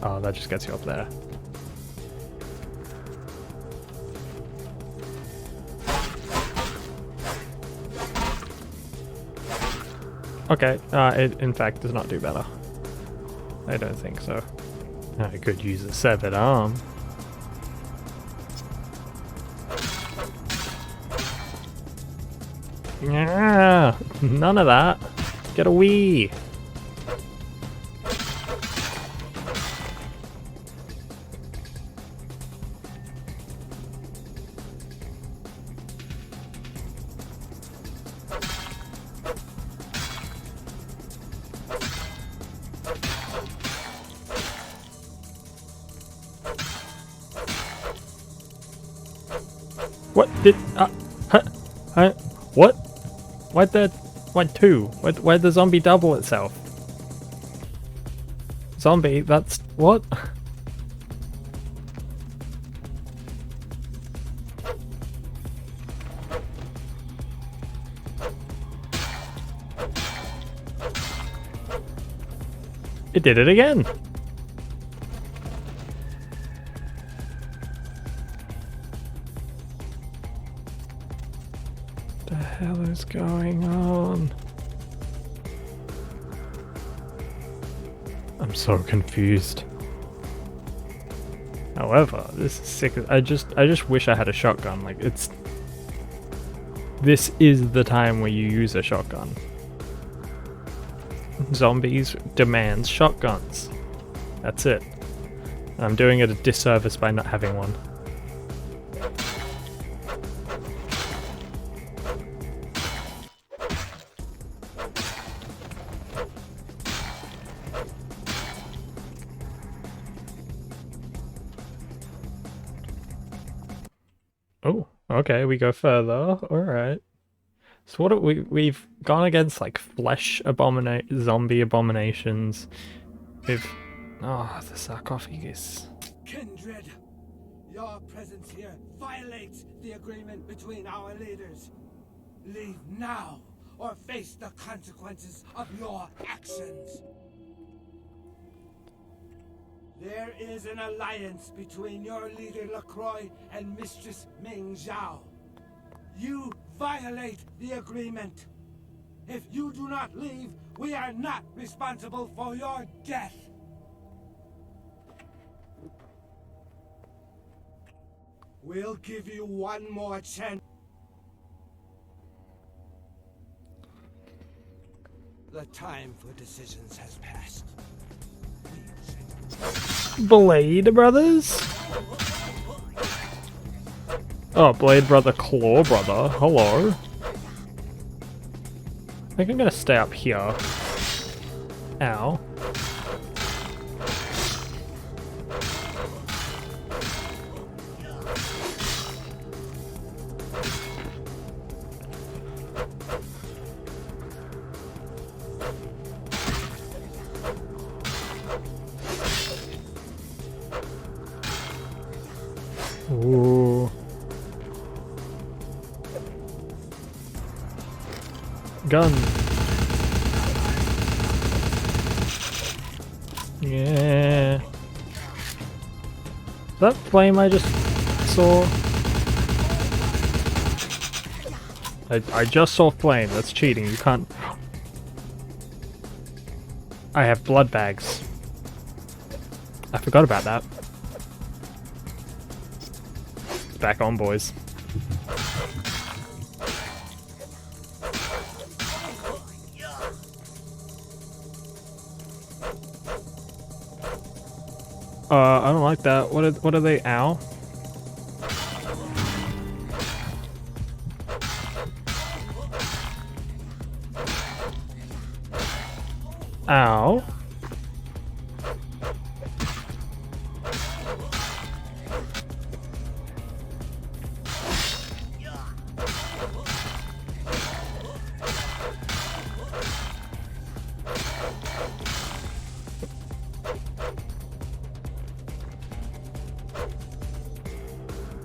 Oh, that just gets you up there. Okay, it in fact does not do better. I don't think so. I could use a severed arm. Yeah, none of that. Get away. What did what? Why'd two? Why'd the zombie double itself? Zombie, that's what? It did it again. What the hell is going on? I'm so confused. However, this is sick. I just wish I had a shotgun. Like, this is the time where you use a shotgun. Zombies demands shotguns. That's it. And I'm doing it a disservice by not having one. Oh, okay, we go further. Alright. So what we've gone against like zombie abominations. We've the sarcophagus. Kindred, your presence here violates the agreement between our leaders. Leave now, or face the consequences of your actions. There is an alliance between your leader LaCroix and Mistress Ming Zhao. You violate the agreement. If you do not leave, we are not responsible for your death. We'll give you one more chance. The time for decisions has passed. Blade Brothers? Oh, Blade Brother, Claw Brother. Hello. I think I'm gonna stay up here. Ow. Ooh. Gun. Yeah. That flame I just saw. I just saw flame. That's cheating. You can't. I have blood bags. I forgot about that. It's back on, boys. I don't like that. What are they? Ow. Ow.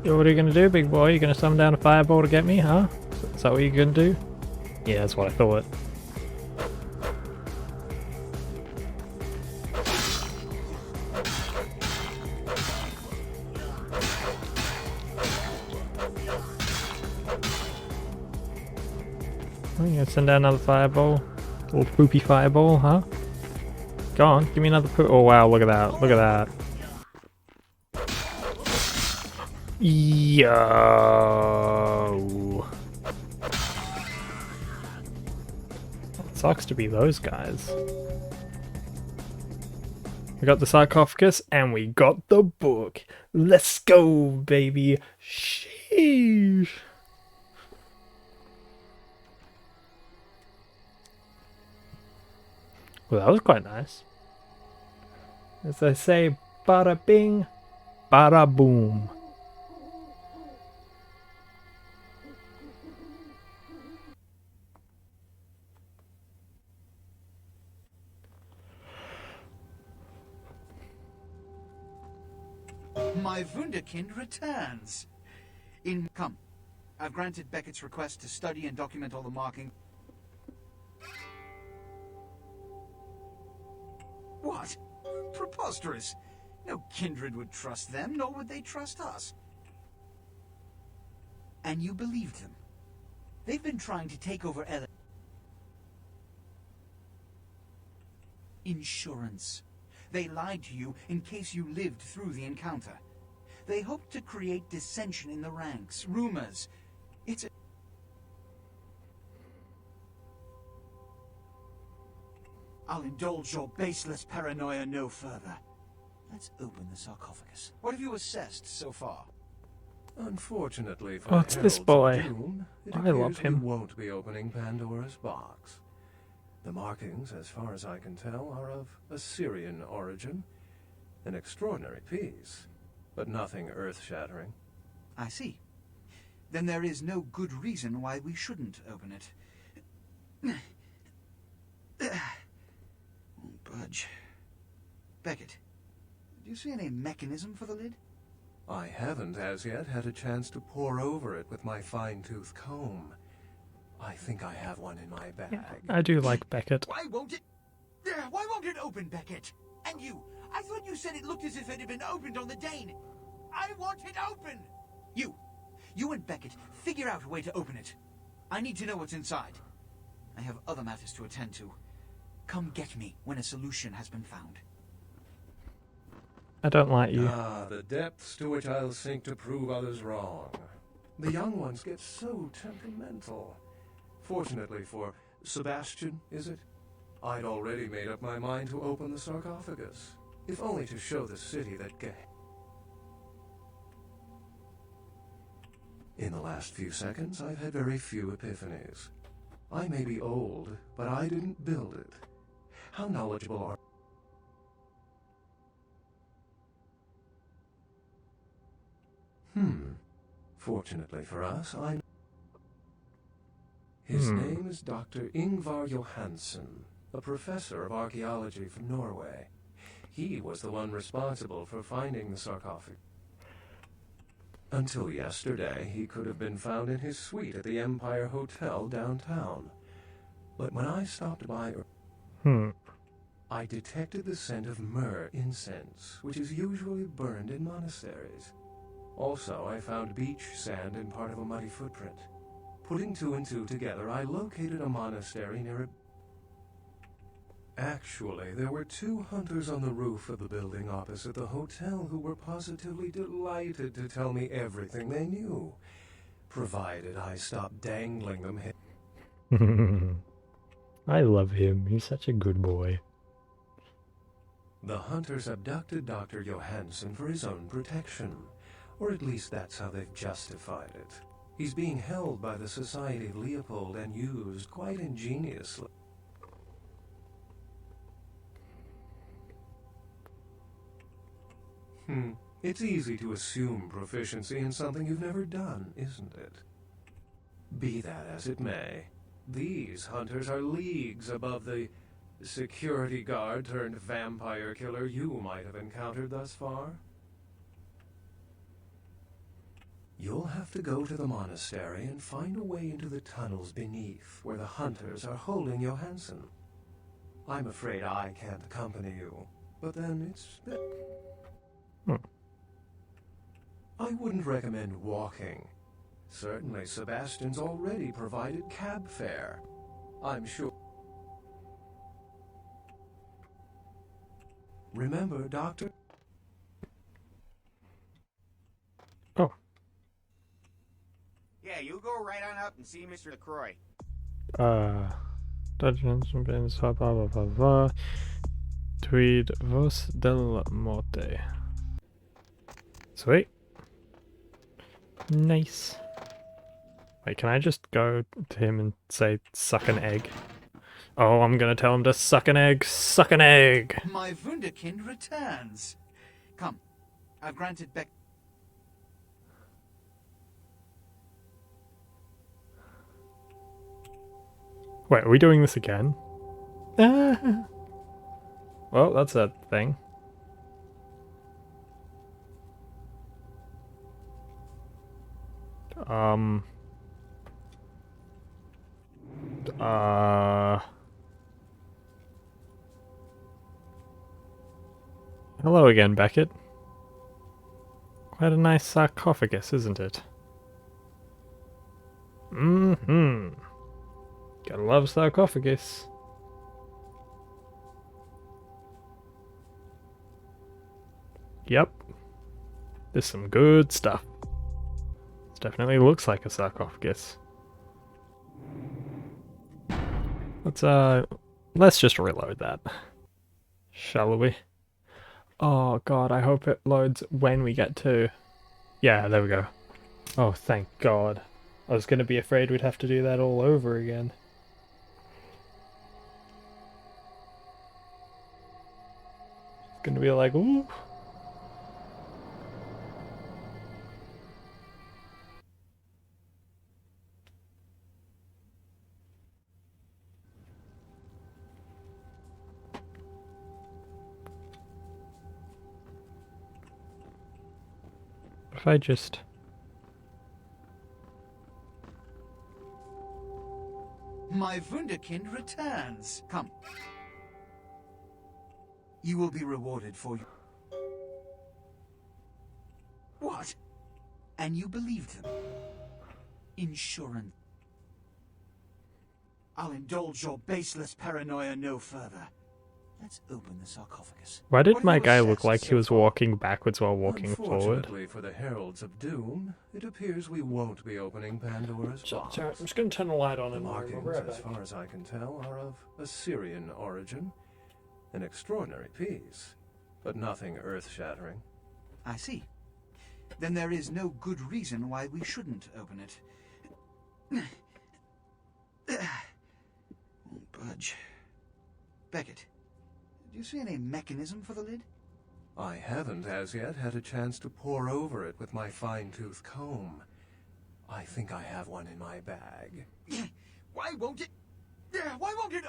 Yo, what are you gonna do, big boy? You gonna summon down a fireball to get me, huh? Is that what you're gonna do? Yeah, that's what I thought. Oh, you gonna send down another fireball? Little poopy fireball, huh? Go on, give me another poop. Oh wow, look at that, look at that. Yo. It sucks to be those guys. We got the sarcophagus and we got the book. Let's go, baby. Sheesh. Well, that was quite nice. As I say, bada bing, bada boom. My Wunderkind returns. Come. I've granted Beckett's request to study and document all the marking. What? Preposterous. No kindred would trust them, nor would they trust us. And you believed them. They've been trying to take over Insurance. They lied to you in case you lived through the encounter. They hoped to create dissension in the ranks, rumors. I'll indulge your baseless paranoia no further. Let's open the sarcophagus. What have you assessed so far? Unfortunately for Oh, it's this boy. I love him. We won't be opening Pandora's box. The markings, as far as I can tell, are of Assyrian origin. An extraordinary piece, but nothing earth-shattering. I see. then there is no good reason why we shouldn't open it. Won't budge. Beckett, do you see any mechanism for the lid? I haven't as yet had a chance to pore over it with my fine-tooth comb. I think I have one in my bag. I do like Beckett. Why won't it open, Beckett? And you, I thought you said it looked as if it had been opened on the Dane. I want it open! You and Beckett, figure out a way to open it. I need to know what's inside. I have other matters to attend to. Come get me when a solution has been found. I don't like you. Ah, the depths to which I'll sink to prove others wrong. The young ones get so temperamental. Fortunately for Sebastian, is it? I'd already made up my mind to open the sarcophagus, if only to show the city that In the last few seconds, I've had very few epiphanies. I may be old, but I didn't build it. How knowledgeable are... Fortunately for us, His name is Dr. Ingvar Johansen, a professor of archaeology from Norway. He was the one responsible for finding the sarcophagus. Until yesterday, he could have been found in his suite at the Empire Hotel downtown. But when I stopped by, I detected the scent of myrrh incense, which is usually burned in monasteries. Also, I found beach sand in part of a muddy footprint. Putting two and two together, I located a monastery near a... Actually, there were 2 hunters on the roof of the building opposite the hotel who were positively delighted to tell me everything they knew, provided I stopped dangling them. I love him. He's such a good boy. The hunters abducted Dr. Johansen for his own protection, or at least that's how they've justified it. He's being held by the Society of Leopold and used quite ingeniously. It's easy to assume proficiency in something you've never done, isn't it? Be that as it may, these hunters are leagues above the security guard turned vampire killer you might have encountered thus far. You'll have to go to the monastery and find a way into the tunnels beneath where the hunters are holding Johansen. I'm afraid I can't accompany you, but then it's... I wouldn't recommend walking. Certainly Sebastian's already provided cab fare. I'm sure... Remember, Doctor? Oh. Yeah, you go right on up and see Mr. LaCroix. Dungeons and Bins, blah blah blah blah blah. Tweed Vos del Morte. Sweet. Nice. Wait, can I just go to him and say, suck an egg? Oh, I'm gonna tell him to suck an egg. Suck an egg! My Wunderkind returns. Come, I've granted Beck... Wait, are we doing this again? Well, that's a thing. Hello again, Beckett. Quite a nice sarcophagus, isn't it? Gotta love sarcophagus. Yep. There's some good stuff. This definitely looks like a sarcophagus. Let's just reload that. Shall we? Oh god, I hope it loads when we get to... Yeah, there we go. Oh, thank god. I was gonna be afraid we'd have to do that all over again. It's gonna be like, ooh. If I just... My Wunderkind returns. Come. You will be rewarded for you. What? And you believed them? Insurance. I'll indulge your baseless paranoia no further. Let's open the sarcophagus. Why did What do my you guy assess look like he so was far? walking backwards while walking forward? Unfortunately for the Heralds of Doom, it appears we won't be opening Pandora's box. Sorry, I'm just going to turn the light on The and markings, we'll be right as back. far as I can tell, are of Assyrian origin. An extraordinary piece, but nothing earth-shattering. I see. Then there is no good reason why we shouldn't open it. Won't budge. Beckett, do you see any mechanism for the lid? I haven't as yet had a chance to pore over it with my fine-tooth comb. I think I have one in my bag. Why won't it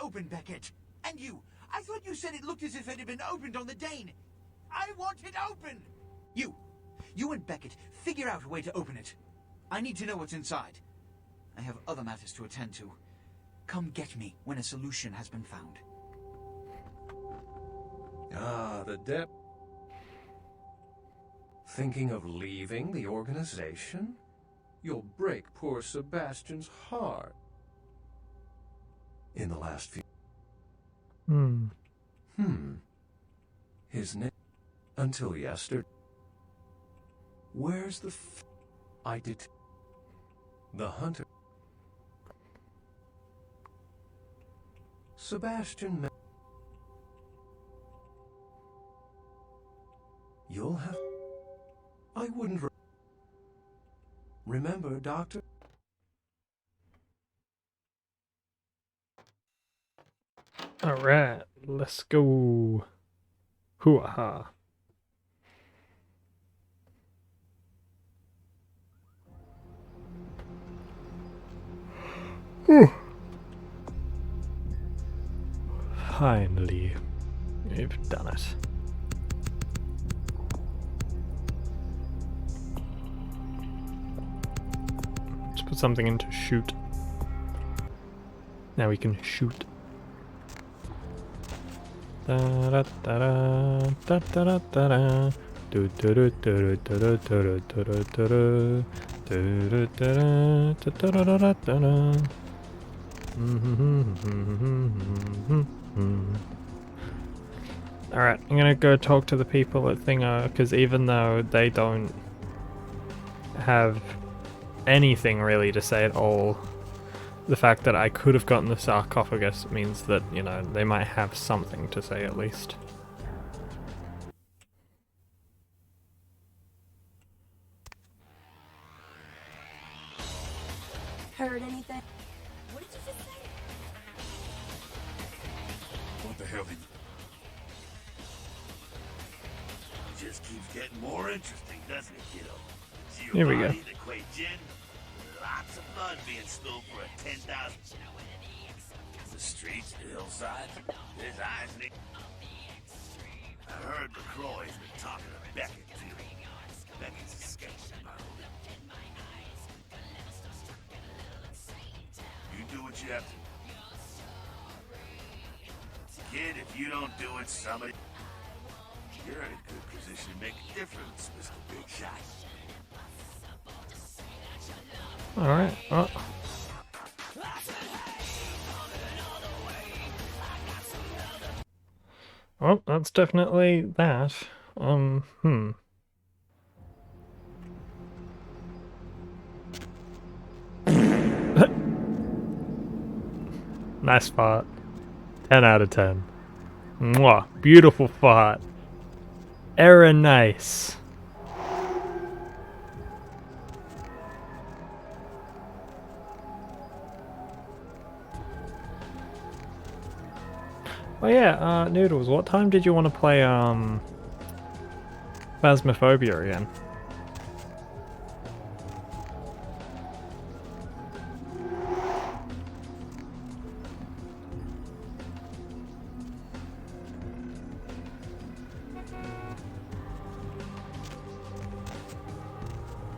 open, Beckett? And you, I thought you said it looked as if it had been opened on the Dane. I want it open! You and Beckett, figure out a way to open it. I need to know what's inside. I have other matters to attend to. Come get me when a solution has been found. Ah, the depth. Thinking of leaving the organization? You'll break poor Sebastian's heart. In the last few... His name... Until yesterday... Where's the I did... The hunter... Sebastian... You'll have... I wouldn't... Remember, Doctor? Alright, let's go. Hoo-ha. Finally, we've done it. Let's put something into shoot. Now we can shoot. Da da da da da da da da. Do do do do do do do do do do do do. Alright, I'm gonna go talk to the people at Thingo, because even though they don't have anything really to say at all, the fact that I could have gotten the sarcophagus means that, you know, they might have something to say at least. Heard anything? What did you just say? What the hell did you... Just keeps getting more interesting, doesn't it, kiddo? Here we go. Giovanni, the Quay Gin, lots of blood being spilled for a 10,000. The streets, the hillside, there's eyes in it. I heard LaCroix's been talking to Beckett, too. Beckett's escaped, probably. You do what you have to. Kid, if you don't do it, somebody... You're in a good position to make a difference, Mr. Big Shot. Alright, well. Well, that's definitely that. Nice fart. 10 out of 10. Mwah. Beautiful fart. Error nice. Oh yeah, Noodles, what time did you want to play, Phasmophobia again?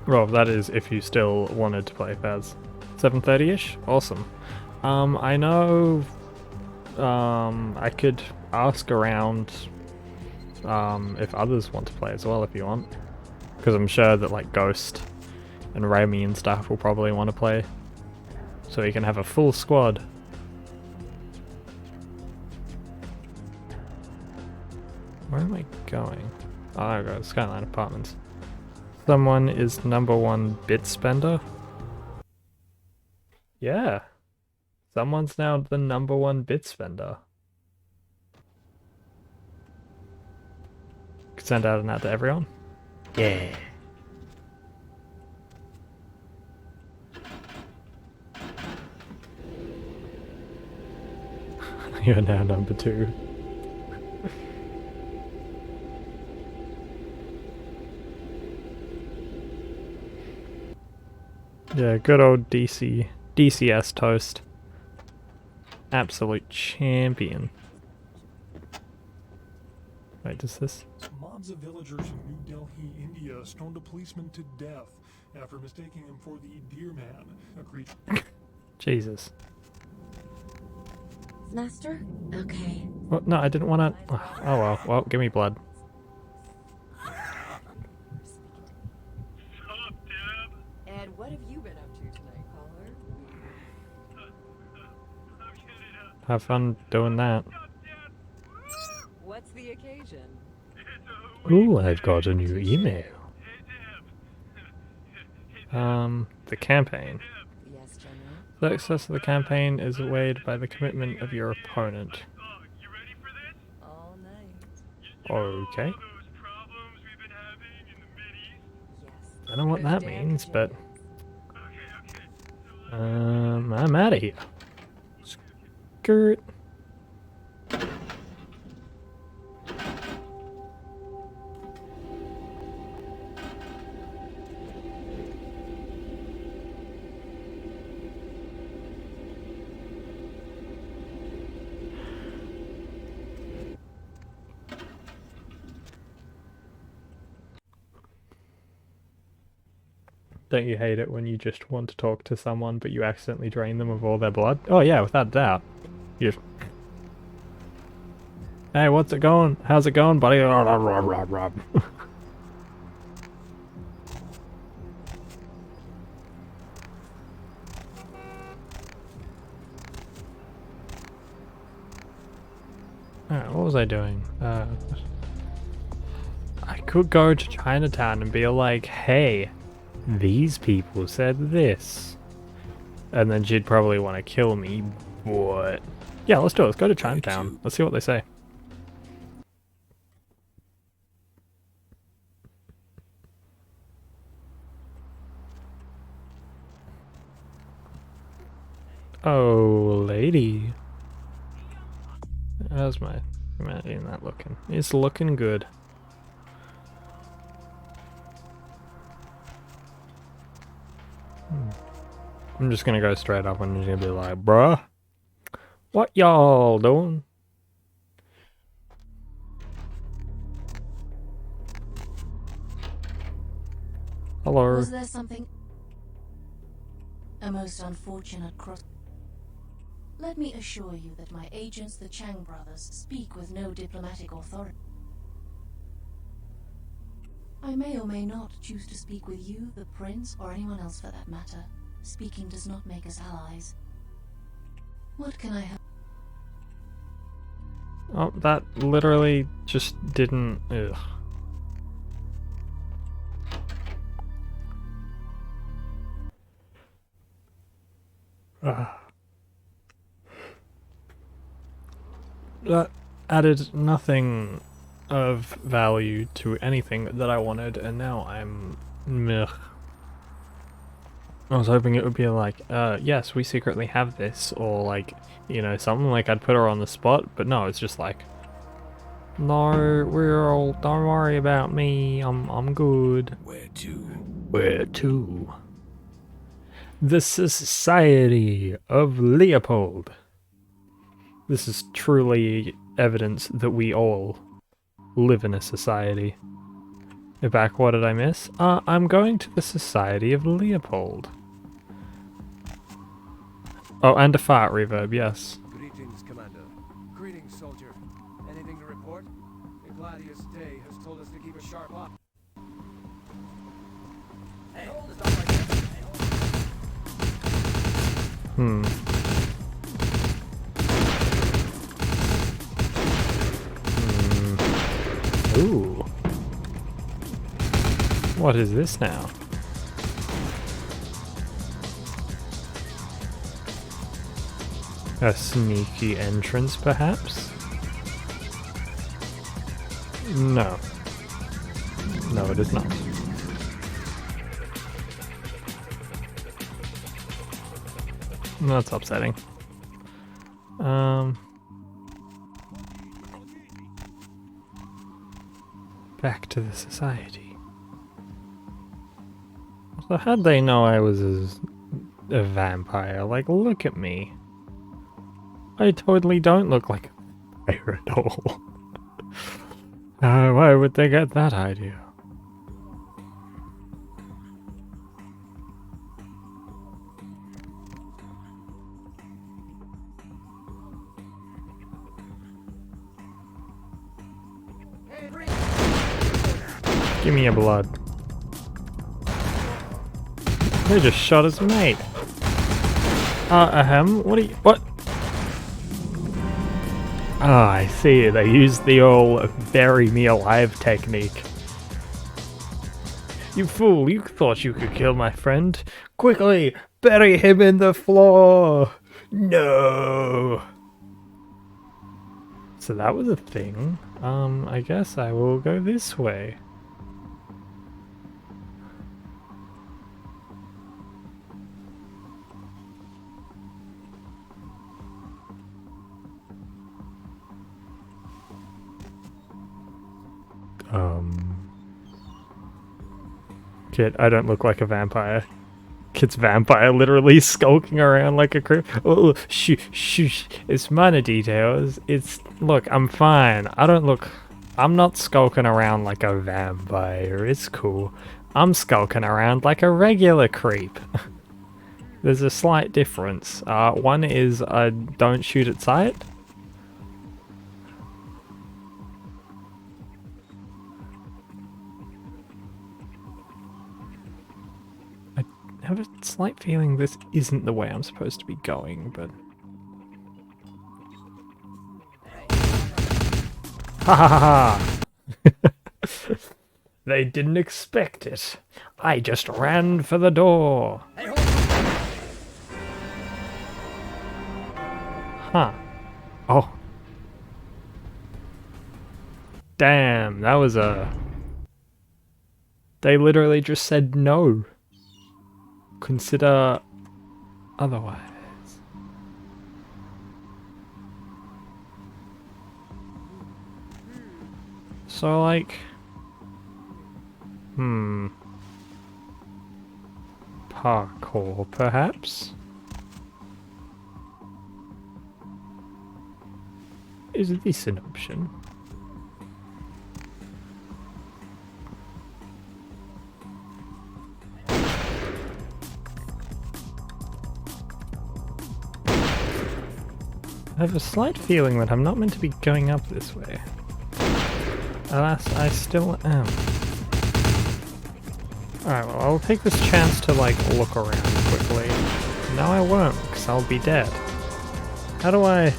Well, that is if you still wanted to play Faz. 7:30ish? Awesome. I know I could ask around if others want to play as well if you want. Because I'm sure that like Ghost and Rami and stuff will probably want to play. So you can have a full squad. Where am I going? Oh, I go Skyline Apartments. Someone is #1 bit spender? Yeah. Someone's now the #1 bit spender. Send out an ad to everyone? Yeah. You're now #2. Yeah, good old DCS Toast. Absolute champion. Wait, does this? Mobs of villagers in New Delhi, India stoned a policeman to death after mistaking him for the Deer Man, a creature. Jesus. Master? Okay. Well, no, I didn't want to. Oh well, well, give me blood. And what have you been up to tonight, caller? Have fun doing that. What's the occasion? Ooh, I've got a new email. The campaign. Yes, General. The success of the campaign is weighed by the commitment of your opponent. All night. Okay. I don't know what that means, but I'm out of here. Skirt. Don't you hate it when you just want to talk to someone but you accidentally drain them of all their blood? Oh yeah, without doubt. You just... Hey, what's it going? How's it going, buddy? Alright, what was I doing? I could go to Chinatown and be like, hey, these people said this. And then she'd probably want to kill me, but... Yeah, let's do it. Let's go to Chinatown. Let's see what they say. Oh, lady. How's my... Imagine that looking. It's looking good. I'm just gonna go straight up and I'm gonna be like, bruh, what y'all doing? Hello. Was there something... A most unfortunate cross... Let me assure you that my agents, the Chang brothers, speak with no diplomatic authority. I may or may not choose to speak with you, the prince, or anyone else for that matter. Speaking does not make us allies. What can I help? Oh, that literally just didn't... Ugh. That added nothing of value to anything that I wanted, and now I'm meh. I was hoping it would be like, yes, we secretly have this, or like, you know, something like I'd put her on the spot, but no, it's just like, no, don't worry about me, I'm good. Where to? Where to? The Society of Leopold. This is truly evidence that we all live in a society. You're back, what did I miss? I'm going to the Society of Leopold. Oh, and a fart reverb, yes. Greetings, Commander. Greetings, soldier. Anything to report? The Gladius Day has told us to keep a sharp eye. Hey, hold the stuff right there. Hmm. Ooh. What is this now? A sneaky entrance, perhaps? No. No, it is not. That's upsetting. Back to the society. So how'd they know I was a vampire? Like, look at me. I totally don't look like a vampire at all. Why would they get that idea? Give me your blood. They just shot his mate. What are you— what? Ah, I see. They used the old bury me alive technique. You fool, you thought you could kill my friend? Quickly, bury him in the floor! No! So that was a thing. I guess I will go this way. Kid, I don't look like a vampire. Kid's vampire literally skulking around like a creep. Oh, shh, it's minor details. Look, I'm fine. I'm not skulking around like a vampire. It's cool. I'm skulking around like a regular creep. There's a slight difference. One is I don't shoot at sight. I have a slight feeling this isn't the way I'm supposed to be going, but... Ha ha ha ha! They didn't expect it. I just ran for the door. Huh. Oh. Damn, that was a... They literally just said no. Consider otherwise. So, like... Parkour, perhaps? Is this an option? I have a slight feeling that I'm not meant to be going up this way. Alas, I still am. Alright, well, I'll take this chance to, like, look around quickly. No, I won't, because I'll be dead. How do I...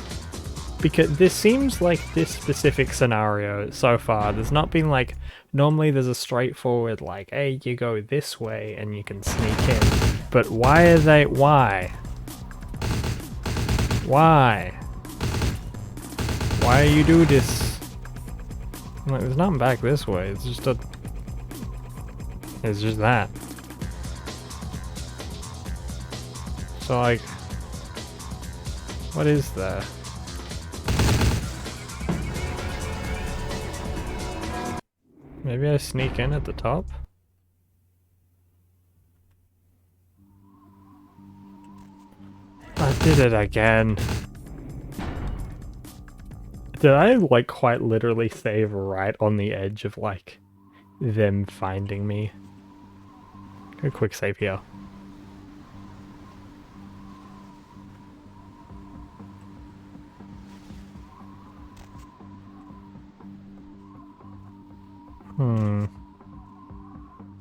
Because this seems like this specific scenario so far, there's not been, like... Normally there's a straightforward, like, hey, you go this way and you can sneak in. But why are they... Why? Why? Why you do this? Like, there's nothing back this way, it's just a... It's just that. So, like... What is there? Maybe I sneak in at the top? I did it again. Did I, like, quite literally save right on the edge of, like, them finding me. Go quick save here.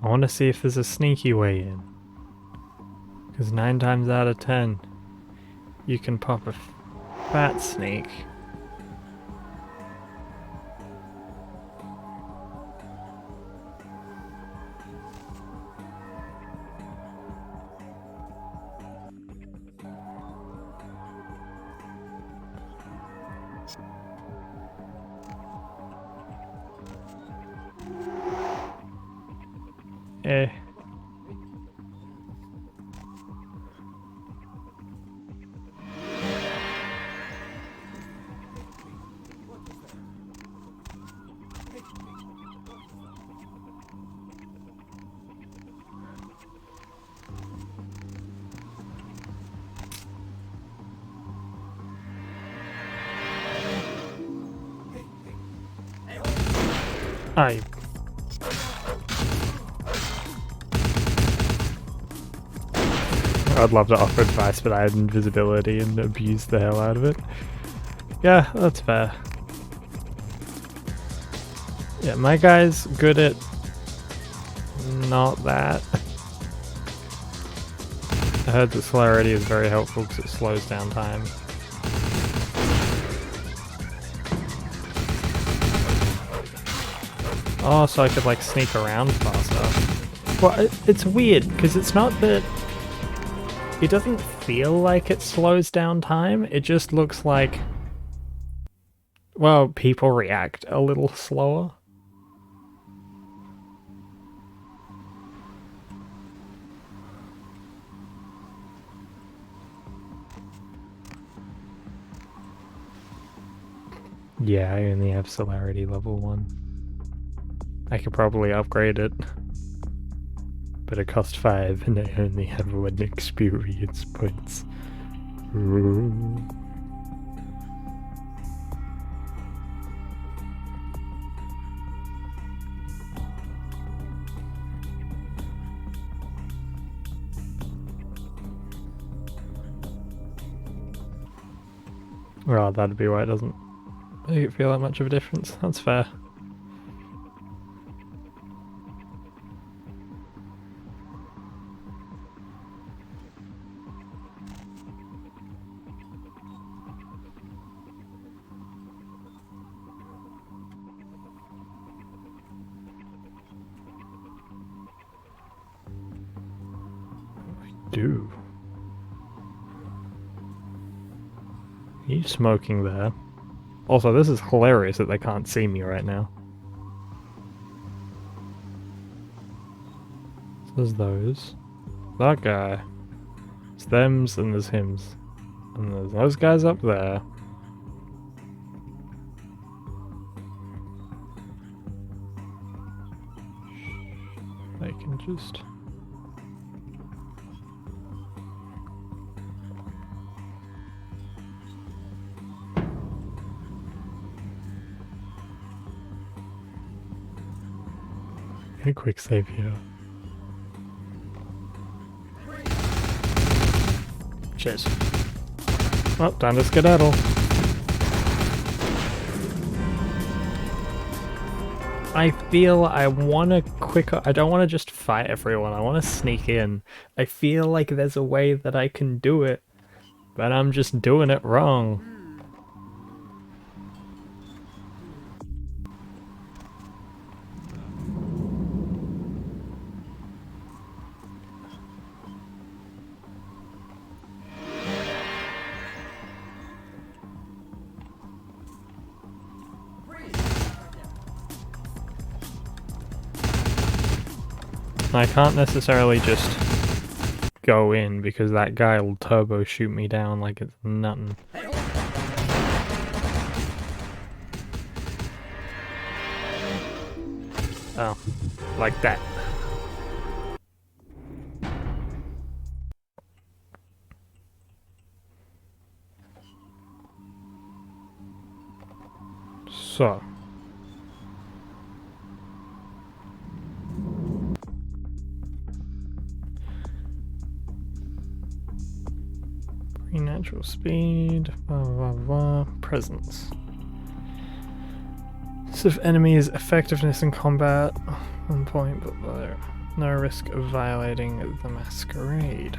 I want to see if there's a sneaky way in. Because 9 times out of 10, you can pop a fat sneak. Eh. I'd love to offer advice, but I had invisibility and abused the hell out of it. Yeah, that's fair. Yeah, my guy's good at not that. I heard that celerity is very helpful because it slows down time. Oh, so I could like sneak around faster. Well, it's weird because it's not that it doesn't feel like it slows down time. It just looks like, well, people react a little slower. Yeah, I only have celerity level 1. I could probably upgrade it. But it cost 5 and I only have 1 experience points. Ooh. Well, that'd be why it doesn't make it feel that much of a difference. That's fair. Do. Are you smoking there? Also, this is hilarious that they can't see me right now. So there's those. That guy. It's thems and there's hims. And there's those guys up there. They can just... Get a quick save here. Cheers. Well, time to skedaddle. I feel I want to I don't want to just fight everyone, I want to sneak in. I feel like there's a way that I can do it, but I'm just doing it wrong. I can't necessarily just go in because that guy will turbo shoot me down like it's nothing. Oh, like that. So. Natural speed, blah blah blah. Presence. If enemies' effectiveness in combat on point, but there no risk of violating the Masquerade.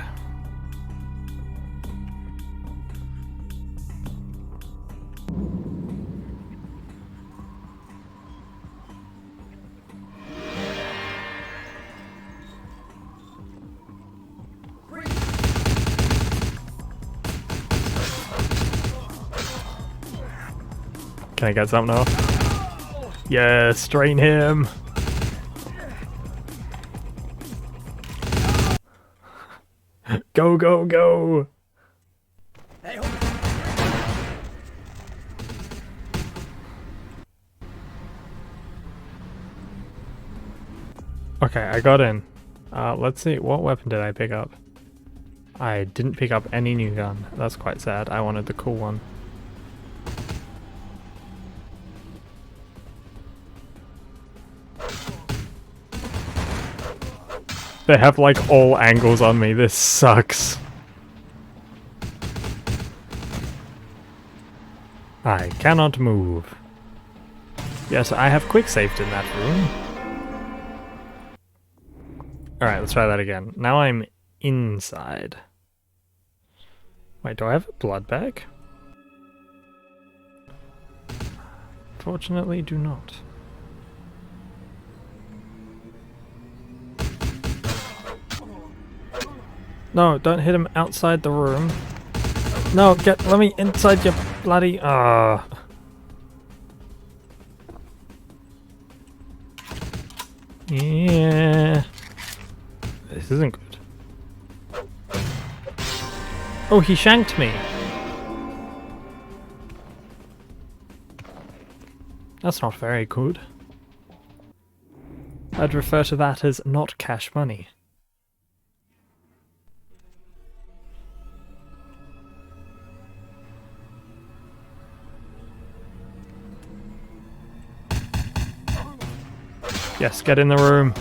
Can I get something off? Yes, drain him. Go, go, go. Okay, I got in. Let's see, what weapon did I pick up? I didn't pick up any new gun. That's quite sad. I wanted the cool one. They have like all angles on me. This sucks. I cannot move. Yes, I have quick saved in that room. Alright, let's try that again. Now I'm inside. Wait, do I have a blood bag? Fortunately, do not. No, don't hit him outside the room. No, let me inside your bloody... Yeah. This isn't good. Oh, he shanked me. That's not very good. I'd refer to that as not cash money. Yes, get in the room.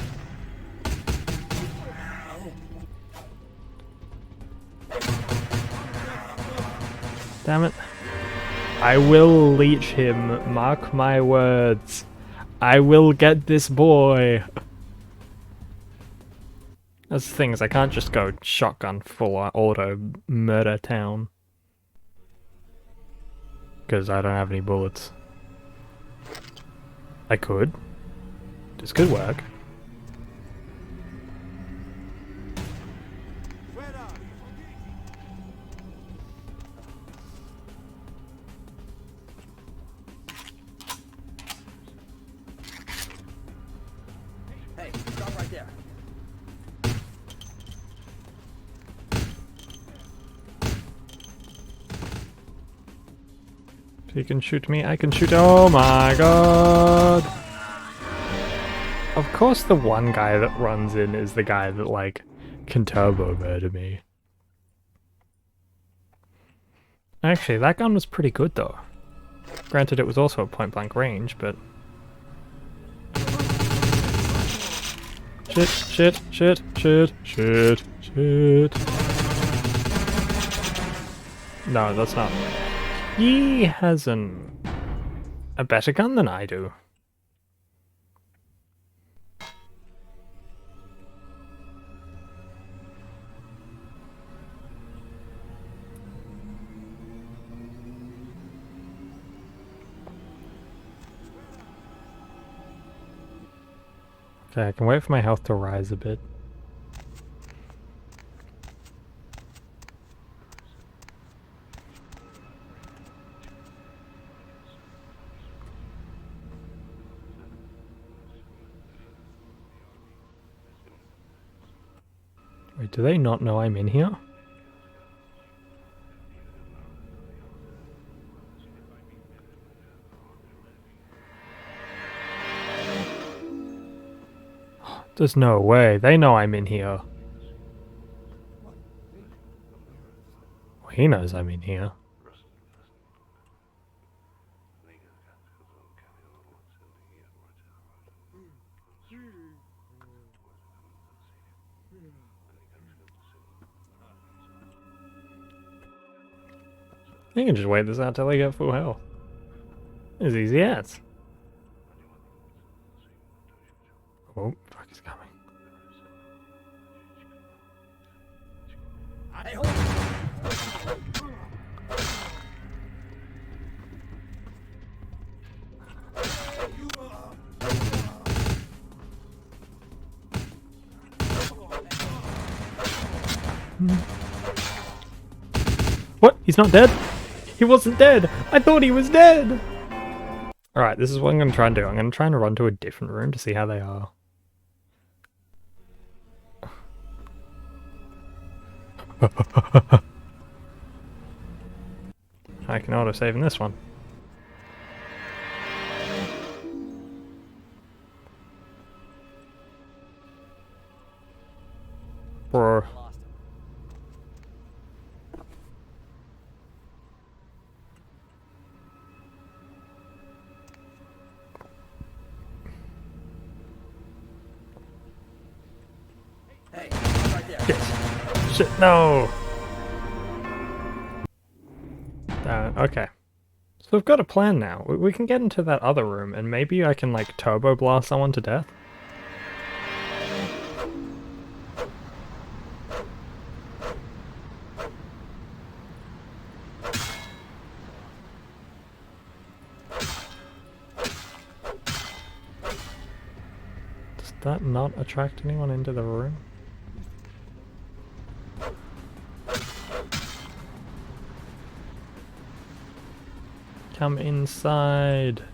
Damn it. I will leech him, mark my words. I will get this boy. That's the thing, is I can't just go shotgun full auto murder town. Because I don't have any bullets. I could. This could work. Hey, stop right there. He can shoot me, I can shoot. Oh my god! Of course the one guy that runs in is the guy that, like, can turbo murder me. Actually, that gun was pretty good though. Granted, it was also at point blank range, but... Shit, shit, shit, shit, shit, shit. No, that's not... He has a better gun than I do. Okay, I can wait for my health to rise a bit. Wait, do they not know I'm in here? There's no way. They know I'm in here. Well, he knows I'm in here. You can just wait this out till I get full health. It's easy as. Oh, fuck, he's coming. What? He's not dead? He wasn't dead! I thought he was dead! Alright, this is what I'm going to try and do. I'm going to try and run to a different room to see how they are. I can auto-save in this one. Bro. Hey, right there. Yes. Shit, no! Okay. So we've got a plan now. We can get into that other room and maybe I can like turbo blast someone to death. Does that not attract anyone into the room? Come inside.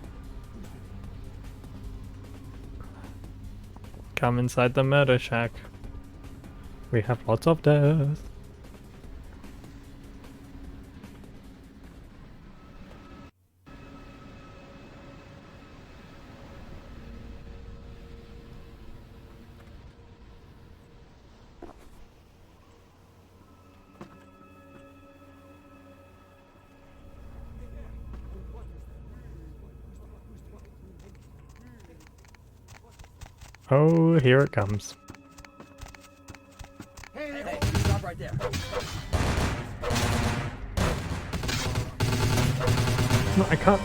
Come inside the murder shack. We have lots of death. Oh, here it comes. Hey, stop right there. No, I can't.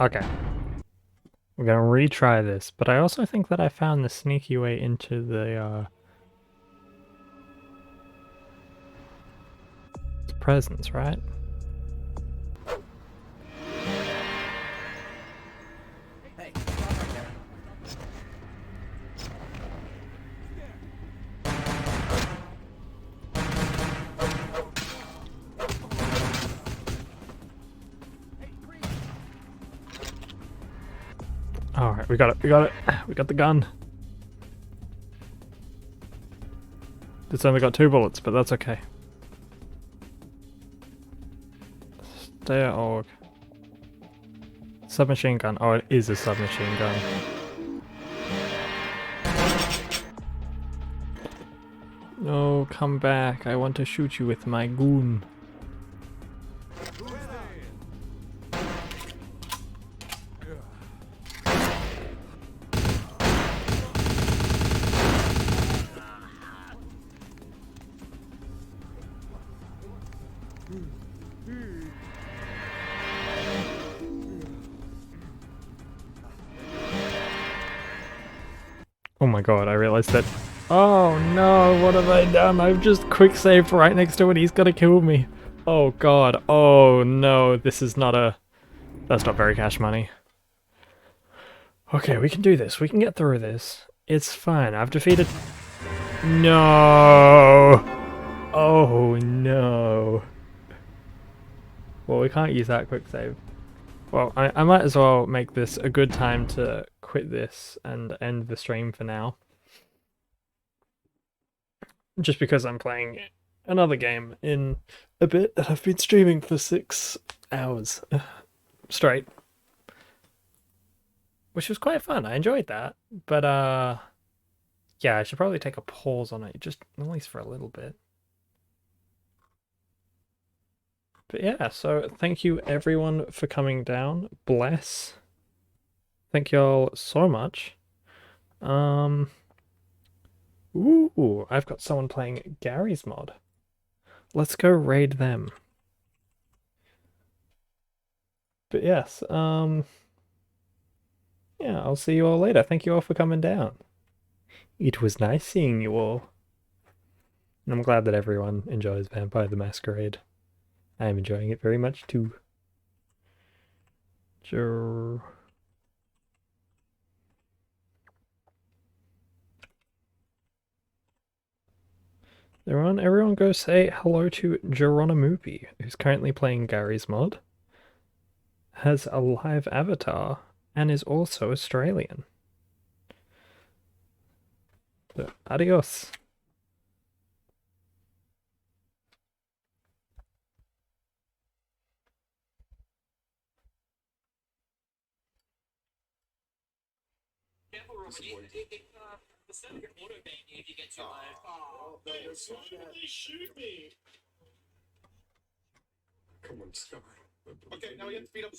Okay. We're gonna retry this, but I also think that I found the sneaky way into the presence, right? Hey, stop right there. Alright, we got it, we got it. We got the gun. It's only got 2 bullets, but that's okay. Stay org. Submachine gun. Oh, it is a submachine gun. No, come back. I want to shoot you with my goon. Oh my god, I realized that. Oh no, what have I done? I've just quick saved right next to it. He's gonna kill me. Oh god, oh no, this is not a... That's not very cash money. Okay, we can do this. We can get through this. It's fine. I've defeated... No! Oh no. Well, we can't use that quick save. Well, I might as well make this a good time to quit this and end the stream for now. Just because I'm playing another game in a bit that I've been streaming for 6 hours straight. Which was quite fun. I enjoyed that. But yeah, I should probably take a pause on it, just at least for a little bit. But yeah, so thank you everyone for coming down. Bless. Thank y'all so much. Ooh, I've got someone playing Gary's mod. let's go raid them. But yes, yeah, I'll see you all later. Thank you all for coming down. It was nice seeing you all. And I'm glad that everyone enjoys Vampire the Masquerade. I am enjoying it very much too. Sure. Everyone go say hello to Geronimoopy, who's currently playing Gary's mod, has a live avatar, and is also Australian. So, adios. Come on, Sky. Okay, now we have to beat up.